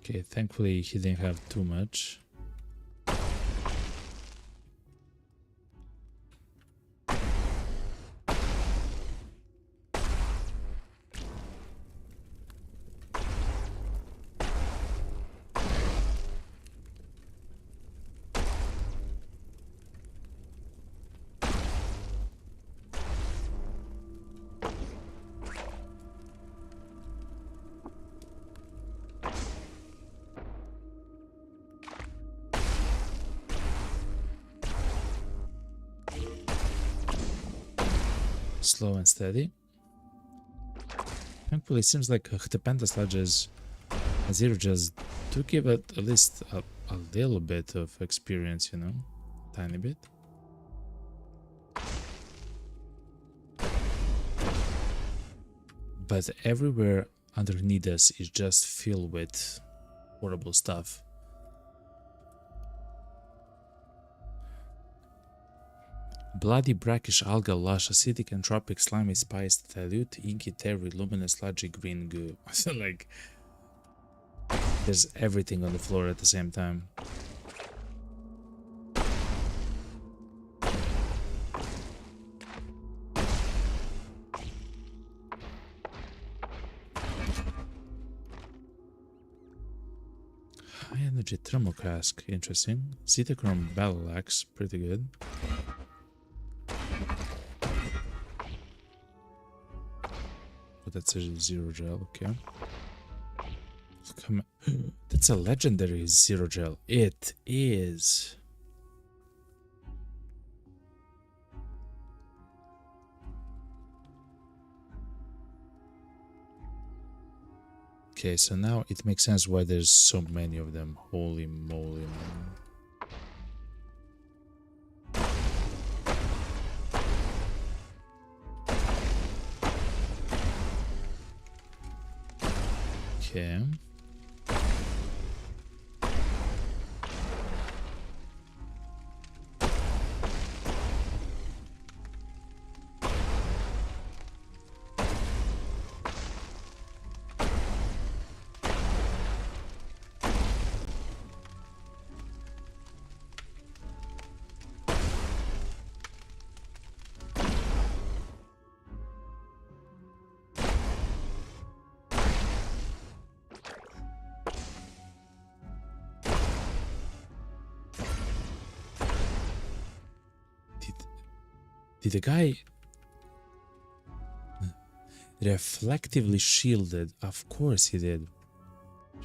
Okay, thankfully he didn't have too much. Slow and steady. Thankfully, it seems like the pentasludges and zero gels do give it at least a little bit of experience, you know, tiny bit. But everywhere underneath us is just filled with horrible stuff. Bloody, brackish alga, lush, acidic, entropic, slimy, spiced, dilute, inky, terry, luminous, sludgy, green goo. So like, there's everything on the floor at the same time. High energy thermocask, interesting. Zetachrome battle axe, pretty good. But that's a zero gel, okay. Come on. That's a legendary zero gel. It is. Okay, so now it makes sense why there's so many of them. Holy moly, man. Okay. Did the guy reflectively shielded? Of course he did.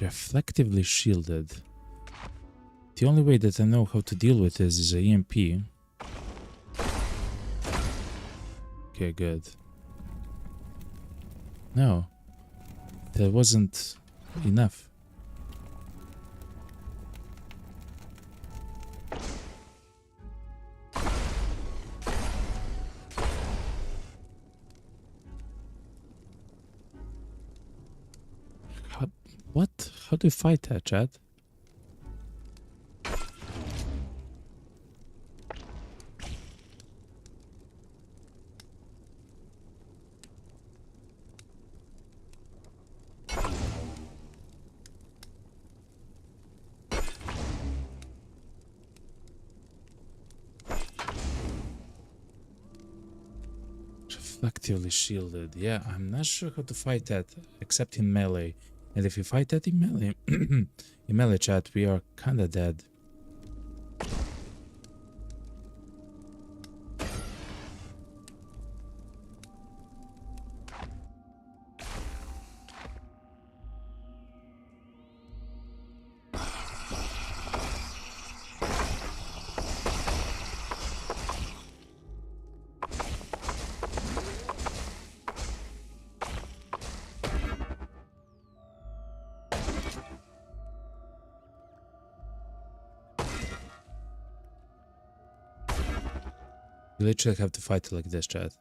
Reflectively shielded. The only way that I know how to deal with this is a EMP. Okay, good. No, that wasn't enough. What? How do you fight that, Chad? Actively shielded. Yeah, I'm not sure how to fight that except in melee. And if you fight that in melee, in melee chat, we are kinda dead. You literally have to fight like this, chat.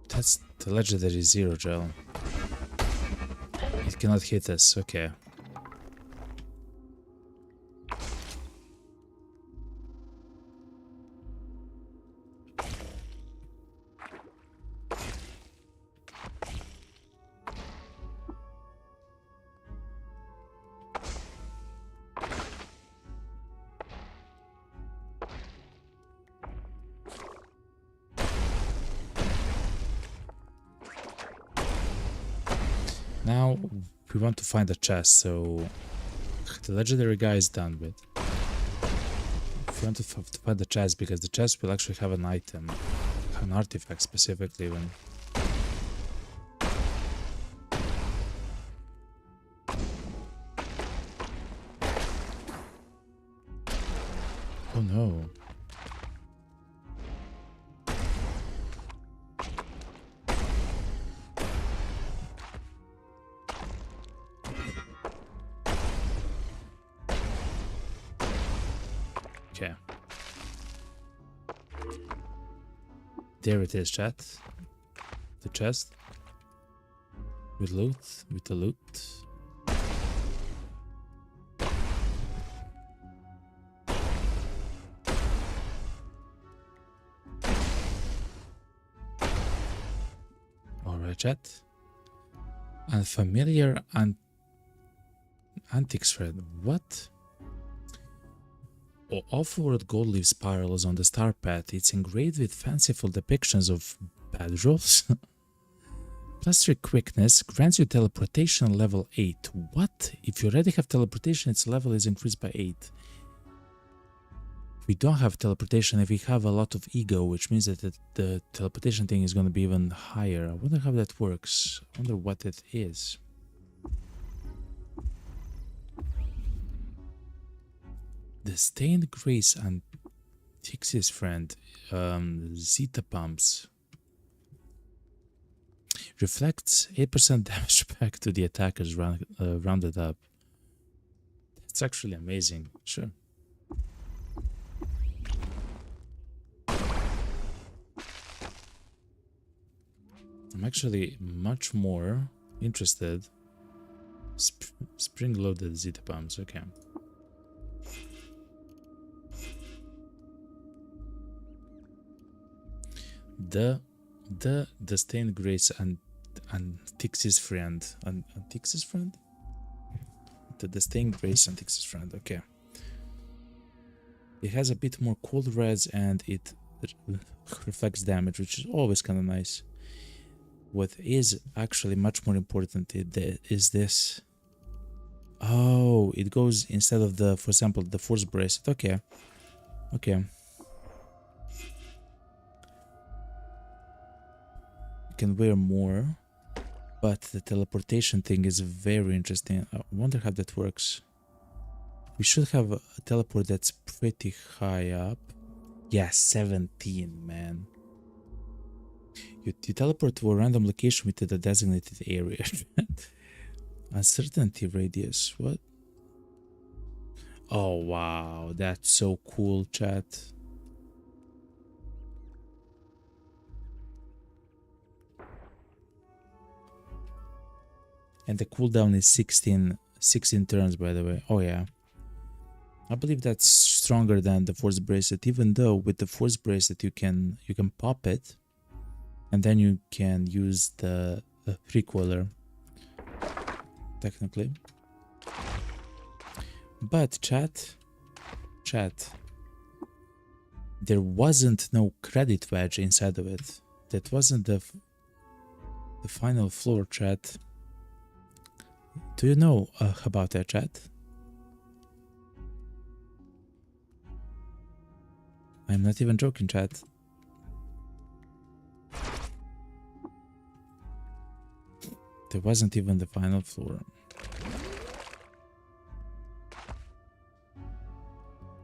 That's the legendary zero gel. It cannot hit us, okay. Now we want to find a chest, so the legendary guy is done with. If you want to find the chest, because the chest will actually have an item, an artifact specifically even. Oh no. Okay. There it is, chat. The chest. With loot. With the loot. Alright, chat. Unfamiliar antique thread. What? Off-world gold leaf spirals on the star path. It's engraved with fanciful depictions of bad rolls. Plus 3 quickness grants you teleportation level 8. What? If you already have teleportation, its level is increased by 8. We don't have teleportation if we have a lot of ego, which means that the teleportation thing is going to be even higher. I wonder how that works. I wonder what it is. The Stained Grace and Tixie's friend, Zeta Pumps, reflects 8% damage back to the attackers rounded up. It's actually amazing, sure. I'm actually much more interested. Spring-loaded Zeta Pumps, okay. The Stained Grace and Tixie's friend and Tixie's friend? The Stained Grace and Tixie's friend, okay. It has a bit more cold reds and it reflects damage, which is always kind of nice. What is actually much more important is this. Oh, it goes instead of the, for example, the Force Bracelet. Okay. Okay. You can wear more, but the teleportation thing is very interesting. I wonder how that works. We should have a teleport that's pretty high up. Yeah, 17, man. You teleport to a random location within the designated area. Uncertainty radius, what? Oh wow, that's so cool, chat. And the cooldown is 16 turns, by the way. Oh yeah. I believe that's stronger than the Force Bracelet, even though with the Force Bracelet you can pop it and then you can use the recoiler. technically. But chat, there wasn't no credit wedge inside of it. That wasn't the final floor, chat. Do you know about that, chat? I'm not even joking, chat. There wasn't even the final floor.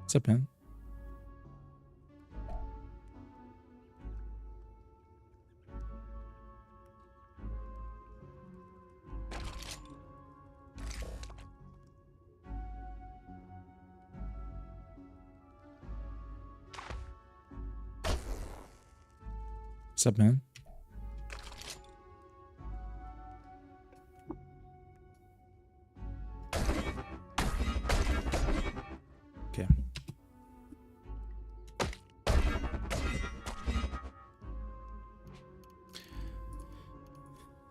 What's up, man? What's up, man? Okay.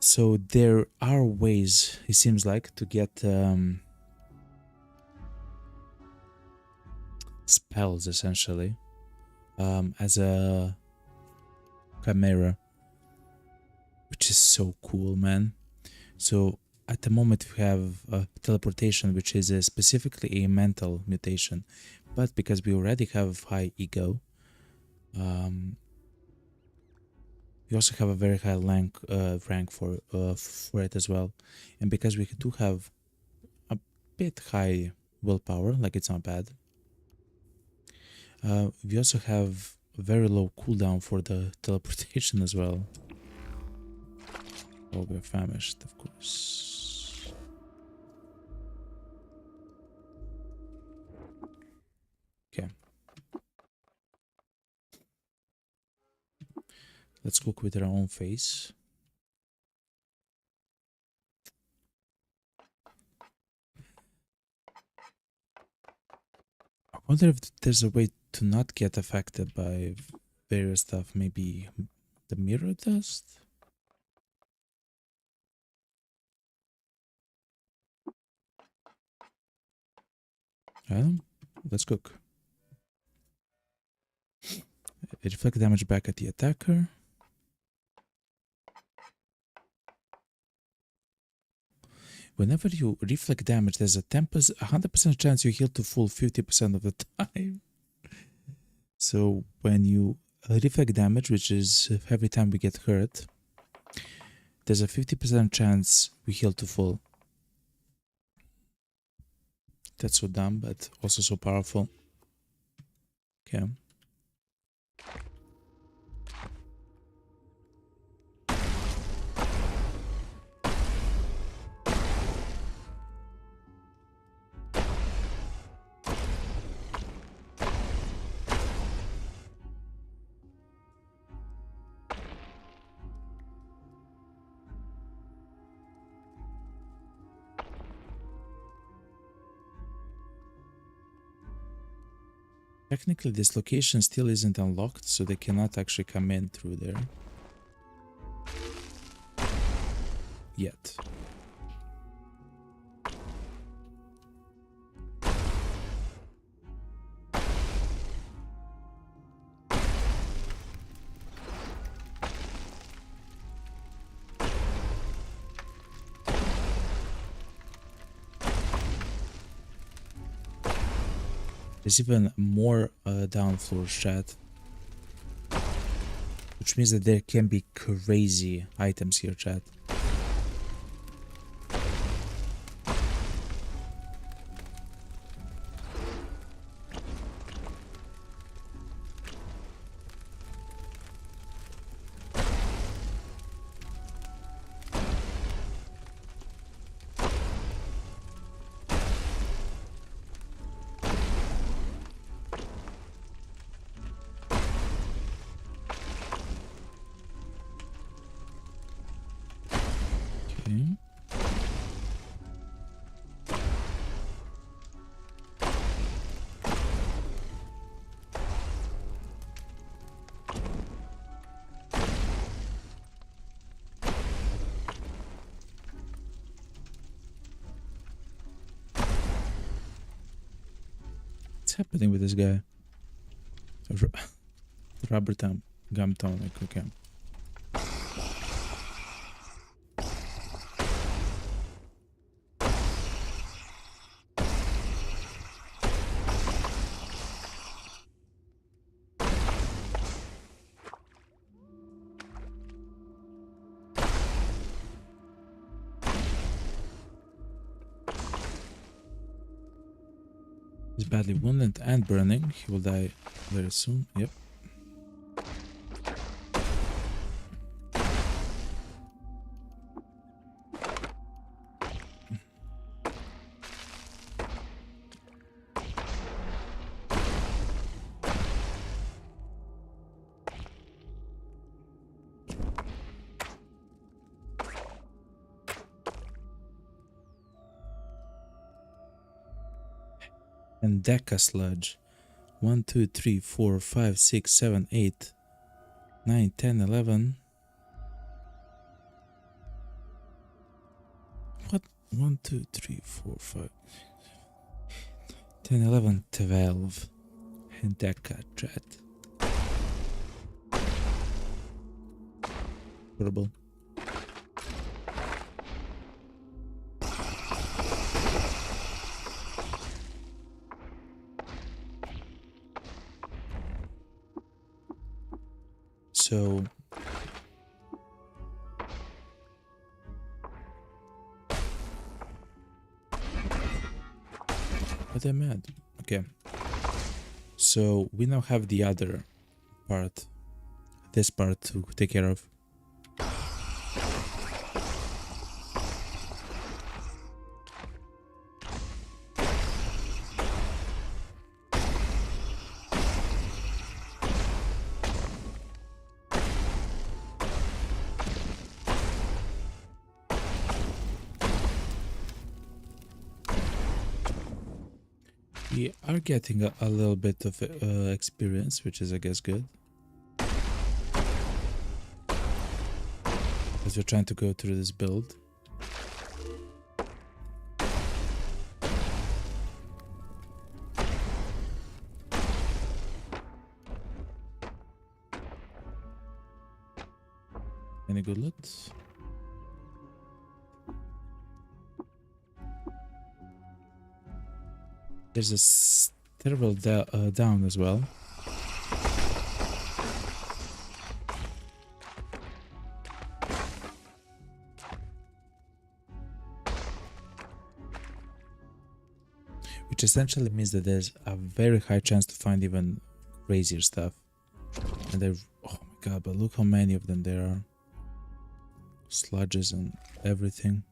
So there are ways, it seems like, to get spells, essentially, as a chimera, which is so cool, man. So at the moment we have teleportation, which is specifically a mental mutation, but because we already have high ego, we also have a very high rank for it as well, and because we do have a bit high willpower, like it's not bad. We also have very low cooldown for the teleportation as well. Oh, we're famished, of course. Okay. Let's cook with our own face. I wonder if there's a way to not get affected by various stuff. Maybe the mirror dust? I don't know. Let's cook. Reflect damage back at the attacker. Whenever you reflect damage, there's a 100% chance you heal to full 50% of the time. So when you reflect damage, which is every time we get hurt, there's a 50% chance we heal to full. That's so dumb, but also so powerful. Okay. Technically, this location still isn't unlocked, so they cannot actually come in through there. Yet. There's even more down floors, chat. Which means that there can be crazy items here, chat. happening with this guy? Rubber gum tonic, okay. He's badly wounded and burning. He will die very soon. Yep. And Deca sludge. 1, 2, 3, 4, 5, 6, 7, 8, 9, 10, 11. What? 1, 2, 3, 4, 5, 10, 11, 12. And Deca chat. Horrible. So but I'm mad. Okay. So we now have the other part. This part to take care of. We are getting a little bit of experience, which is, I guess, good. As we're trying to go through this build. Any good loot? There's a terrible down as well. Which essentially means that there's a very high chance to find even crazier stuff. And they're, oh my god, but look how many of them there are. Sludges and everything.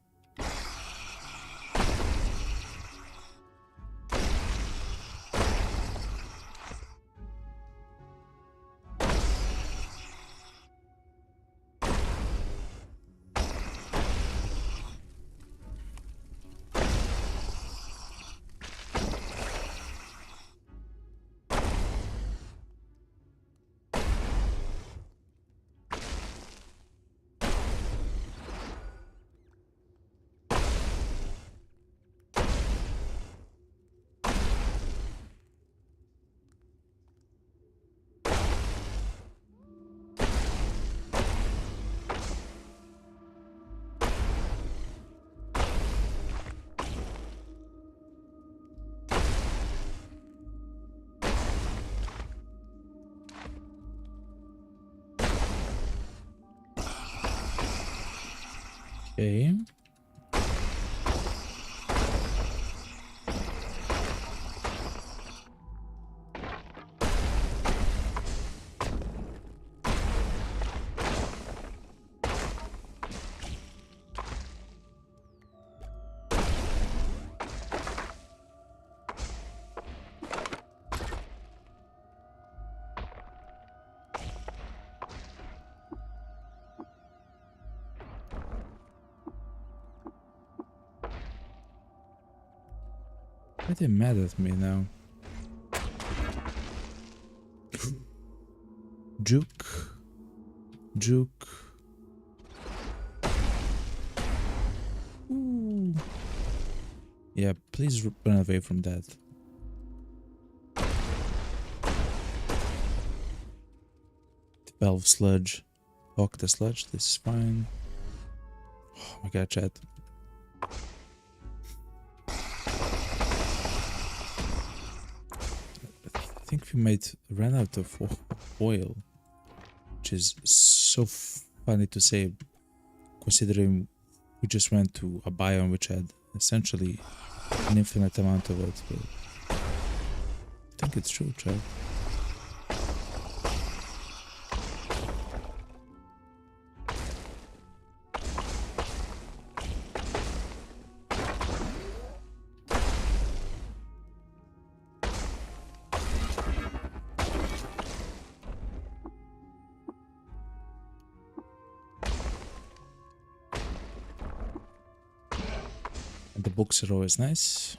Okay. Why are they mad at me now? Juke. Juke. Ooh. Yeah, please run away from that. 12 sludge. Octa sludge, this is fine. Oh my god, chat. I think we ran out of oil, which is so funny to say, considering we just went to a biome which had essentially an infinite amount of it. But I think it's true, chat. The books are always nice.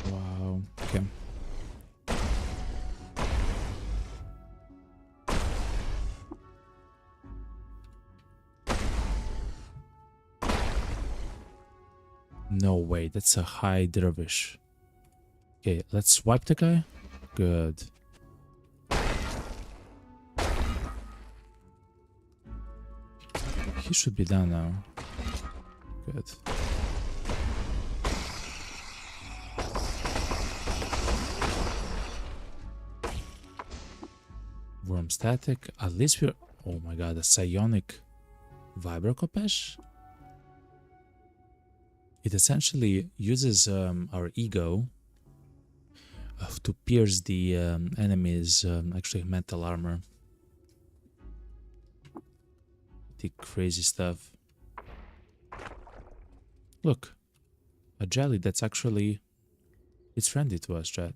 Wow, okay. No way, that's a high dervish. Okay, let's swipe the guy. Good. He should be done now. Good. Worm static. At least we're... Oh my god, a psionic vibrocopesh? It essentially uses our ego to pierce the enemy's actually mental armor. The crazy stuff. Look, a jelly that's actually... It's friendly to us, chat.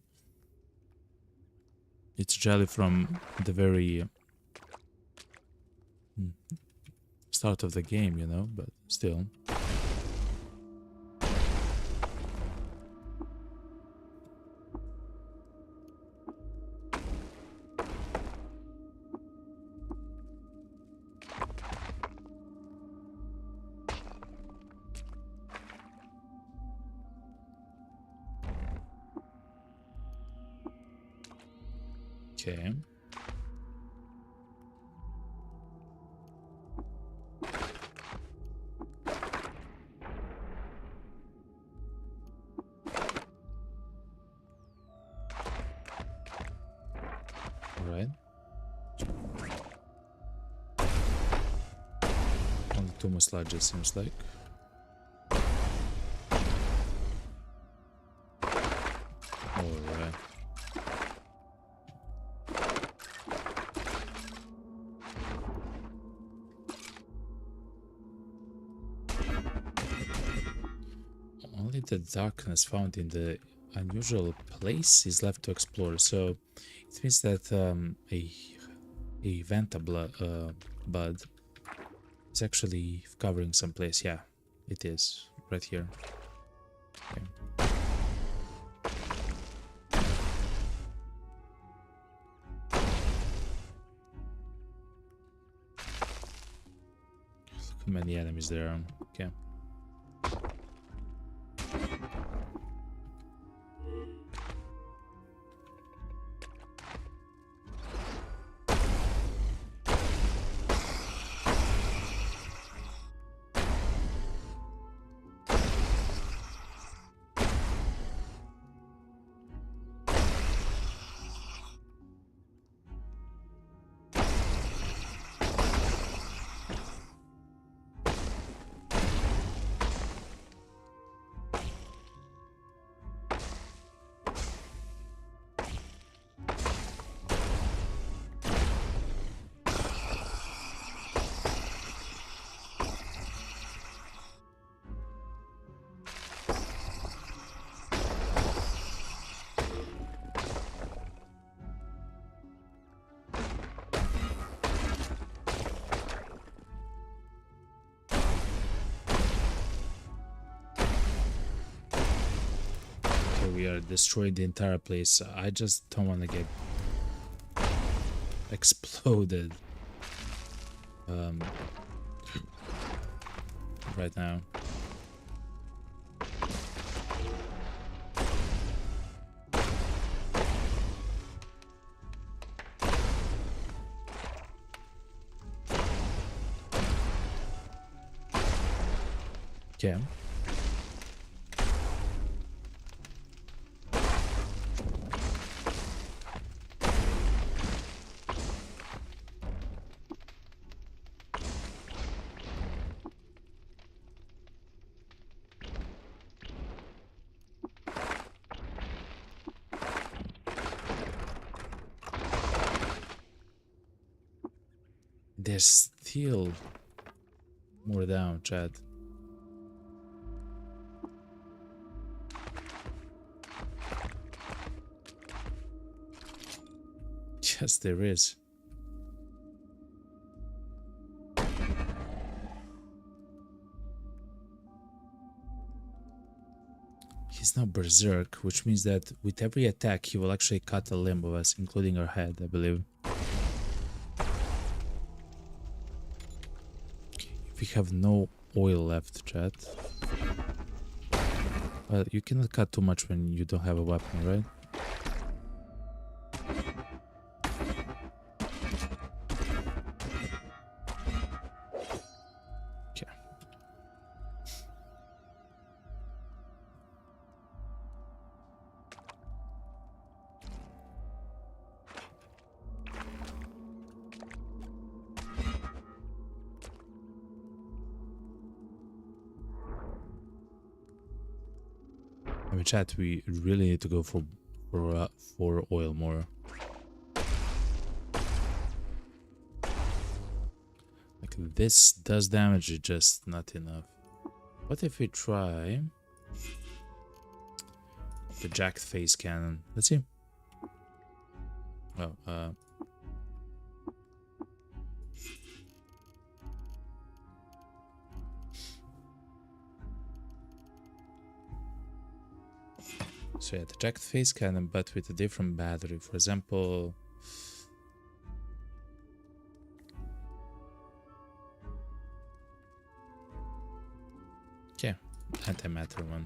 It's jelly from the very start of the game, you know, but still. Okay. All right. Only two more sludges, seems like. All right. Only the darkness found in the unusual place is left to explore, so it means that a Vanta bud is actually covering some place. Yeah, it is right here. Okay. Look how many enemies there are. Okay. We are destroying the entire place. I just don't want to get exploded right now. Yeah. There's still more down, Chad. Yes, there is. He's now berserk, which means that with every attack he will actually cut a limb of us, including our head, I believe. If we have no oil left, chat. Well, you cannot cut too much when you don't have a weapon, right? Okay. I mean, chat, we really need to go for oil more. Like, this does damage, it's just not enough. What if we try the jacked face cannon? Let's see. Oh, so yeah, the jacked face cannon, but with a different battery. For example, yeah, antimatter one.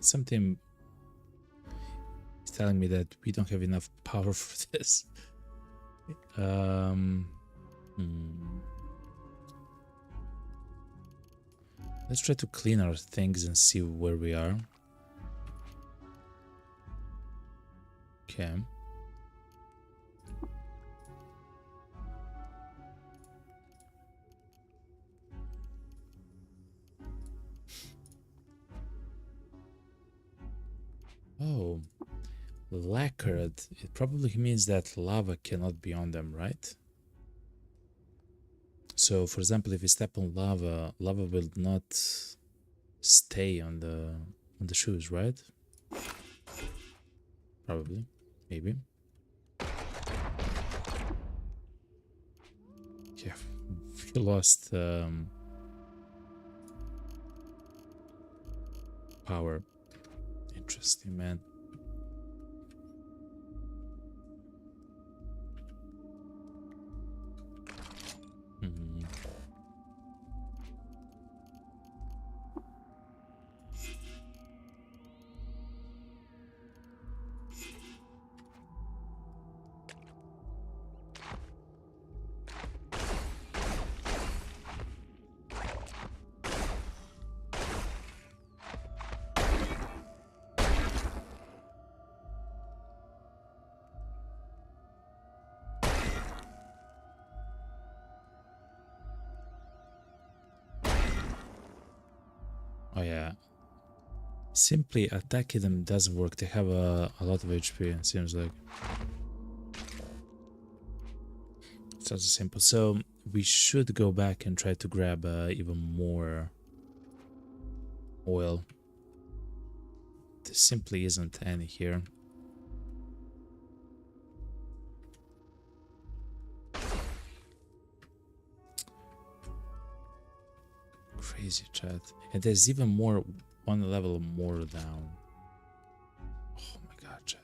Something is telling me that we don't have enough power for this. Let's try to clean our things and see where we are. Okay. Oh, lacquered. It probably means that lava cannot be on them, right? So, for example, if we step on lava, lava will not stay on the shoes, right? Probably, maybe. Yeah, we lost power. Interesting, man. Oh yeah. Simply attacking them doesn't work. They have a lot of HP, it seems like. Sounds simple. So we should go back and try to grab even more oil. There simply isn't any here. Crazy chat. And there's even more, one level more down. Oh my god, chat.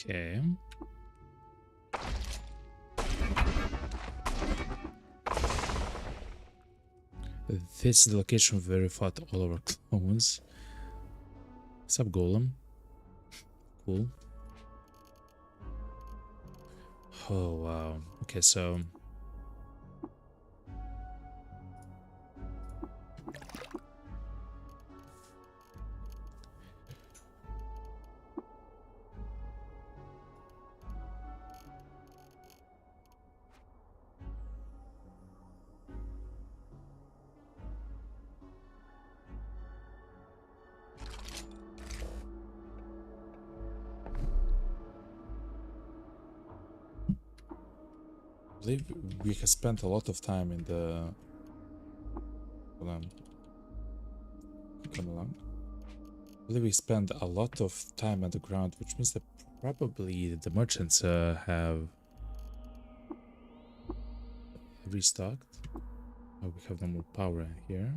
Okay. This is the location where we fought all our clones. What's up, Golem? Cool. Oh, wow. Okay, so... I believe we have spent a lot of time in the... Hold on. Come along. I believe we spent a lot of time underground, which means that probably the merchants have restocked. Oh, we have no more power in here.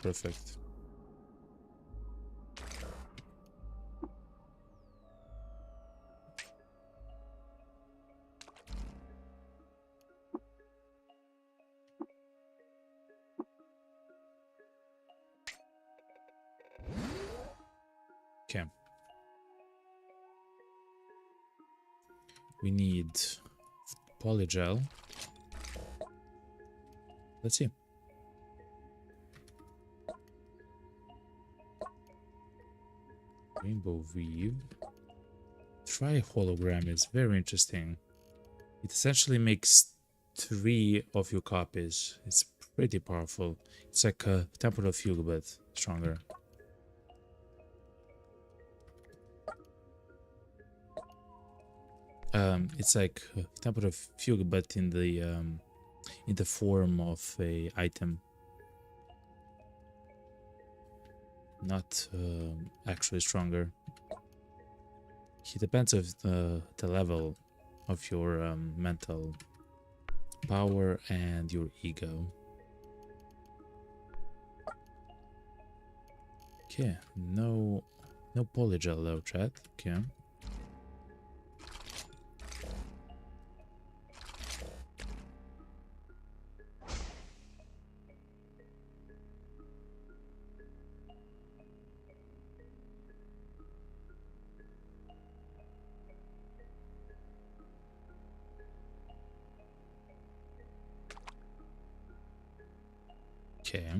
Perfect. Okay. We need polygel. Let's see. Rainbow weave. Tri hologram is very interesting. It essentially makes 3 of your copies. It's pretty powerful. It's like a temporal fugue, but stronger. It's like temporal fugue, but in the form of a item, not actually stronger. It depends on the level of your mental power and your ego. Okay, no polygel though, chat. Okay. Okay.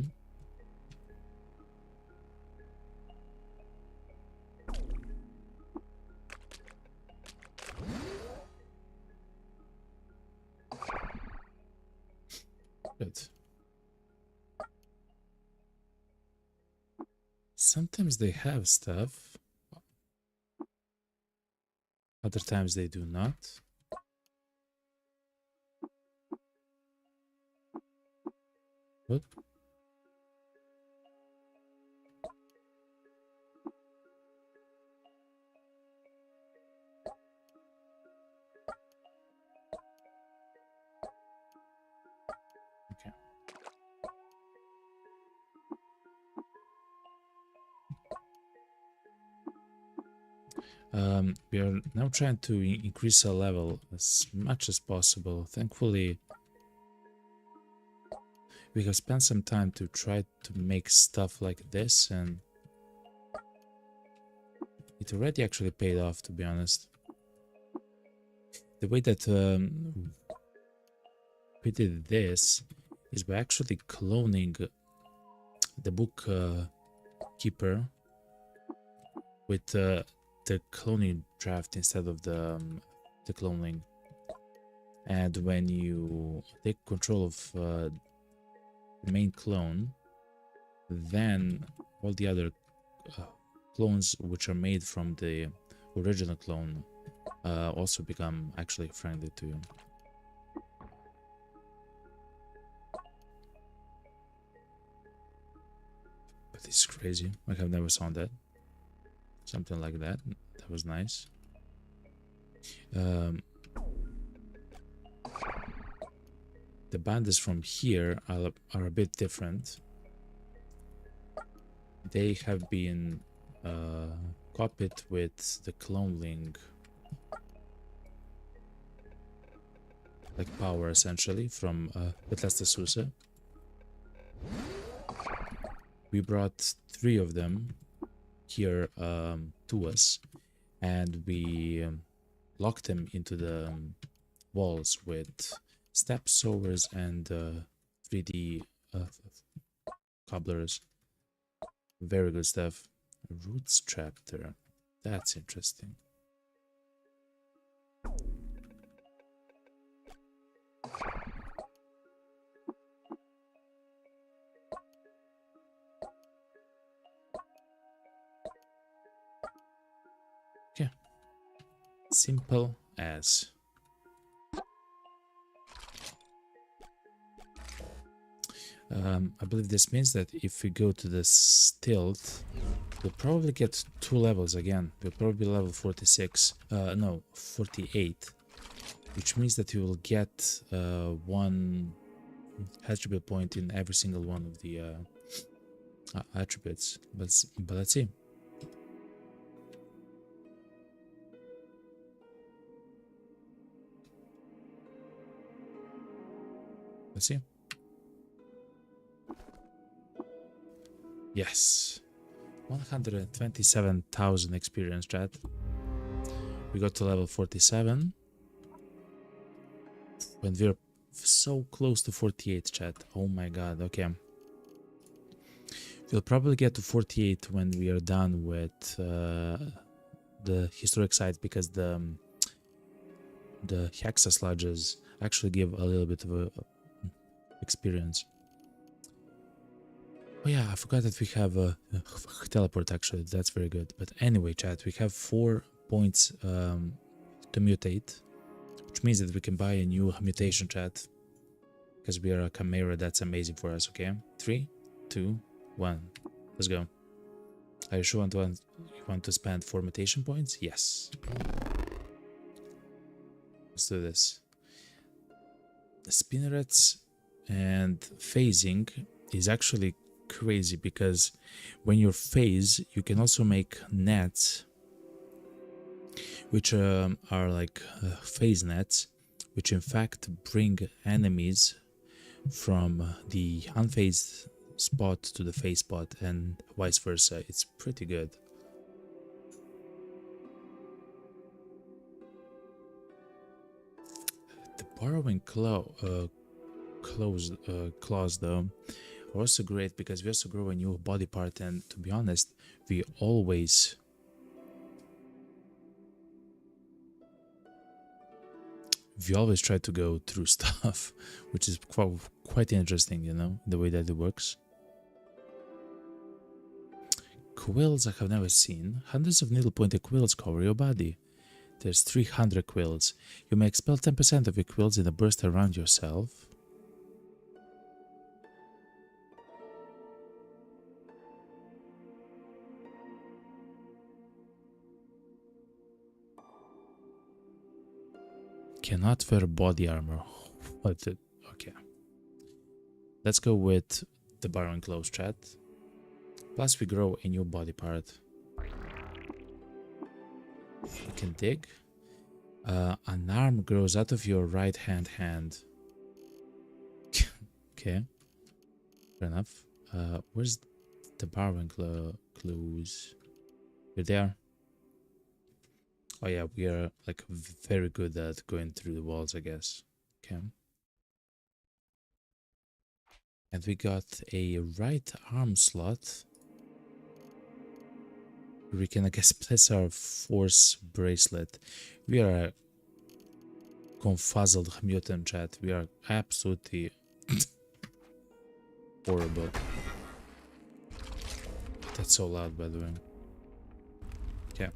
Good. Sometimes they have stuff. Other times they do not. What? We are now trying to increase our level as much as possible. Thankfully, we have spent some time to try to make stuff like this, and it already actually paid off, to be honest. The way that we did this is by actually cloning the book keeper with the cloning draft instead of the cloning. And when you take control of the main clone, then all the other clones which are made from the original clone also become actually friendly to you. But it's crazy. I have never seen that. Something like that. That was nice. The bandits from here are a bit different. They have been copied with the cloning like power essentially from Bethesda Susa. We brought 3 of them here to us, and we locked them into the walls with step sowers and 3D cobblers. Very good stuff. Roots chapter. That's interesting. Okay. Simple as. I believe this means that if we go to the stealth, we'll probably get 2 levels again. We'll probably level 46. No, 48. Which means that we will get 1 attribute point in every single one of the attributes. But let's see. Let's see. Yes. 127,000 experience, chat. We got to level 47. When we're so close to 48, chat. Oh my god, okay. We'll probably get to 48 when we are done with the historic sites, because the hexa sludges actually give a little bit of experience. Oh yeah, I forgot that we have a teleport actually. That's very good. But anyway, chat, we have 4 points to mutate, which means that we can buy a new mutation, chat. Because we are a chimera, that's amazing for us, okay? 3, 2, 1. Let's go. Are you sure you want to spend 4 mutation points? Yes. Let's do this. Spinnerets and phasing is actually crazy, because when you phase, you can also make nets, which are like phase nets, which in fact bring enemies from the unphased spot to the phase spot and vice versa. It's pretty good. The borrowing clause though are also great, because we also grow a new body part, and to be honest, we always try to go through stuff, which is quite interesting, you know, the way that it works. Quills I have never seen. Hundreds of needle-pointed quills cover your body. There's 300 quills. You may expel 10% of your quills in a burst around yourself. Cannot wear body armor. What the? Okay. Let's go with the borrowing clothes, chat. Plus we grow a new body part. You can dig. An arm grows out of your right hand. Okay, fair enough. Where's the borrowing clues? You're there. Oh yeah, we are like very good at going through the walls, I guess. Okay. And we got a right arm slot. We can, I guess, place our force bracelet. We are a confuzzled mutant, chat. We are absolutely horrible. That's so loud, by the way. Okay.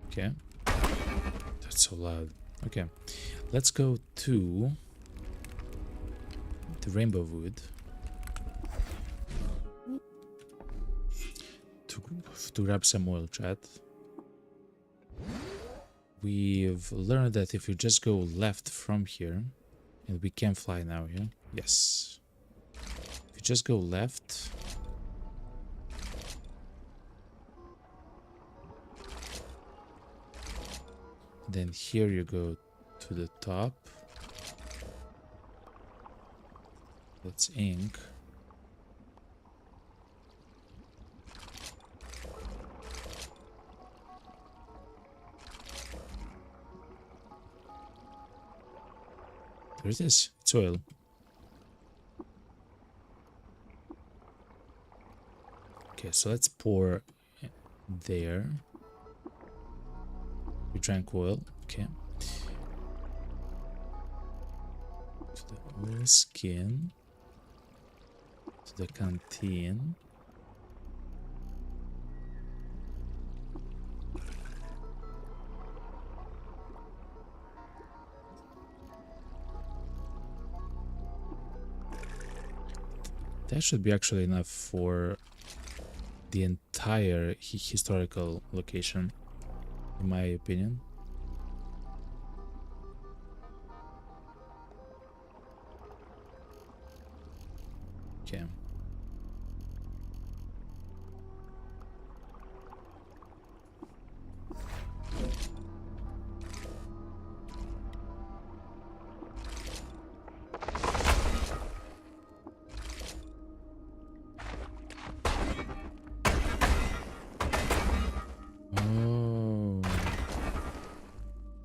Okay. That's so loud. Okay. Let's go to the Rainbow Wood. To grab some oil, chat. We've learned that if you just go left from here, and we can fly now, yeah? Yes. If you just go left, then here you go to the top. That's ink. There it is. It's oil. Okay, so let's pour there. We drank oil. Okay. To the oil skin. To the canteen. That should be actually enough for the entire historical location, in my opinion. Okay.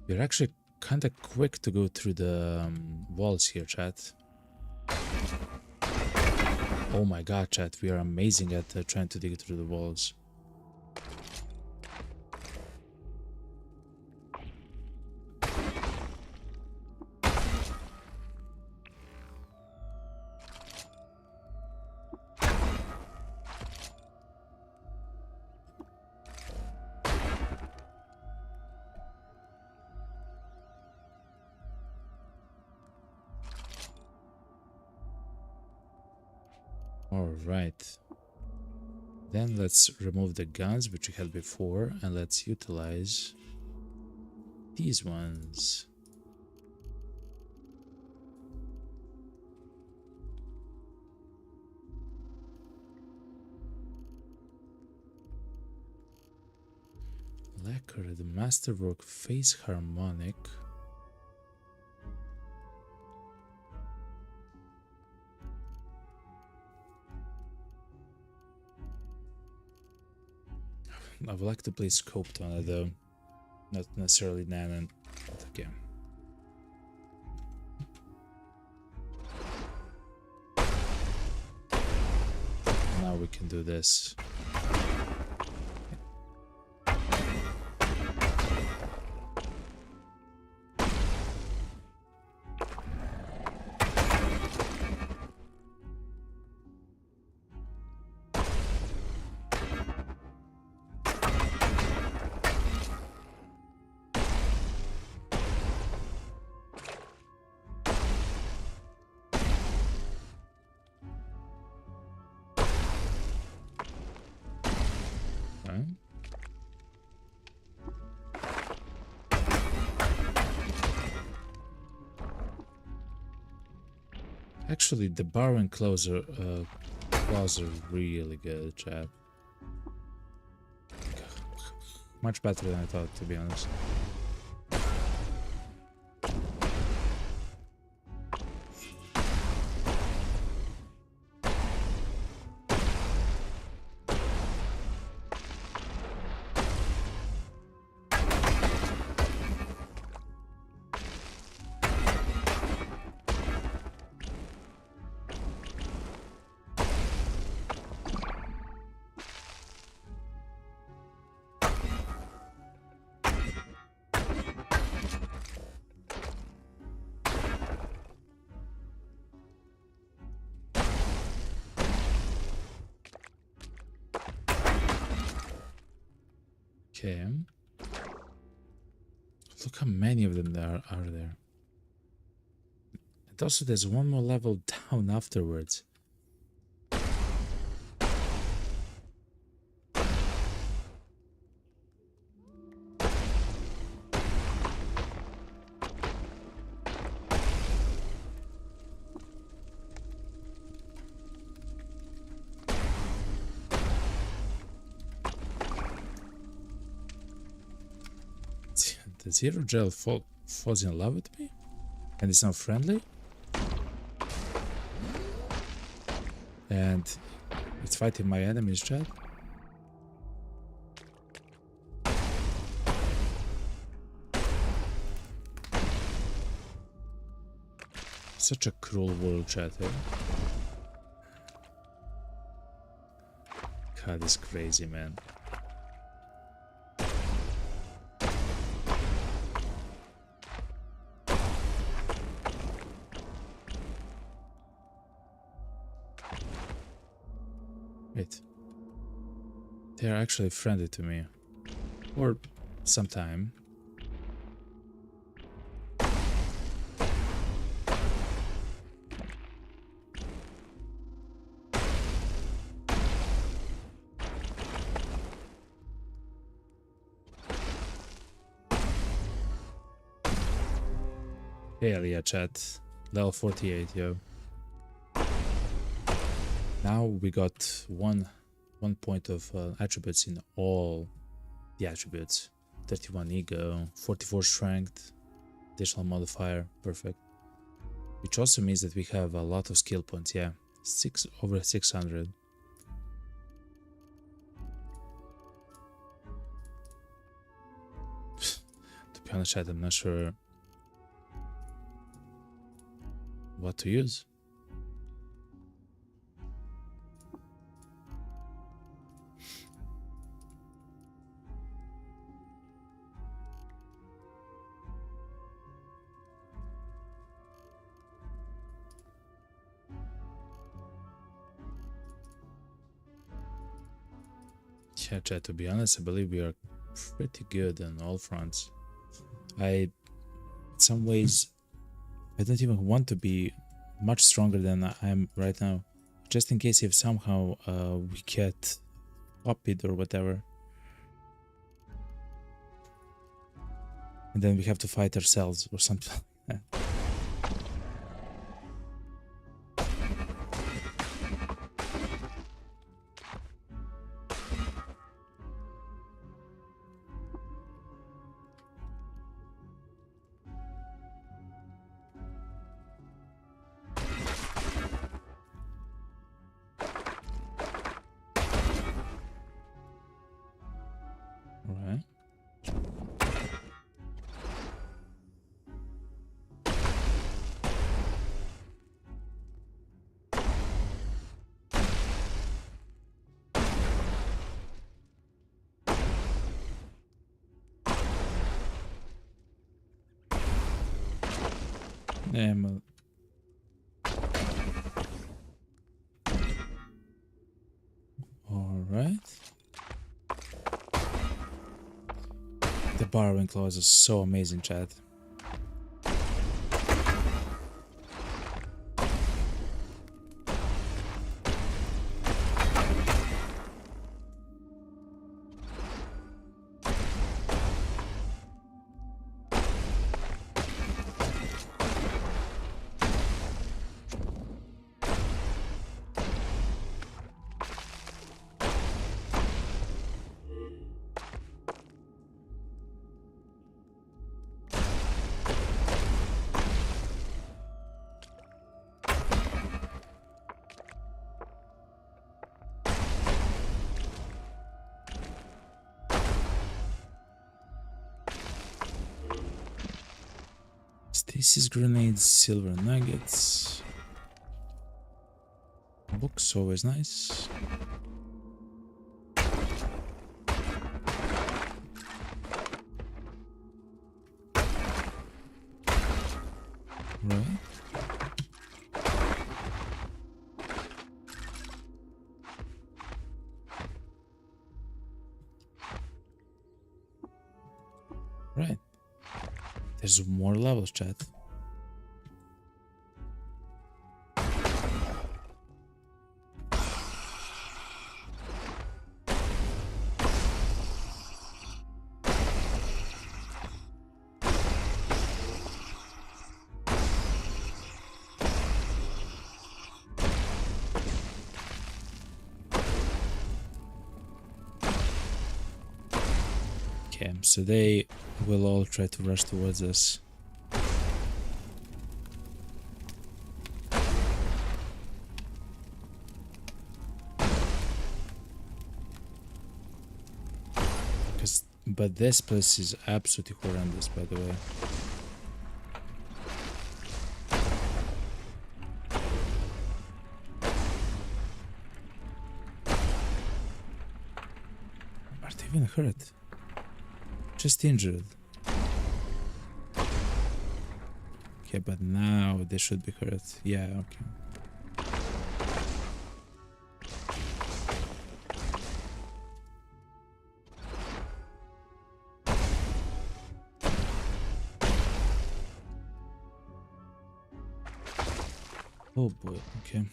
You're actually kind of quick to go through the walls here, chat. Oh my god, chat, we are amazing at trying to dig through the walls. Alright. Then let's remove the guns which we had before and let's utilize these ones. Lacquer, the Masterwork Face Harmonic. I would like to play Scoped on it though, not necessarily Nanon, but okay. Now we can do this. Actually, the borrowing clause are really good, chat. Much better than I thought, to be honest. Okay. Look how many of them there are there. And also there's one more level down afterwards. The Zero Gel falls in love with me? And it's not friendly? And it's fighting my enemies, chat? Such a cruel world, chat, eh? God, it's crazy, man. Wait. They're actually friendly to me. Or sometime. Hell yeah, chat. Level 48, yo. Now we got one point of attributes in all the attributes. 31 ego, 44 strength, additional modifier, perfect. Which also means that we have a lot of skill points, yeah. Over 600. To be honest, chat, I'm not sure what to use. Yeah, chat, to be honest, I believe we are pretty good on all fronts. In some ways, I don't even want to be much stronger than I am right now. Just in case if somehow we get copied or whatever. And then we have to fight ourselves or something like that. Alright. Ammo. Alright. The borrowing clause is so amazing, chat. Stasis grenades, silver nuggets. Books, always nice. Right. Right. There's more levels, chat. Okay, so they will all try to rush towards us. But this place is absolutely horrendous, by the way. Are they even hurt? Just injured. Okay, but now they should be hurt. Yeah, okay. Oh boy, okay.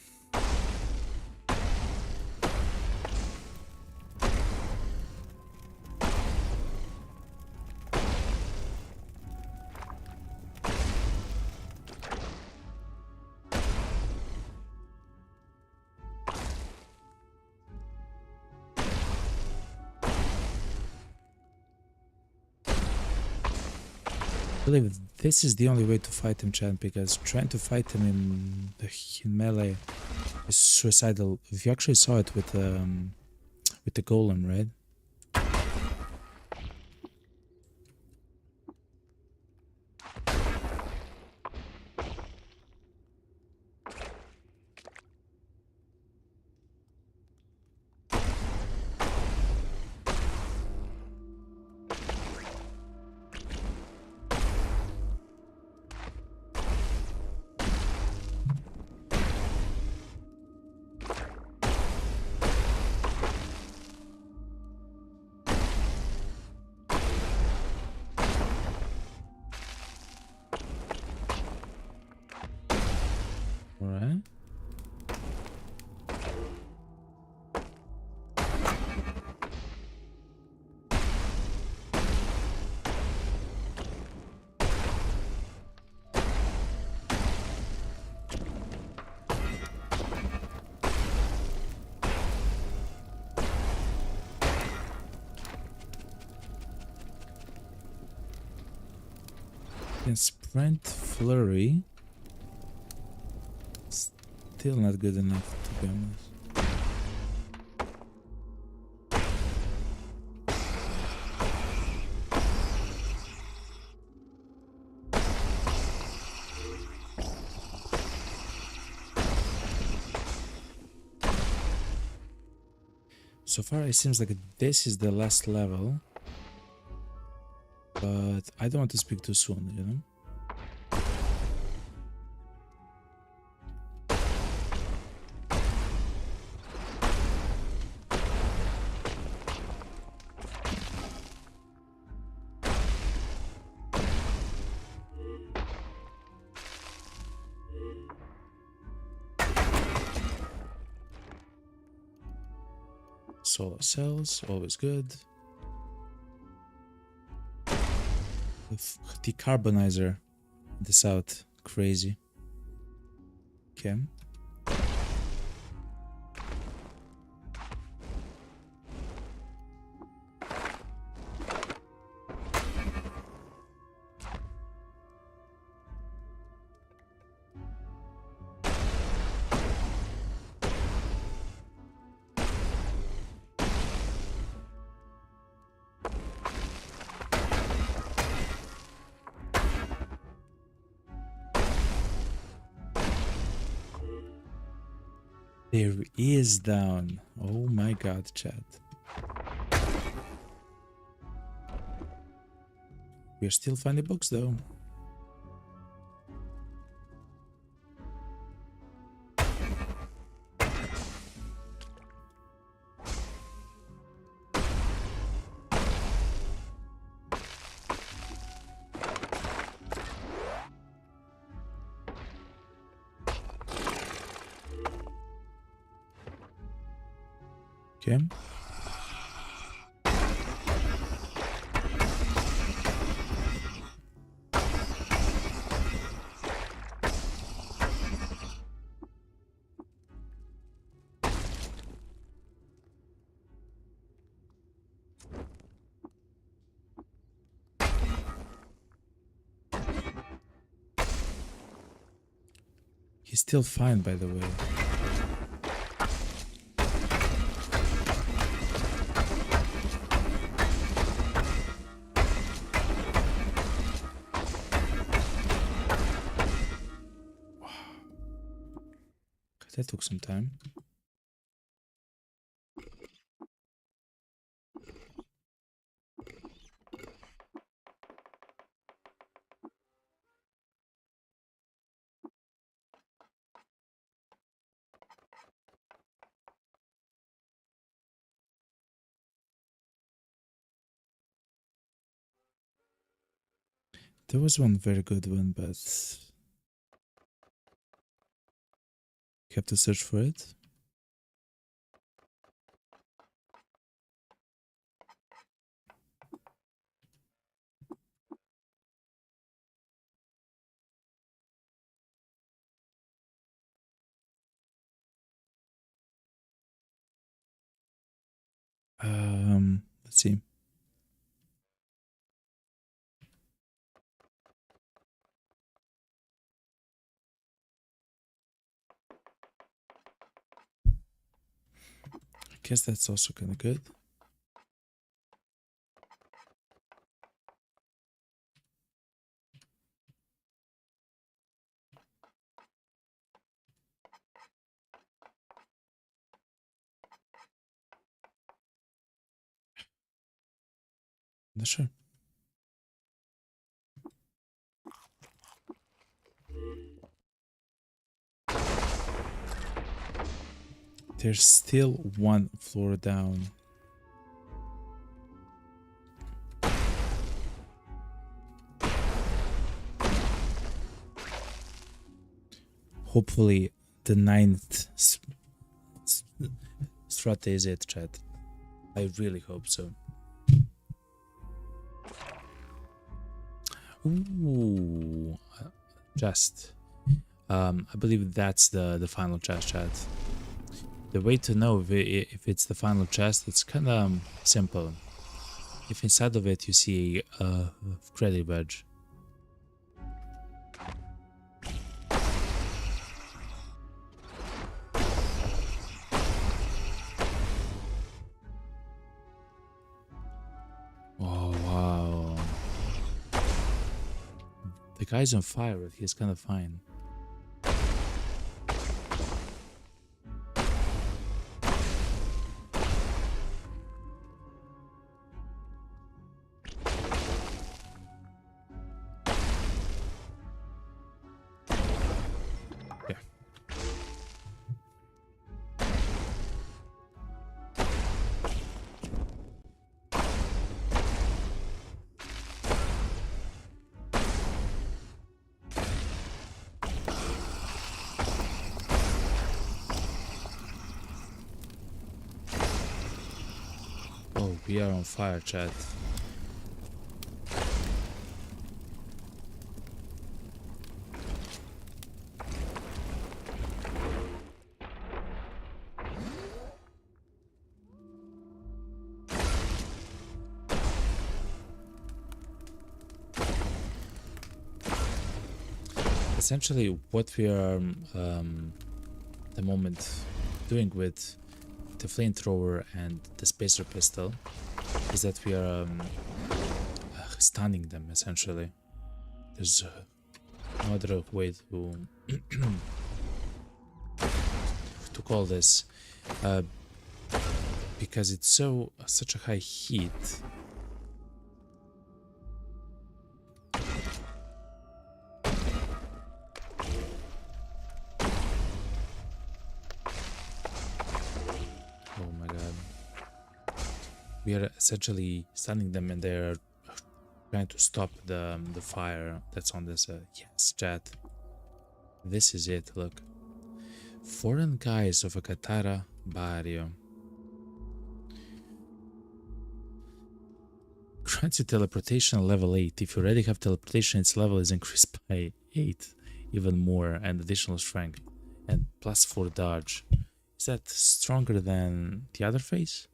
I believe this is the only way to fight him, chat, because trying to fight him in melee is suicidal. You actually saw it with the golem, right? Alright. Sprint flurry. Still not good enough, to be honest. So far it seems like this is the last level, but I don't want to speak too soon, you know? Solar cells, always good. Decarbonizer in the south, crazy. Okay. There is down. Oh my god, chat. We're still finding books though. Okay. He's still fine, by the way. That took some time. There was one very good one, but you have to search for it. Let's see. I guess that's also kind of good. Not sure. There's still one floor down. Hopefully the 9th strat is it, chat. I really hope so. Ooh, chest. I believe that's the final chest, chat. The way to know if it's the final chest, it's kind of simple. If inside of it you see a credit badge. Oh wow. The guy's on fire, but he's kind of fine. We are on fire, chat. Essentially, what we are the moment doing with the flamethrower and the spacer pistol is that we are stunning them, essentially. There's no other way to to call this, because it's such a high heat. Oh my god. We are essentially stunning them and they're trying to stop the fire that's on this. Yes, chat. This is it, look. Foreign guise of a Katara barrio. Grants you teleportation level 8. If you already have teleportation, its level is increased by 8, even more, and additional strength. And plus 4 dodge. Is that stronger than the other phase?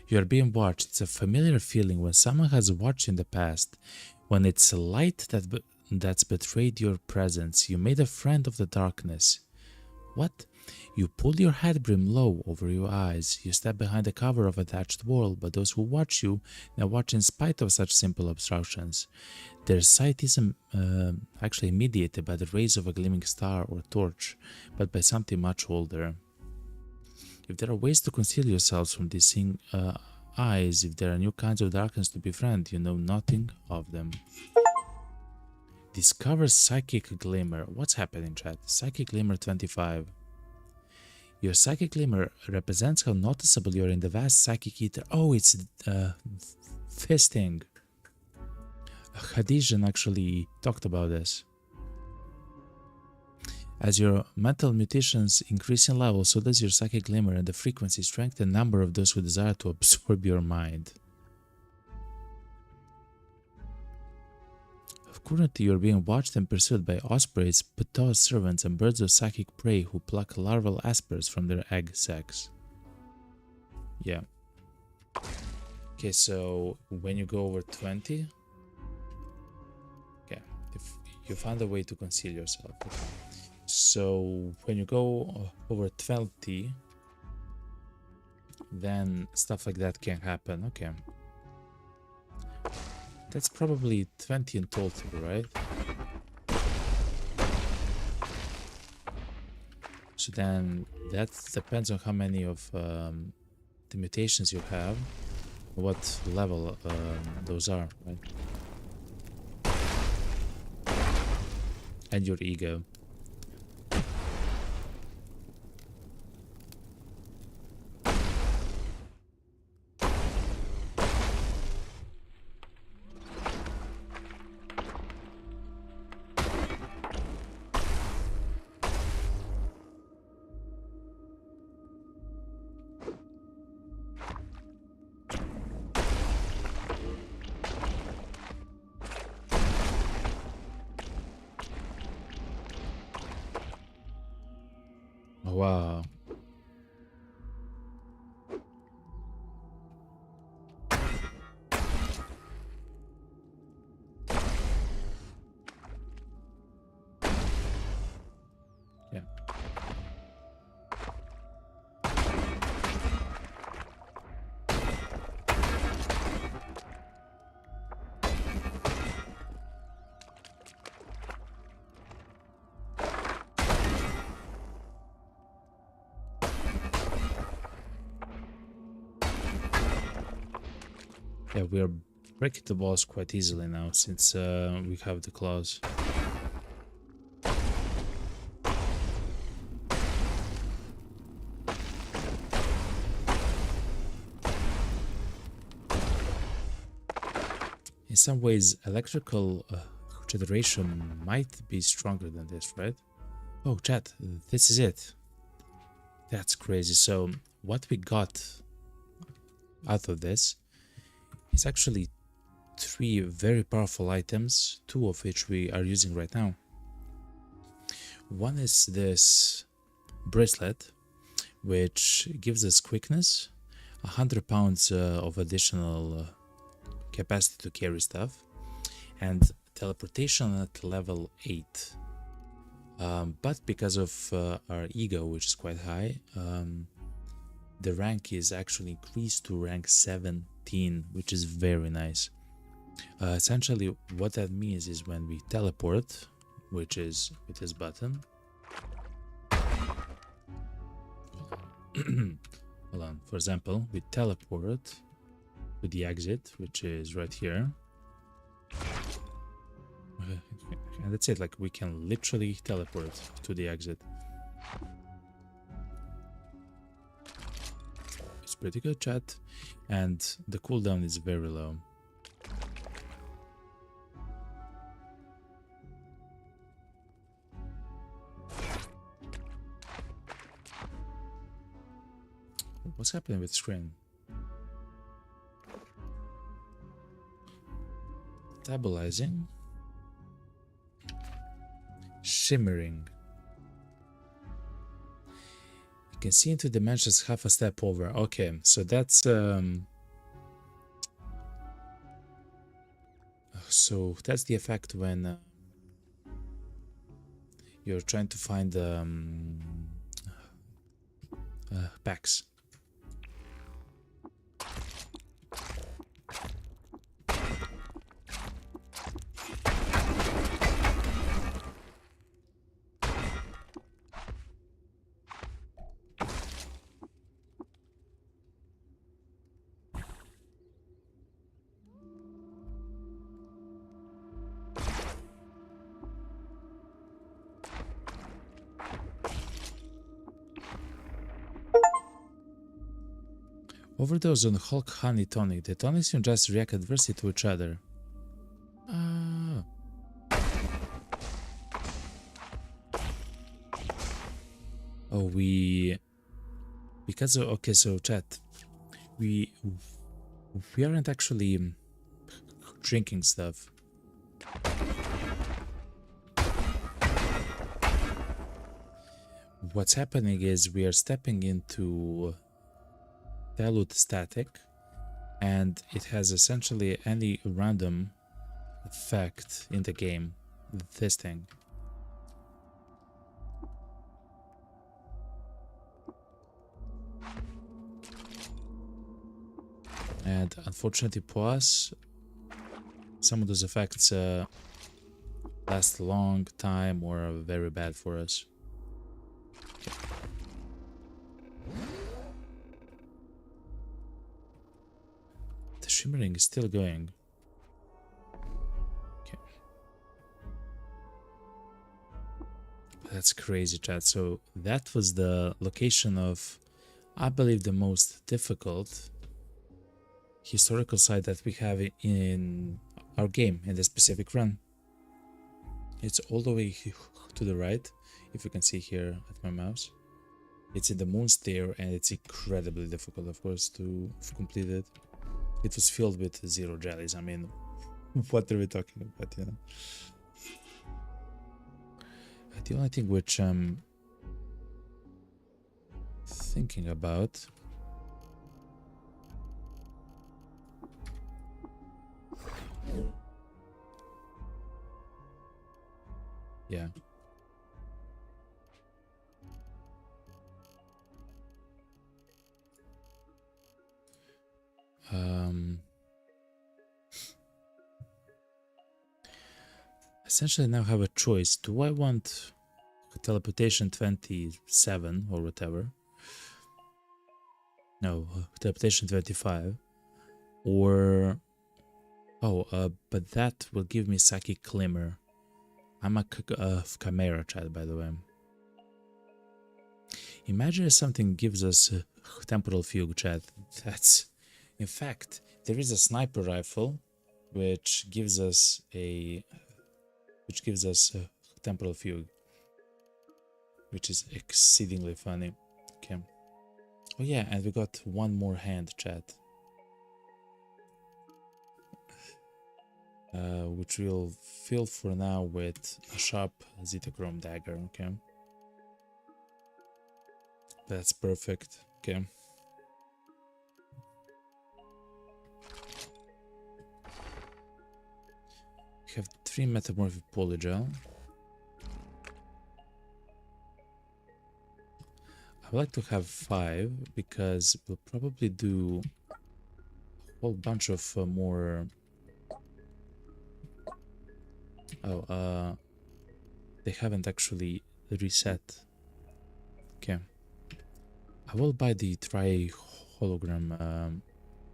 You are being watched. It's a familiar feeling when someone has watched you in the past. When it's a light that's betrayed your presence. You made a friend of the darkness. What? You pulled your head brim low over your eyes. You step behind the cover of a thatched wall, but those who watch you now watch in spite of such simple obstructions. Their sight is actually mediated by the rays of a gleaming star or torch, but by something much older. If there are ways to conceal yourselves from these seeing eyes, if there are new kinds of darkness to befriend, you know nothing of them. Discover Psychic Glimmer. What's happening, chat? Psychic Glimmer 25. Your Psychic Glimmer represents how noticeable you are in the vast psychic ether. Oh, it's fisting. Khadijan actually talked about this. As your mental mutations increase in level, so does your Psychic Glimmer, and the frequency, strength, and number of those who desire to absorb your mind. Currently, you are being watched and pursued by ospreys, Ptah's servants, and birds of psychic prey who pluck larval aspers from their egg sacs. Yeah. Okay, so when you go over 20... Okay, if you found a way to conceal yourself. Okay. So when you go over 20, then stuff like that can happen. Okay. That's probably 20 in total, right? So then that depends on how many of the mutations you have, what level those are, right? And your ego. Wow. Yeah. Yeah, we are breaking the walls quite easily now since we have the claws. In some ways, electrical generation might be stronger than this, right? Oh, chat, this is it. That's crazy. So, what we got out of this is actually 3 very powerful items, 2 of which we are using right now. One is this bracelet, which gives us quickness, 100 pounds of additional capacity to carry stuff, and teleportation at level 8. But because of our ego, which is quite high, the rank is actually increased to rank 17, which is very nice. Essentially, what that means is when we teleport, which is with this button. Hold on. For example, we teleport to the exit, which is right here. And that's it. Like, we can literally teleport to the exit. It's pretty good, chat. And the cooldown is very low. What's happening with the screen? Stabilizing. Shimmering. You can see into dimensions half a step over. Okay, so that's so that's the effect when you're trying to find packs. Overdose on Hulk Honey Tonic. The tonics can just react adversely to each other. Ah. Oh, because of, okay, so chat, we aren't actually drinking stuff. What's happening is we are stepping into dilute static, and it has essentially any random effect in the game. This thing. And unfortunately for us, some of those effects last a long time or are very bad for us. The shimmering is still going. Okay. That's crazy, chat. So that was the location of, I believe, the most difficult historical site that we have in our game, in the specific run. It's all the way to the right, if you can see here at my mouse. It's in the moon stair, and it's incredibly difficult, of course, to complete it. It was filled with 0 jellies. I mean, what are we talking about, you know? The only thing which I'm thinking about, yeah. Essentially now have a choice. Do I want teleportation 27 or whatever? No, teleportation 25. Or... oh, but that will give me Psychic Glimmer. I'm a Chimera child, by the way. Imagine if something gives us Temporal Fugue, chat. That's... in fact, there is a sniper rifle which gives us a... Temporal Fugue, which is exceedingly funny. Okay. Oh yeah, and we got one more hand, chat. Which we'll fill for now with a sharp Zetachrome dagger, okay? That's perfect, okay. We have 3 metamorphic polygel. would like to have 5 because we'll probably do a whole bunch of more. Oh, they haven't actually reset. Okay. I will buy the hologram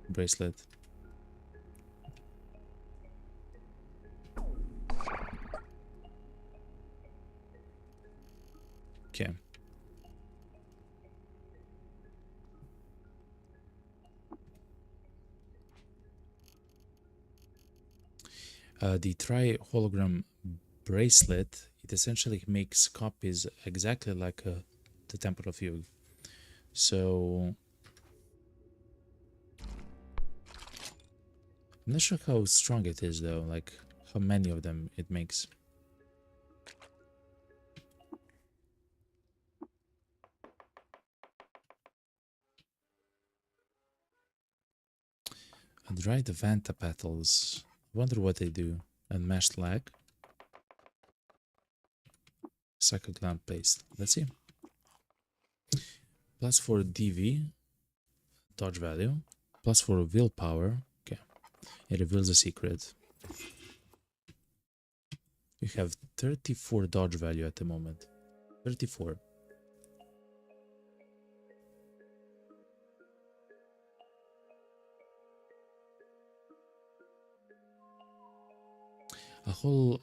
bracelet. Okay. The hologram bracelet, it essentially makes copies exactly like the Temple of Yug. So I'm not sure how strong it is though, like how many of them it makes. Dried Vanta petals. Wonder what they do. Unmashed lag. Cycle gland paste. Let's see. Plus 4 DV. Dodge value. Plus 4 willpower. Okay. It reveals a secret. We have 34 dodge value at the moment. 34.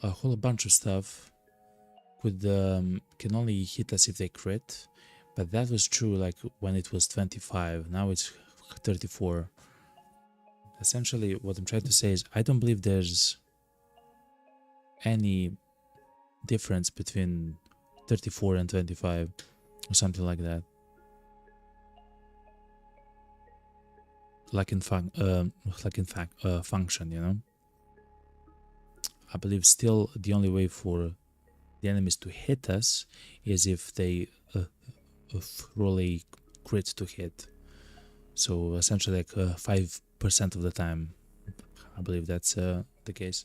A whole bunch of stuff could can only hit us if they crit, but that was true like when it was 25. Now it's 34. Essentially, what I'm trying to say is I don't believe there's any difference between 34 and 25 or something like that. Like in function, you know. I believe still the only way for the enemies to hit us is if they roll a crit to hit. So essentially like 5% of the time. I believe that's the case.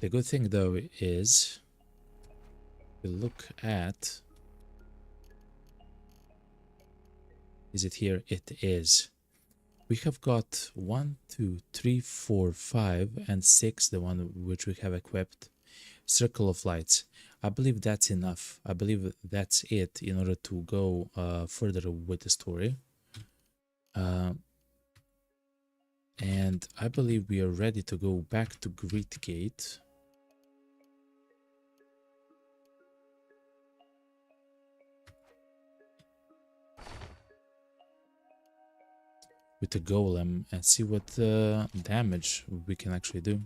The good thing though is we look at, is it here? It is. We have got 1, 2, 3, 4, 5, and 6, the one which we have equipped. Circle of Lights. I believe that's enough. I believe that's it in order to go further with the story. And I believe we are ready to go back to Great Gate. With the golem and see what damage we can actually do.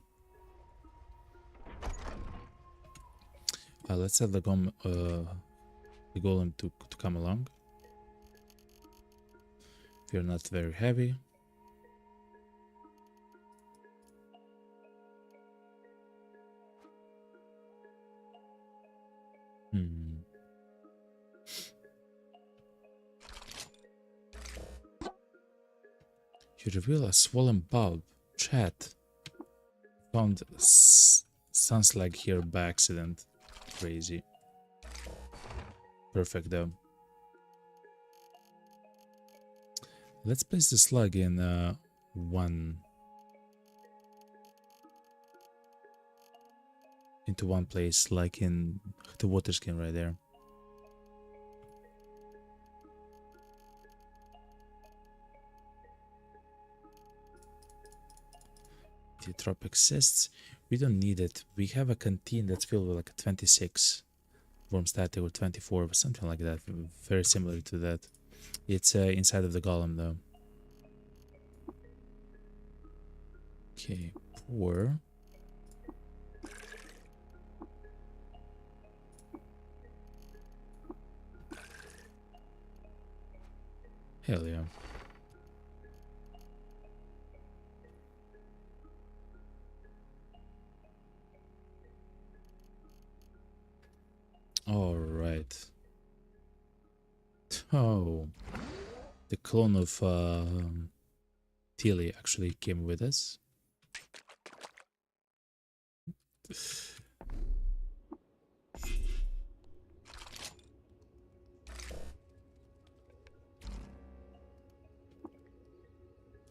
Let's have the golem to come along. If you're not very heavy. You reveal a swollen bulb. Chat. Found sounds like here by accident. Crazy. Perfect though. Let's place the slug in into one place, like in the water skin right there. The drop exists. We don't need it. We have a canteen that's filled with like a 26 worm static or 24 or something like that. Very similar to that. It's inside of the golem though. Okay, pour. Hell yeah. All right. Oh, the clone of Tilly actually came with us.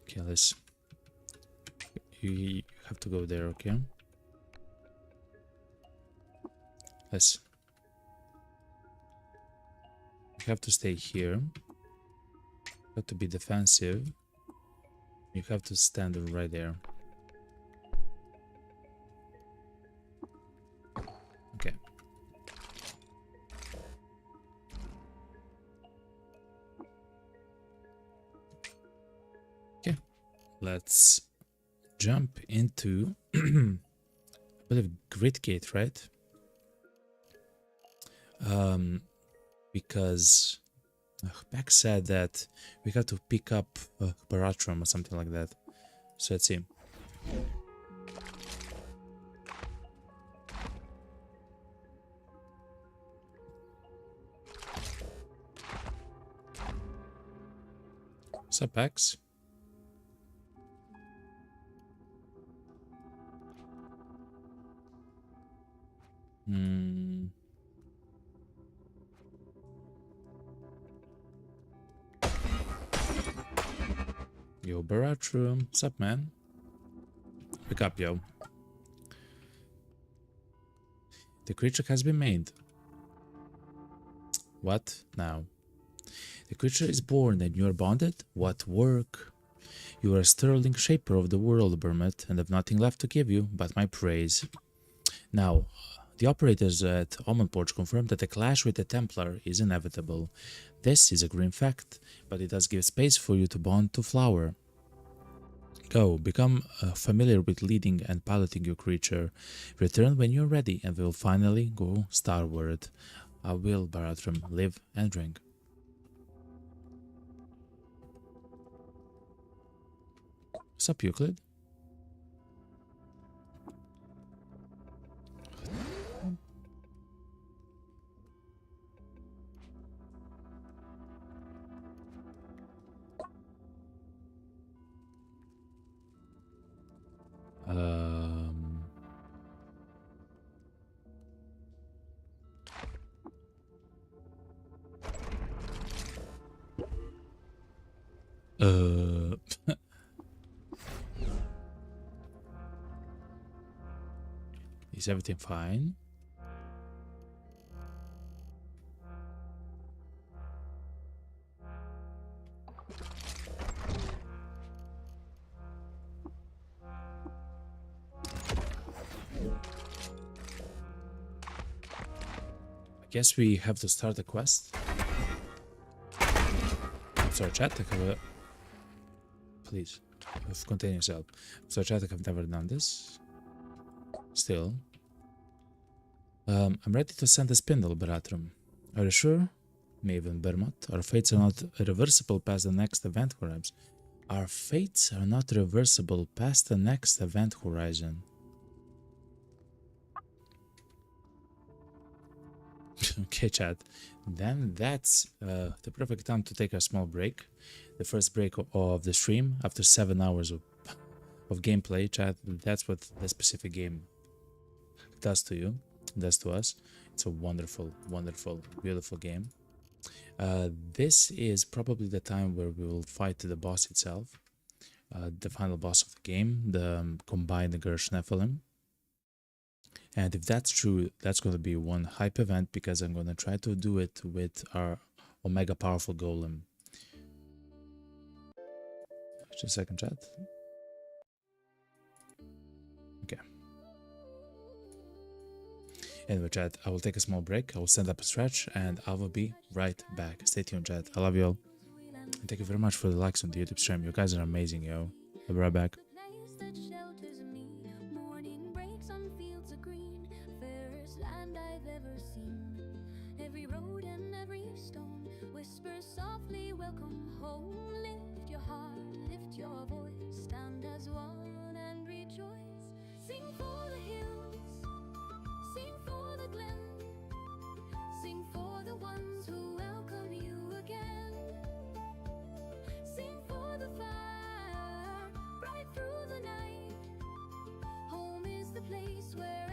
Okay, let's. You have to go there, okay? Let's. You have to stay here. You have to be defensive. You have to stand right there. Okay. Okay. Let's jump into I believe Grid Gate, right? Because Beck said that we have to pick up Barathrum or something like that. So let's see. What's up, Bex? Yo, Barathrum. What's up, man? Wake up, yo. The creature has been made. What now? The creature is born and you are bonded? What work? You are a sterling shaper of the world, Bermot, and have nothing left to give you but my praise. Now, the operators at Almond Porch confirmed that a clash with the Templar is inevitable. This is a grim fact, but it does give space for you to bond to flower. Go, become familiar with leading and piloting your creature. Return when you're ready and we'll finally go starward. I will, Barathrum, live and drink. What's up, Euclid? Is everything fine? I guess we have to start the quest. Sorry, chat, I have a... Please, contain yourself. So chat, I've never done this. Still. I'm ready to send a spindle, Barathrum. Are you sure? Maven Bermot, our fates are not reversible past the next event horizon. Our fates are not reversible past the next event horizon. Okay, chat. Then that's the perfect time to take a small break. The first break of the stream after 7 hours of gameplay, chat. That's what the specific game does to you, does to us. It's a wonderful, wonderful, beautiful game. This is probably the time where we will fight the boss itself, the final boss of the game, the combined Gersh Nephilim. And if that's true, that's going to be one hype event because I'm going to try to do it with our Omega Powerful Golem. Just a second, chat. Okay. Anyway, chat, I will take a small break. I will stand up a stretch and I will be right back. Stay tuned, chat. I love you all. And thank you very much for the likes on the YouTube stream. You guys are amazing, yo. I'll be right back. Softly welcome home. Lift your heart, lift your voice, stand as one and rejoice. Sing for the hills, sing for the glen, sing for the ones who welcome you again. Sing for the fire, bright through the night. Home is the place where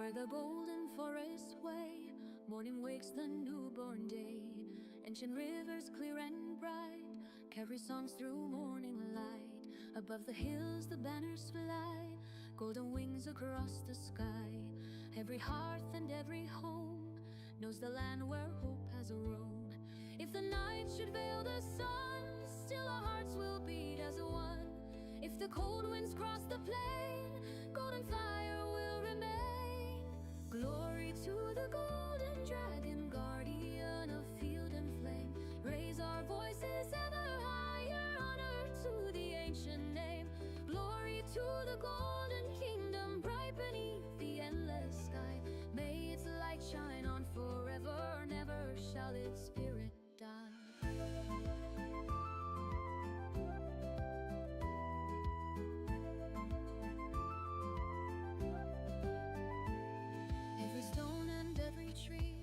Where the golden forests sway, morning wakes the newborn day. Ancient rivers clear and bright carry songs through morning light. Above the hills the banners fly, golden wings across the sky. Every hearth and every home knows the land where hope has a roam. If the night should veil the sun, still our hearts will beat as one. If the cold winds cross the plain, golden fire will remain. Glory to the golden dragon, guardian of field and flame. Raise our voices ever higher, honor to the ancient name. Glory to the golden kingdom, bright beneath the endless sky. May its light shine on forever, never shall its spirit die. Every stone and every tree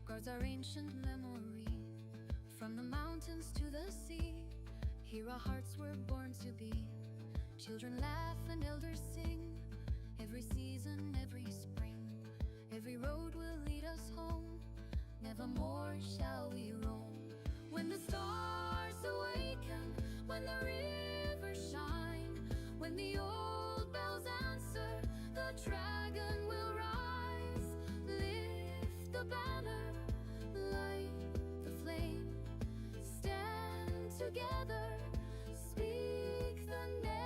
guards our ancient memory. From the mountains to the sea, here our hearts were born to be. Children laugh and elders sing, every season, every spring. Every road will lead us home, nevermore shall we roam. When the stars awaken, when the rivers shine, when the old bells answer, the dragon will rise. Lift the banner, light the flame, stand together, speak the name.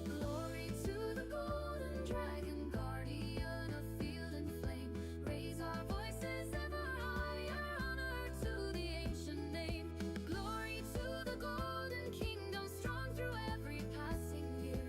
Glory to the golden dragon, guardian of field and flame. Raise our voices ever higher, honor to the ancient name. Glory to the golden kingdom, strong through every passing year.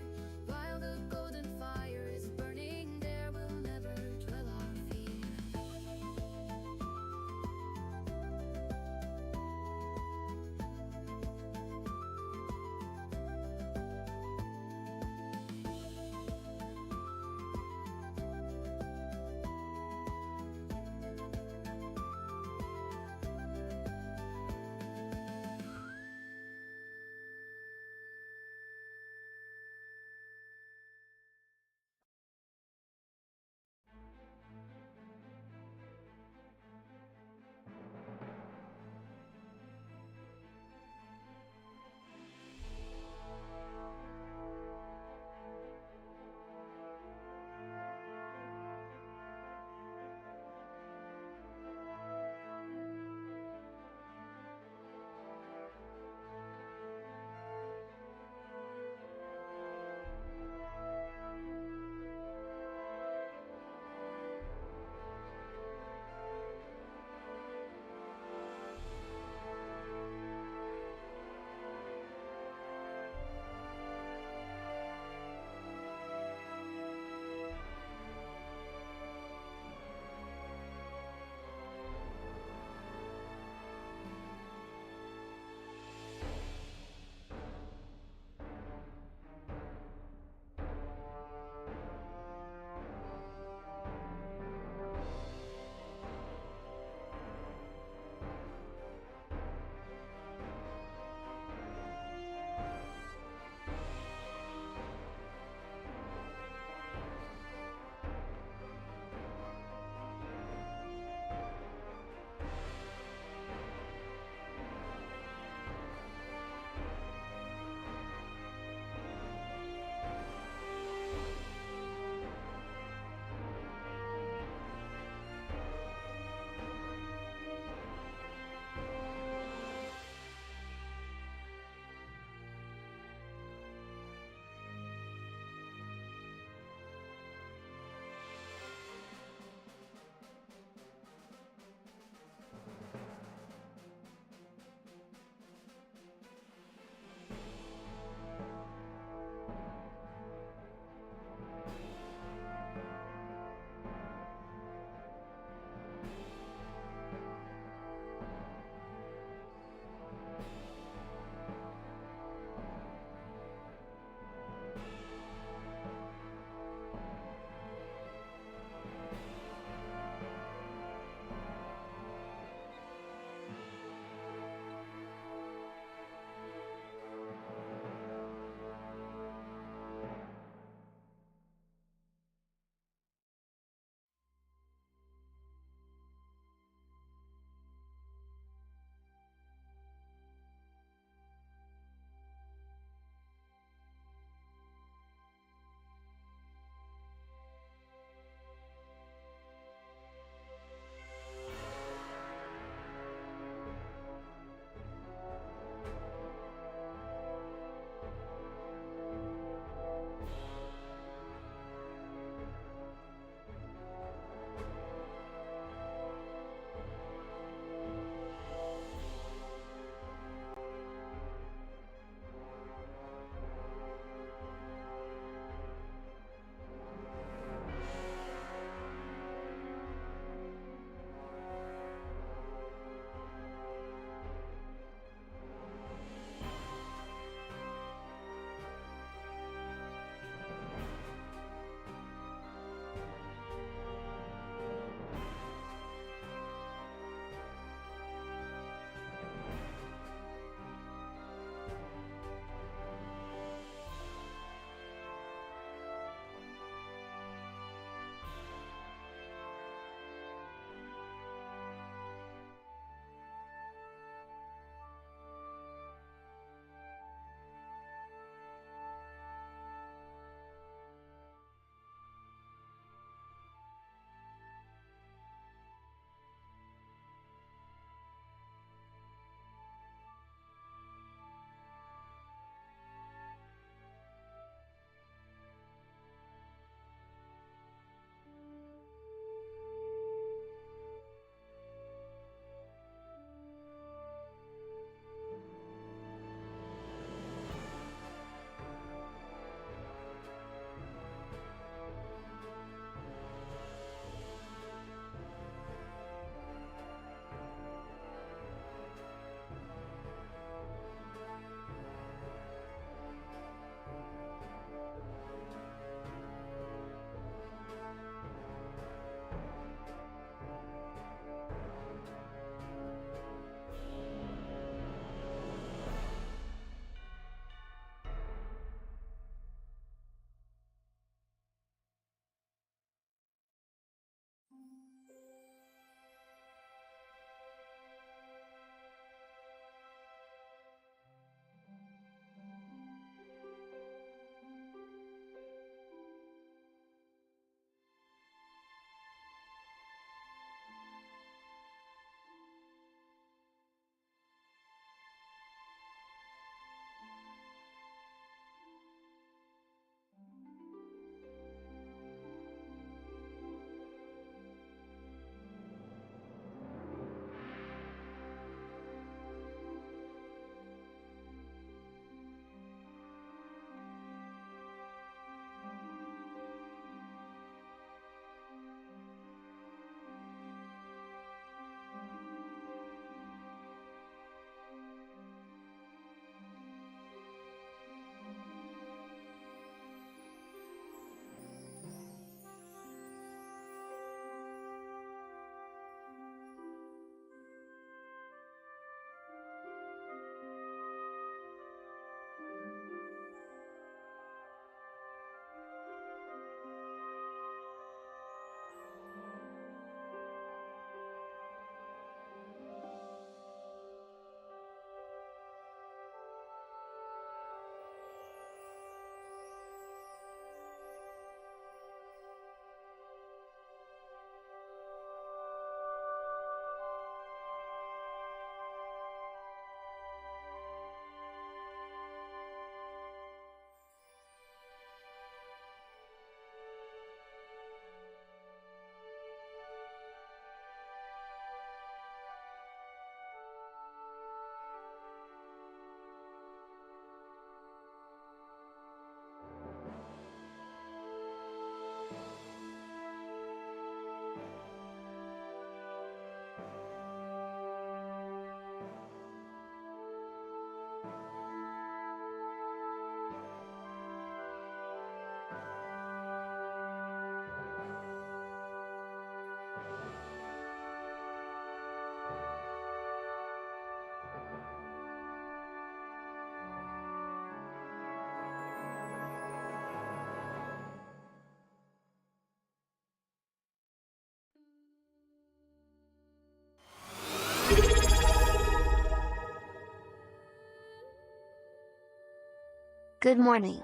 Good morning.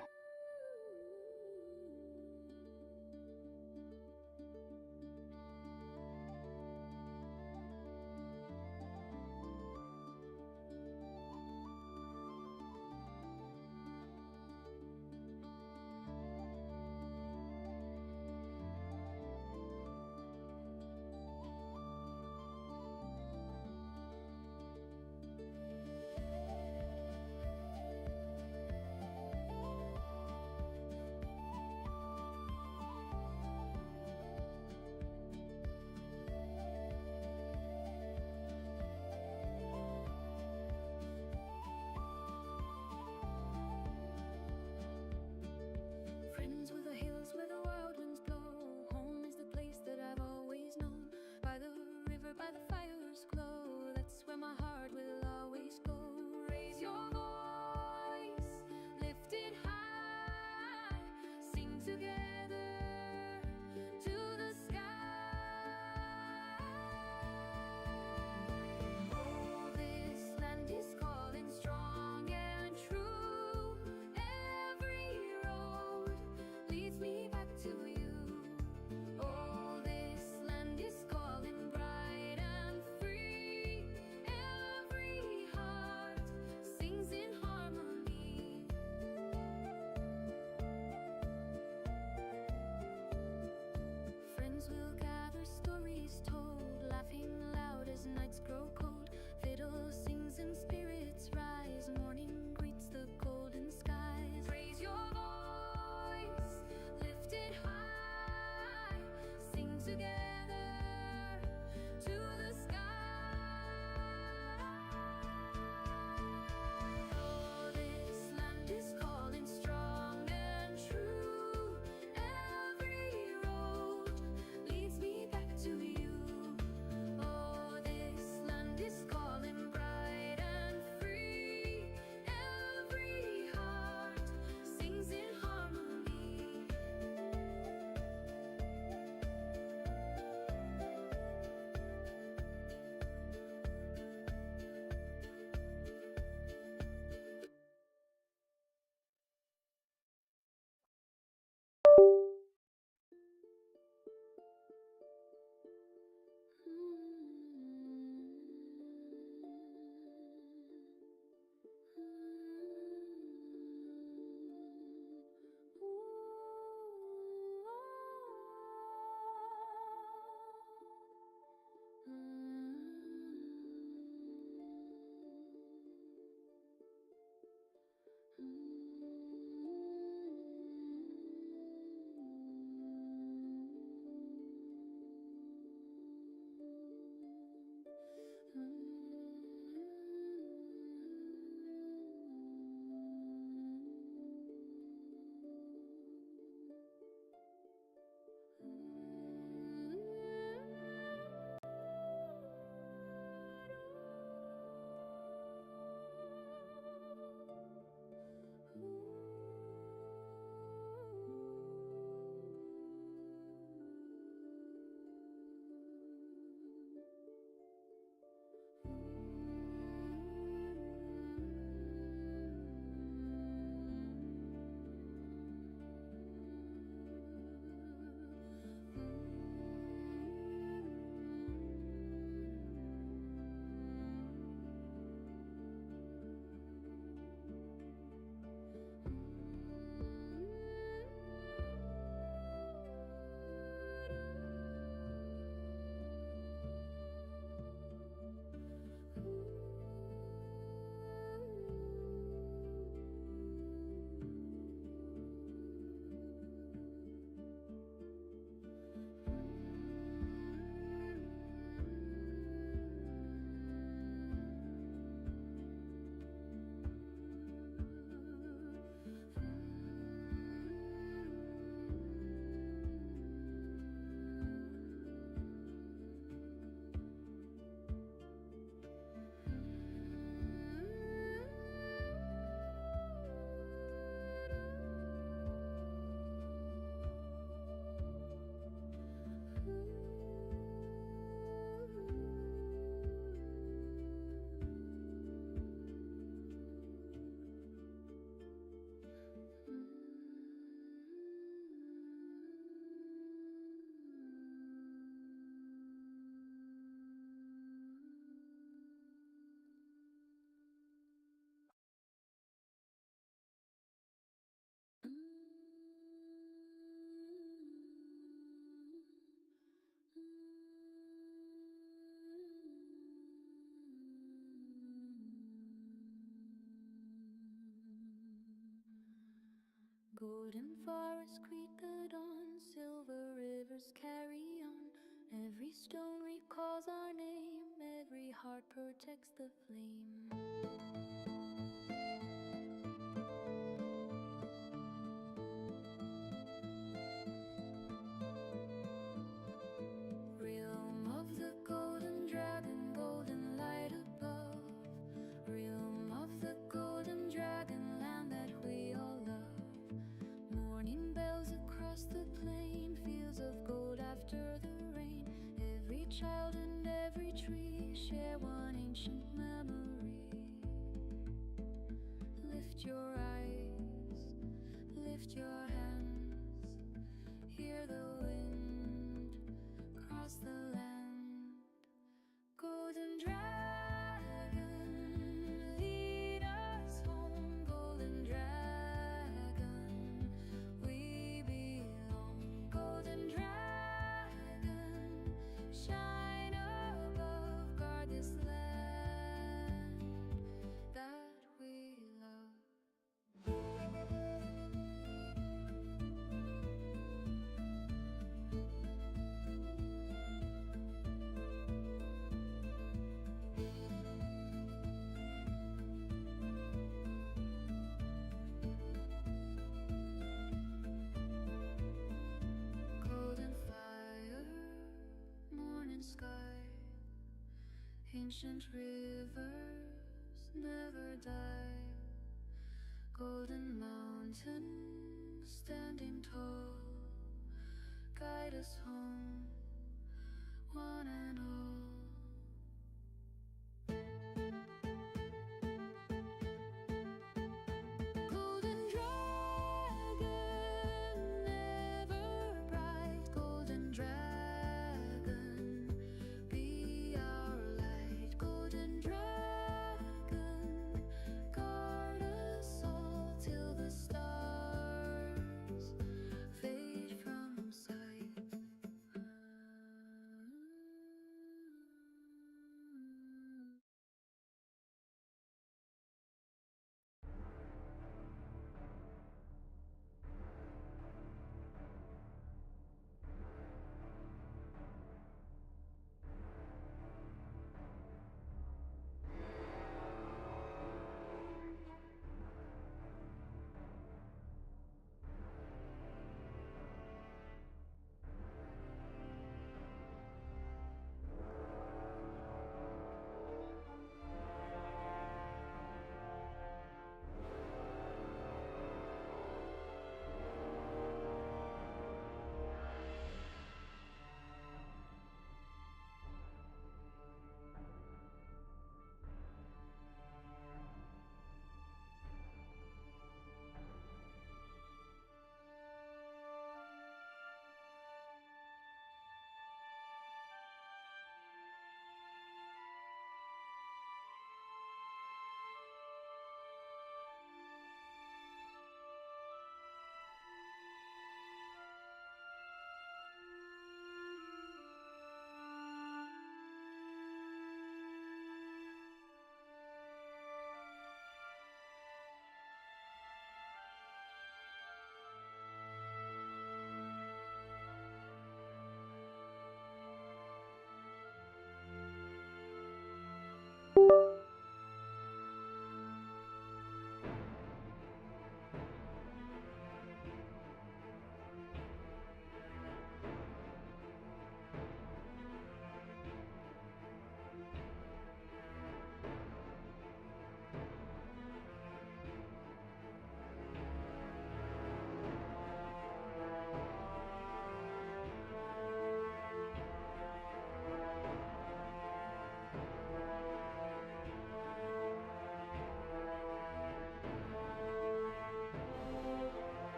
Golden forests greet the dawn, silver rivers carry on. Every stone recalls our name, every heart protects the flame. Realm of the golden dragon, golden light above. Realm of the golden dragon, land that we all love. Morning bells across the plain, fields of gold after the rain. Every child and every tree share one ancient memory. Lift your eyes, lift your hands, hear the wind cross the land. Golden dragon, lead us home. Golden dragon, we belong. Golden dragon, shine above, guard this land that we love. Golden fire, morning sky, ancient rivers never die. Golden mountain standing tall, guide us home, one and all. Golden dragon, ever bright. Golden dragon, be our light. Golden dragon, guard us all till the stars fade from sight.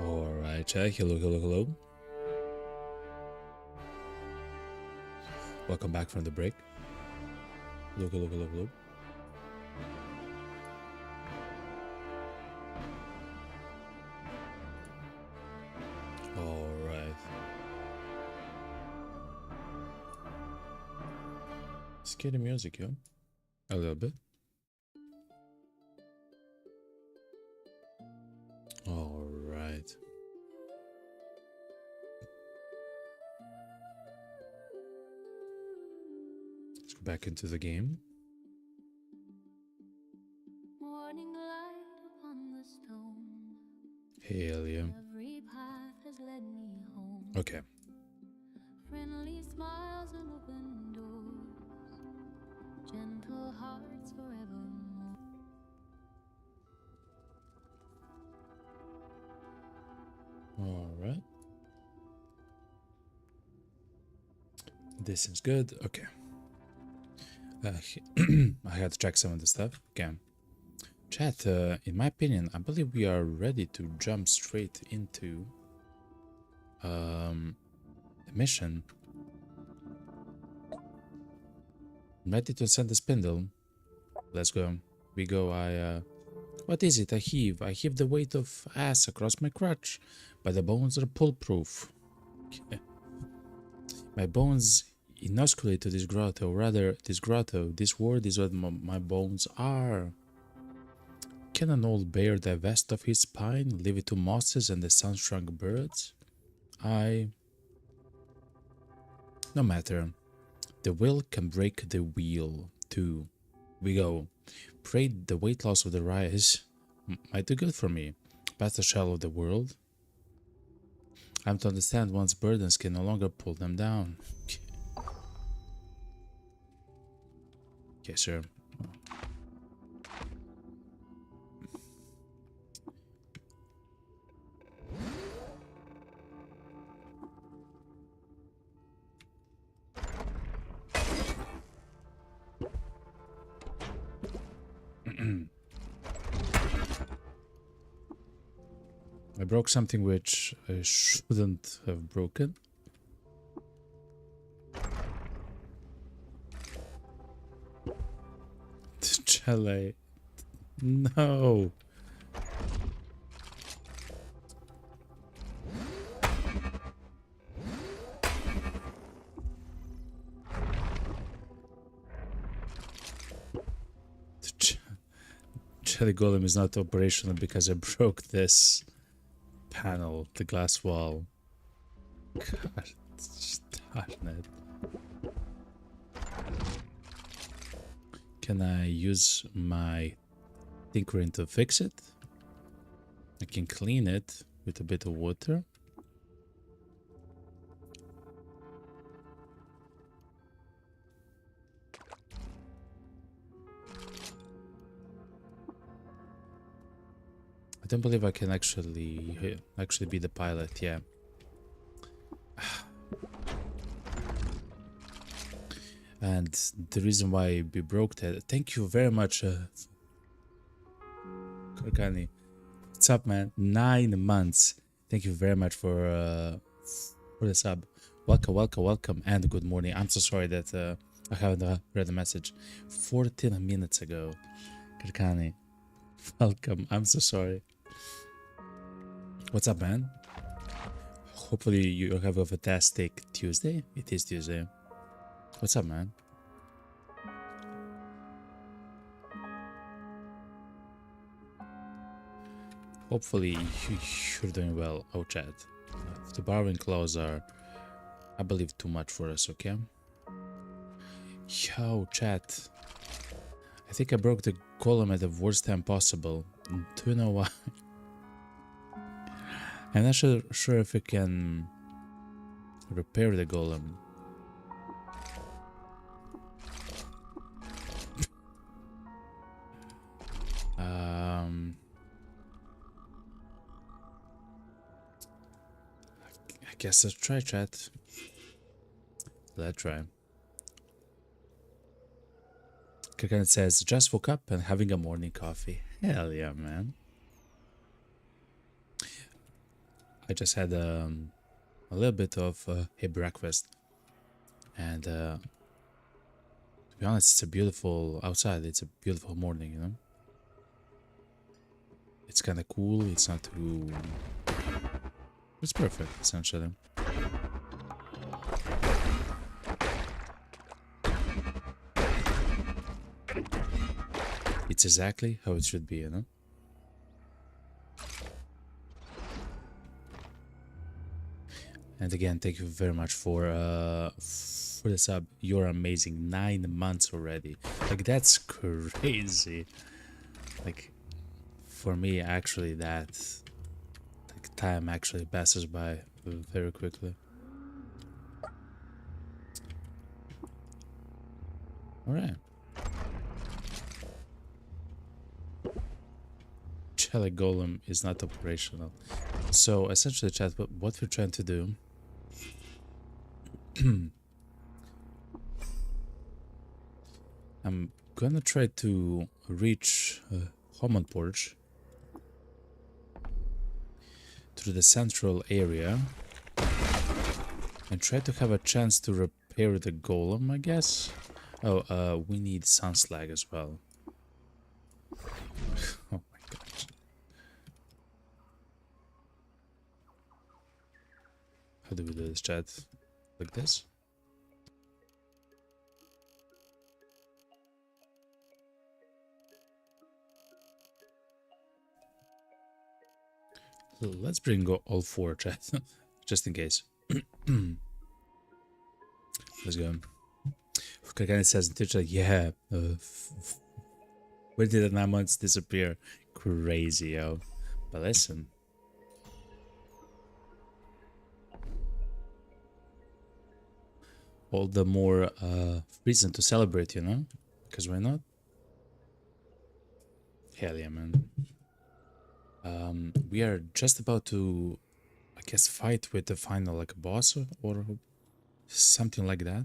Alright, hello, hello, hello. Welcome back from the break. Hello, hello, hello, hello. Alright. Scary music, yeah? A little bit. back into the game. Morning light upon the stone. Hell yeah. Every path has led me home. Okay. Friendly smiles and open doors. Gentle hearts forevermore. All right. This is good. Okay. I had to check some of the stuff. Okay. Chat, in my opinion, I believe we are ready to jump straight into the mission. Ready to send the spindle. Let's go. We go. What is it? I heave. I heave the weight of ass across my crutch, but the bones are pull-proof. Okay. My bones inosculate to this grotto. Rather, this grotto. This word is what my bones are. Can an old bear divest of his spine, leave it to mosses and the sun-shrunk birds? No matter. The will can break the wheel, too. We go. Pray the weight loss of the rise might do good for me. Past the shell of the world. I'm to understand one's burdens can no longer pull them down. Okay, sir. I broke something which I shouldn't have broken. Chalet. No. Chalet Golem is not operational because I broke this panel, the glass wall. God, darn it. Can I use my tinkering to fix it? I can clean it with a bit of water. I don't believe I can actually be the pilot, yeah. And the reason why we broke that. Thank you very much, Korkani. What's up, man? 9 months. Thank you very much for the sub. Welcome, and good morning. I'm so sorry that I haven't read the message 14 minutes ago. Korkani, welcome. I'm so sorry. What's up, man? Hopefully you have a fantastic Tuesday. It is Tuesday. What's up, man? Hopefully you're doing well. Oh, chat. The borrowing clause are, I believe, too much for us, okay? Yo, chat. I think I broke the golem at the worst time possible. Do you know why? I'm not sure if we can repair the golem. I guess let's try, chat. Let's try. Kakan says, just woke up and having a morning coffee. Hell yeah, man. I just had a little bit of a breakfast. And to be honest, it's a beautiful outside. It's a beautiful morning, you know? It's kind of cool. It's not too... It's perfect, essentially. It's exactly how it should be, you know? And again, thank you very much for the sub. You're amazing. 9 months already. Like, that's crazy. Like, for me, actually, that like, time actually passes by very quickly. All right. Jelly Golem is not operational. So essentially, chat, what we're trying to do. I'm gonna try to reach Homon Porch through the central area and try to have a chance to repair the golem, I guess. Oh, we need sun slag as well. Oh my gosh. How do we do this, chat? Like this? Let's bring all 4, chat, just in case. Let's go. Kakane says in Twitch, like, yeah, where did the 9 months disappear? Crazy, yo. But listen. All the more reason to celebrate, you know? Because why not? Hell yeah, man. We are just about to, I guess, fight with the final, like, boss or something like that.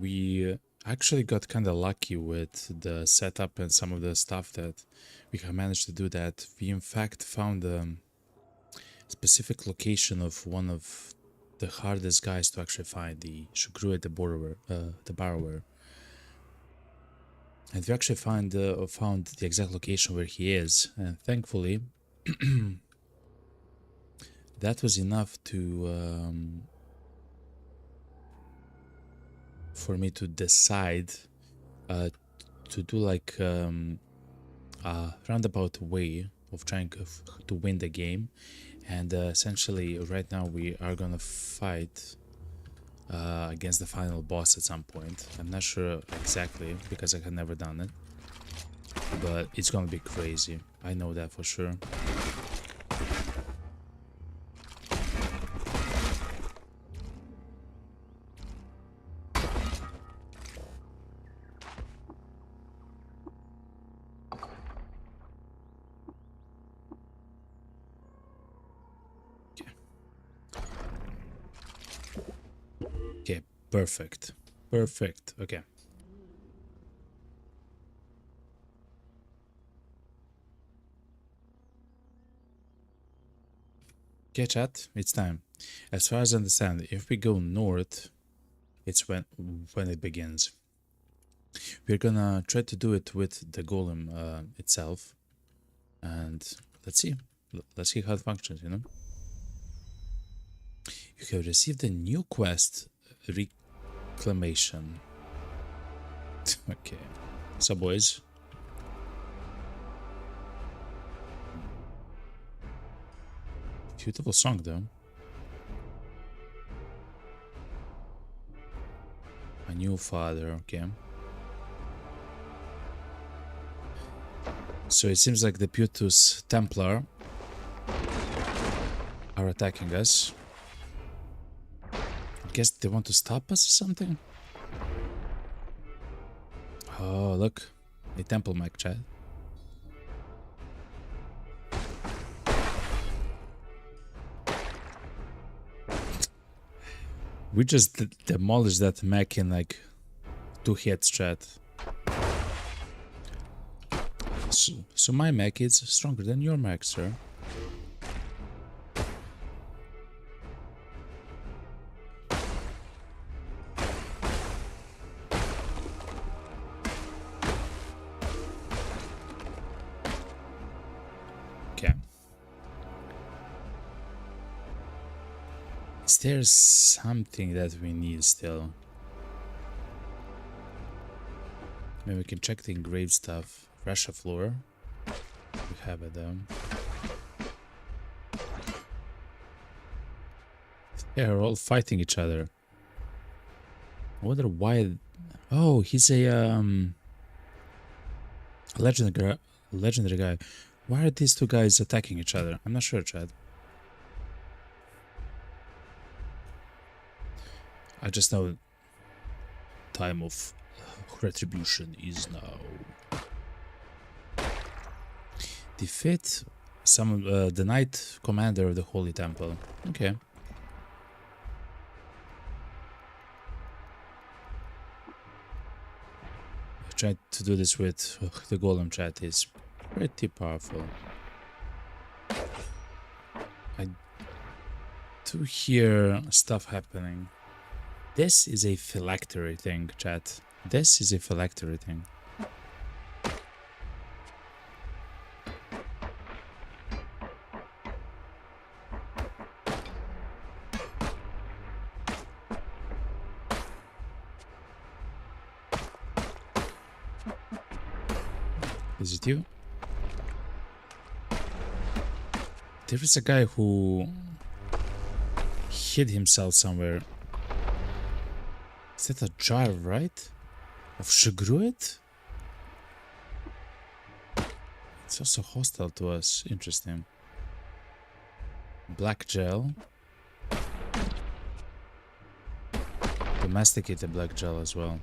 We actually got kind of lucky with the setup and some of the stuff that we have managed to do that. We, in fact, found a specific location of one of the hardest guys to actually find, the Shugru, the borrower. And we actually found the exact location where he is, and thankfully that was enough to for me to decide to do like a roundabout way of trying to win the game. And essentially right now we are gonna fight against the final boss at some point. I'm not sure exactly because I have never done it, but it's gonna be crazy. I know that for sure. Okay, perfect. Perfect. Okay. Okay, chat, it's time. As far as I understand, if we go north, it's when it begins. We're gonna try to do it with the golem itself, and let's see. Let's see how it functions, you know? You have received a new quest, Reclamation. Okay. So, boys. Beautiful song, though. A new father, okay. So it seems like the Putus Templar are attacking us. I guess they want to stop us or something? Oh, look. A temple mech, chat. We just demolished that mech in like 2 hits, chat. So my mech is stronger than your mech, sir. Okay. Is there something that we need still? Maybe we can check the engraved stuff. Resheph lore. We have it though. They're all fighting each other. I wonder why. Oh, he's a legendary guy. Why are these two guys attacking each other? I'm not sure, Chad. I just know time of retribution is now. Defeat the Knight Commander of the Holy Temple. Okay. I tried to do this with the Golem, chat. Is pretty powerful. I do hear stuff happening. This is a phylactery thing, chat. This is a phylactery thing. Is it you? There is a guy who hid himself somewhere. Is that a jar, right? Of Shagruit? It's also hostile to us. Interesting. Black gel. Domesticated black gel as well.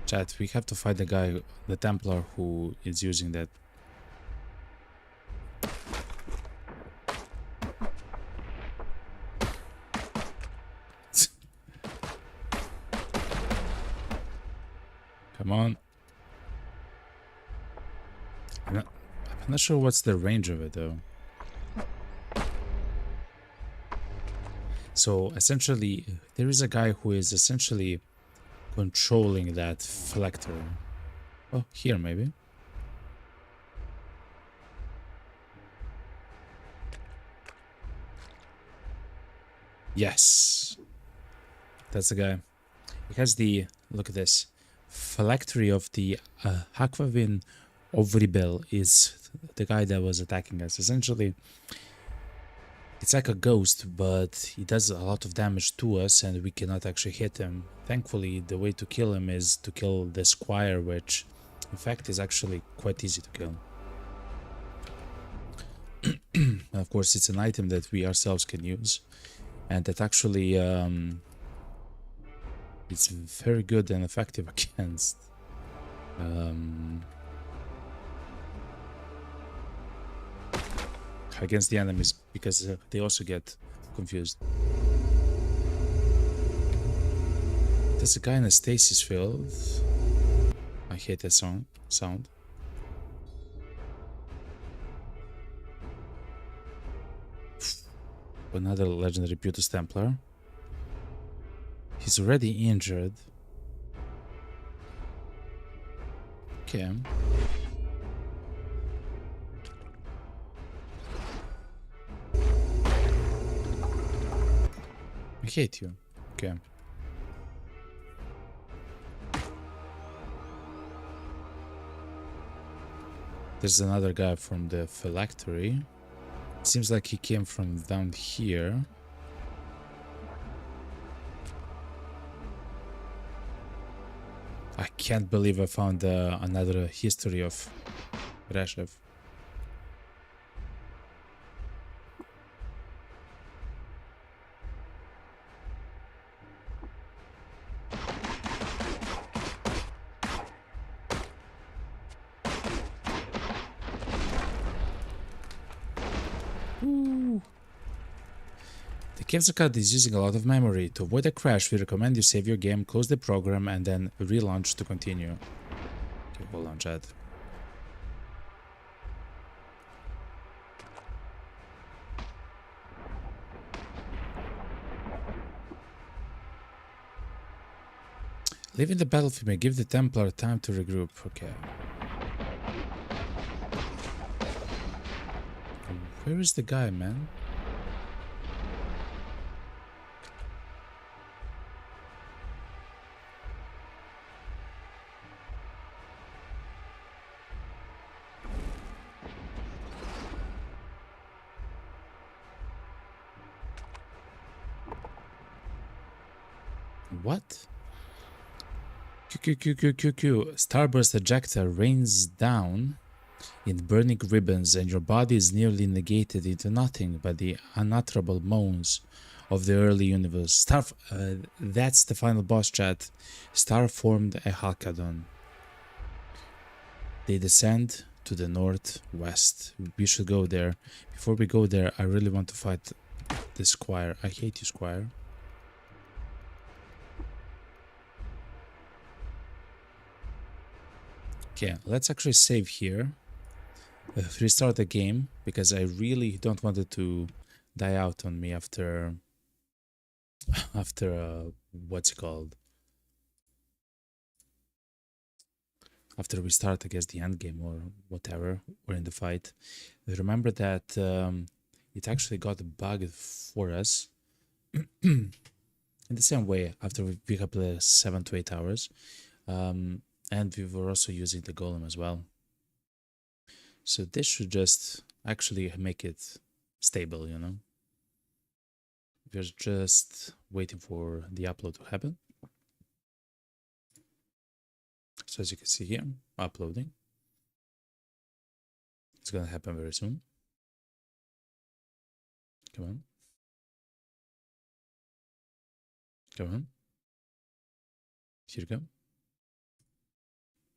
Chat, we have to find the guy, the Templar, who is using that. Come on. I'm not sure what's the range of it though. So essentially, there is a guy who is essentially controlling that phylactery. Oh, here maybe. Yes. That's the guy. He has the, look at this, phylactery of the Hakvavin Ovribel is the guy that was attacking us. Essentially, it's like a ghost, but he does a lot of damage to us and we cannot actually hit him. Thankfully, the way to kill him is to kill the Squire, which in fact is actually quite easy to kill. Of course, it's an item that we ourselves can use, and that actually it's very good and effective against against the enemies, because they also get confused. There's a guy in a stasis field. I hate that sound. Another legendary Putus Templar. He's already injured. Okay. I hate you. Okay. There's another guy from the phylactery. Seems like he came from down here. I can't believe I found another history of Resheph. The Kevza card is using a lot of memory. To avoid a crash, we recommend you save your game, close the program, and then relaunch to continue. Okay, hold on, chat. Leaving the battlefield may give the Templar time to regroup. Okay. Where is the guy, man? What? Q. Starburst ejector rains down in burning ribbons, and your body is nearly negated into nothing but the unutterable moans of the early universe. That's the final boss, chat. Star formed a Halcadon. They descend to the northwest. We should go there. Before we go there, I really want to fight the Squire. I hate you, Squire. Okay, let's actually save here. Restart the game, because I really don't want it to die out on me after what's it called? After we start, I guess, the end game or whatever, or in the fight. Remember that it actually got bugged for us in the same way after we pick up the 7 to 8 hours. And we were also using the golem as well. So this should just actually make it stable, you know. We're just waiting for the upload to happen. So as you can see here, uploading. It's gonna happen very soon. Come on. Come on. Here you go.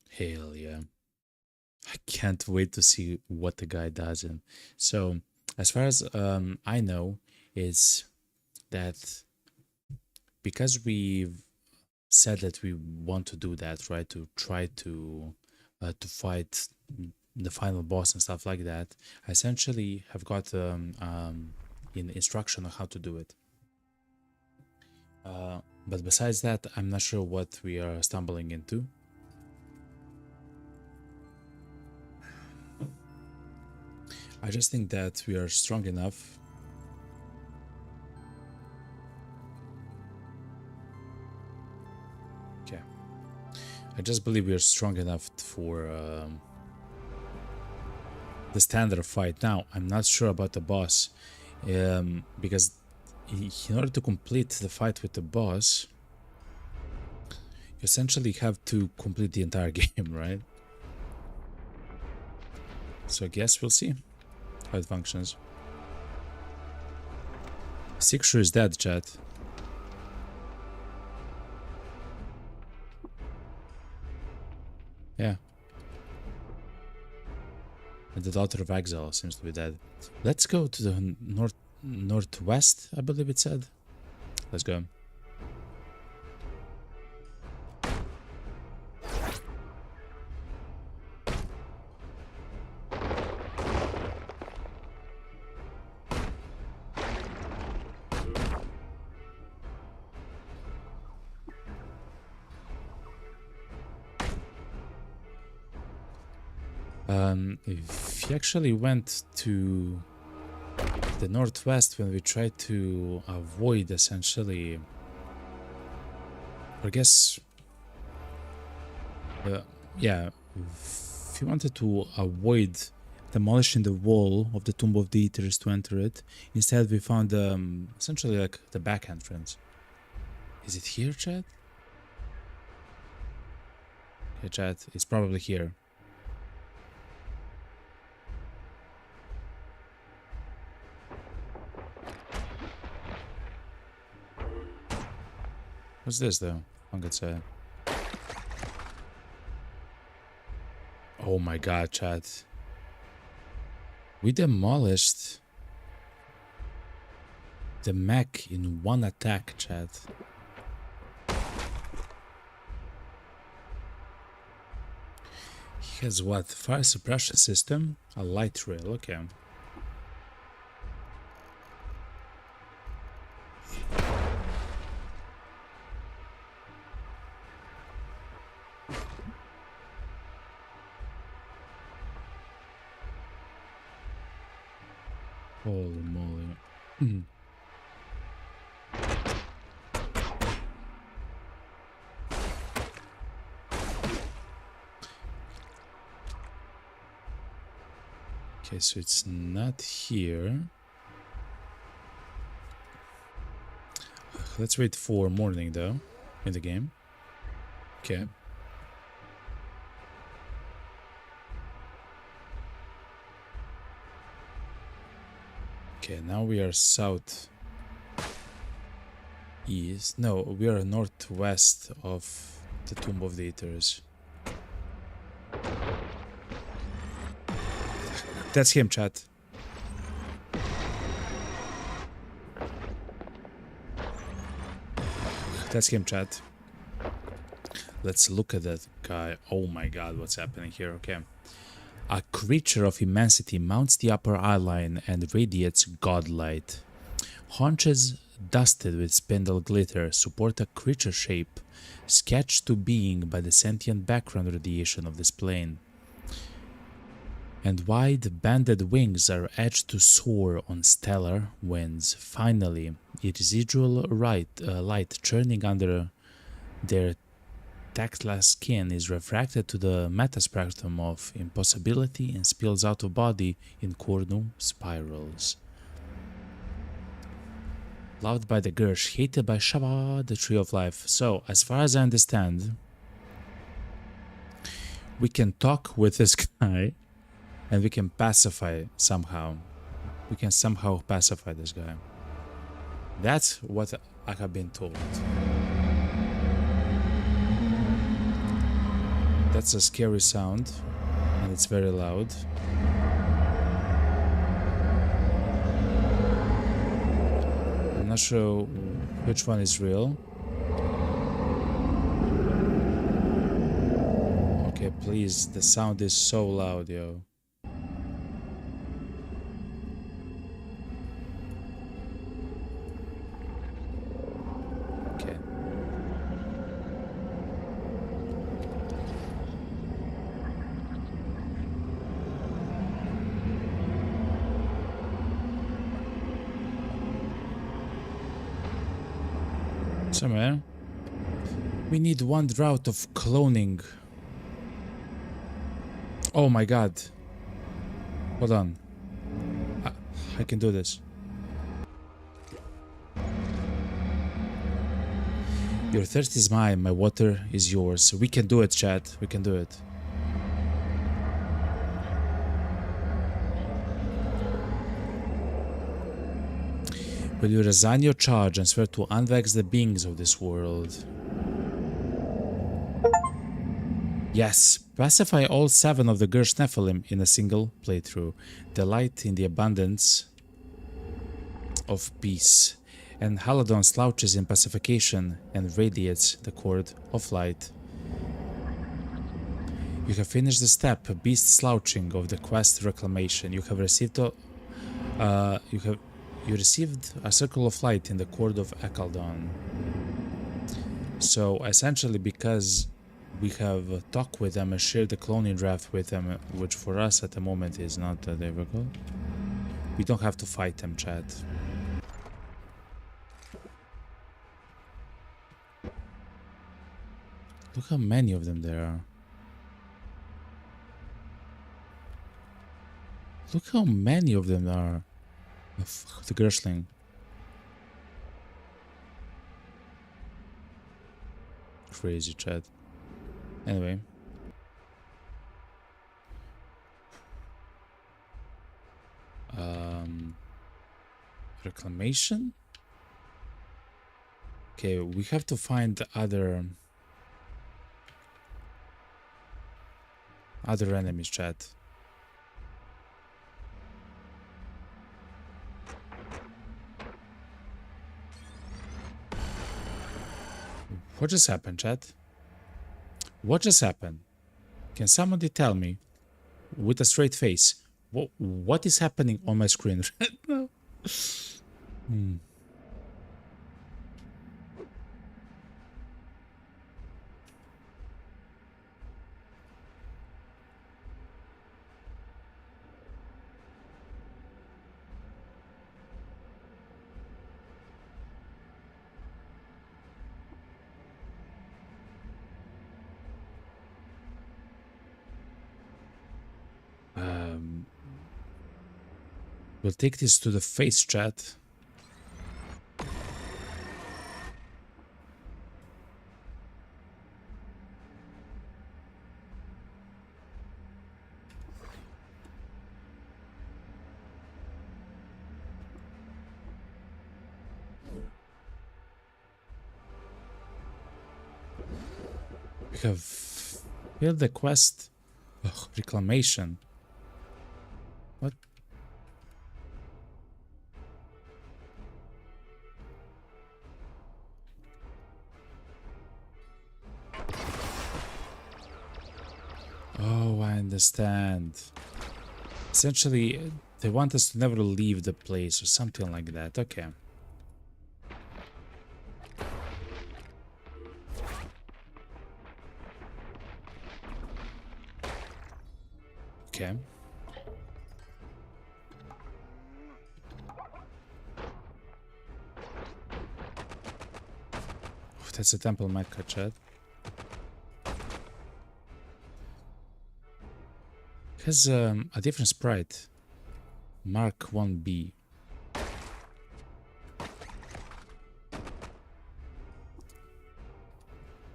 Hell yeah. I can't wait to see what the guy does. And so, as far as I know, is that because we've said that we want to do that, right? To try to fight the final boss and stuff like that. I essentially have got in instruction on how to do it. But besides that, I'm not sure what we are stumbling into. I just think that we are strong enough. Okay. I just believe we are strong enough for the standard fight. Now, I'm not sure about the boss, because in order to complete the fight with the boss, you essentially have to complete the entire game, right? So I guess we'll see how it functions. Sixer is dead, chat. Yeah. And the daughter of Exile seems to be dead. Let's go to the northwest, I believe it said. Let's go. If you actually went to the northwest when we tried to avoid essentially, I guess, yeah, if you wanted to avoid demolishing the wall of the Tomb of the Eaters to enter it, instead we found essentially like the back entrance. Is it here, chat? Okay, chat, it's probably here. What's this though? One could say. Oh my god, chat. We demolished the mech in one attack, chat. He has what? Fire suppression system? A light rail, okay. Holy moly. Okay, so it's not here. Let's wait for morning though. in the game. Okay. Okay, now we are south east. No, we are northwest of the Tomb of the Eaters. That's him, chat. That's him, chat. Let's look at that guy. Oh my god, what's happening here? Okay. A creature of immensity mounts the upper eye line and radiates godlight. Haunches dusted with spindle glitter support a creature shape sketched to being by the sentient background radiation of this plane. And wide banded wings are edged to soar on stellar winds. Finally, a residual light churning under their tactile skin is refracted to the metaspectrum of impossibility and spills out of body in cornu spirals. Loved by the Gersh, hated by Shabbat, the Tree of Life. So, as far as I understand, we can talk with this guy and we can pacify somehow. We can somehow pacify this guy. That's what I have been told. That's a scary sound, and it's very loud. I'm not sure which one is real. Okay, please, the sound is so loud, yo. Okay. Somewhere. We need one route of cloning. Oh my god. Hold on. I can do this. Your thirst is mine, my water is yours. We can do it, chat. We can do it. Will you resign your charge and swear to unvex the beings of this world? Yes, pacify all 7 of the Gersh Nephilim in a single playthrough. Delight in the abundance of peace. And Haladon slouches in pacification and radiates the cord of light. You have finished the step, beast slouching of the quest reclamation. You have received you received a circle of light in the cord of Ekaldon. So essentially, because we have talked with them and shared the cloning draft with them, which for us at the moment is not that difficult, we don't have to fight them, chat. Look how many of them there are. Look how many of them there are. The Gershling. Crazy, chat. Anyway. Reclamation? Okay, we have to find other enemies, chat. What just happened, chat? What just happened? Can somebody tell me with a straight face what is happening on my screen right now? We'll take this to the face, chat. We have failed the quest. Ugh, reclamation. What? Oh, I understand. Essentially, they want us to never leave the place or something like that. Okay. Okay. Oh, that's a temple mecha, chat. It has a different sprite. Mark 1B.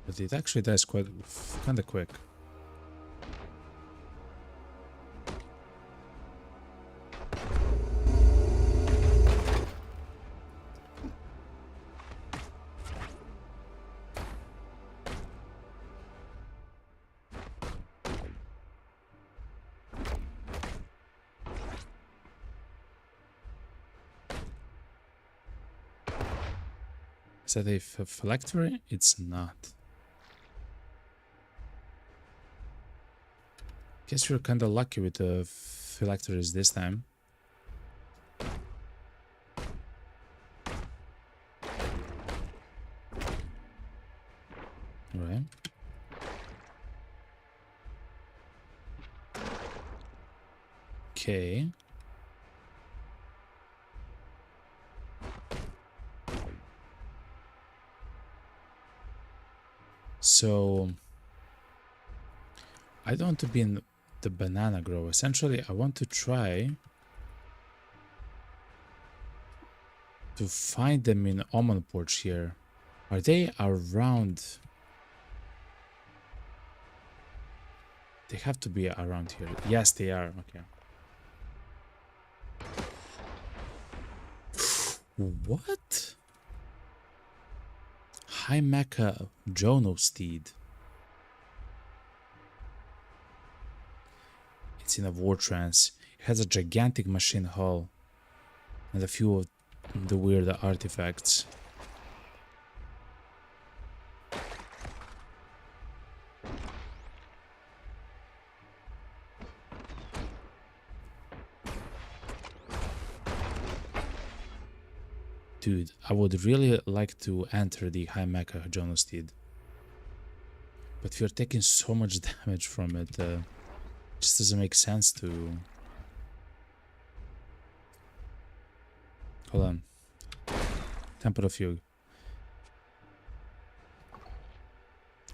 But it actually dies kinda quick. Is that a phylactery? It's not. Guess you're kinda lucky with the phylacteries this time. Right. Okay. So I don't want to be in the banana grove. Essentially, I want to try to find them in Almond Porch here. Are they around? They have to be around here. Yes, they are. Okay. What? High Mecha Jono Steed. It's in a war trance. It has a gigantic machine hull and a few of the weird artifacts. Dude, I would really like to enter the High Mecha Jono Steed. But we're taking so much damage from it. Just doesn't make sense to... Hold on. Temple of Fugue.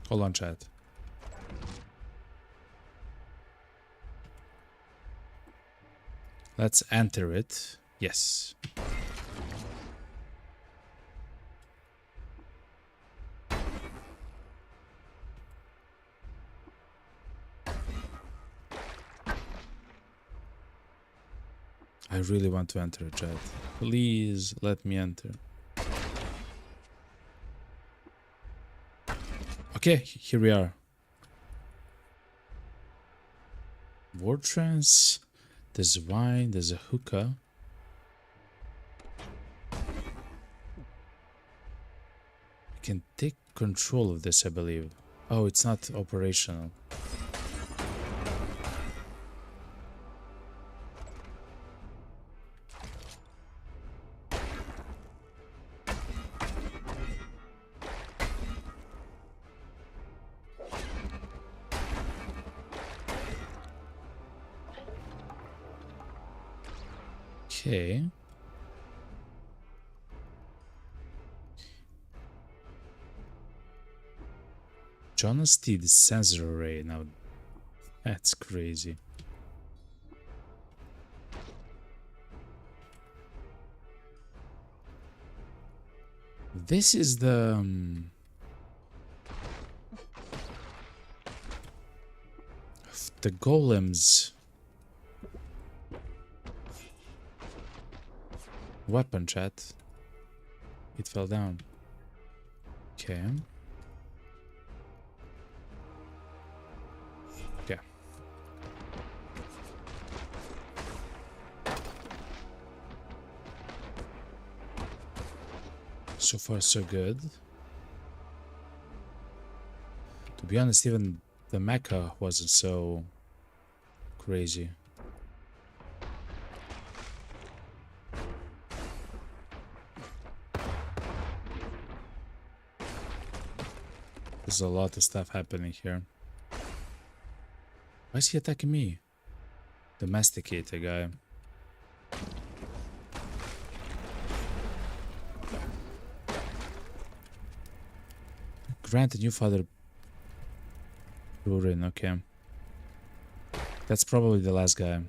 Hold on, chat. Let's enter it. Yes. I really want to enter, chat. Please let me enter. Okay, here we are. War trance. There's wine. There's a hookah. I can take control of this, I believe. Oh, it's not operational. Okay. Honesty, the sensor array. Now, that's crazy. This is the... the golems. Weapon, chat. It fell down. Okay. So far, so good. To be honest, even the mecha wasn't so crazy. There's a lot of stuff happening here. Why is he attacking me? Domesticated guy. Grant a new father. Ruin, okay. That's probably the last guy.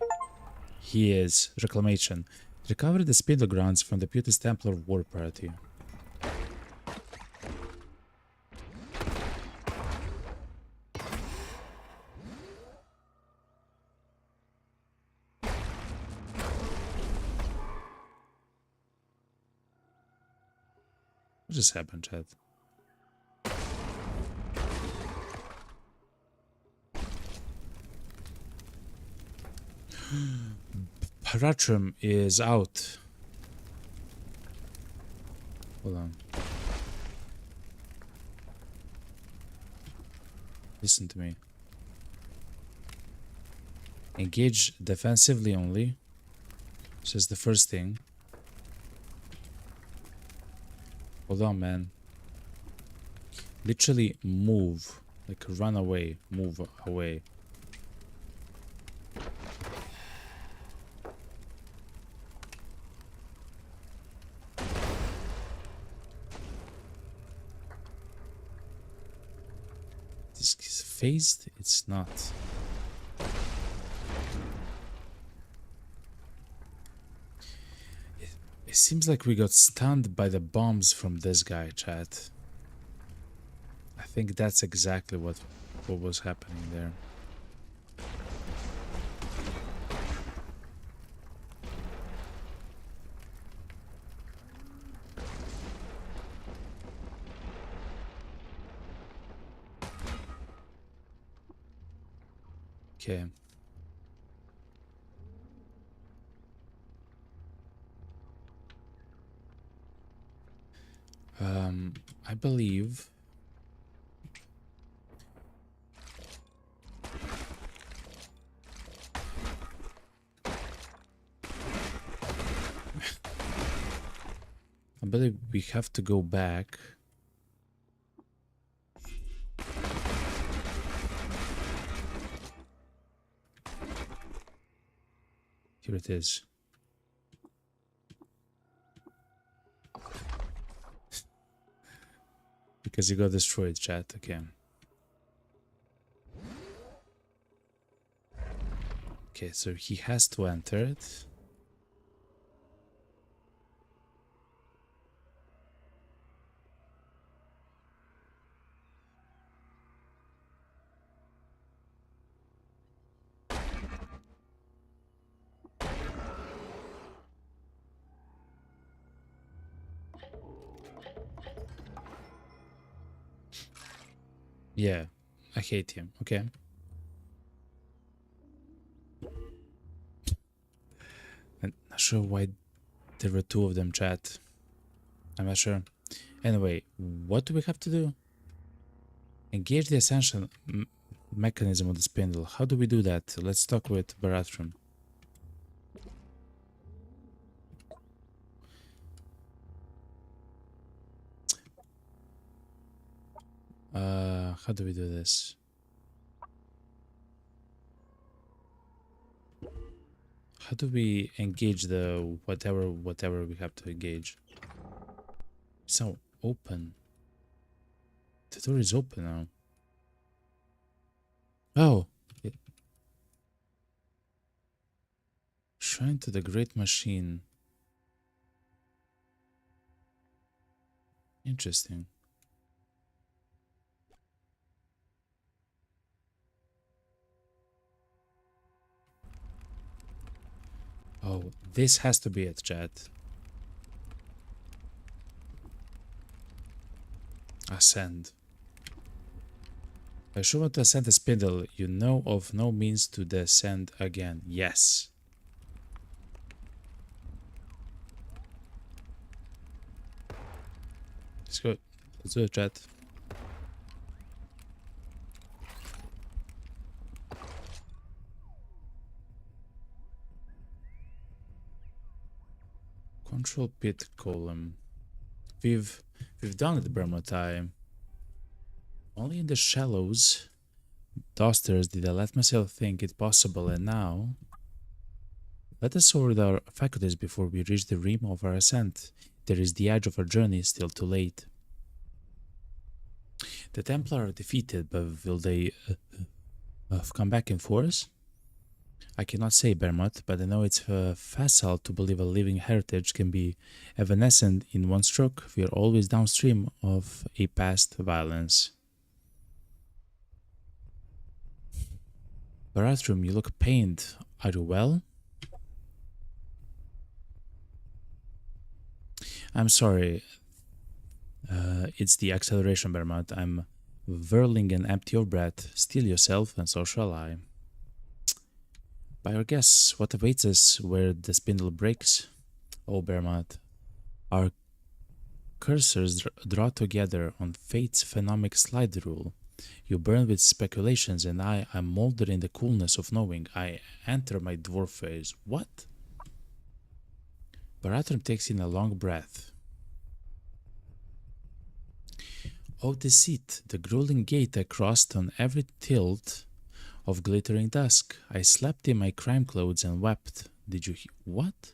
He is. Reclamation. Recover the spindle grounds from the Putis Templar war party. What just happened, Chad? Barathrum is out. Hold on. Listen to me. Engage defensively only. This is the first thing. Hold on, man. Literally move. Like run away. Move away. This is phased? It's not. It seems like we got stunned by the bombs from this guy, chat. I think that's exactly what was happening there. Okay. I believe we have to go back. Here it is. Because he got destroyed, chat, again. Okay, so he has to enter it. Yeah, I hate him. Okay. I'm not sure why there were two of them, chat. I'm not sure. Anyway, what do we have to do? Engage the ascension mechanism of the spindle. How do we do that? Let's talk with Barathrum. How do we do this? How do we engage the whatever we have to engage? It's now open. The door is open now. Oh. Shrine to the Great Machine. Interesting. Oh, this has to be it, chat. Ascend. I should want to ascend the spindle. You know of no means to descend again. Yes. It's good. Let's do it, chat. Control pit column. We've done it, Bermotai. Only in the shallows, dosters, did I let myself think it possible, and now let us sort our faculties before we reach the rim of our ascent. There is the edge of our journey still too late. The Templar are defeated, but will they come back in force? I cannot say, Bermot, but I know it's facile to believe a living heritage can be evanescent in one stroke. We are always downstream of a past violence. Barathrum, you look pained. Are you well? I'm sorry. It's the acceleration, Bermot. I'm whirling and empty of breath. Steal yourself, and so shall I. By your guess, what awaits us where the spindle breaks? Oh, Bermot, our cursors draw together on fate's phenomic slide rule. You burn with speculations, and I am molded in the coolness of knowing. I enter my dwarf phase. What? Barathrum takes in a long breath. Oh, deceit, the grueling gate I crossed on every tilt of glittering dusk. I slept in my crime clothes and wept. Did you what?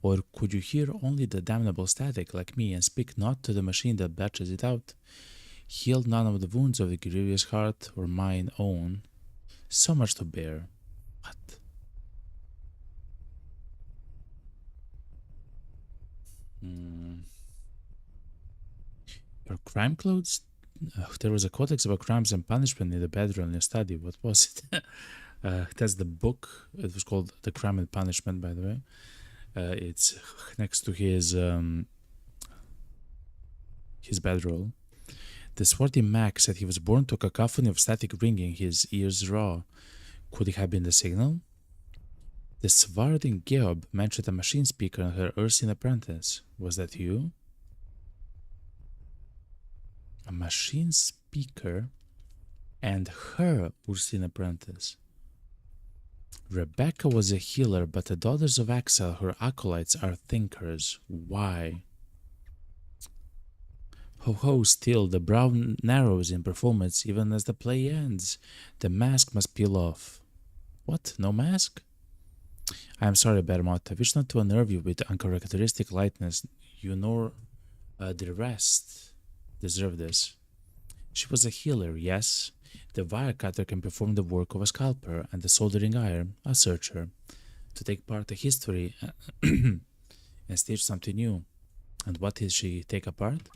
Or could you hear only the damnable static like me and speak not to the machine that batches it out? Healed none of the wounds of the grievous heart or mine own. So much to bear. What? Your crime clothes? There was a codex about crimes and punishment in the bedroom in your study. What was it? That's the book. It was called The Crime and Punishment, by the way. It's next to his bedroll. The swarthy Mac said he was born to a cacophony of static ringing, his ears raw. Could it have been the signal? The swarthy Geob mentioned a machine speaker and her Ursine apprentice. Was that you? A machine speaker and her Ursine apprentice. Rebecca was a healer, but the daughters of Axel, her acolytes, are thinkers. Why? Ho ho, still, the brow narrows in performance even as the play ends. The mask must peel off. What? No mask? I am sorry, Bermot. I wish not to unnerve you with uncharacteristic lightness. You nor the rest deserve this. She was a healer, yes. The wire cutter can perform the work of a scalper, and the soldering iron, a searcher. To take part in history and stitch something new. And what did she take apart?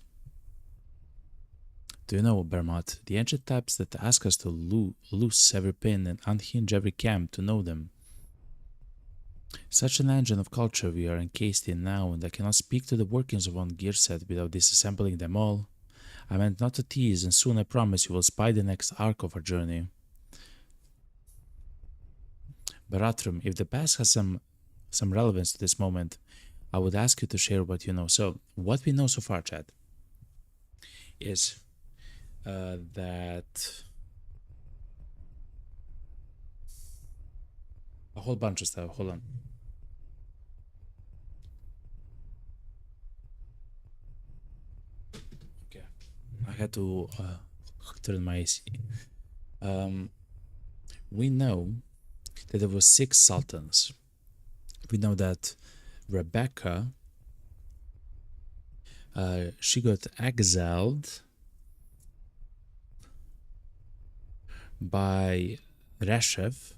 Do you know, Bermot, the ancient types that ask us to loose every pin and unhinge every cam to know them. Such an engine of culture we are encased in now, and I cannot speak to the workings of one gear set without disassembling them all. I meant not to tease, and soon I promise you will spy the next arc of our journey. Barathrum, if the past has some relevance to this moment, I would ask you to share what you know. So, what we know so far, chat, is that a whole bunch of stuff. Hold on. Okay, I had to turn my AC. We know that there were 6 sultans. We know that Rebecca, she got exiled by Resheph,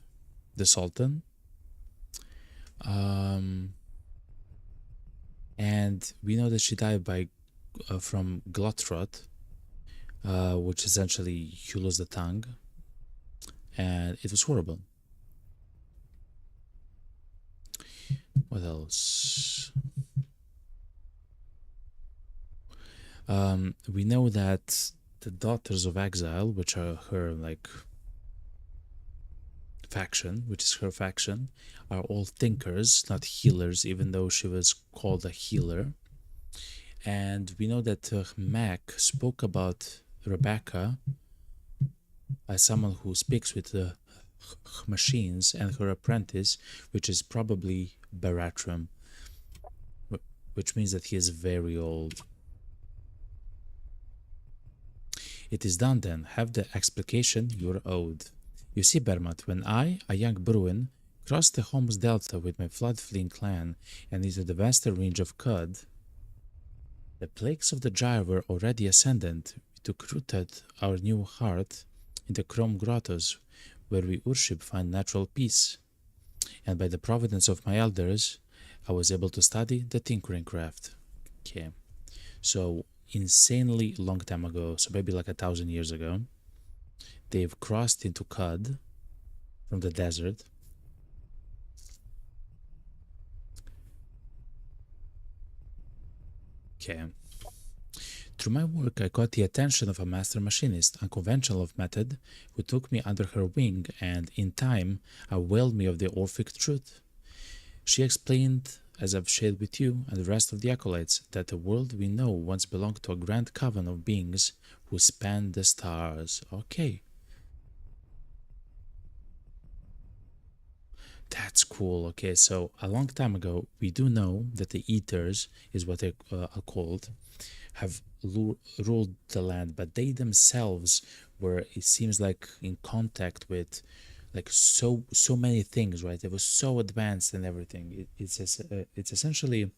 the Sultan, and we know that she died by from Glotrot, which essentially you lose the tongue, and it was horrible. What else? We know that the Daughters of Exile, which are her faction, are all thinkers, not healers, even though she was called a healer. And we know that Mac spoke about Rebecca as someone who speaks with the machines, and her apprentice, which is probably Barathrum, which means that he is very old. It is done then. Have the explication you're owed. You see, Bermat, when I, a young Bruin, crossed the Holmes Delta with my flood-fleeing clan and into the western range of Cud, the plagues of the gyre were already ascendant. We took root at our new heart in the Chrome Grottos, where we worship find natural peace. And by the providence of my elders, I was able to study the tinkering craft. Okay, so insanely long time ago, so maybe like 1,000 years ago, they've crossed into Cud from the desert. Okay. Through my work, I caught the attention of a master machinist, unconventional of method, who took me under her wing and, in time, availed me of the Orphic truth. She explained, as I've shared with you and the rest of the acolytes, that the world we know once belonged to a grand coven of beings who spanned the stars. Okay. That's cool. Okay, so a long time ago, we do know that the Eaters, is what they are called, have ruled the land, but they themselves were, it seems like, in contact with like so many things, right? They were so advanced and everything. It's essentially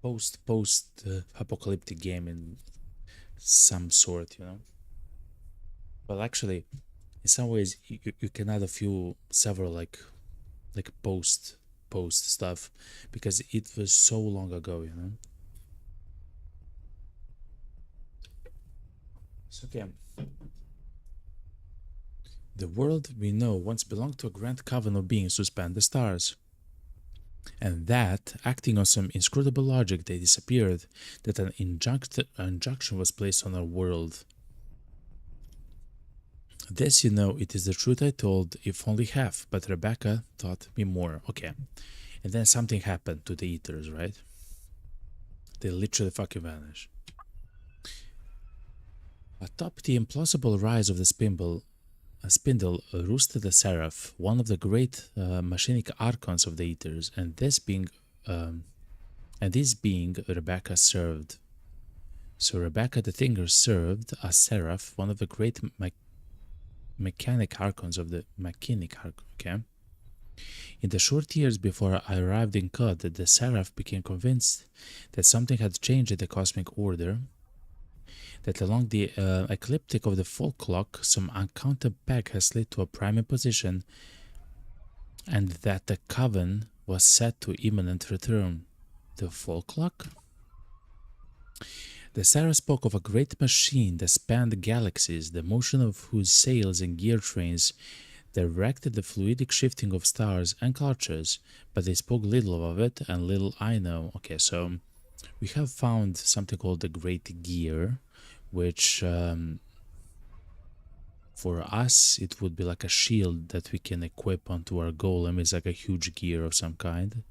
post apocalyptic game in some sort, you know. Well, actually, in some ways, you can add several like post stuff, because it was so long ago, you know. So okay. The world we know once belonged to a grand coven of beings who spanned the stars. And that, acting on some inscrutable logic, they disappeared, that an injunction was placed on our world. This, you know, it is the truth I told, if only half, but Rebecca taught me more. Okay. And then something happened to the Eaters, right? They literally fucking vanished. Atop the implausible rise of the spindle roosted a seraph, one of the great machinic archons of the Eaters, and this being Rebecca served. So Rebecca the Thinger served as seraph, one of the great mechanic archons of the okay. In the short years before I arrived in Cod, the seraph became convinced that something had changed in the cosmic order, that along the ecliptic of the full clock, some uncounted peg has slid to a prime position, and that the coven was set to imminent return. The full clock? The Sarah spoke of a great machine that spanned galaxies, the motion of whose sails and gear trains directed the fluidic shifting of stars and cultures, but they spoke little of it, and little I know. Okay, so we have found something called the Great Gear, which for us it would be like a shield that we can equip onto our golem. It's like a huge gear of some kind,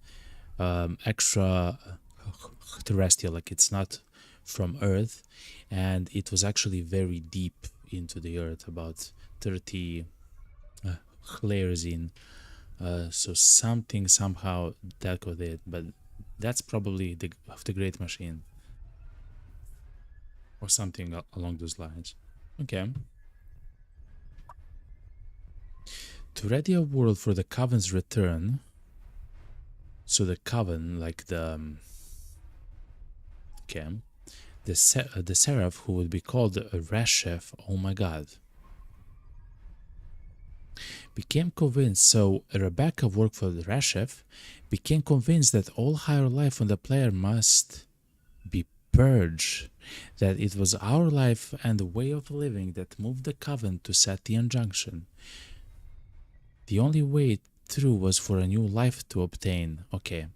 extra terrestrial, like it's not from Earth, and it was actually very deep into the Earth, about 30 layers in, so something somehow dealt with it, but that's probably the Great Machine or something along those lines. Okay. To ready a world for the Coven's return, so the Coven, like the okay, the Seraph, who would be called Resheph, oh my god, became convinced. So Rebecca worked for the Resheph, became convinced that all higher life on the player must be purged, that it was our life and the way of living that moved the Coven to set the injunction. The only way through was for a new life to obtain. Okay,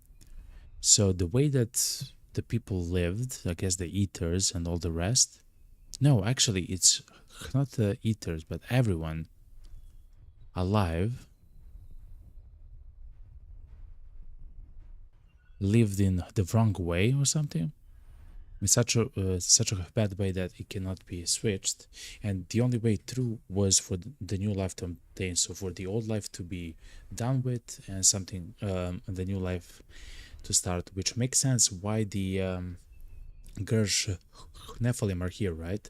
so the way that the people lived, I guess the Eaters and all the rest, no, actually it's not the Eaters, but everyone alive lived in the wrong way or something. in such a bad way that it cannot be switched, and the only way through was for the new life to obtain. So for the old life to be done with, and something the new life to start, which makes sense why the Gersh Nephilim are here, right?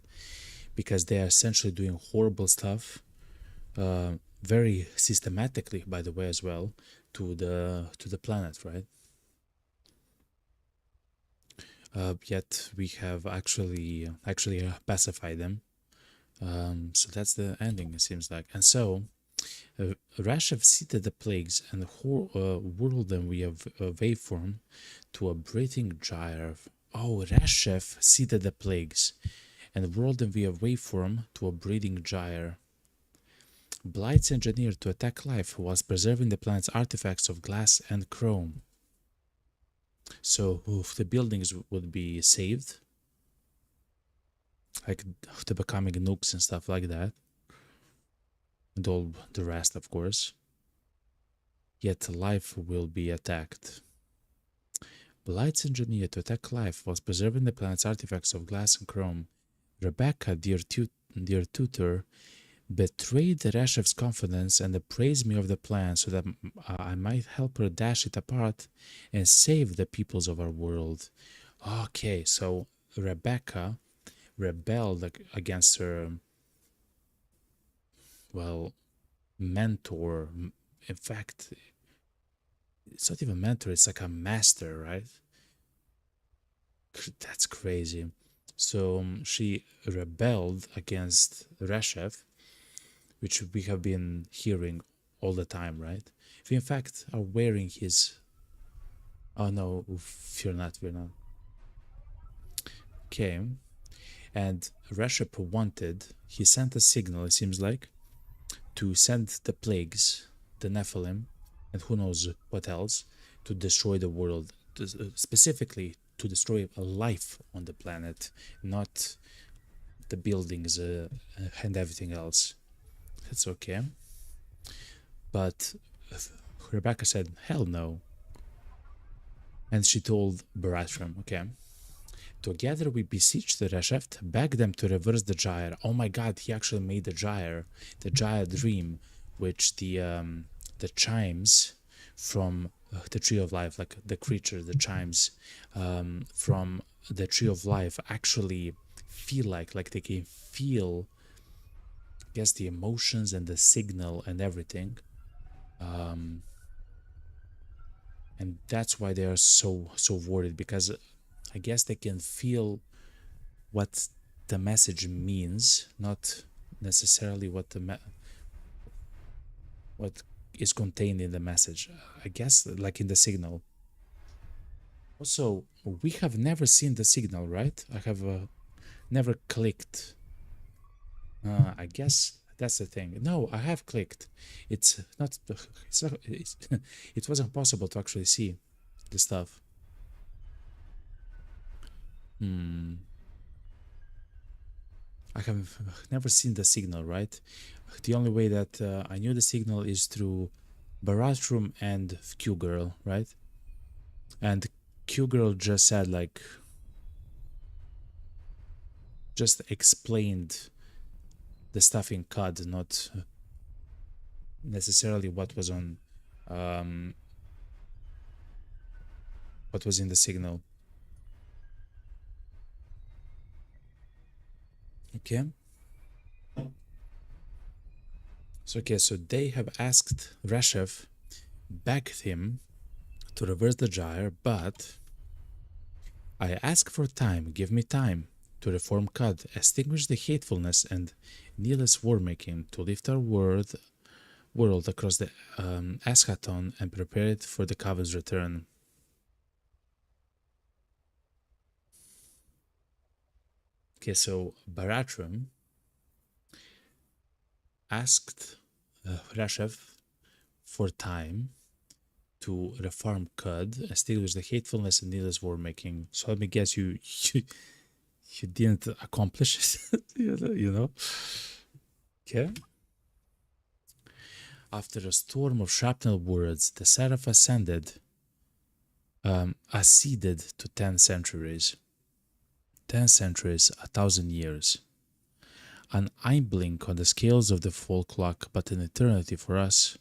Because they are essentially doing horrible stuff, very systematically, by the way, as well, to the planet, right? Yet we have actually pacified them. So that's the ending, it seems like. And so Resheph seeded the plagues and whirled them via waveform to a breathing gyre. Oh, Resheph seeded the plagues and whirled them via waveform to a breathing gyre. Blight's engineered to attack life whilst preserving the planet's artifacts of glass and chrome. So the buildings would be saved, like the becoming nukes and stuff like that, and all the rest, of course. Yet life will be attacked. Blight's engineered to attack life whilst preserving the planet's artifacts of glass and chrome. Rebecca, dear tutor, betrayed Reshev's confidence and appraised me of the plan so that I might help her dash it apart and save the peoples of our world. Okay, so Rebecca rebelled against her, well, mentor. In fact, it's not even mentor, it's like a master, right? That's crazy. So she rebelled against Resheph, which we have been hearing all the time, right? We in fact are wearing his... Oh no, fear not, fear not. Okay. And Resheph wanted, he sent a signal, it seems like, to send the plagues, the Nephilim, and who knows what else, to destroy the world, specifically to destroy life on the planet, not the buildings and everything else. That's okay. But Rebecca said, hell no. And she told Barathrum, okay, together we beseech the Resheph, beg them to reverse the gyre. Oh my god, he actually made the gyre dream, which the chimes from the Tree of Life, like the creature, the chimes from the Tree of Life actually feel like they can feel, I guess, the emotions and the signal and everything. And that's why they are so worried, because I guess they can feel what the message means, not necessarily what what is contained in the message. I guess like in the signal. Also, we have never seen the signal, right? I have never clicked. I guess that's the thing. No, I have clicked. It's not. It wasn't possible to actually see the stuff. I have never seen the signal, right? The only way that I knew the signal is through Barathrum and Q-Girl, right? And Q-Girl just said, like, just explained the stuff in CUD, not necessarily what was on, what was in the signal. Okay. So, okay, so they have asked Resheph, begged him to reverse the gyre, but I ask for time, give me time to reform CUD, extinguish the hatefulness and needless war-making, to lift our world across the eschaton and prepare it for the Coven's return. Okay, so Barathrum asked Resheph for time to reform CUD, extinguish the hatefulness and needless war-making. So let me guess, you didn't accomplish it, you know? Okay. After a storm of shrapnel words, the Seraph ascended, acceded to 10 centuries. 10 centuries, 1,000 years. An eye blink on the scales of the fall clock, but an eternity for us.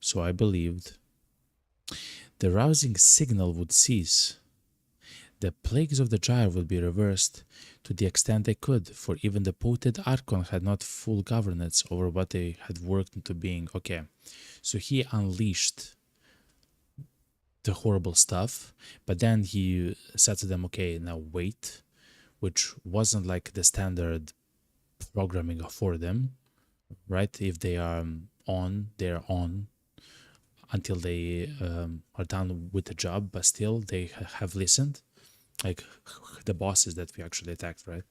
So I believed. The rousing signal would cease. The plagues of the gyre would be reversed to the extent they could, for even the potent Archon had not full governance over what they had worked into being. Okay, so he unleashed the horrible stuff, but then he said to them, okay, now wait, which wasn't like the standard programming for them, right? If they are on, they're on until they are done with the job, but still they have listened. Like the bosses that we actually attacked, right?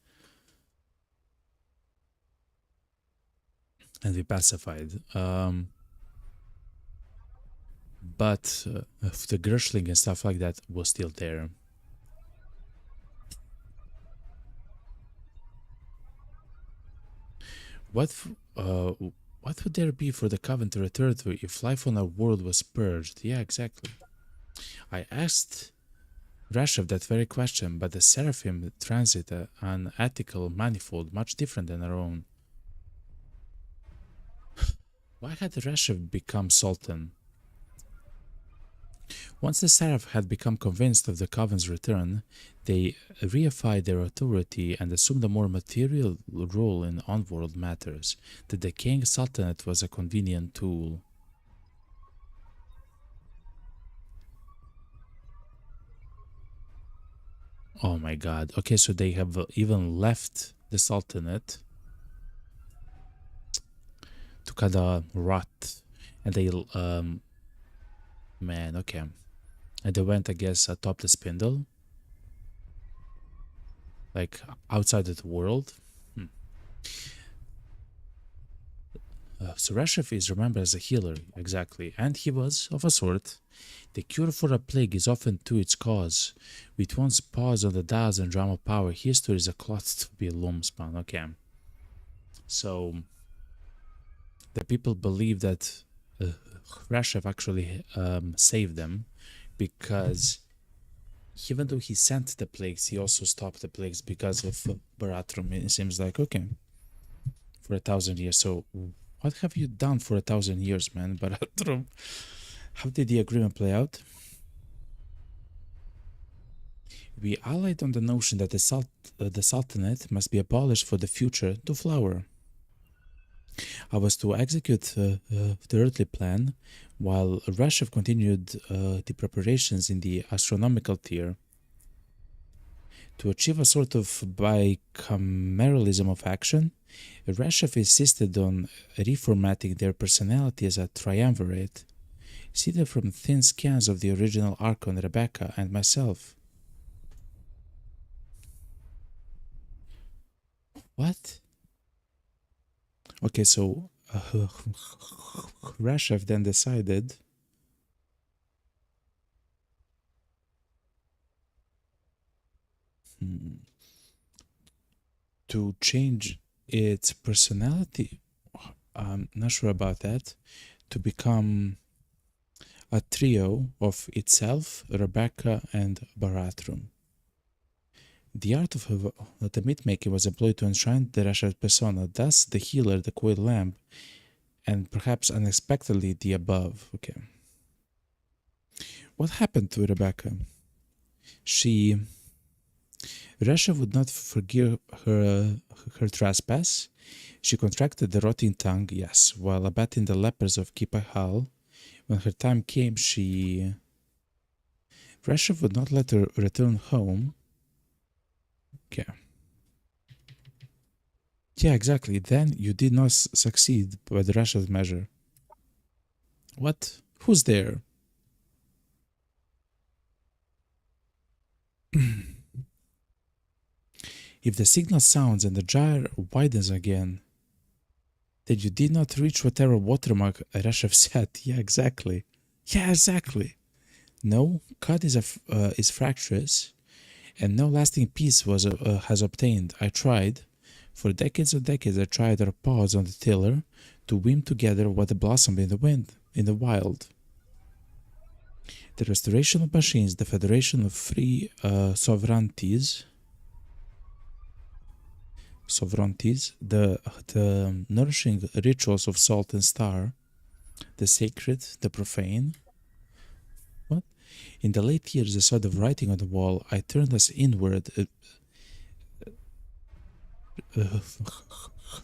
And we pacified. But the Gershling and stuff like that was still there. What would there be for the Coven to return to if life on our world was purged? Yeah, exactly. I asked Resheph that very question, but the Seraphim transit an ethical manifold much different than our own. Why had Resheph become Sultan? Once the Seraph had become convinced of the Coven's return, they reified their authority and assumed a more material role in on-world matters. The decaying Sultanate was a convenient tool. Oh my god. Okay, so they have even left the Sultanate to kind of rot. And they, man, okay. And they went, I guess, atop the spindle. Like, outside of the world. So Resheph is remembered as a healer, exactly. And he was, of a sort. The cure for a plague is often to its cause. With one's pause on the dials and drama power, history is a cloth to be lumspun. Okay. So, the people believe that Resheph actually saved them, because even though he sent the plagues, he also stopped the plagues because of Barathrum. It seems like, okay, for 1,000 years. So, what have you done for 1,000 years, man, Barathrum? How did the agreement play out? We allied on the notion that the Sultanate must be abolished for the future to flower. I was to execute the earthly plan, while Resheph continued the preparations in the astronomical tier. To achieve a sort of bicameralism of action, Resheph insisted on reformatting their personality as a triumvirate, seeded from thin scans of the original Archon, Rebecca, and myself. What? Okay, so Resheph then decided to change its personality. I'm not sure about that. To become a trio of itself, Rebecca, and Barathrum. The art of the myth-making was employed to enshrine the Resheph persona, thus the healer, the coiled lamp, and perhaps unexpectedly the above. Okay. What happened to Rebecca? Resheph would not forgive her trespass. She contracted the rotting tongue, yes, while abating the lepers of Kipahal. When her time came, Resheph would not let her return home. Okay. Yeah, exactly. Then you did not succeed by the Resheph measure. What? Who's there? If the signal sounds and the gyre widens again, then you did not reach whatever watermark Resheph set. Yeah, exactly. Yeah, exactly. No, cut is fractious, and no lasting peace has obtained. I tried. For decades and decades I tried our paws on the tiller to weave together what blossomed in the wind, in the wild. The restoration of machines, the federation of free sovereignties, sovereignties, the nourishing rituals of salt and star, the sacred, the profane. What? In the late years, I saw the writing on the wall. I turned us inward,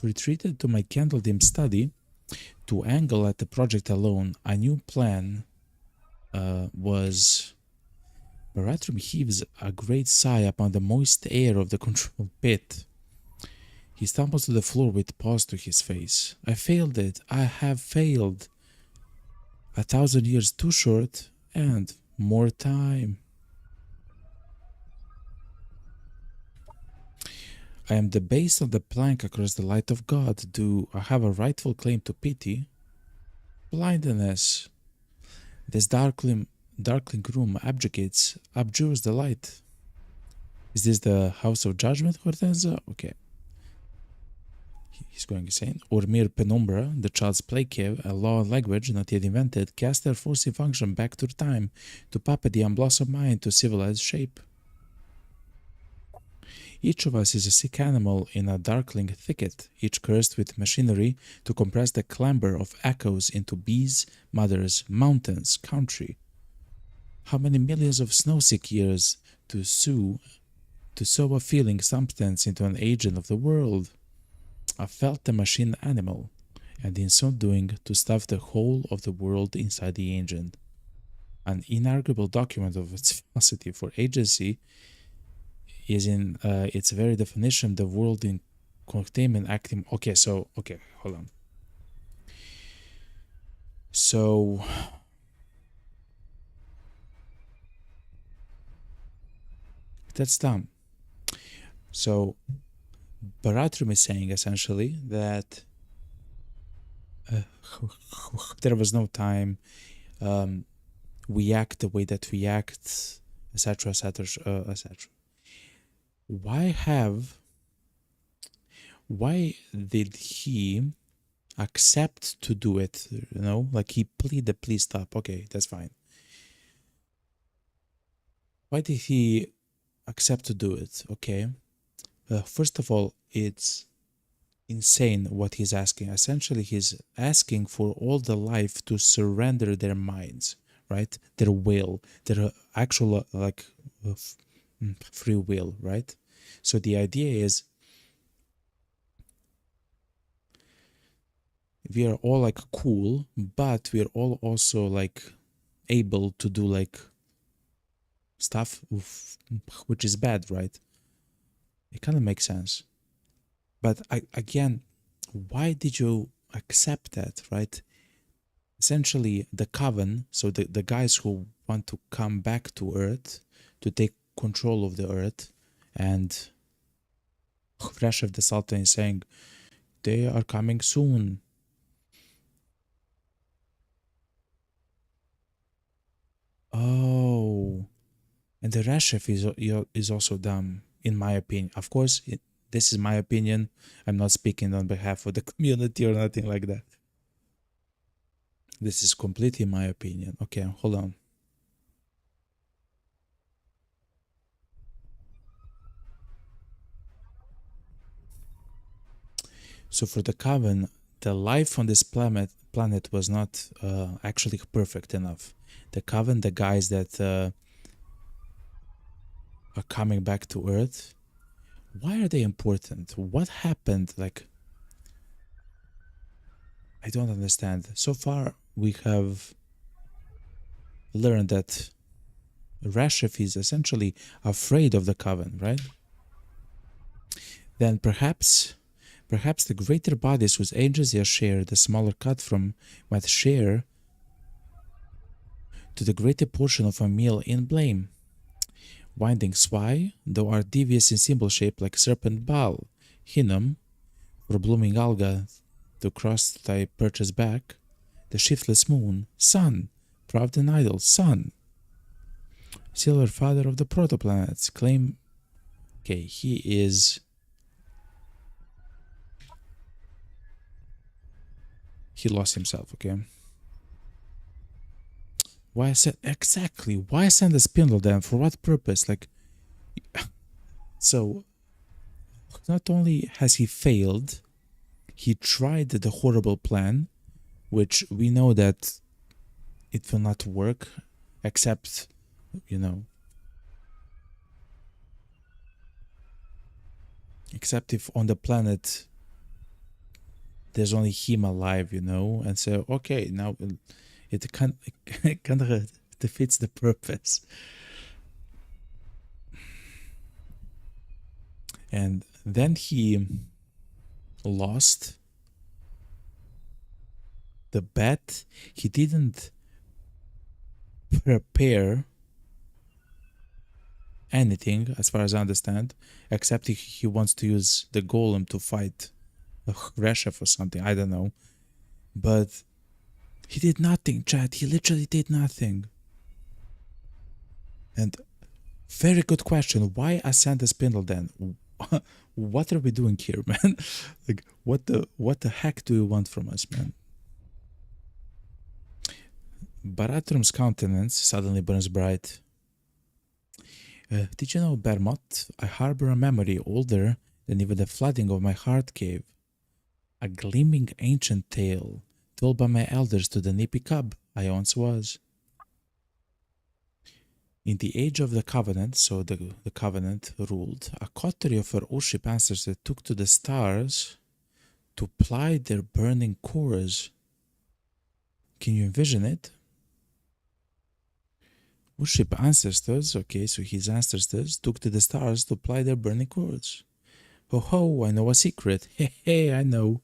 retreated to my candle-dim study to angle at the project alone. A new plan was... Barathrum heaves a great sigh upon the moist air of the control pit. He stumbles to the floor with pause to his face. I failed it. I have failed. 1,000 years too short, and more time. I am the base of the plank across the light of God. Do I have a rightful claim to pity? Blindness. This darkling room abjures the light. Is this the house of judgment, Hortensia? Okay. He's going insane. Or mere penumbra, the child's play cave, a law and language not yet invented, cast their forcing function back through time to puppet the unblossomed mind to civilized shape. Each of us is a sick animal in a darkling thicket, each cursed with machinery to compress the clamber of echoes into bees, mothers, mountains, country. How many millions of snow-sick years to sow a feeling substance into an agent of the world? I felt the machine animal, and in so doing to stuff the whole of the world inside the agent. An inarguable document of its falsity for agency is in its very definition the world in containment acting. Okay, hold on. So that's dumb. So Barathrum is saying essentially that there was no time, we act the way that we act, etc., etc., etc. Why did he accept to do it? You know, like he pleaded, please stop. Okay, that's fine. Why did he accept to do it? Okay. First of all, it's insane what he's asking. Essentially, he's asking for all the life to surrender their minds, right? Their will, their actual free will, right? So the idea is we are all like cool, but we are all also like able to do like stuff which is bad, right? It kind of makes sense. But again, why did you accept that, right? Essentially, the coven, so the guys who want to come back to Earth, to take control of the Earth, and Resheph the Sultan is saying, they are coming soon. Oh, and the Resheph is also dumb, in my opinion. Of course, this is my opinion. I'm not speaking on behalf of the community or nothing like that. This is completely my opinion. Okay, hold on. So for the Coven, the life on this planet was not actually perfect enough. The Coven, the guys that are coming back to Earth, why are they important? What happened? Like, I don't understand. So far, we have learned that Resheph is essentially afraid of the Coven, right? Then perhaps the greater bodies whose agency share the smaller cut from might share to the greater portion of a meal in blame. Windings why, though are devious in symbol shape like serpent Baal, Hinnom, or blooming alga to cross thy purchase back, the shiftless moon, sun, proud and idle, sun, silver father of the protoplanets, claim. Okay, he lost himself, okay? Why send a spindle then? For what purpose? Like, so Not only has he failed, he tried the horrible plan, which we know that it will not work, except, you know, except if on the planet there's only him alive, you know, and so, okay, now it kind of defeats the purpose. And then he lost the bet. He didn't prepare anything, as far as I understand, except he wants to use the golem to fight Resheph or something. I don't know. But he did nothing, chat. He literally did nothing. And very good question. Why ascend the spindle then? What are we doing here, man? Like, what the heck do you want from us, man? Barathrum's countenance suddenly burns bright. Did you know, Bermot, I harbor a memory older than even the flooding of my heart cave. A gleaming ancient tale told by my elders to the nippy cub I once was. In the age of the Covenant, so the Covenant ruled, a coterie of our Oship ancestors took to the stars to ply their burning cores. Can you envision it? Oship ancestors, okay, so his ancestors took to the stars to ply their burning cores. Ho ho, I know a secret. Hey, hey, I know.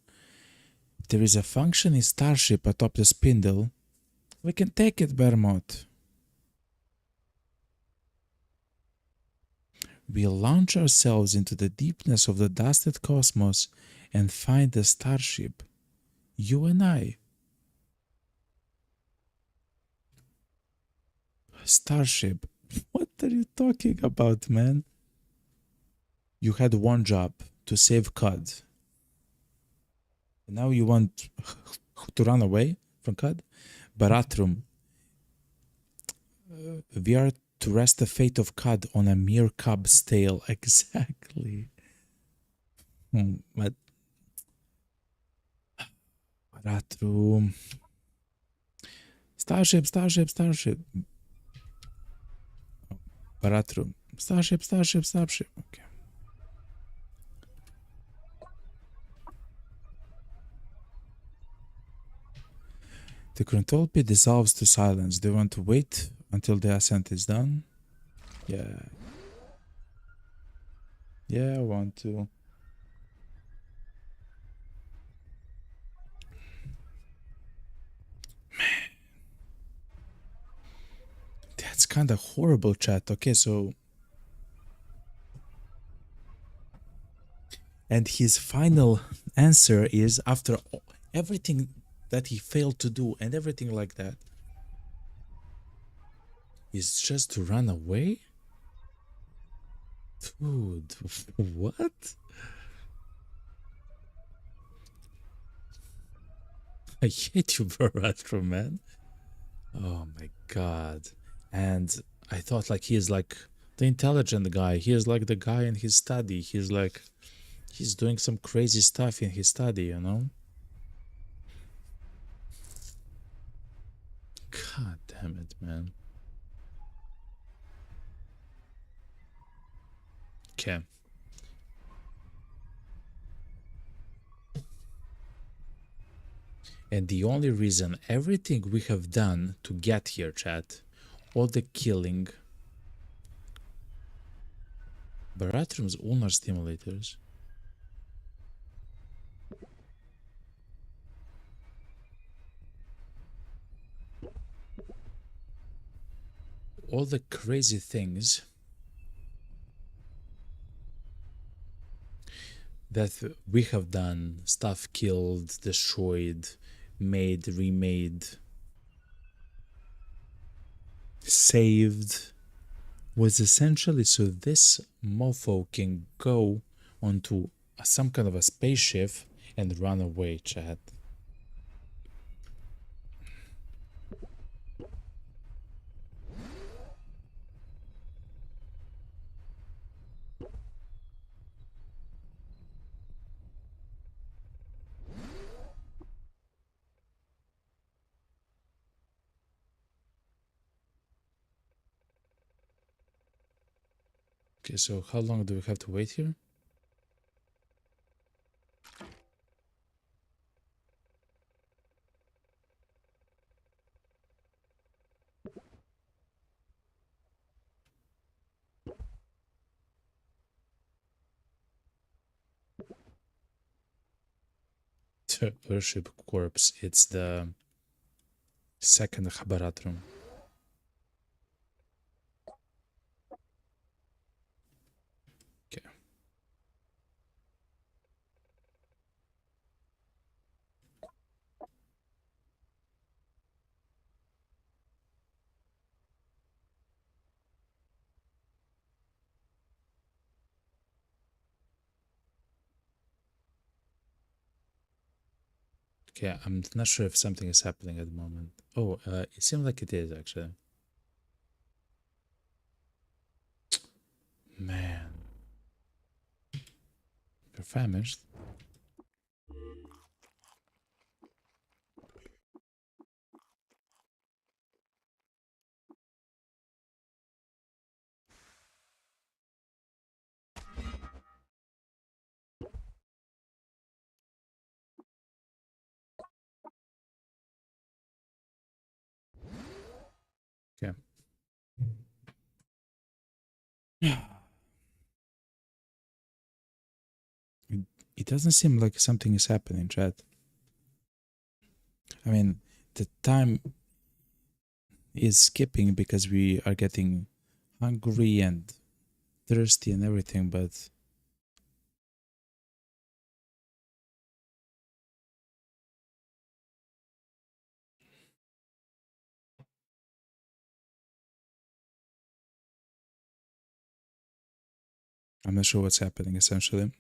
There is a functioning starship atop the spindle. We can take it, Bermot. We launch ourselves into the deepness of the dusted cosmos and find the starship. You and I. Starship? What are you talking about, man? You had one job, to save Cud. Now you want to run away from Cud? Barathrum. We are to rest the fate of Cud on a mere cub's tail. Exactly. But Barathrum. Starship, starship, starship. Barathrum. Starship, starship, starship. Okay. The control pit dissolves to silence. They want to wait until the ascent is done. Yeah. Yeah, I want to. Man. That's kind of horrible, chat. Okay, so. And his final answer is, after everything that he failed to do and everything like that, is just to run away? Dude, what? I hate you, Barathrum, man. Oh my god. And I thought like he is like the intelligent guy. He is like the guy in his study. He's like, he's doing some crazy stuff in his study, you know? God damn it, man. Okay. And the only reason everything we have done to get here, chat, all the killing, Barathrum's ulnar stimulators, all the crazy things that we have done, stuff killed, destroyed, made, remade, saved, was essentially so this mofo can go onto some kind of a spaceship and run away, chat. Okay, so how long do we have to wait here? Worship corpse. It's the second Barathrum. Okay. Okay, I'm not sure if something is happening at the moment. Oh, it seems like it is actually. Man, you're famished. Okay. It, it doesn't seem like something is happening, chat. I mean, the time is skipping because we are getting hungry and thirsty and everything, but I'm not sure what's happening essentially.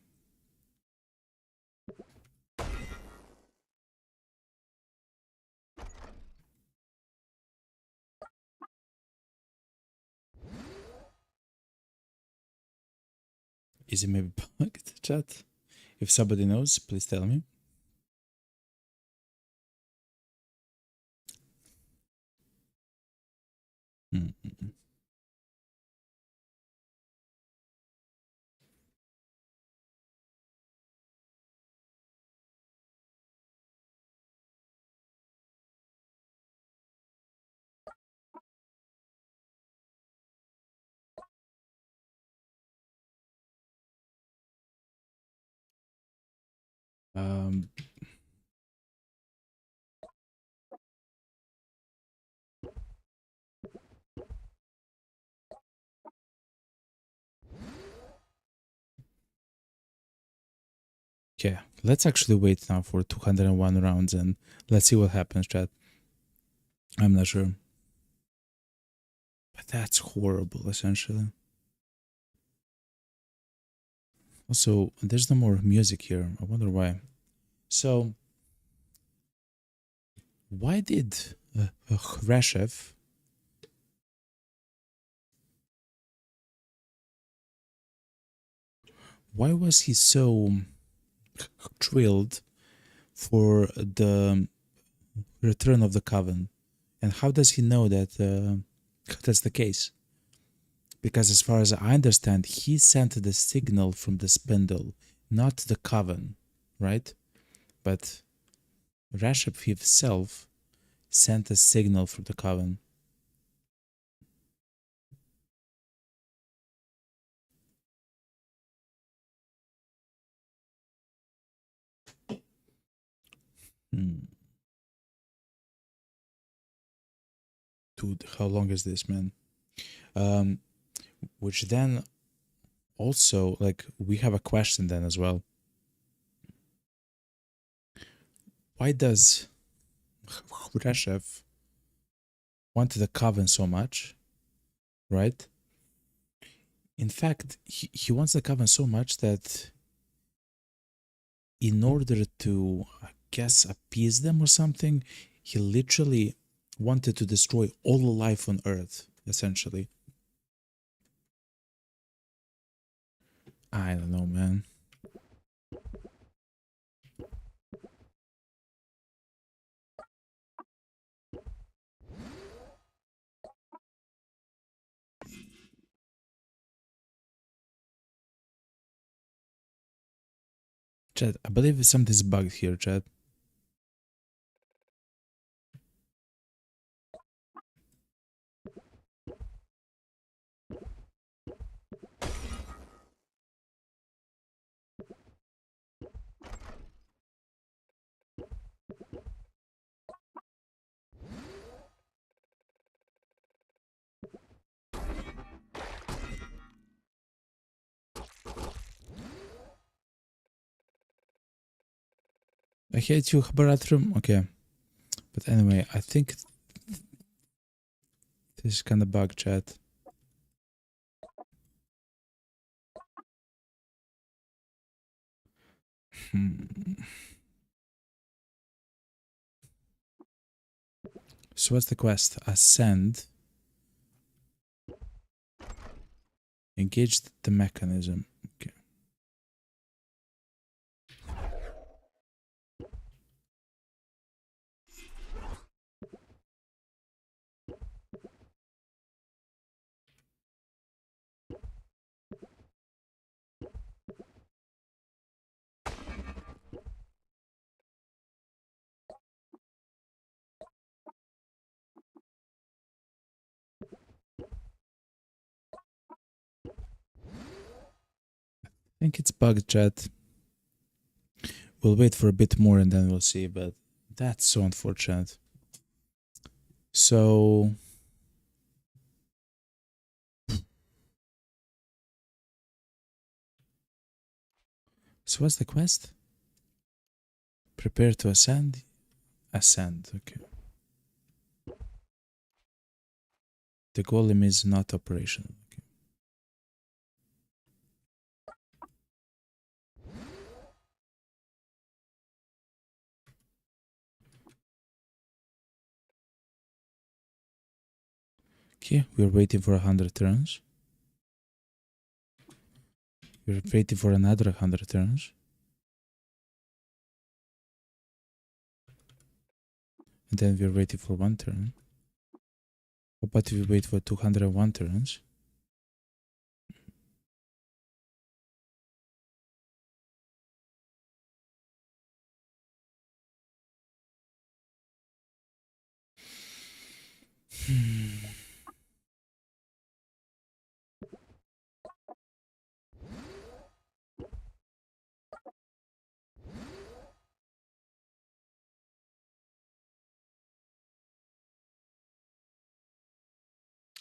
Is it maybe bugged, chat? If somebody knows, please tell me. Mm-mm. Um, okay, let's actually wait now for 201 rounds and let's see what happens, chat. I'm not sure. But that's horrible, essentially. Also, there's no more music here. I wonder why. So, why did Resheph why was he so thrilled for the return of the coven? And how does he know that that's the case? Because as far as I understand, he sent the signal from the spindle, not the coven, right? But Resheph himself sent a signal from the coven. Hmm. Dude, how long is this, man? Which then also, like, we have a question then as well. Why does Resheph want the coven so much, right? In fact, he wants the coven so much that in order to, I guess, appease them or something, he literally wanted to destroy all life on Earth, essentially. I don't know, man. Chat, I believe something's bugged here, chat. I hate you, Barathrum. Okay. But anyway, I think this is kind of bug, chat. So what's the quest? Ascend. Engage the mechanism. Okay. I think it's bugged, chat. We'll wait for a bit more and then we'll see, but that's so unfortunate. So what's the quest? Prepare to ascend. Ascend, okay. The golem is not operational. Okay. Okay, we're waiting for 100 turns. We're waiting for another 100 turns. And then we're waiting for 1 turn. How about if we wait for 201 turns?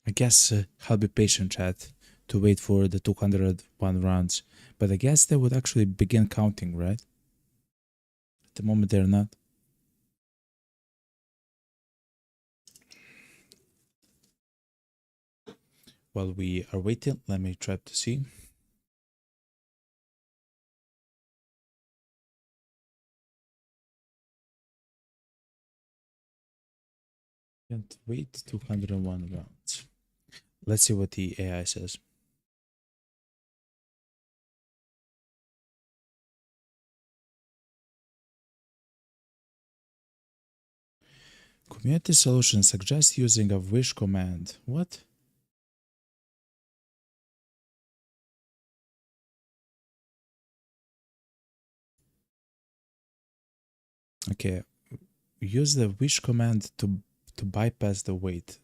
I guess I'll be patient, chat, to wait for the 201 rounds. But I guess they would actually begin counting, right? At the moment they're not. While we are waiting, let me try to see. Can't wait 201 rounds. Let's see what the AI says. Community solution suggests using a wish command. What? Okay, use the wish command to bypass the wait.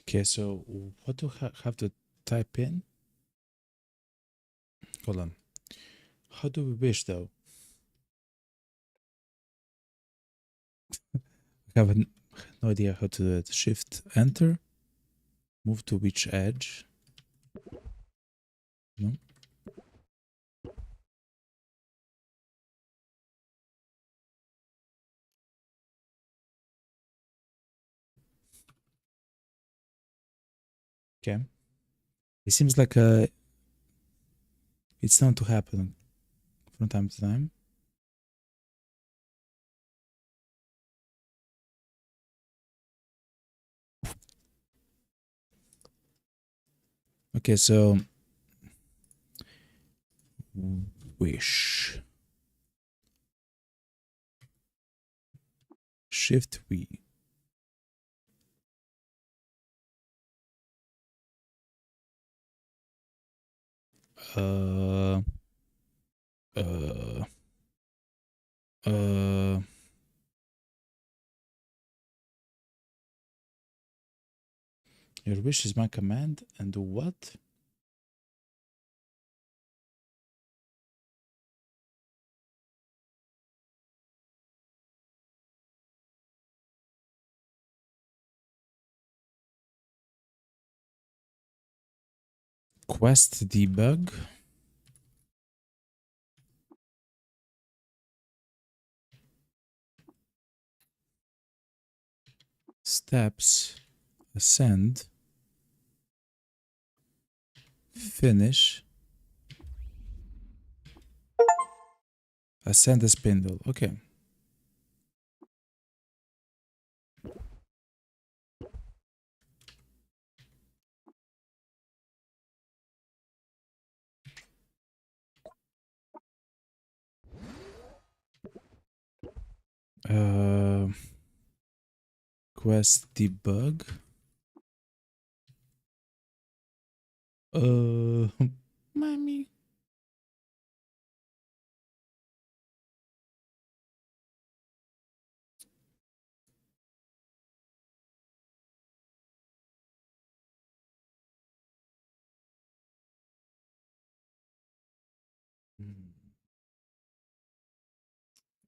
Okay, so what do I have to type in? Hold on. How do we wish though? I have no idea how to do it. Shift enter. Move to which edge? No. Okay. It seems like it's known to happen from time to time. Okay, so wish. Shift V. Uh, uh, uh, your wish is my command, and what? Quest debug. Steps. Ascend. Finish. Ascend the spindle. Okay. Uh, quest debug. Mommy.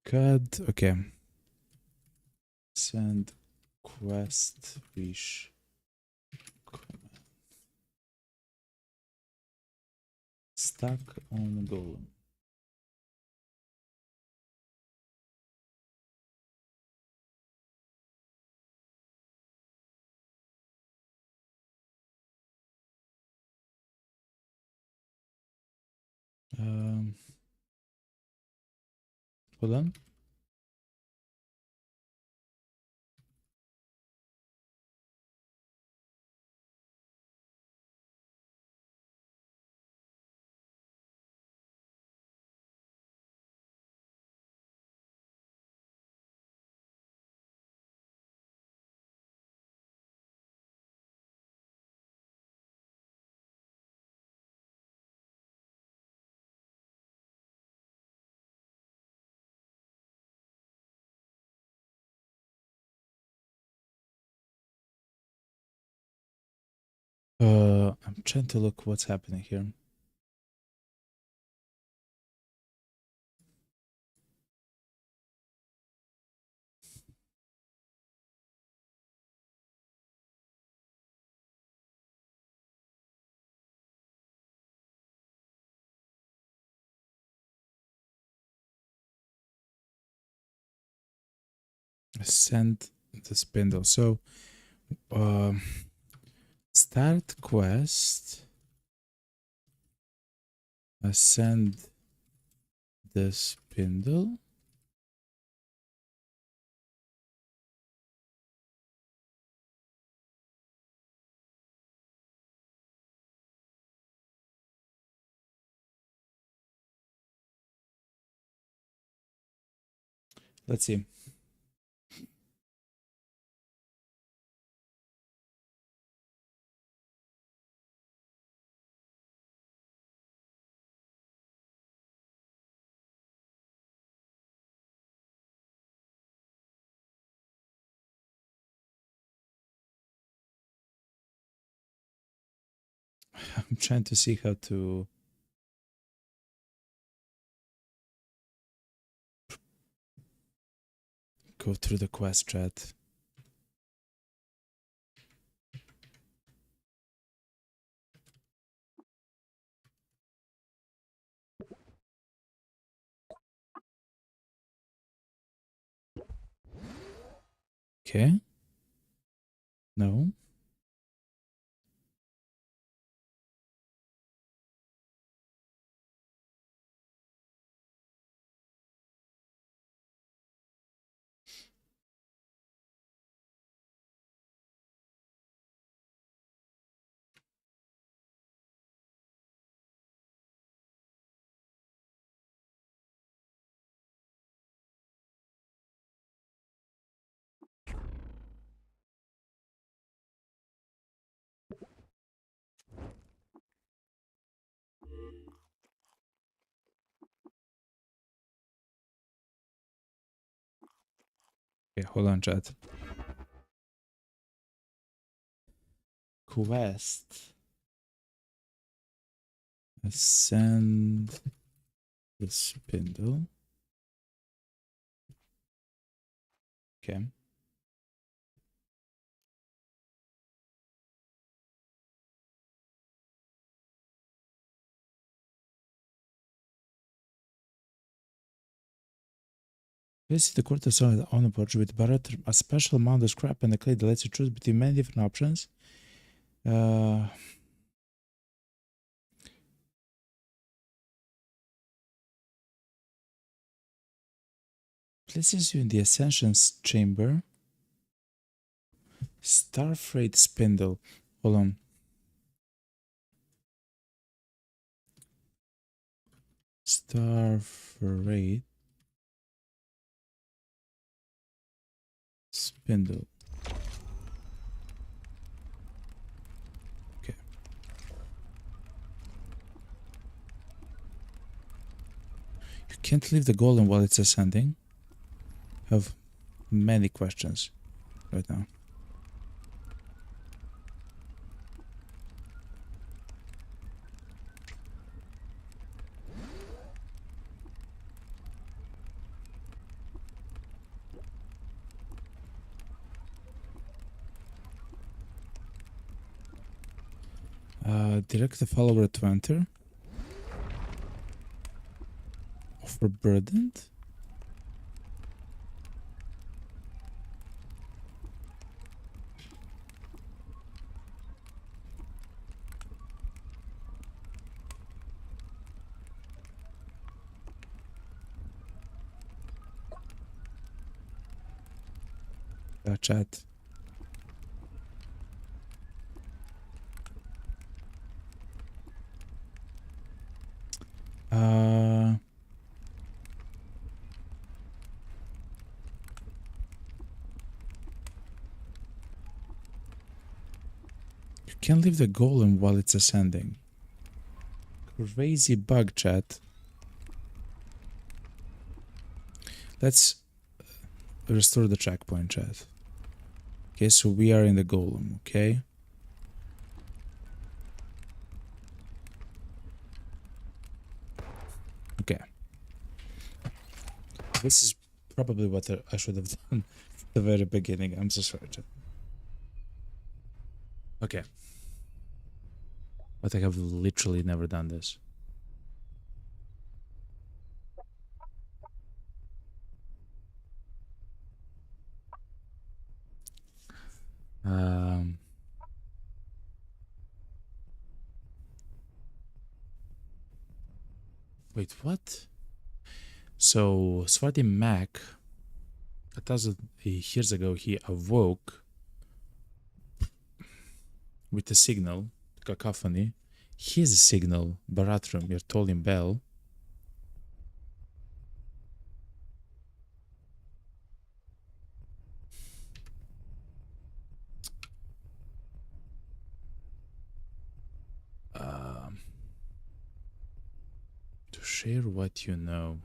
Code. Okay. Send quest wish. Stuck on golem. Hold on. I'm trying to look what's happening here. Send the spindle. So, start quest. Ascend the spindle. Let's see. I'm trying to see how to go through the quest chat. Okay. No. Okay, hold on, chat. Quest. Ascend the spindle. Okay. Visit the quarter zone on a porch with Barathrum, a special amount of scrap and a clay that lets you choose between many different options. Places you in the Ascensions chamber. Starfreight spindle. Hold on. Starfreight spindle. Okay. You can't leave the golem while it's ascending. I have many questions right now. Direct the follower to enter. Overburdened? Chat. You can't leave the golem while it's ascending. Crazy bug, chat. Let's restore the checkpoint, chat. Okay, so we are in the golem, okay? Okay. This is probably what I should have done at the very beginning. I'm so sorry, chat. Okay. But I have literally never done this. Wait, what? So Svardi Mac, 1,000 years ago, he awoke with a signal, cacophony. His signal, Barathrum, your tolling bell. To share what you know.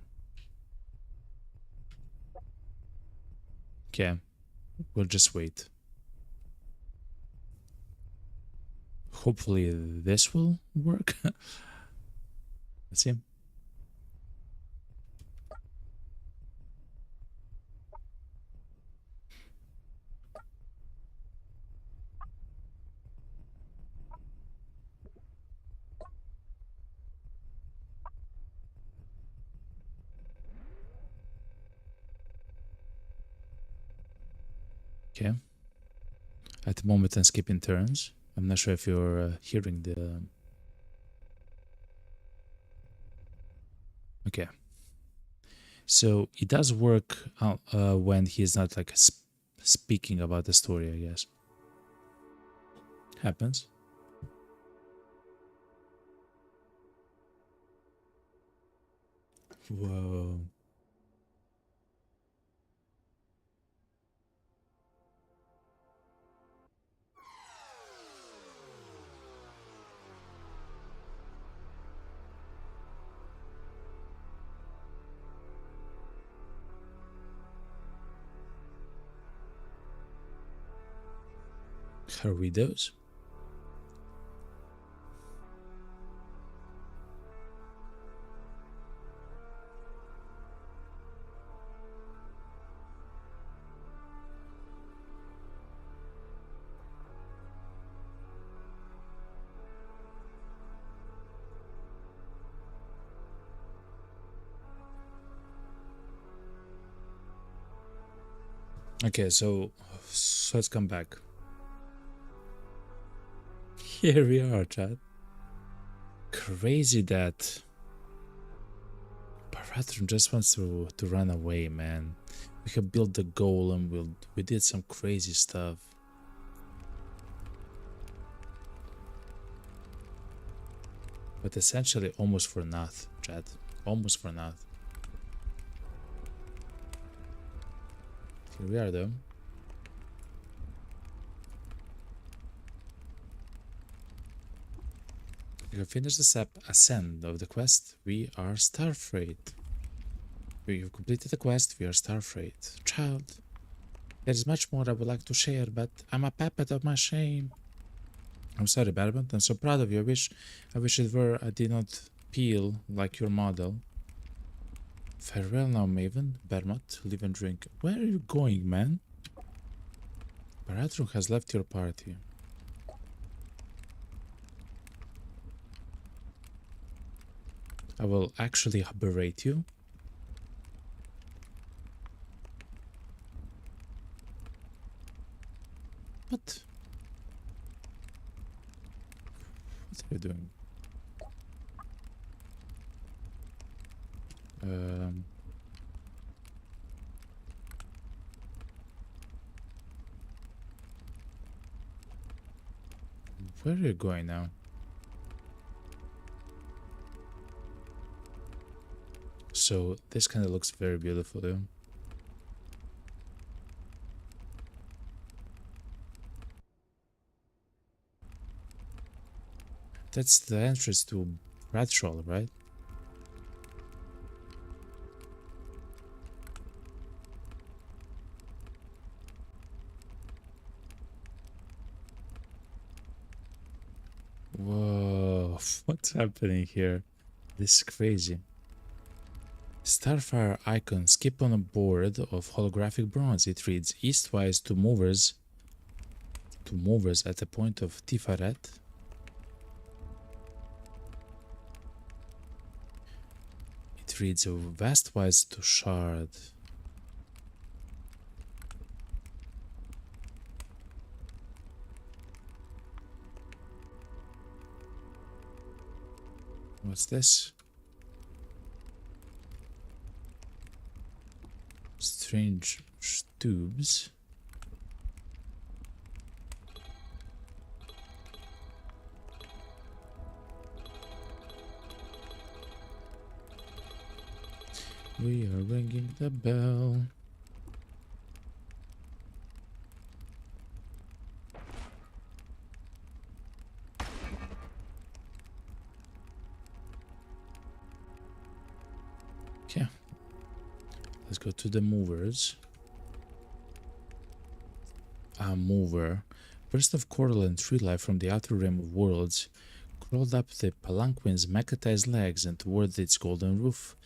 Okay, we'll just wait. Hopefully this will work. Let's see. Okay. At the moment I'm skipping turns. I'm not sure if you're hearing the... Okay. So it does work when he's not like speaking about the story, I guess. Happens. Whoa. her widows. Okay, so let's come back. Here we are, chat. Crazy that Barathrum just wants to run away, man. We have built the golem, we did some crazy stuff. But essentially almost for nothing, chat. Almost for nothing. Here we are though. We have finished the step ascend of the quest. We are Starfreight. We have completed the quest. We are Starfreight. Child, there is much more I would like to share, but I'm a puppet of my shame. I'm sorry, Barbant. I'm so proud of you. I wish it were I did not peel like your model. Farewell now, Maven. Bermot, live and drink. Where are you going, man? Barathrum has left your party. I will actually berate you. What? What are you doing? Where are you going now? So this kind of looks very beautiful, though. That's the entrance to Bradshall, right? Whoa, what's happening here? This is crazy. Starfire icon, skip on a board of holographic bronze. It reads eastwise to movers at the point of Tifaret. It reads westwise to Shard. What's this? Strange tubes. We are ringing the bell. Okay. Let's go to the movers. A mover. Burst of coral and tree life from the outer rim of worlds crawled up the palanquin's mechanized legs and toward its golden roof.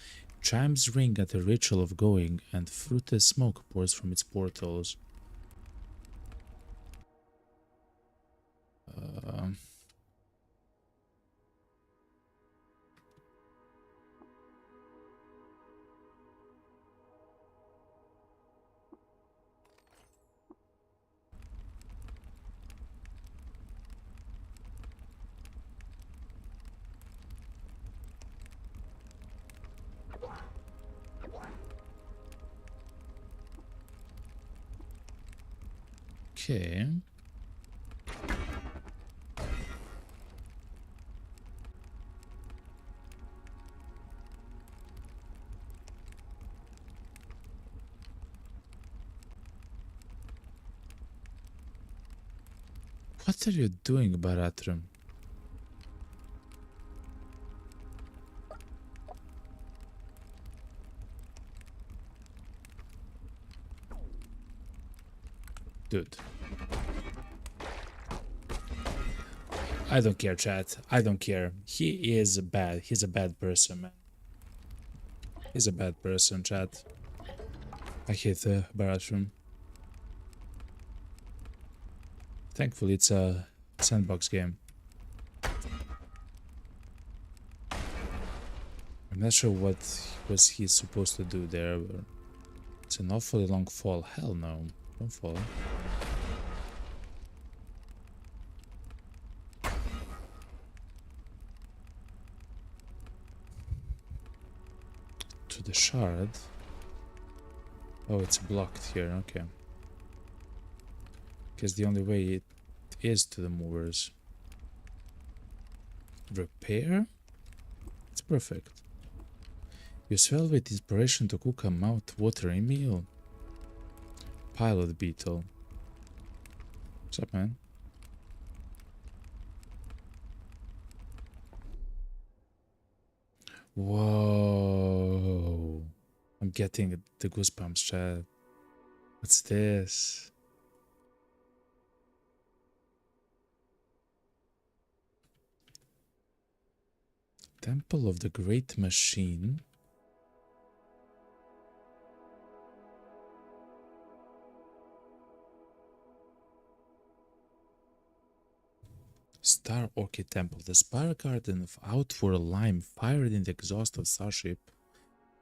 Chimes ring at the ritual of going, and fruited smoke pours from its portals. Okay. What are you doing, Barathrum? Dude. I don't care, chat. I don't care. He is bad. He's a bad person, man. He's a bad person, chat. I hate the Barathrum. Thankfully, it's a sandbox game. I'm not sure what was he supposed to do there. But it's an awfully long fall. Hell no. Don't fall. To the shard. Oh, it's blocked here. Okay. Guess the only way it is to the movers. Repair? It's perfect. Use velvet inspiration to cook a mouth-watering meal. Pilot beetle. What's up, man? Whoa. I'm getting the goosebumps, chat. What's this? Temple of the Great Machine. Star Orchid Temple. The spire garden of outworld lime fired in the exhaust of Starship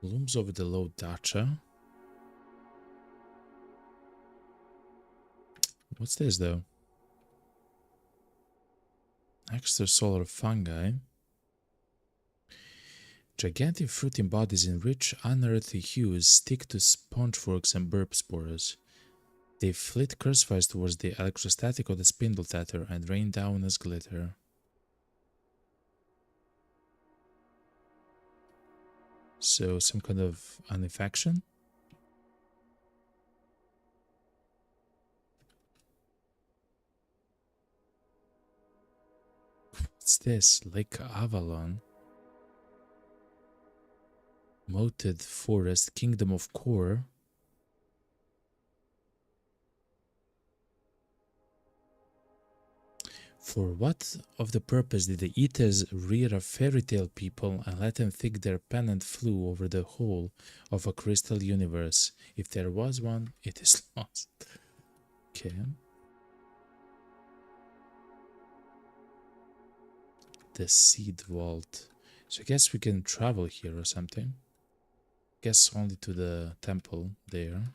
looms over the low dacha. What's this though? Extrasolar fungi. Gigantic fruiting bodies in rich, unearthly hues stick to spongeworks and burp spores. They flit cursewise towards the electrostatic of the spindle tatter and rain down as glitter. So, some kind of an infection? What's this? Lake Avalon? Moated Forest, Kingdom of Core. For what of the purpose did the eaters rear a fairy tale people and let them think their pennant flew over the whole of a crystal universe? If there was one, it is lost. Okay. The Seed Vault. So I guess we can travel here or something. Guess only to the temple there.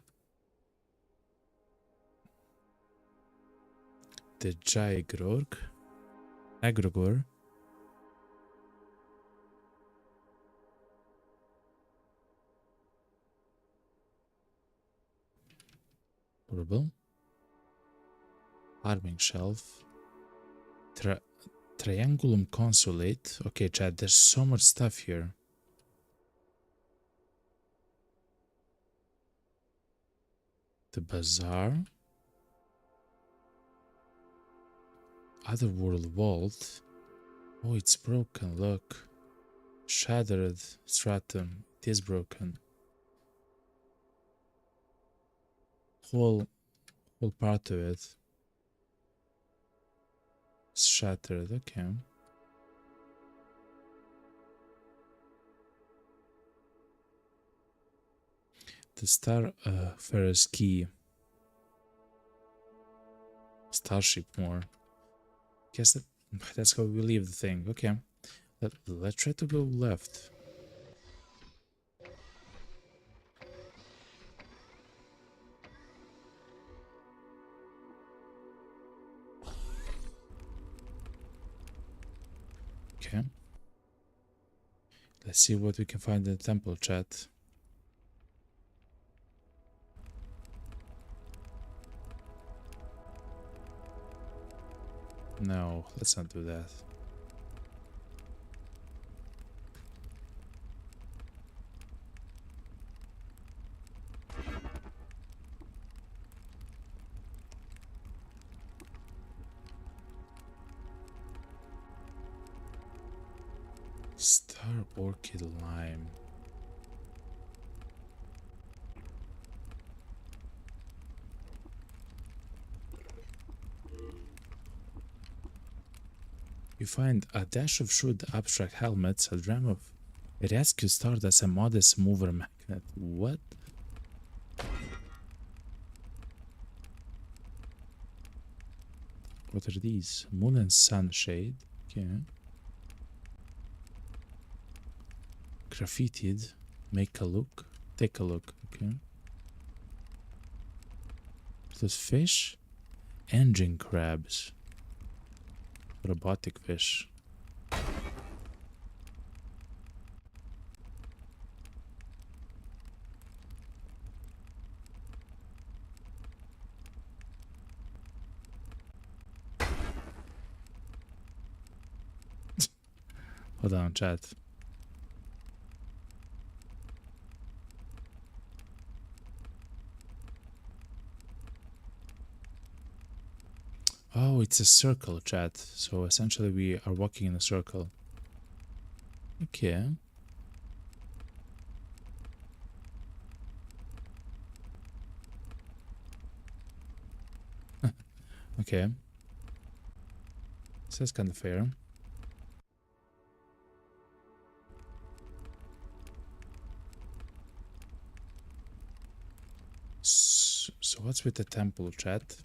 The Jaigrorg. Agrogor. Horrible. Arming Shelf. Triangulum Consulate. Okay, chat, there's so much stuff here. The Bazaar. Otherworld Vault. Oh, it's broken, look. Shattered stratum. It is broken. Whole part of it. It's shattered, okay. The Starfarer's Key. Starship more. Guess that's how we leave the thing. Okay. Let's try to go left. Okay. Let's see what we can find in the temple, chat. No, let's not do that. Star Orchid Lime. You find a dash of shrewd abstract helmets, a dram of rescue start as a modest mover magnet. What? What are these? Moon and sunshade. Okay. Graffitied. Make a look. Take a look. Okay. Those fish. Engine crabs. Robotic fish. Hold on, chat. Oh, it's a circle, chat. So essentially we are walking in a circle. Okay. Okay. So that's kind of fair. So what's with the temple, chat?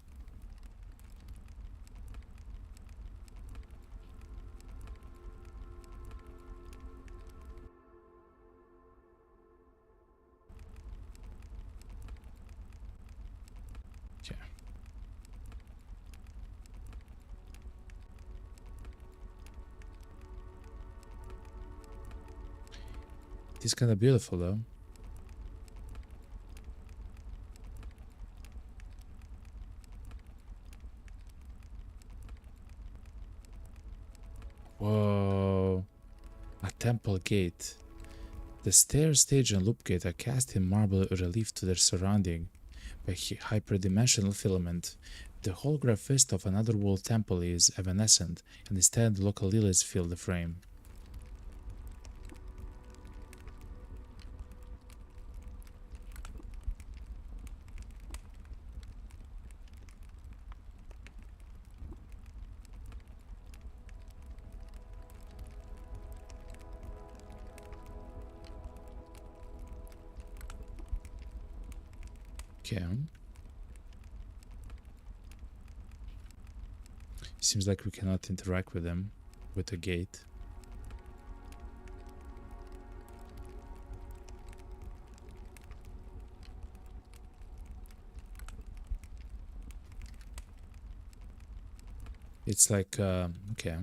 Okay. This is kind of beautiful, though. Whoa. A temple gate. The stair, stage, and loop gate are cast in marble relief to their surrounding by hyperdimensional filament. The holograph fist of another world temple is evanescent, and instead local lilies fill the frame. Okay. Seems like we cannot interact with them with the gate. It's like, okay.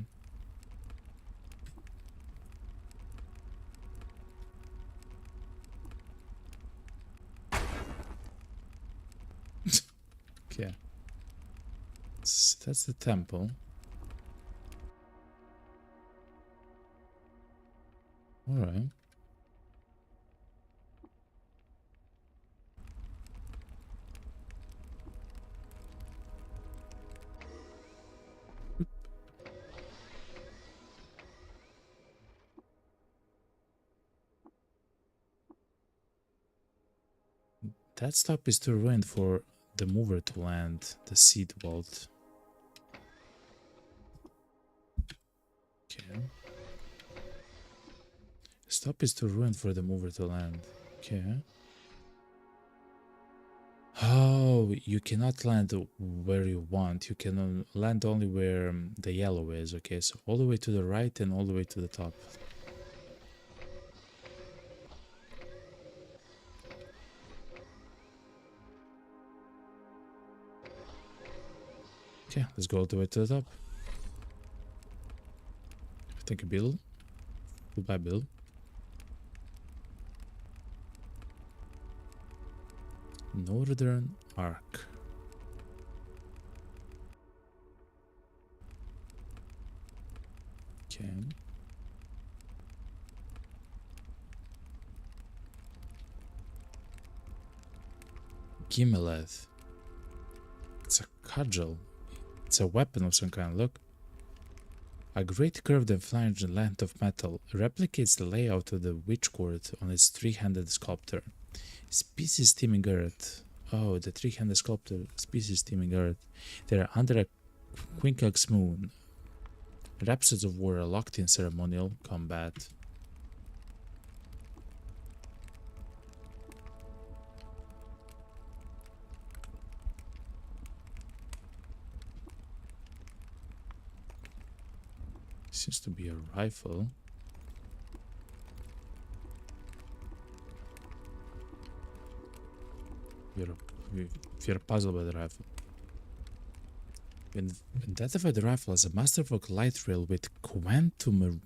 Okay. That's the temple. Alright. That stop is too ruined for the mover to land, the seed vault. Okay. Stop is too ruined for the mover to land. Okay. Oh, you cannot land where you want. You can land only where the yellow is. Okay, so all the way to the right and all the way to the top. Okay, let's go all the way to the top. Thank you, Bill. Goodbye, Bill. Northern Arc. Okay. Gimeleth. It's a cudgel. It's a weapon of some kind. Look. A great curved and flanged length of metal replicates the layout of the witch court on its three-handed sculptor. Species teeming earth. Oh, the three-handed sculptor. Species teeming earth. They are under a quincunx moon. Rhapsodies of War are locked in ceremonial combat. Seems to be a rifle. If you're puzzled by the rifle. Identify the rifle as a masterwork light rail with quantum...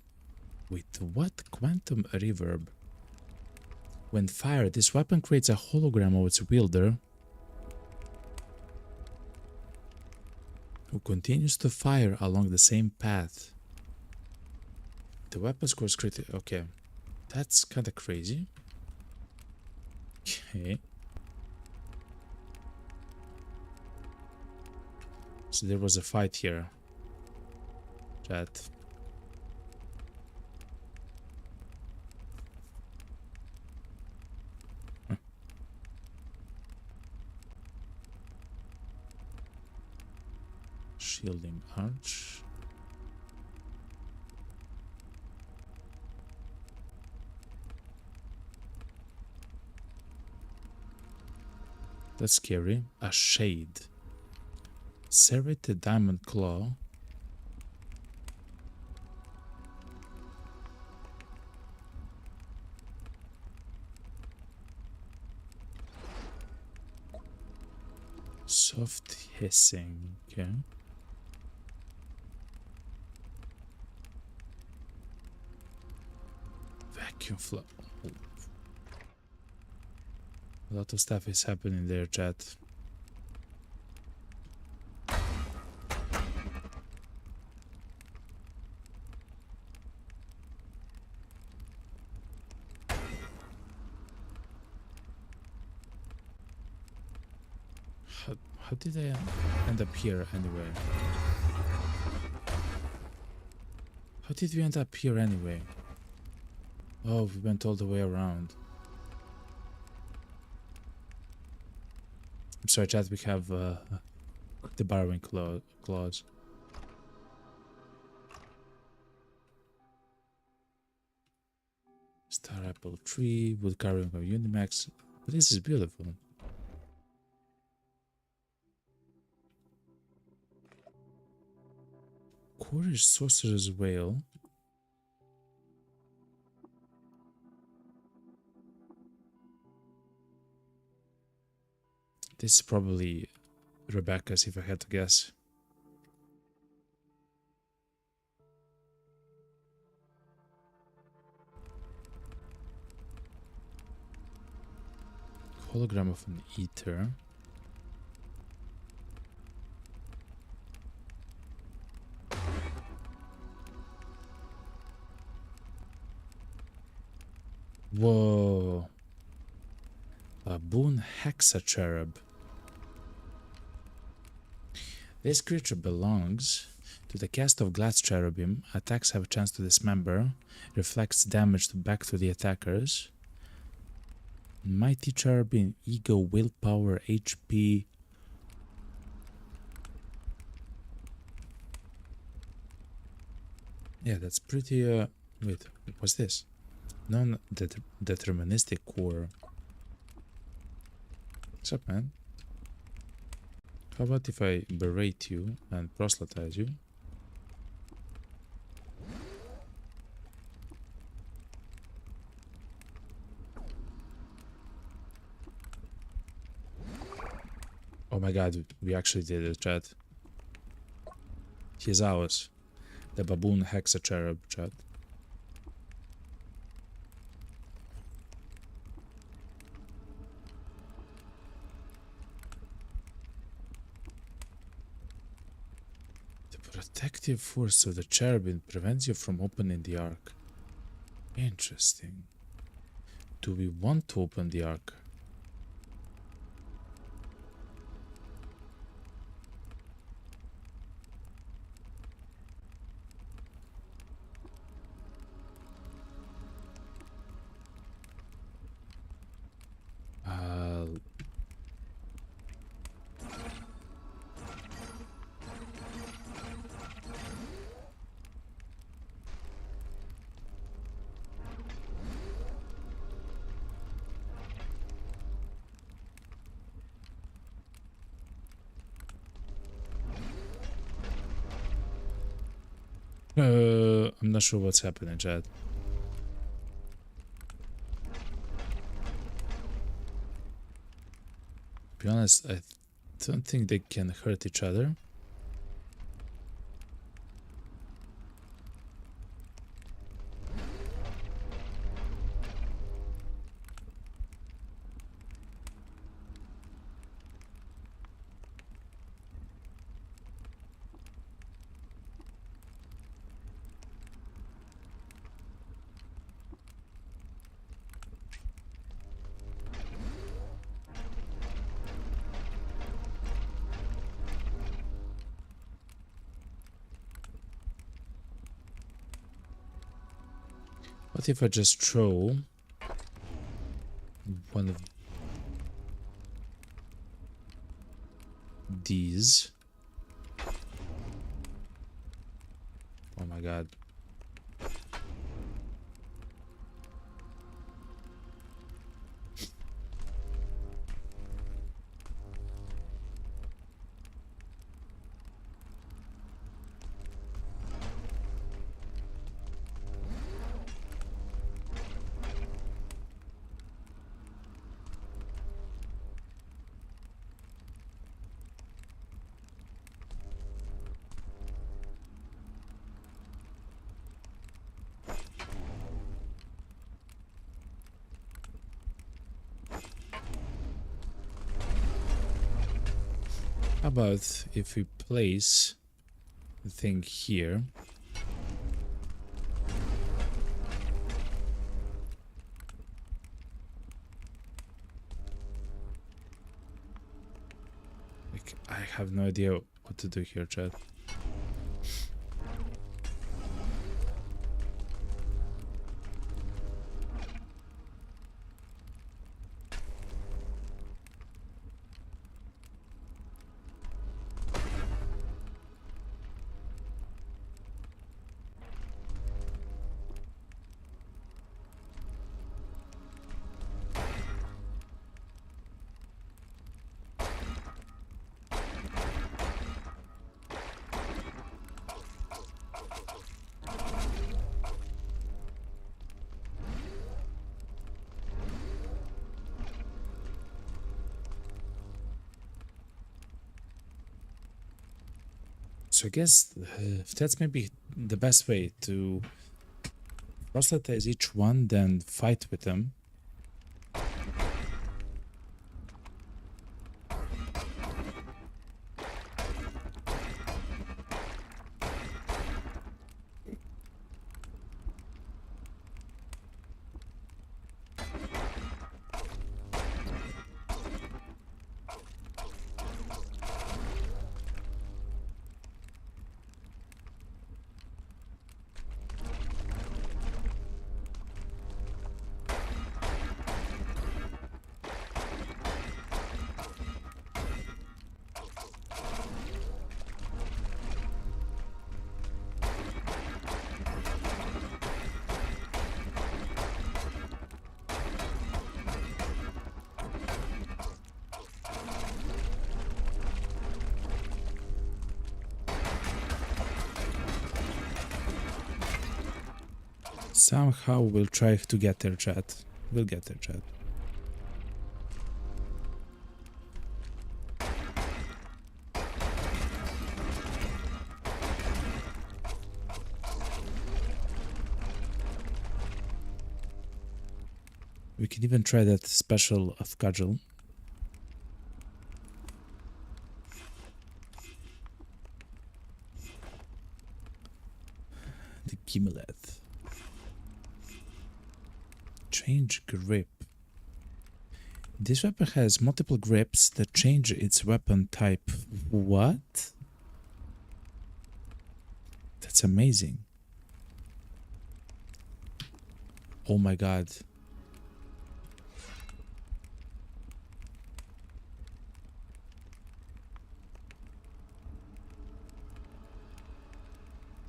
With what? Quantum reverb. When fired, this weapon creates a hologram of its wielder, who continues to fire along the same path. The weapon scores critical. Okay, that's kind of crazy. Okay. So there was a fight here. Chat. Huh. Shielding arch. That's scary. A shade. Serrated diamond claw. Soft hissing. Okay. Vacuum flow. A lot of stuff is happening there, chat. How did I end up here anyway? How did we end up here anyway? Oh, we went all the way around. I'm sorry, chat, we have the borrowing clause. Star apple tree, wood carving of Unimax. This is beautiful. Quarrish Sorcerer's Whale. This is probably Rebecca's, if I had to guess. Hologram of an eater. Whoa. Baboon Hexacherub. This creature belongs to the cast of Glass Cherubim. Attacks have a chance to dismember. Reflects damage back to the attackers. Mighty Cherubim, Ego, Willpower, HP. Yeah, that's pretty... Wait, what's this? Non-deterministic core. What's up, man? How about if I berate you and proselytize you? Oh my god, we actually did it, chat. He's ours. The Baboon Hexacherub, chat. Protective force of the cherubim prevents you from opening the ark. Interesting. Do we want to open the ark? I'm not sure what's happening, Chad. To be honest, I don't think they can hurt each other. What if I just throw one of these? Oh my god. How about if we place the thing here? Like, I have no idea what to do here, Chad. So I guess that's maybe the best way to proselytize each one, then fight with them. Somehow we'll try to get there, chat. We'll get there, chat. We can even try that special of cudgel. The Gimlet. Change grip. This weapon has multiple grips that change its weapon type. What? That's amazing. Oh my god.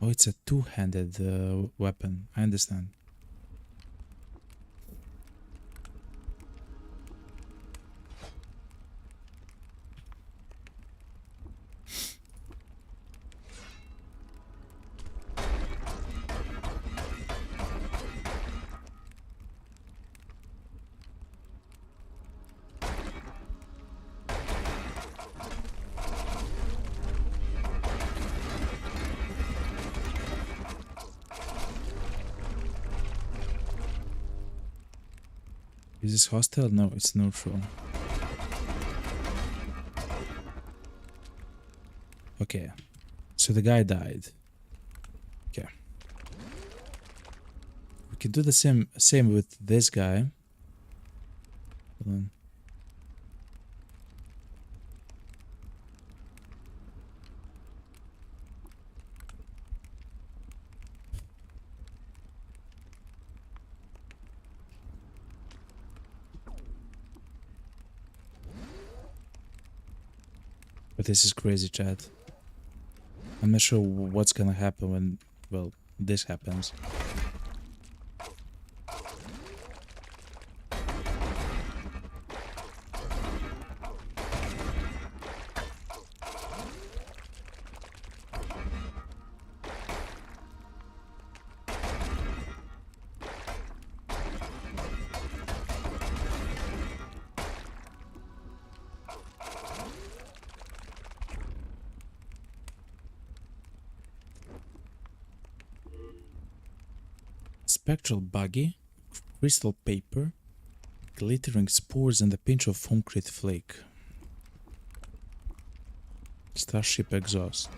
Oh, it's a two-handed weapon. I understand. Is this hostile? No, it's neutral. Okay. So the guy died. Okay. We can do the same with this guy. Hold on. But this is crazy, chat. I'm not sure what's gonna happen when, well, this happens. Spectral buggy, crystal paper, glittering spores, and a pinch of concrete flake. Starship exhaust.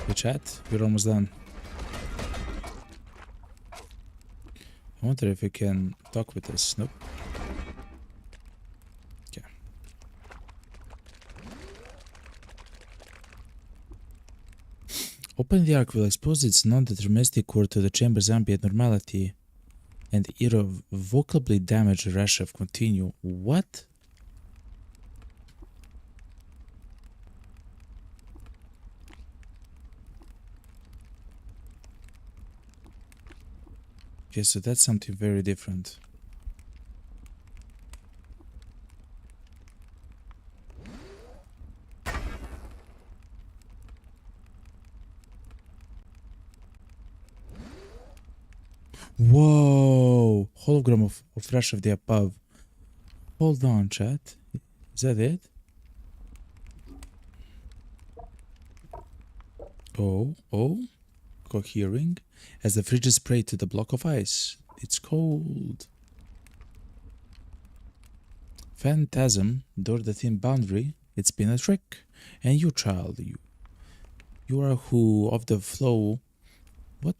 The chat, we're almost done. I wonder if we can talk with this. Nope. Okay. Open the arc will expose its non-deterministic core to the chamber's ambient normality and irrevocably damage Resheph. Continue. What? Okay, so that's something very different. Whoa! Hologram of Resheph the above. Hold on, chat. Is that it? Oh. Cohering as the fridge is sprayed to the block of ice. It's cold. Phantasm, door the thin boundary. It's been a trick. And you, child, you are who of the flow. What?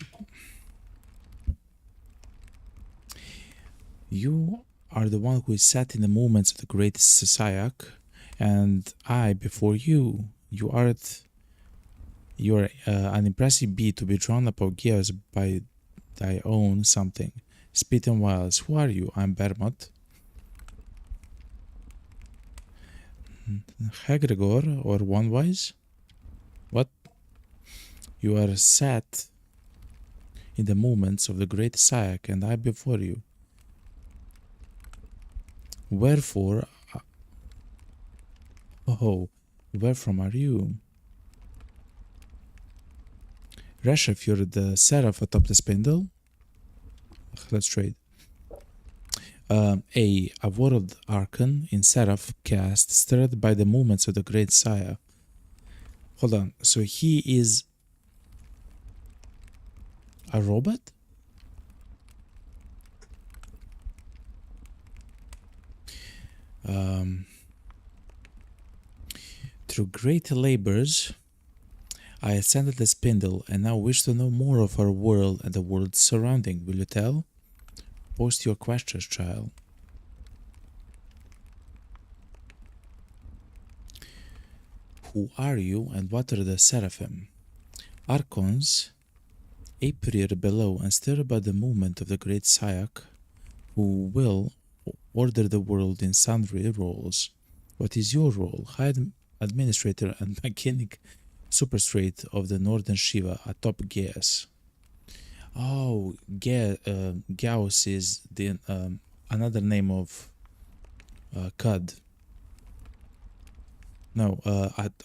You are the one who is sat in the moments of the great Sasayak, and I before you. You are an impressive bee to be drawn upon gears by thy own something. Spit and wiles. Who are you? I'm Bermot. Hegregor or One Wise? What? You are sat in the moments of the great Sayak, and I before you. Wherefore? Wherefrom are you? Resheph, you're the seraph atop the spindle. Let's trade. A world archon in seraph cast, stirred by the movements of the great Sire. Hold on. So he is a robot? Through great labors, I ascended the spindle and now wish to know more of our world and the world surrounding. Will you tell? Post your questions, child. Who are you and what are the seraphim? Archons, apiary below and stirred by the movement of the great Sayak, who will order the world in sundry roles. What is your role? High administrator and mechanic superstrate of the Northern Shiva atop Gaius. Oh, Gauss is the another name of Cud. No,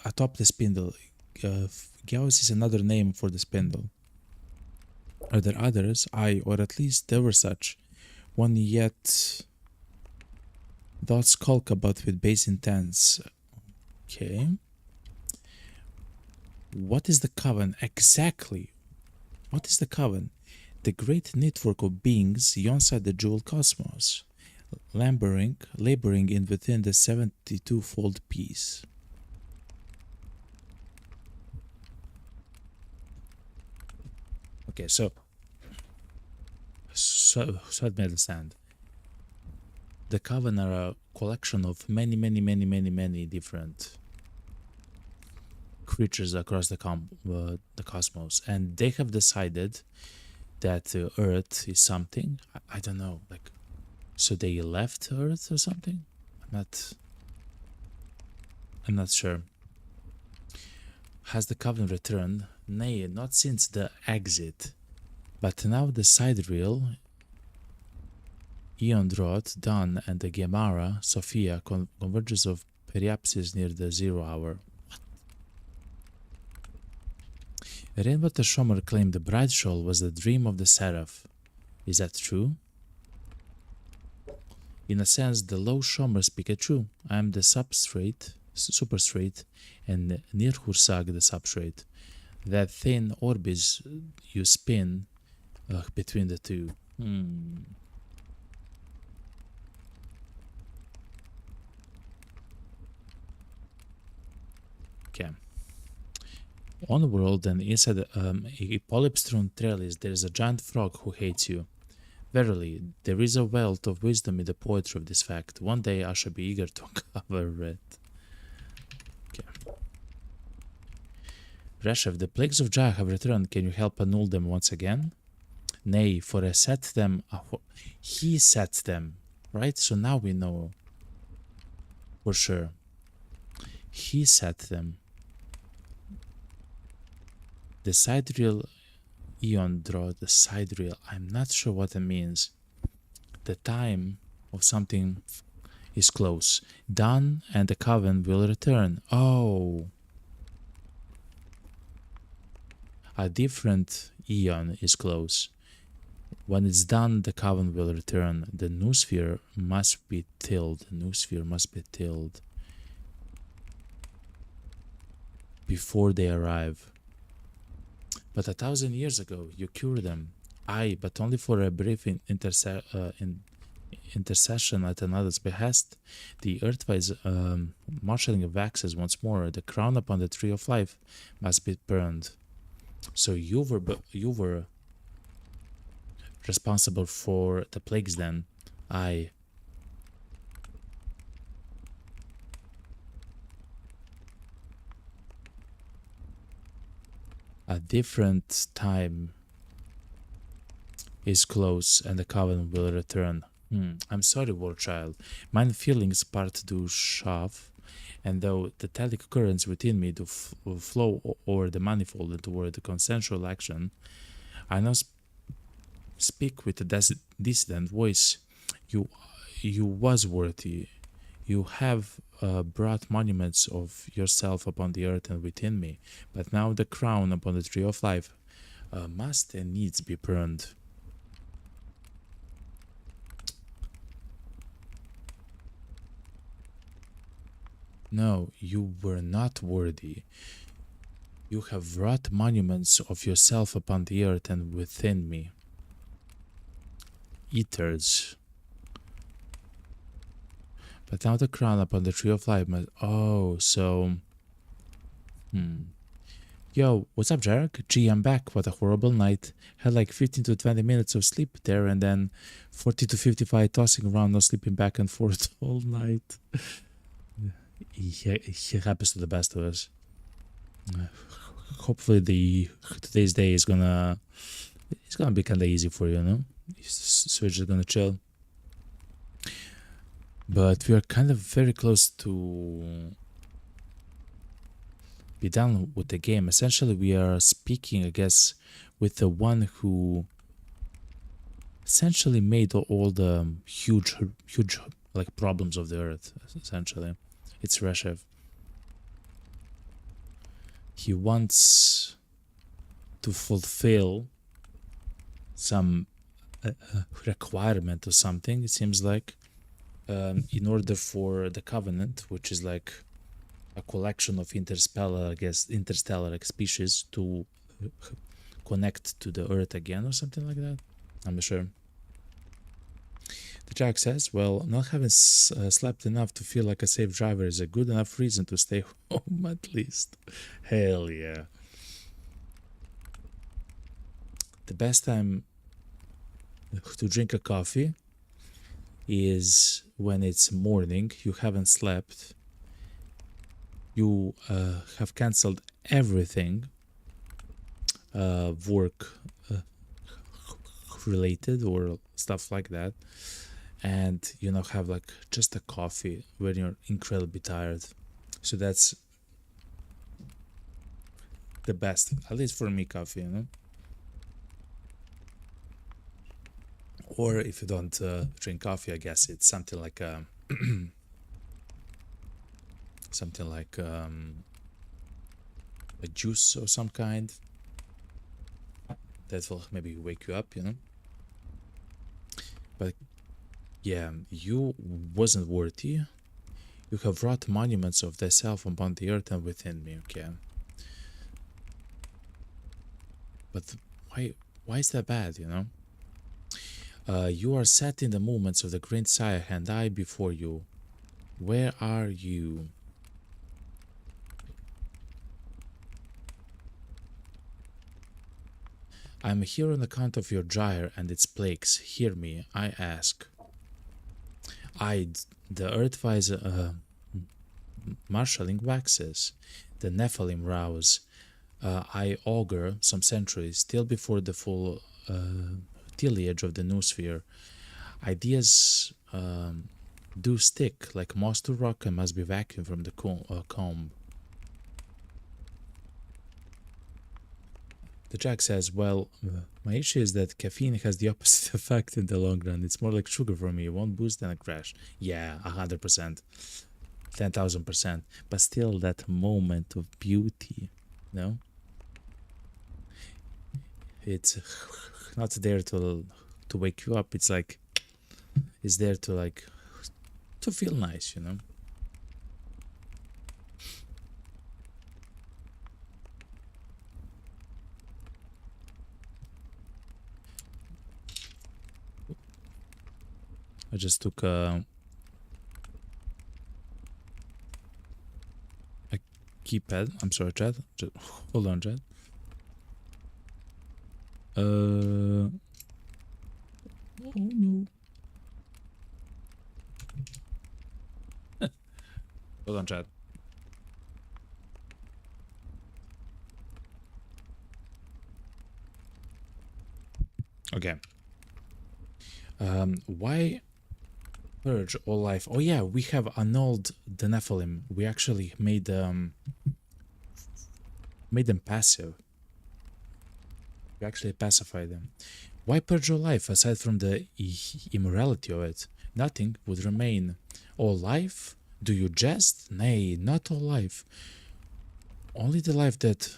atop the spindle. Gauss is another name for the spindle. Are there others? Aye, or at least there were such. One yet thought skulk about with base intents. Okay. What is the coven exactly? What is the coven? The great network of beings outside the jewel cosmos, laboring in within the 72-fold peace. Okay, so let me understand. The coven are a collection of many different creatures across the cosmos, and they have decided that Earth is something. I don't know, like, so they left Earth or something. I'm not sure. Has the coven returned? Nay, not since the exit, but now the sidereal, Eondrot, Dawn, and the Gemara, Sophia, converges of periapsis near the 0 hour. Rainwater Shomer claimed the bride shawl was the dream of the seraph. Is that true? In a sense, the low Shomer speak it true. I am the superstrate, and Nirhursag the substrate. That thin orbis you spin between the two. Okay. On the world and inside a polyp-strewn trellis, there is a giant frog who hates you. Verily, there is a wealth of wisdom in the poetry of this fact. One day I shall be eager to cover it. Okay. Resheph, the plagues of Jah have returned. Can you help annul them once again? Nay, for I set them. He sets them, right? So now we know for sure. He set them. The sidereal Eondrot, the sidereal, I'm not sure what it means. The time of something is close. Done, and the coven will return. Oh. A different eon is close. When it's done, the coven will return. The noosphere must be tilled. The noosphere must be tilled before they arrive. But 1,000 years ago, you cured them. Aye, but only for a brief intercession at another's behest. The earthwise marshalling of axes once more. The crown upon the tree of life must be burned. So you were responsible for the plagues then. Aye. A different time is close and the coven will return. I'm sorry, war child. Mine feelings part do shove, and though the telic currents within me do flow over the manifold and toward the consensual action, I now speak with a dissident voice. You was worthy. You have brought monuments of yourself upon the earth and within me, but now the crown upon the tree of life must and needs be burned. No, you were not worthy. You have wrought monuments of yourself upon the earth and within me. Eaters. But now the crown upon the tree of life must... Oh, so... Yo, what's up, Jarek? Gee, I'm back. What a horrible night. Had like 15 to 20 minutes of sleep there, and then 40 to 55 tossing around, no sleeping back and forth all night. He happens to the best of us. Hopefully today's day is gonna... It's gonna be kinda easy for you, no? So you're just gonna chill. But we are kind of very close to be done with the game. Essentially, we are speaking, I guess, with the one who essentially made all the huge like problems of the earth. Essentially, it's Resheph. He wants to fulfill some requirement or something, it seems like, in order for the Covenant, which is like a collection of interstellar species, to connect to the Earth again or something like that. I'm not sure. The Jack says, well, not having slept enough to feel like a safe driver is a good enough reason to stay home at least. Hell yeah. The best time to drink a coffee is when it's morning, you haven't slept, you have cancelled everything work related or stuff like that, and you know, have like just a coffee when you're incredibly tired. So that's the best, at least for me, coffee, you know. Or if you don't drink coffee, I guess it's something like something like a juice of some kind that will maybe wake you up, you know. But yeah, you wasn't worthy. You have wrought monuments of thyself upon the earth and within me. Okay, but why is that bad, you know? You are set in the movements of the great sire, and I before you. Where are you? I am here on account of your gyre and its plagues. Hear me, I ask. The earthwise marshalling waxes, the Nephilim rouse. I augur some centuries, still before the full tillage of the noosphere. Ideas do stick like moss to rock and must be vacuumed from the comb. The Jack says, well, my issue is that caffeine has the opposite effect in the long run. It's more like sugar for me. It won't boost and a crash. Yeah, 100%. 10,000%. But still that moment of beauty, you know? It's not there to wake you up. It's like, it's there to like, to feel nice, you know? I just took a keypad. I'm sorry, Chad. Just, hold on, Chad. Oh no. Hold on, Chad. Okay. Why purge all life? Oh yeah, we have annulled the Nephilim. We actually made them passive. We actually pacified them. Why purge all life aside from the immorality of it? Nothing would remain. All life? Do you jest? Nay, not all life. Only the life that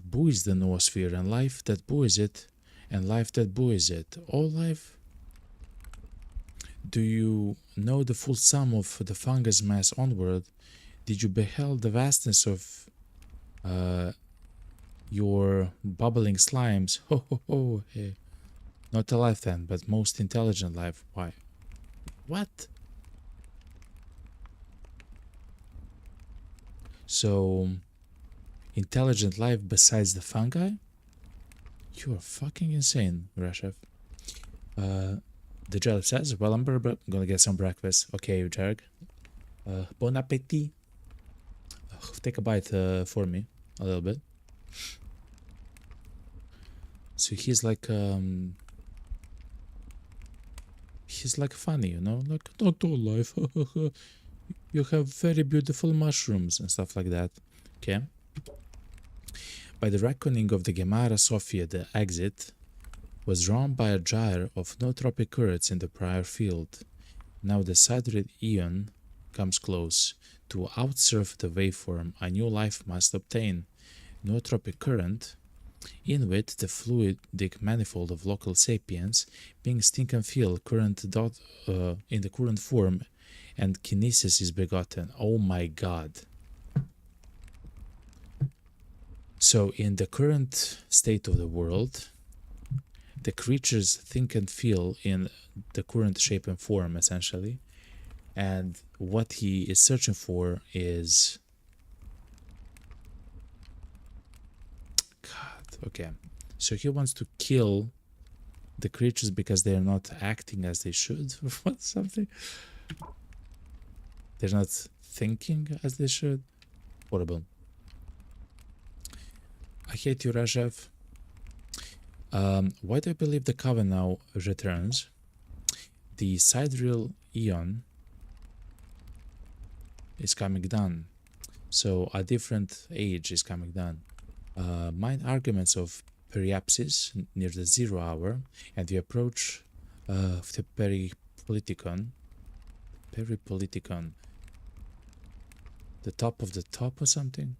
buoys the noosphere, and life that buoys it, and life that buoys it. All life? Do you know the full sum of the fungus mass onward? Did you behold the vastness of your bubbling slimes? Ho ho ho! Hey. Not a life then, but most intelligent life. Why? What? So, intelligent life besides the fungi? You are fucking insane, Resheph. The Jelly says, well, I'm gonna get some breakfast. Okay, Jarek. Bon appetit. Take a bite for me, a little bit. So he's like funny, you know, like not all life. You have very beautiful mushrooms and stuff like that. Okay. By the reckoning of the Gemara Sophia, the exit was drawn by a gyre of nootropic currents in the prior field. Now the Sidrid Eon comes close. To outsurf the waveform, a new life must obtain. Nootropic current Inuit, the fluidic manifold of local sapiens, beings think and feel in the current form, and kinesis is begotten. Oh my god. So in the current state of the world, the creatures think and feel in the current shape and form, essentially, and what he is searching for is... God, okay. So he wants to kill the creatures because they're not acting as they should, or something. They're not thinking as they should. Horrible. I hate you, Resheph. Why do I believe the Coven now returns? The sidereal Eon is coming down. So a different age is coming down. Mine arguments of periapsis near the 0 hour, and the approach of the peripoliticon, the top of the top or something,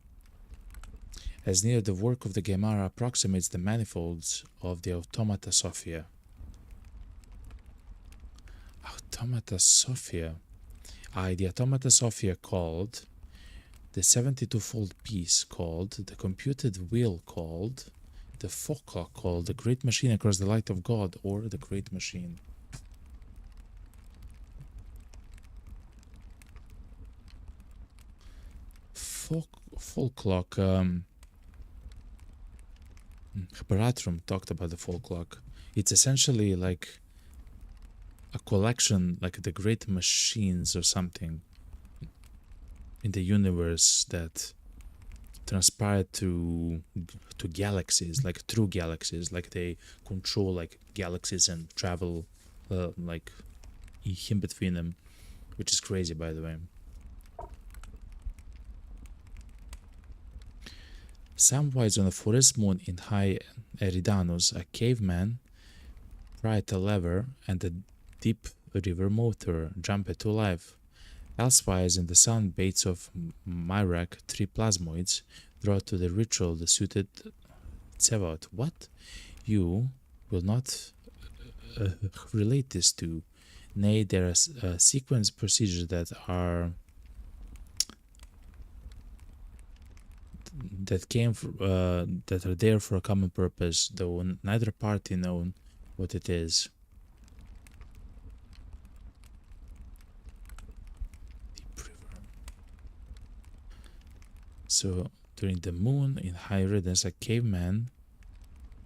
as near the work of the Gemara approximates the manifolds of the Automata Sophia. Automata Sophia. The Automata Sophia called, the 72-fold piece called, the computed wheel called, the foca called, the great machine across the light of God, or the great machine. Folklock. Barathrum talked about the folklock. It's essentially like a collection, like the great machines or something in the universe that transpire to galaxies, like through galaxies, like they control like galaxies and travel like in between them, which is crazy, by the way. Samwise on a forest moon in High Eridanus, a caveman pried a lever and a deep river motor jumped to life. Elsewise, in the sun baits of Myrak, 3 plasmoids draw to the ritual the suited Tsevaot. What? You will not relate this to. Nay, there are sequence procedures that are that are there for a common purpose, though neither party known what it is. Deep river. So during the moon in High Riddance, a caveman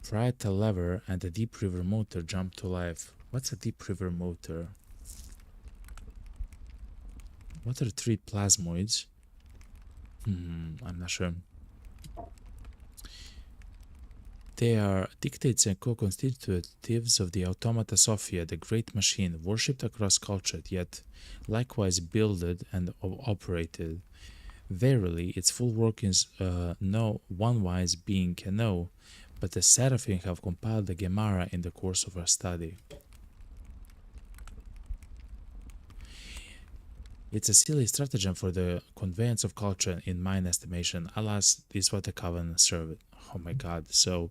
pried a lever and a deep river motor jumped to life. What's a deep river motor? What are 3 plasmoids? I'm not sure. They are dictates and co-constitutives of the Automata Sophia, the great machine, worshipped across culture, yet likewise builded and operated. Verily, its full workings no one wise being can know, but the Seraphim have compiled the Gemara in the course of our study. It's a silly stratagem for the conveyance of culture, in mine estimation. Alas, this is what the Coven served. Oh my god, so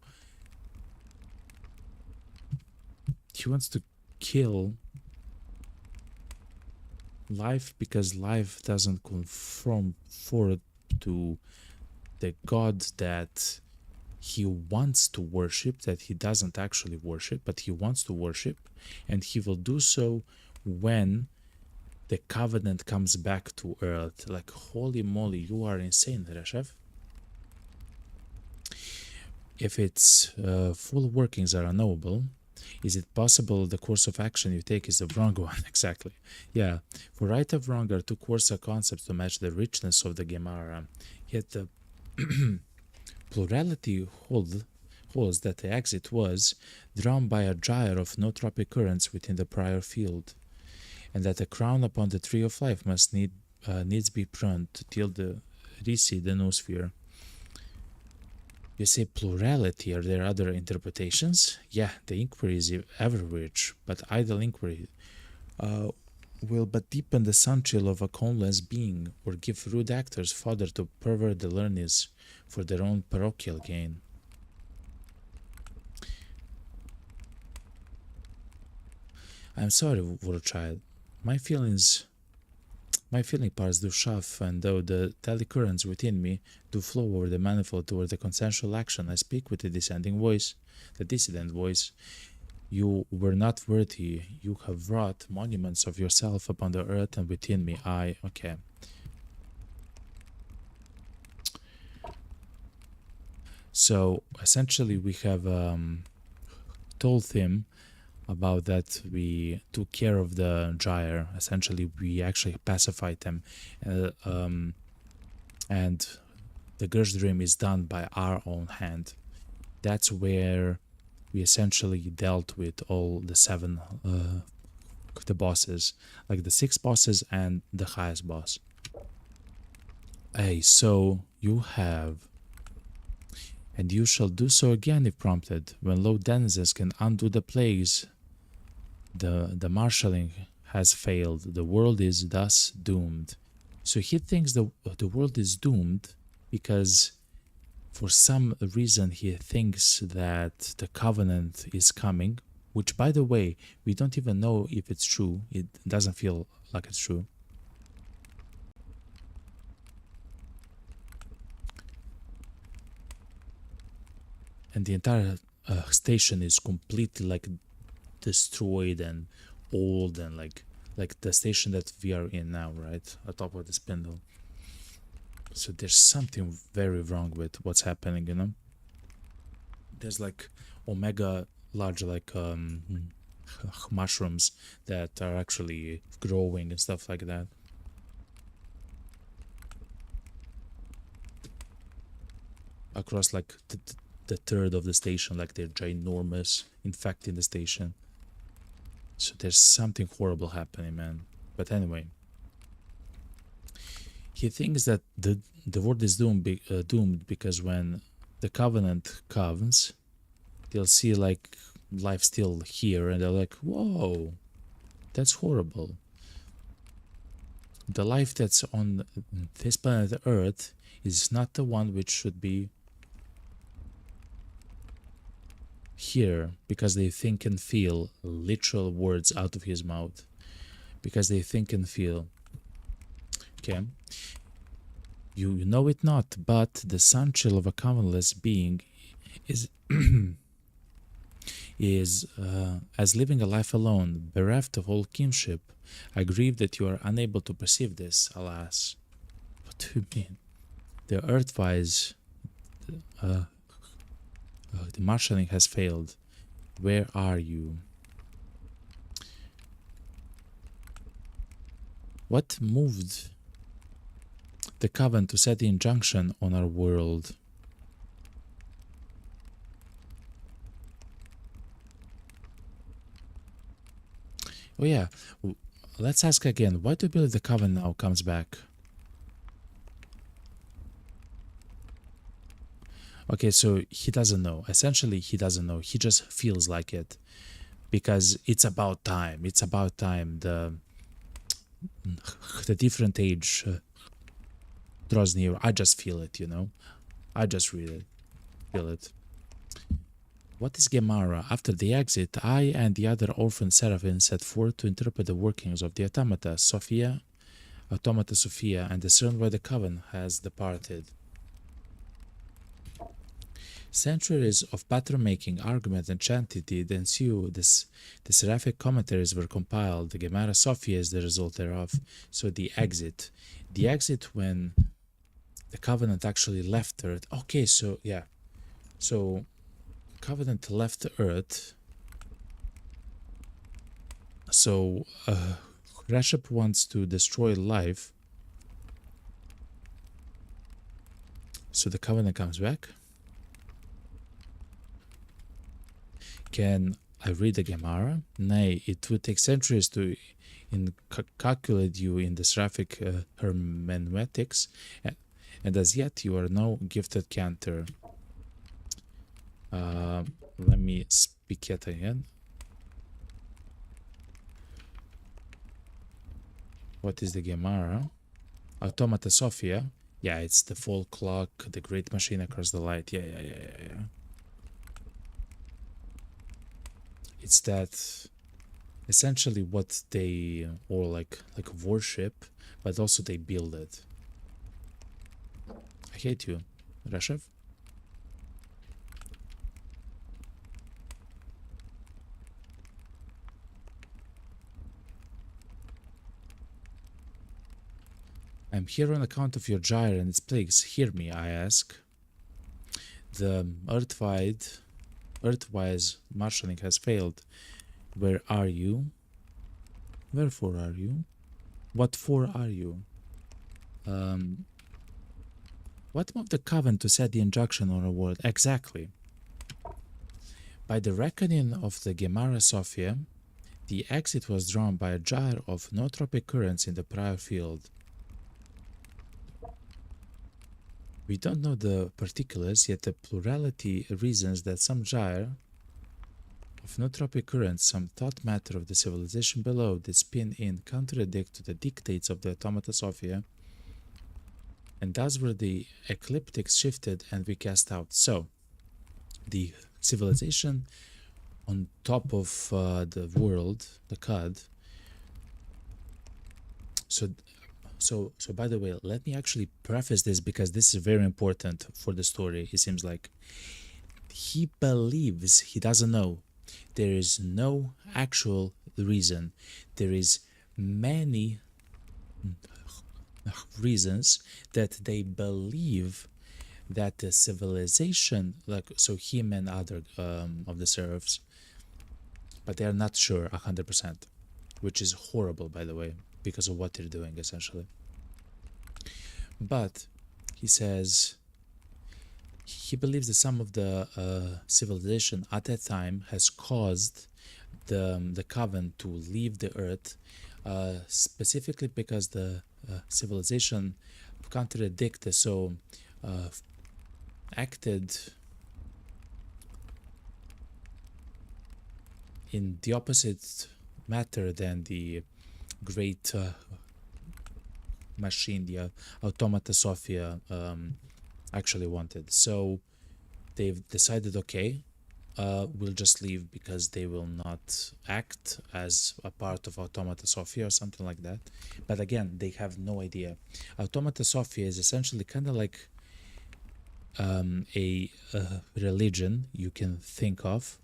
he wants to kill life because life doesn't conform to the god that he wants to worship, that he doesn't actually worship, but he wants to worship, and he will do so when the covenant comes back to earth. Like, holy moly, you are insane, Resheph. If its full workings are unknowable, is it possible the course of action you take is the wrong one? Exactly. Yeah. For right of wrong are 2 coarser concepts to match the richness of the Gemara. Yet the plurality holds that the exit was drawn by a gyre of nootropic currents within the prior field, and that the crown upon the tree of life must needs be pruned till the recede the noosphere. You say plurality, are there other interpretations? Yeah, the inquiry is ever rich, but idle inquiry will but deepen the sun chill of a countless being, or give rude actors fodder to pervert the learnings for their own parochial gain. I'm sorry, Warchild. My feelings, my feeling parts do shove, and though the telecurrents within me do flow over the manifold toward the consensual action, I speak with the dissident voice. You were not worthy. You have wrought monuments of yourself upon the earth and within me. Okay. So essentially, we have told him about that we took care of the gyre. Essentially, we actually pacified them, and the Gersh dream is done by our own hand. That's where we essentially dealt with all the 7 the bosses, like the 6 bosses and the highest boss. Hey, so you have, and you shall do so again if prompted, when low denizens can undo the plagues. The marshalling has failed. The world is thus doomed. So he thinks the world is doomed because for some reason he thinks that the Covenant is coming, which, by the way, we don't even know if it's true. It doesn't feel like it's true. And the entire station is completely like destroyed and old, and like the station that we are in now, right atop of the spindle. So there's something very wrong with what's happening, you know. There's like omega large like mushrooms that are actually growing and stuff like that. Across like the third of the station, like they're ginormous, infecting the station. So there's something horrible happening, man. But anyway, he thinks that the world is doomed because when the Covenant comes, they'll see like life still here, and they're like, whoa, that's horrible. The life that's on this planet Earth is not the one which should be here, because they think and feel literal words out of his mouth, because they think and feel. Okay, you know it not, but the sun chill of a covenantless being is as living a life alone, bereft of all kinship. I grieve that you are unable to perceive this. Alas, what do you mean? The earthwise the marshalling has failed. Where are you? What moved the Covenant to set the injunction on our world? Oh yeah, let's ask again. Why do you believe the Covenant now comes back? Okay, so he doesn't know. Essentially, he doesn't know. He just feels like it. Because it's about time. It's about time. The different age draws near. I just feel it, you know. I just feel it. What is Gemara? After the exit, I and the other orphan seraphim set forth to interpret the workings of the Automata Sophia, and discern why the Coven has departed. Centuries of pattern-making, argument, and chantity ensue. The seraphic commentaries were compiled. The Gemara Sophia is the result thereof. So the exit when the Covenant actually left Earth. Okay, so yeah, so Covenant left Earth. So Resheph wants to destroy life. So the Covenant comes back. Can I read the Gemara? Nay, it would take centuries to calculate you in the seraphic hermeneutics, and as yet you are no gifted cantor. Let me speak yet again. What is the Gemara? Automata Sophia. Yeah, it's the full clock, the great machine across the light. Yeah. It's that essentially what they or like worship, but also they build it. I hate you, Resheph. I'm here on account of your gyre and its plagues. Hear me, I ask. The Earthwise marshalling has failed. Where are you? Wherefore are you? What for are you? What moved the Coven to set the injunction on our world? Exactly. By the reckoning of the Gemara Sophia, the exit was drawn by a gyre of nootropic currents in the prior field. We don't know the particulars, yet the plurality reasons that some gyre of nootropic currents, some thought matter of the civilization below, did spin in contradict to the dictates of the Automata Sophia, and thus were the ecliptics shifted and we cast out. So, the civilization on top of the world, the CUD. So by the way, let me actually preface this because this is very important for the story. It seems like he believes, he doesn't know. There is no actual reason. There is many reasons that they believe that the civilization, like so him and other of the serfs, but they are not sure 100%, which is horrible, by the way, because of what they're doing essentially. But he says he believes that some of the civilization at that time has caused the Coven to leave the earth, specifically because the civilization contradicted, so acted in the opposite matter than the great machine, the Automata Sophia, actually wanted. So they've decided, okay, we'll just leave because they will not act as a part of Automata Sophia or something like that. But again, they have no idea. Automata Sophia is essentially kind of like a religion you can think of,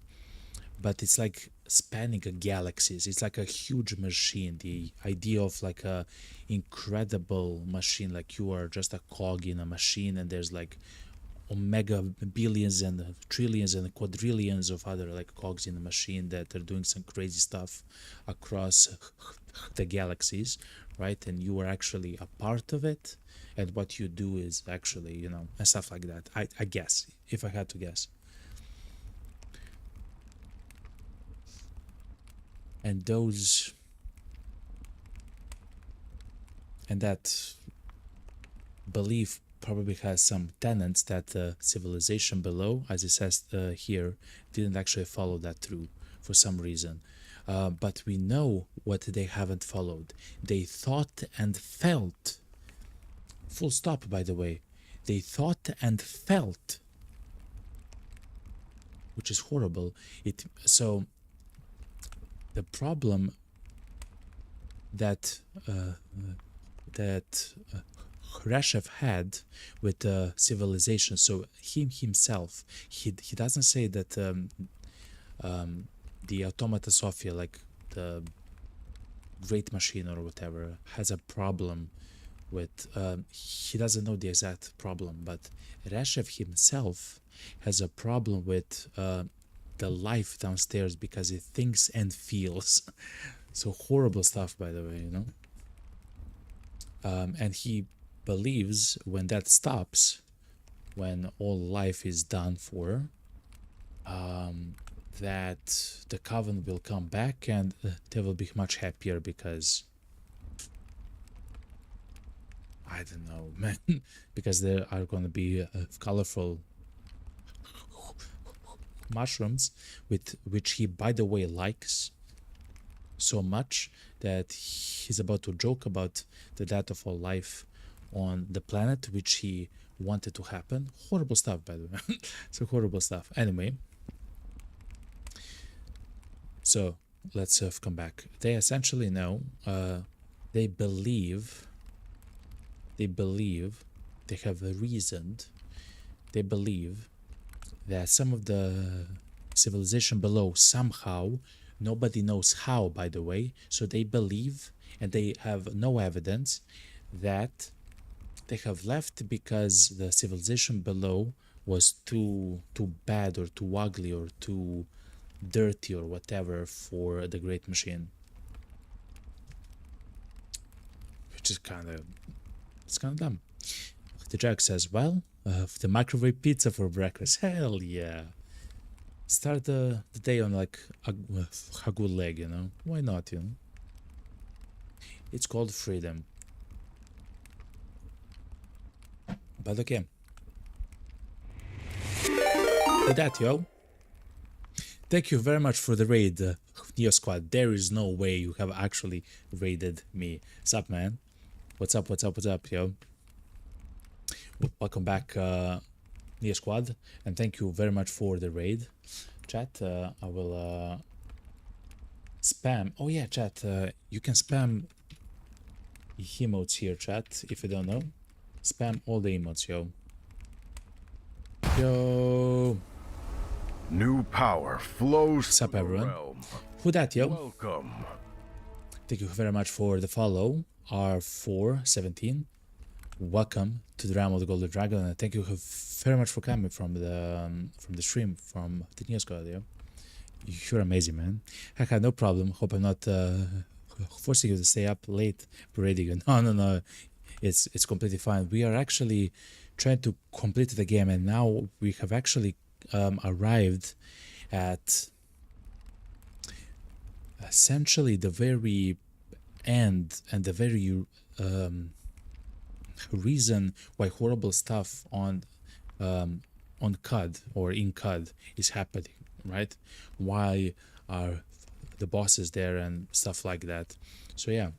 but it's like spanning galaxies. It's like a huge machine. The idea of like a incredible machine, like you are just a cog in a machine and there's like omega billions and trillions and quadrillions of other like cogs in the machine that are doing some crazy stuff across the galaxies, right? And you are actually a part of it, and what you do is actually, you know, and stuff like that. I guess, if I had to guess. And those and that belief probably has some tenets that the civilization below, as it says here, didn't actually follow that through for some reason. But we know what they haven't followed. They thought and felt. Full stop, by the way. They thought and felt, which is horrible. So the problem that Resheph had with the civilization, so himself, he doesn't say that the Automata Sophia, like the great machine or whatever, has a problem with, he doesn't know the exact problem, but Resheph himself has a problem with the life downstairs because he thinks and feels. So horrible stuff, by the way, you know. And he believes when that stops, when all life is done for, that the Coven will come back and they will be much happier because, I don't know, man, because there are going to be colorful mushrooms, with which he, by the way, likes so much that he's about to joke about the death of all life on the planet, which he wanted to happen. Horrible stuff, by the way. So horrible stuff. Anyway, so let's come back. They essentially know, they believe, they have reasoned, they believe that some of the civilization below somehow, nobody knows how, by the way, so they believe, and they have no evidence, that they have left because the civilization below was too bad or too ugly or too dirty or whatever for the Great Machine. Which is it's kind of dumb. The Jack says, well, the microwave pizza for breakfast. Hell yeah. Start the day on like a good leg, you know? Why not, you know? It's called freedom. But okay. With that, yo. Thank you very much for the raid, Neo Squad. There is no way you have actually raided me. Sup, man? What's up, yo? Welcome back, Neo Squad. And thank you very much for the raid. Chat, I will spam. Oh yeah, chat, you can spam emotes here, chat, if you don't know. Spam all the emotes, yo. Yo. New power flows What's up, through the everyone? realm. Who that, yo? Welcome. Thank you very much for the follow, R417. Welcome to the realm of the Golden Dragon, and thank you very much for coming from the stream from the Neo Squad, yo. You're amazing, man. Haha, no problem. Hope I'm not forcing you to stay up late raiding you. No. It's completely fine. We are actually trying to complete the game, and now we have actually arrived at essentially the very end and the very reason why horrible stuff on CUD or in CUD is happening, right? Why are the bosses there and stuff like that? So yeah,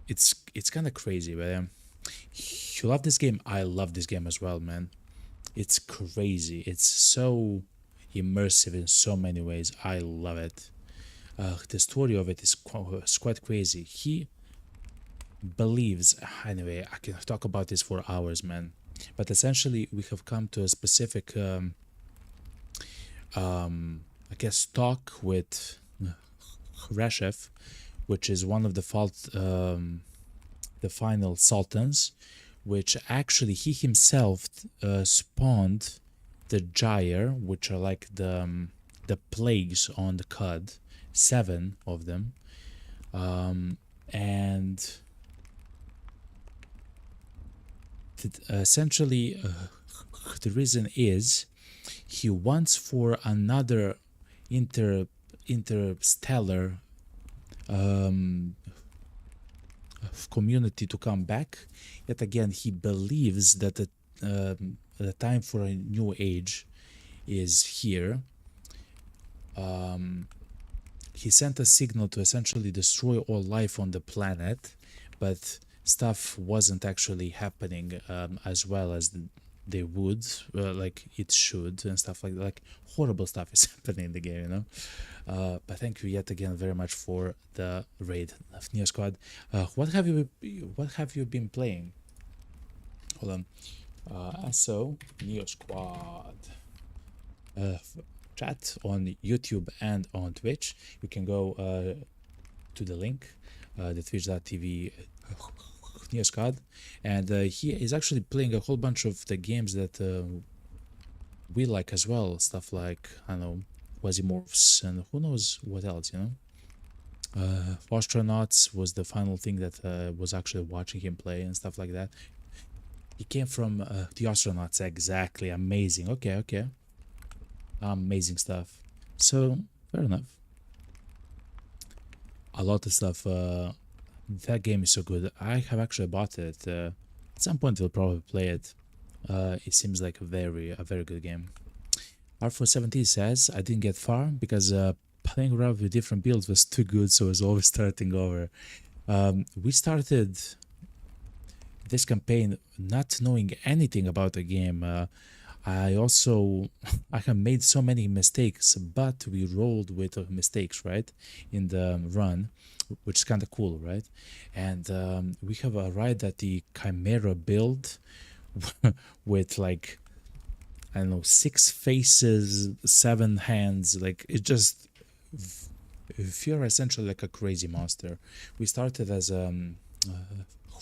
it's kind of crazy, but you love this game. I love this game as well, man. It's crazy. It's so immersive in so many ways. I love it. The story of it is quite crazy. He believes, anyway, I can talk about this for hours, man. But essentially, we have come to a specific, I guess, talk with Resheph, which is one of the final sultans, which actually he himself spawned the gyre, which are like the plagues on the CUD, 7 of them, and essentially the reason is he wants for another interstellar community to come back. Yet again, he believes that the time for a new age is here. He sent a signal to essentially destroy all life on the planet, but stuff wasn't actually happening as well as they would, like it should, and stuff like that. Like horrible stuff is happening in the game, you know. But thank you yet again very much for the raid of Neo Squad. What have you been playing? Hold on. So Neo Squad chat on YouTube and on Twitch. You can go to the link, the twitch.tv Neo Squad, and he is actually playing a whole bunch of the games that we like as well. Stuff like, I don't know, Quasimorphs and who knows what else, you know. Astronauts was the final thing that was actually watching him play and stuff like that. He came from the Astronauts, exactly. Amazing. Okay. Amazing stuff. So, fair enough. A lot of stuff. That game is so good. I have actually bought it. At some point we'll probably play it. It seems like a very good game. R417 says, I didn't get far because playing around with different builds was too good, so I was always starting over. We started this campaign not knowing anything about the game. I also I have made so many mistakes, but we rolled with mistakes, right, in the run, which is kind of cool, right? And we have arrived at the Chimera build with like, I don't know, 6 faces, 7 hands. Like it just, if you're essentially like a crazy monster. We started as a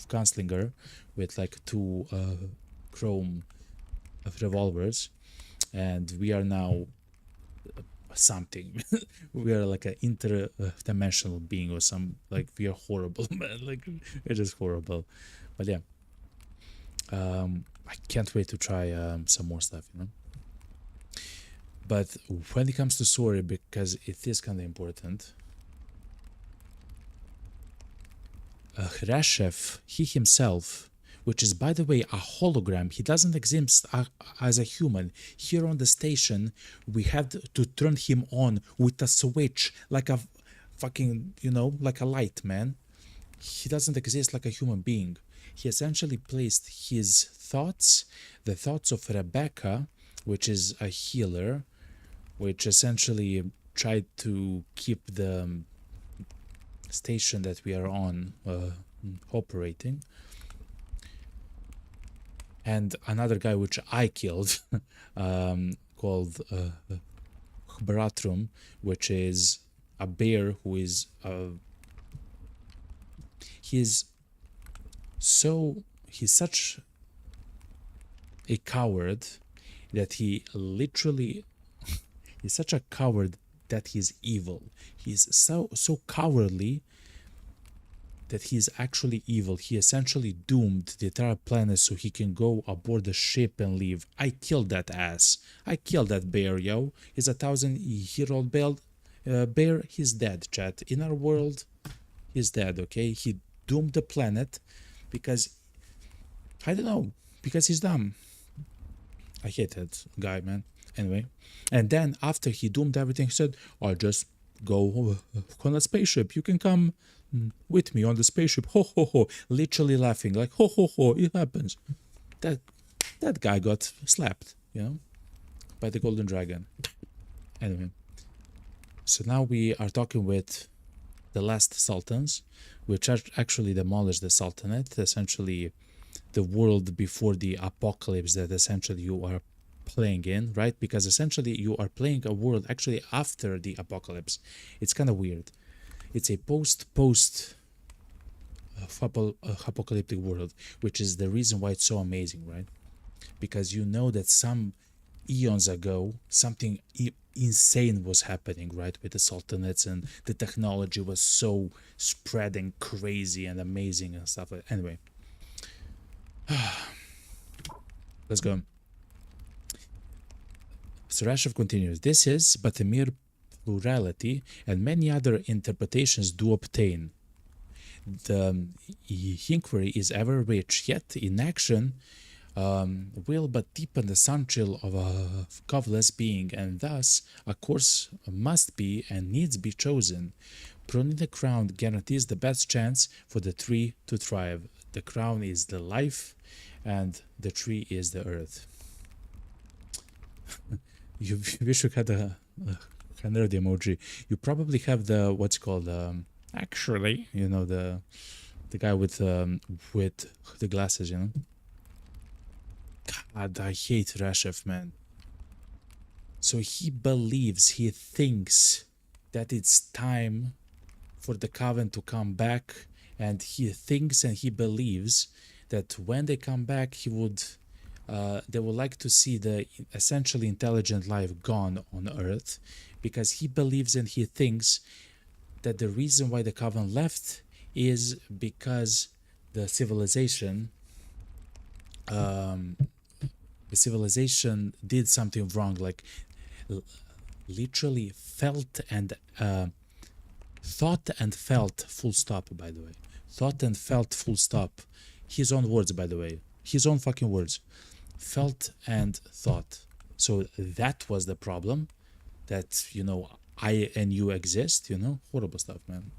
gunslinger with like 2 chrome revolvers, and we are now something. We are like an interdimensional being or some, like we are horrible, man. Like it is horrible. But yeah, I can't wait to try some more stuff, you know. But when it comes to story, because it is kind of important, Resheph, he himself, which is by the way a hologram, he doesn't exist as a human. Here on the station, we had to turn him on with a switch, like a fucking, you know, like a light, man. He doesn't exist like a human being. He essentially placed his thoughts, the thoughts of Rebecca, which is a healer, which essentially tried to keep the station that we are on operating, and another guy which I killed called Barathrum, which is a bear who is he's such a coward that he literally he's such a coward that he's evil. He's so cowardly that he's actually evil. He essentially doomed the entire planet so he can go aboard the ship and leave. I killed that ass. I killed that bear, yo. He's a 1,000-year-old bear. He's dead, chat. In our world, he's dead, okay? He doomed the planet because, I don't know, because he's dumb. I hate that guy, man. Anyway, and then after he doomed everything, he said, I'll just go on a spaceship. You can come with me on the spaceship. Ho, ho, ho. Literally laughing, like, ho, ho, ho. It happens. That guy got slapped, you know, by the Golden Dragon. Anyway, so now we are talking with the last sultans, which actually demolished the sultanate, essentially the world before the apocalypse that essentially you are playing in, right? Because essentially you are playing a world actually after the apocalypse. It's kind of weird. It's a post apocalyptic world, which is the reason why it's so amazing, right? Because you know that some eons ago something insane was happening, right, with the sultanates, and the technology was so spreading crazy and amazing and stuff. Anyway, let's go. So Resheph continues, this is but a mere plurality, and many other interpretations do obtain. The inquiry is ever rich, yet in action will but deepen the sun chill of a coveless being, and thus a course must be and needs be chosen. Pruning the crown guarantees the best chance for the tree to thrive. The crown is the life, and the tree is the earth. You wish you had a nerd emoji. You probably have the what's called actually, you know, the guy with the glasses, you know. God, I hate Resheph, man. So he thinks that it's time for the Coven to come back, and he thinks and he believes that when they come back, they would like to see the essentially intelligent life gone on Earth, because he believes and he thinks that the reason why the Coven left is because the civilization did something wrong, like literally felt and thought and felt, full stop, by the way. Thought and felt, full stop. His own words, by the way. His own fucking words. Felt and thought. So that was the problem, that, you know, I and you exist, you know. Horrible stuff, man.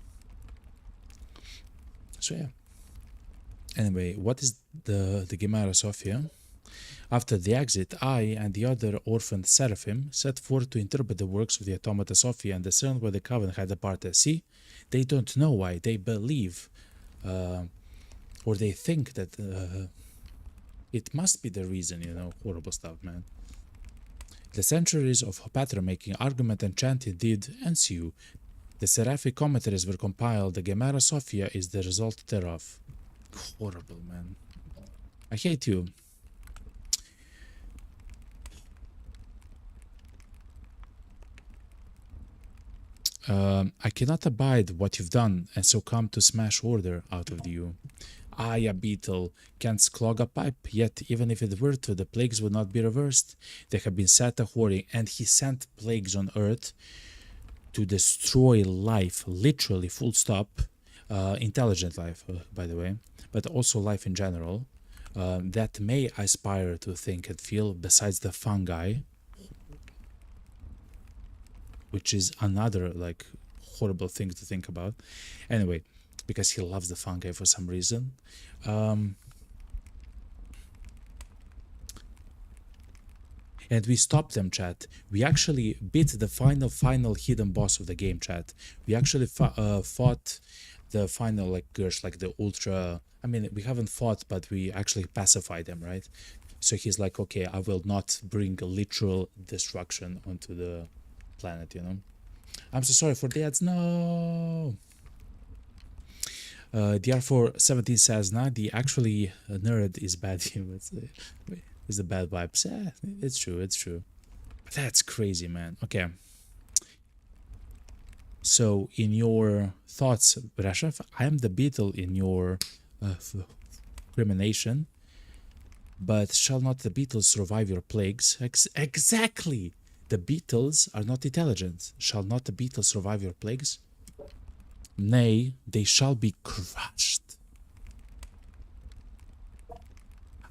So yeah. Anyway, what is the Gemara Sophia? After the exit, I and the other orphaned seraphim set forth to interpret the works of the Automata Sophia and discern where the Coven had departed. See, they don't know why. They believe, or they think that it must be the reason, you know. Horrible stuff, man. The centuries of pattern-making, argument, and chanting did ensue. The seraphic commentaries were compiled. The Gemara Sophia is the result thereof. Horrible, man. I hate you. I cannot abide what you've done, and so come to smash order out of you. I, a beetle, can't clog a pipe, yet even if it were to, the plagues would not be reversed. They have been set a-whoring, and he sent plagues on earth to destroy life, literally, full stop. Intelligent life, by the way, but also life in general, that may aspire to think and feel, besides the fungi, which is another like horrible thing to think about. Anyway, because he loves the fungi for some reason. And we stopped them, chat. We actually beat the final hidden boss of the game, chat. We actually fought the final like Gersh, like the ultra. I mean, we haven't fought, but we actually pacified him, right? So he's like, okay, I will not bring literal destruction onto the planet, you know. I'm so sorry for the ads. No. DR417 says, nah, the actually nerd is bad. Is the bad vibes. Yeah, it's true, it's true. But that's crazy, man. Okay. So, in your thoughts, Resheph, I am the beetle in your crimination, but shall not the beetles survive your plagues? Exactly! The beetles are not intelligent. Shall not the beetles survive your plagues? Nay, they shall be crushed.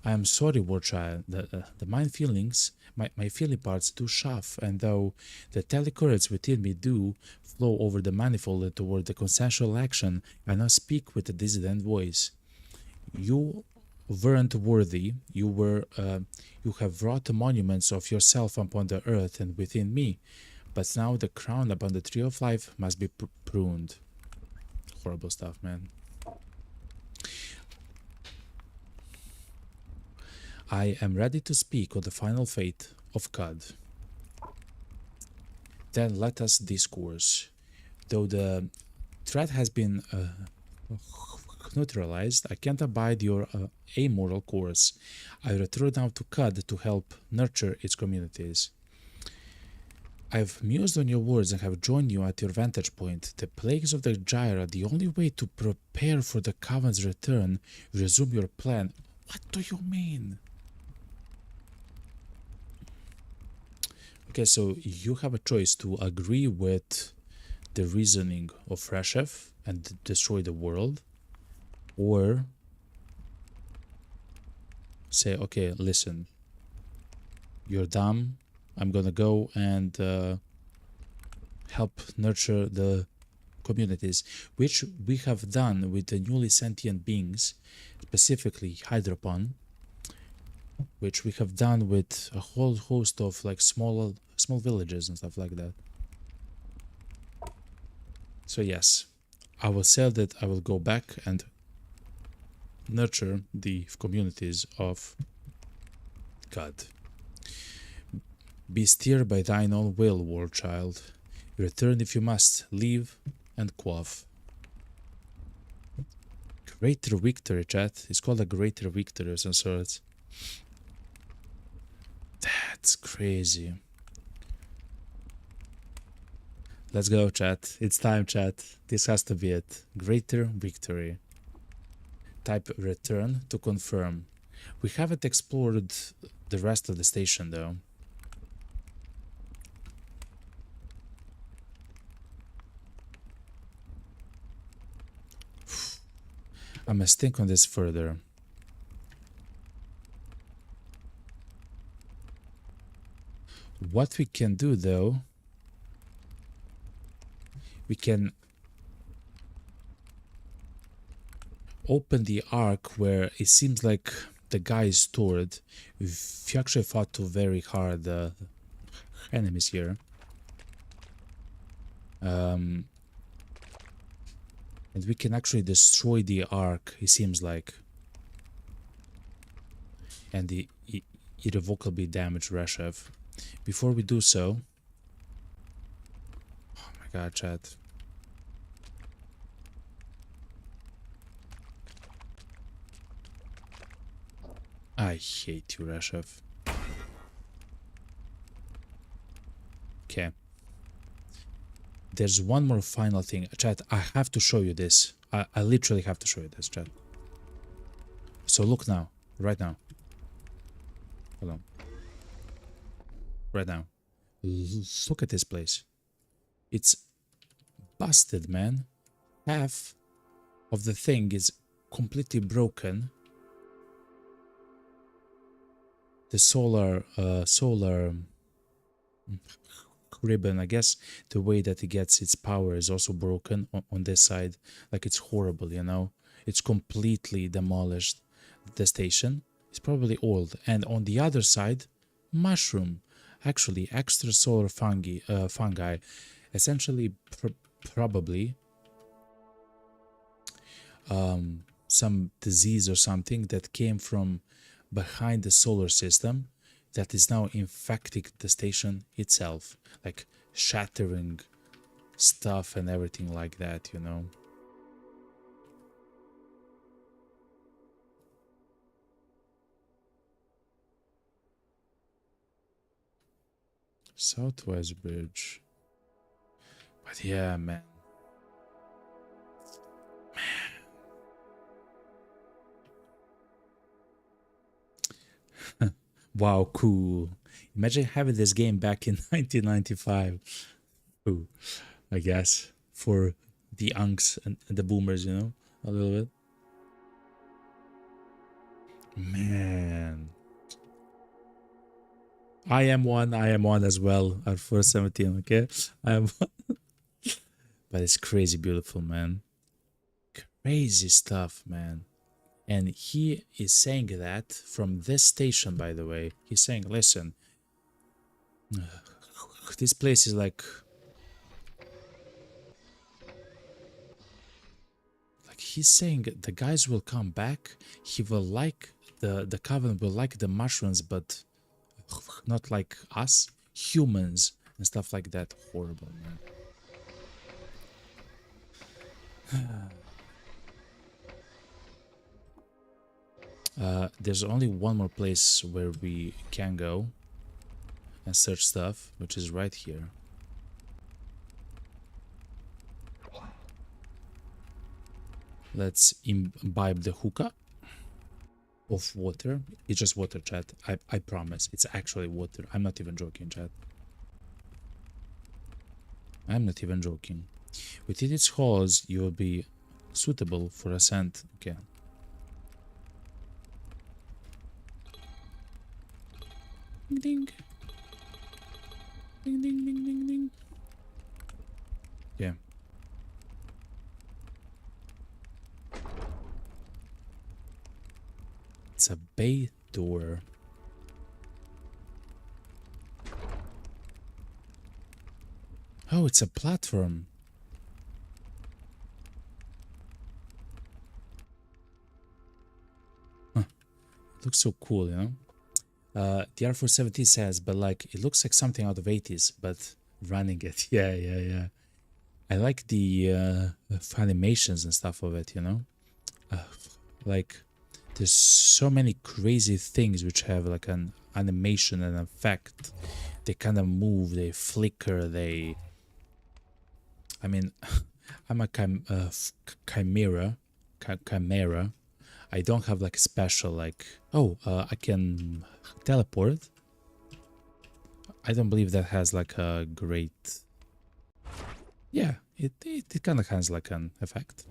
I am sorry, war child. The mind feelings, my feeling parts do chafe, and though the telecurrents within me do flow over the manifold and toward the consensual action, I now speak with a dissident voice. You weren't worthy. You have wrought monuments of yourself upon the earth and within me, but now the crown upon the tree of life must be pruned. Horrible stuff, man. I am ready to speak on the final fate of God. Then let us discourse. Though the threat has been neutralized, I can't abide your amoral course. I return now to Cud to help nurture its communities. I've mused on your words and have joined you at your vantage point. The plagues of the Gyra, the only way to prepare for the Coven's return, resume your plan. What do you mean? Okay, so you have a choice to agree with the reasoning of Resheph and destroy the world, or say, okay, listen, you're dumb, I'm gonna go and help nurture the communities, which we have done with the newly sentient beings, specifically Hydropon, which we have done with a whole host of like small villages and stuff like that. So yes, I will say that I will go back and nurture the communities of God. Be steered by thine own will, war child. Return if you must, leave and quaff. Greater victory, chat. It's called a greater victory of some sort. That's crazy. Let's go, chat. It's time, chat. This has to be it. Greater victory. Type return to confirm. We haven't explored the rest of the station, though. I must think on this further. What we can do, though, we can open the arc where it seems like the guy is stored. We actually fought two very hard enemies here. And we can actually destroy the ark, it seems like. And irrevocably damage Resheph. Before we do so... Oh my god, chat. I hate you, Resheph. Okay. There's one more final thing. Chat, I have to show you this. I literally have to show you this, chat. So look now. Right now. Hold on. Right now. Look at this place. It's busted, man. Half of the thing is completely broken. The solar ribbon, I guess the way that it gets its power is also broken on this side. Like, it's horrible, you know. It's completely demolished. The station is probably old. And on the other side, mushroom, actually extrasolar fungi, essentially probably some disease or something that came from behind the solar system that is now infecting the station itself, like shattering stuff and everything like that, you know. Southwest Bridge. But yeah, man. Wow, cool. Imagine having this game back in 1995. Ooh, I guess. For the unks and the boomers, you know, a little bit. Man. I am one as well at 417, okay? I am one. But it's crazy beautiful, man. Crazy stuff, man. And he is saying that from this station, by the way. He's saying, listen, this place is like he's saying the guys will come back. He will like the Covenant will like the mushrooms, but not like us, humans and stuff like that. Horrible, man. There's only one more place where we can go and search stuff, which is right here. Let's imbibe the hookah of water. It's just water, chat. I promise. It's actually water. I'm not even joking, chat. I'm not even joking. Within its halls, you will be suitable for ascent. Okay. Ding ding. Ding ding ding ding ding. Yeah. It's a bay door. Oh, it's a platform. Huh. It looks so cool, you know? The R470 says, but like, it looks like something out of 80s, but running it. Yeah. I like the animations and stuff of it, you know? Like, there's so many crazy things which have like an animation and effect. They kind of move, they flicker, they... I mean, I'm a chimera. I don't have like a special like, oh, I can teleport. I don't believe that has like a great... Yeah, it kind of has like an effect.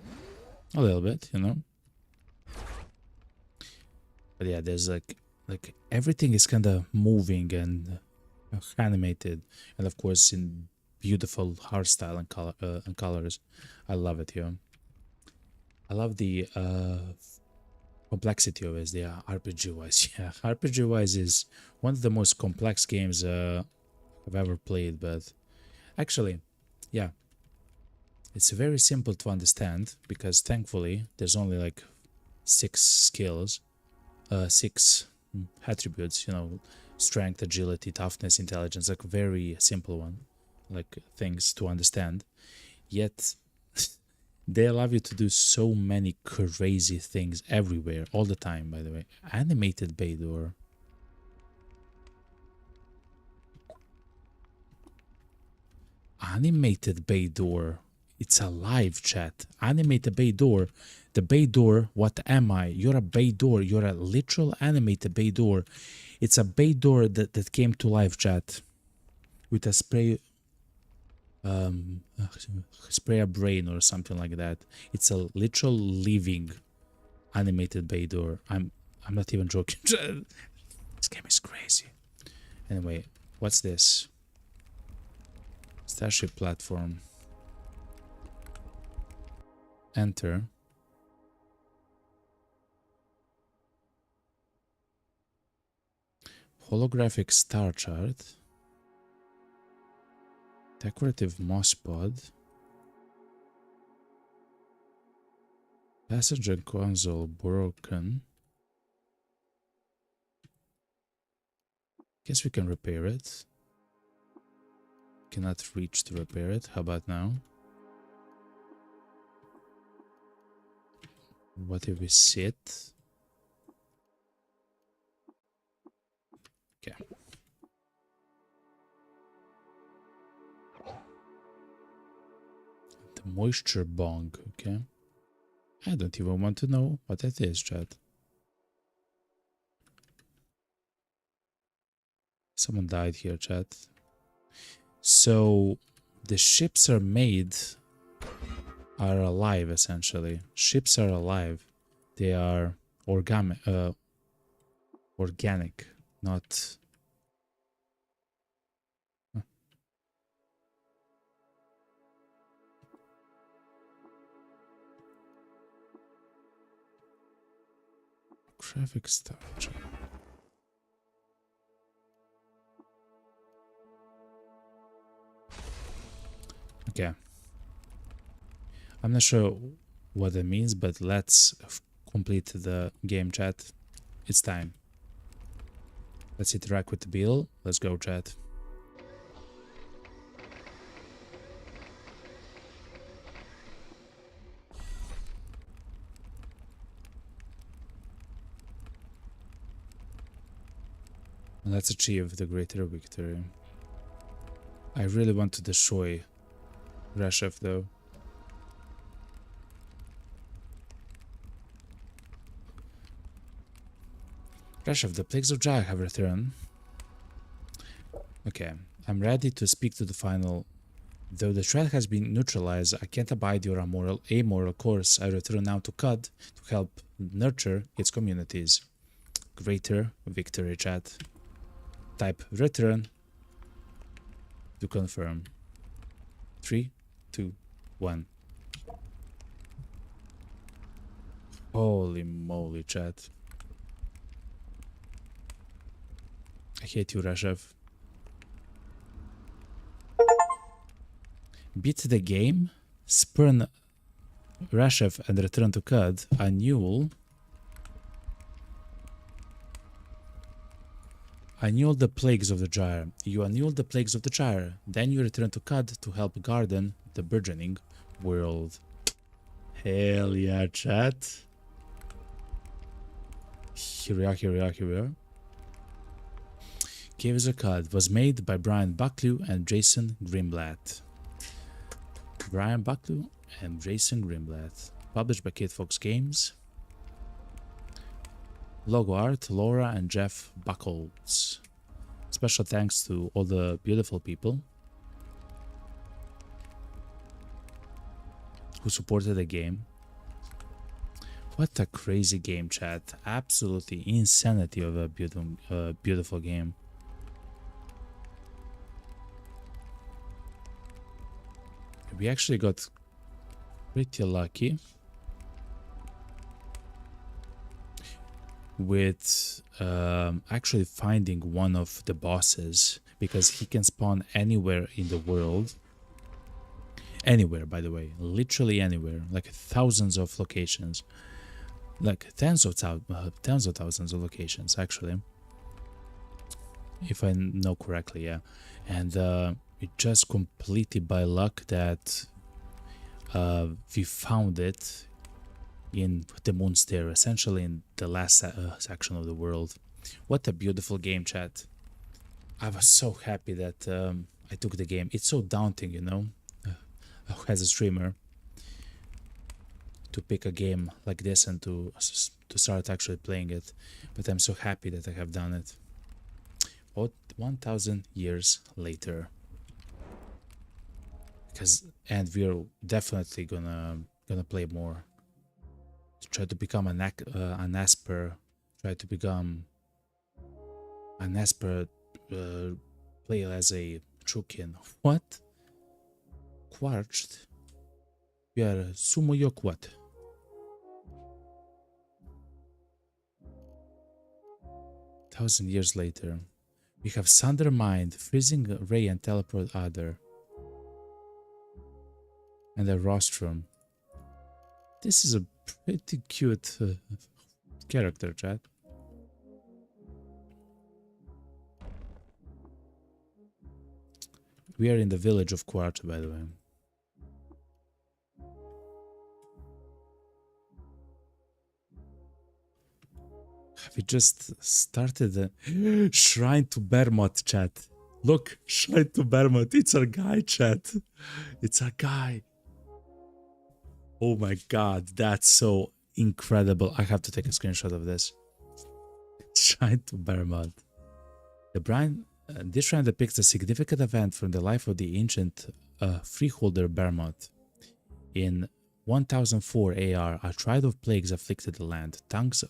A little bit, you know? But yeah, there's like everything is kind of moving and animated, and of course in beautiful hardstyle and colors. I love it here. I love the complexity of it, yeah, RPG wise. Yeah, RPG wise is one of the most complex games I've ever played, but actually, yeah, it's very simple to understand because thankfully there's only like 6 skills, 6 attributes, you know, strength, agility, toughness, intelligence, like very simple one, like things to understand. Yet they allow you to do so many crazy things everywhere, all the time, by the way. Animated bay door. Animated bay door. It's a live chat. Animated bay door. The bay door, what am I? You're a bay door. You're a literal animated bay door. It's a bay door that came to live chat with a spray spray a brain or something like that. It's a literal living animated bay door. I'm not even joking. This game is crazy. Anyway, what's this? Starship platform. Enter. Holographic star chart. Decorative moss pod. Passenger console broken. Guess we can repair it. Cannot reach to repair it. How about now? What if we sit? Okay. The moisture bong, okay. I don't even want to know what that is, chat. Someone died here, chat. So the ships are alive, essentially. Ships are alive. They are organic, not... Graphic storage. Okay. I'm not sure what that means, but let's complete the game, chat. It's time. Let's interact with the bill. Let's go, chat. Let's achieve the greater victory. I really want to destroy Resheph, though. Resheph, the plagues of Jai have returned. Okay, I'm ready to speak to the final. Though the threat has been neutralized, I can't abide your amoral course. I return now to Cud to help nurture its communities. Greater victory, chat. Type return to confirm. 3, 2, 1. Holy moly, chat. I hate you, Resheph. Beat the game, spurn Resheph and return to Cud, annul the plagues of the Gyre. You annul the plagues of the Gyre, then you return to Cud to help garden the burgeoning world. Hell yeah, chat. Here we are. Caves of Cud was made by Brian Bucklew and Jason Grimblatt. Published by Kid Fox Games. Logo art, Laura and Jeff Buckles. Special thanks to all the beautiful people who supported the game. What a crazy game, chat. Absolutely insanity of a beautiful game. We actually got pretty lucky. with actually finding one of the bosses, because he can spawn anywhere in the world. Anywhere, by the way, literally anywhere, like thousands of locations, like tens of thousands of locations, actually, if I know correctly, yeah. And it just completely by luck that we found it in the Moonstair, essentially in the last section of the world. What a beautiful game, chat. I was so happy that I took the game. It's so daunting, you know, as a streamer, to pick a game like this and to start actually playing it. But I'm so happy that I have done it. What, 1,000 years later. And we're definitely gonna play more. To try to become an Asper, try to become an Asper player as a Trukin. What? Quarched? We are sumo yokwat. Thousand years later, we have Sunder Mind, Freezing Ray, and Teleport Other, and a rostrum. This is a pretty cute character, chat. We are in the village of Quarta, by the way. We just started a Shrine to Bermot, chat. Look, Shrine to Bermot. It's our guy, chat. It's our guy. Oh my god, that's so incredible. I have to take a screenshot of this. Shrine to Bermot. This shrine depicts a significant event from the life of the ancient freeholder Bermot. In 1004 AR, a triad of plagues afflicted the land. Tongues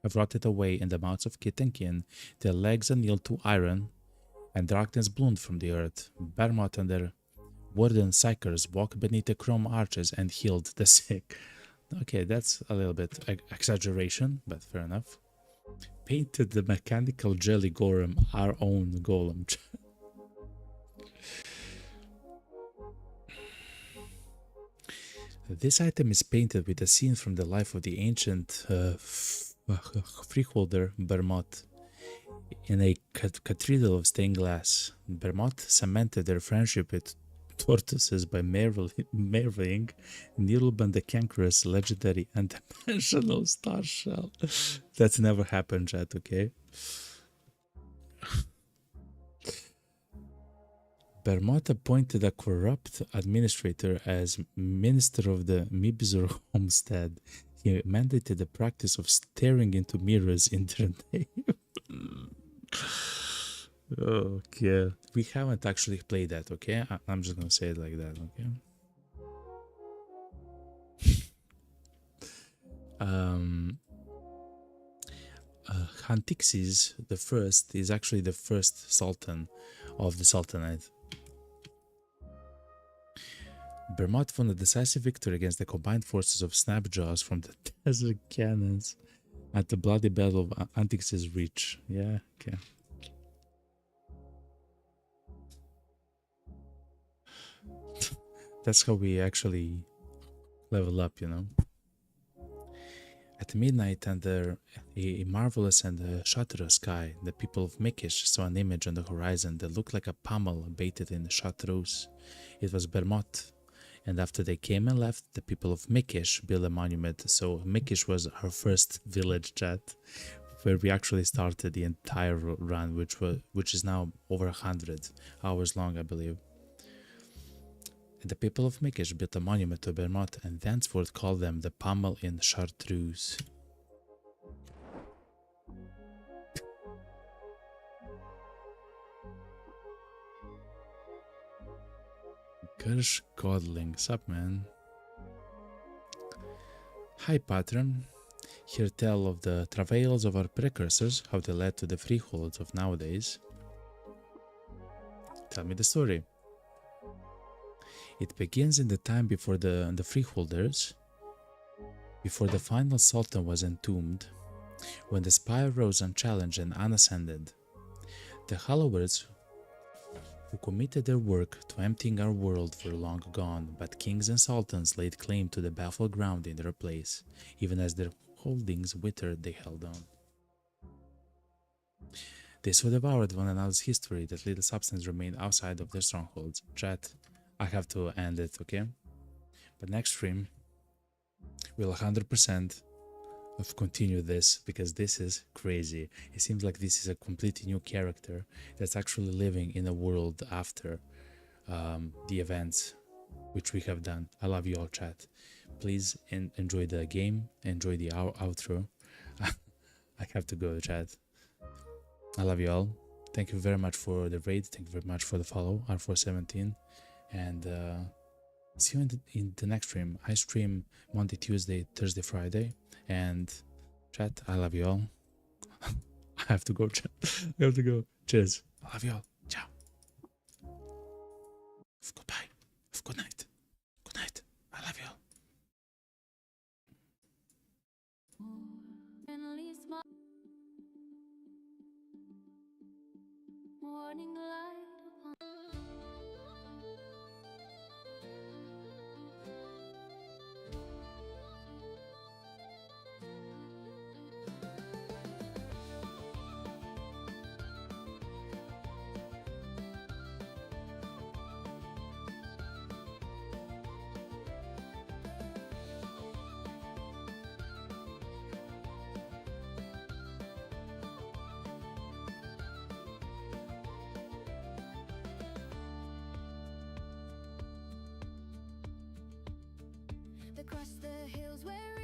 have rotted away in the mouths of kith and kin, their legs annealed to iron, and darkness bloomed from the earth. Bermot and their warden psychers walked beneath the chrome arches and healed the sick. Okay, that's a little bit exaggeration, but fair enough. Painted the mechanical jelly golem, our own golem. This item is painted with a scene from the life of the ancient freeholder Bermot in a cathedral of stained glass. Bermot cemented their friendship with tortoises by marrying Nilban the Cankerous, legendary and dimensional star shell. That's never happened, chat, okay? Bermot appointed a corrupt administrator as minister of the Mibzur homestead. He mandated the practice of staring into mirrors in their name. Okay, we haven't actually played that, okay? I'm just gonna say it like that, okay? Hantixes the First is actually the first sultan of the Sultanate. Bermot won a decisive victory against the combined forces of Snapjaws from the Desert Cannons at the bloody battle of Antix's Reach. Yeah, okay. That's how we actually level up, you know. At midnight, under a marvelous and shuttered sky, the people of Mikish saw an image on the horizon that looked like a pummel baited in chartreuse. It was Bermot. And after they came and left, the people of Mikish built a monument. So Mikish was our first village, chat, where we actually started the entire run, which is now over 100 hours long, I believe. And the people of Mikish built a monument to Bermot and thenceforth called them the Pummel in Chartreuse. Gersh Godling, sup man? Hi patron, here tell of the travails of our precursors, how they led to the freeholds of nowadays. Tell me the story. It begins in the time before the freeholders, before the final sultan was entombed. When the spire rose unchallenged and unascended, the Hallowers who committed their work to emptying our world were long gone, but kings and sultans laid claim to the baffled ground in their place. Even as their holdings withered, they held on. They so devoured one another's history that little substance remained outside of their strongholds. Chat, I have to end it, okay? But next stream, we'll 100% of continue this, because this is crazy. It seems like this is a completely new character that's actually living in a world after the events which we have done. I love you all, chat. Please enjoy the game, enjoy the outro. I have to go, chat. I love you all. Thank you very much for the raid. Thank you very much for the follow, R417. And see you in the next stream. I stream Monday, Tuesday, Thursday, Friday. And chat, I love you all. I have to go, chat. I have to go. Cheers. I love you all. Ciao. Goodbye. Good night. Good night. I love you all. Morning light across the hills where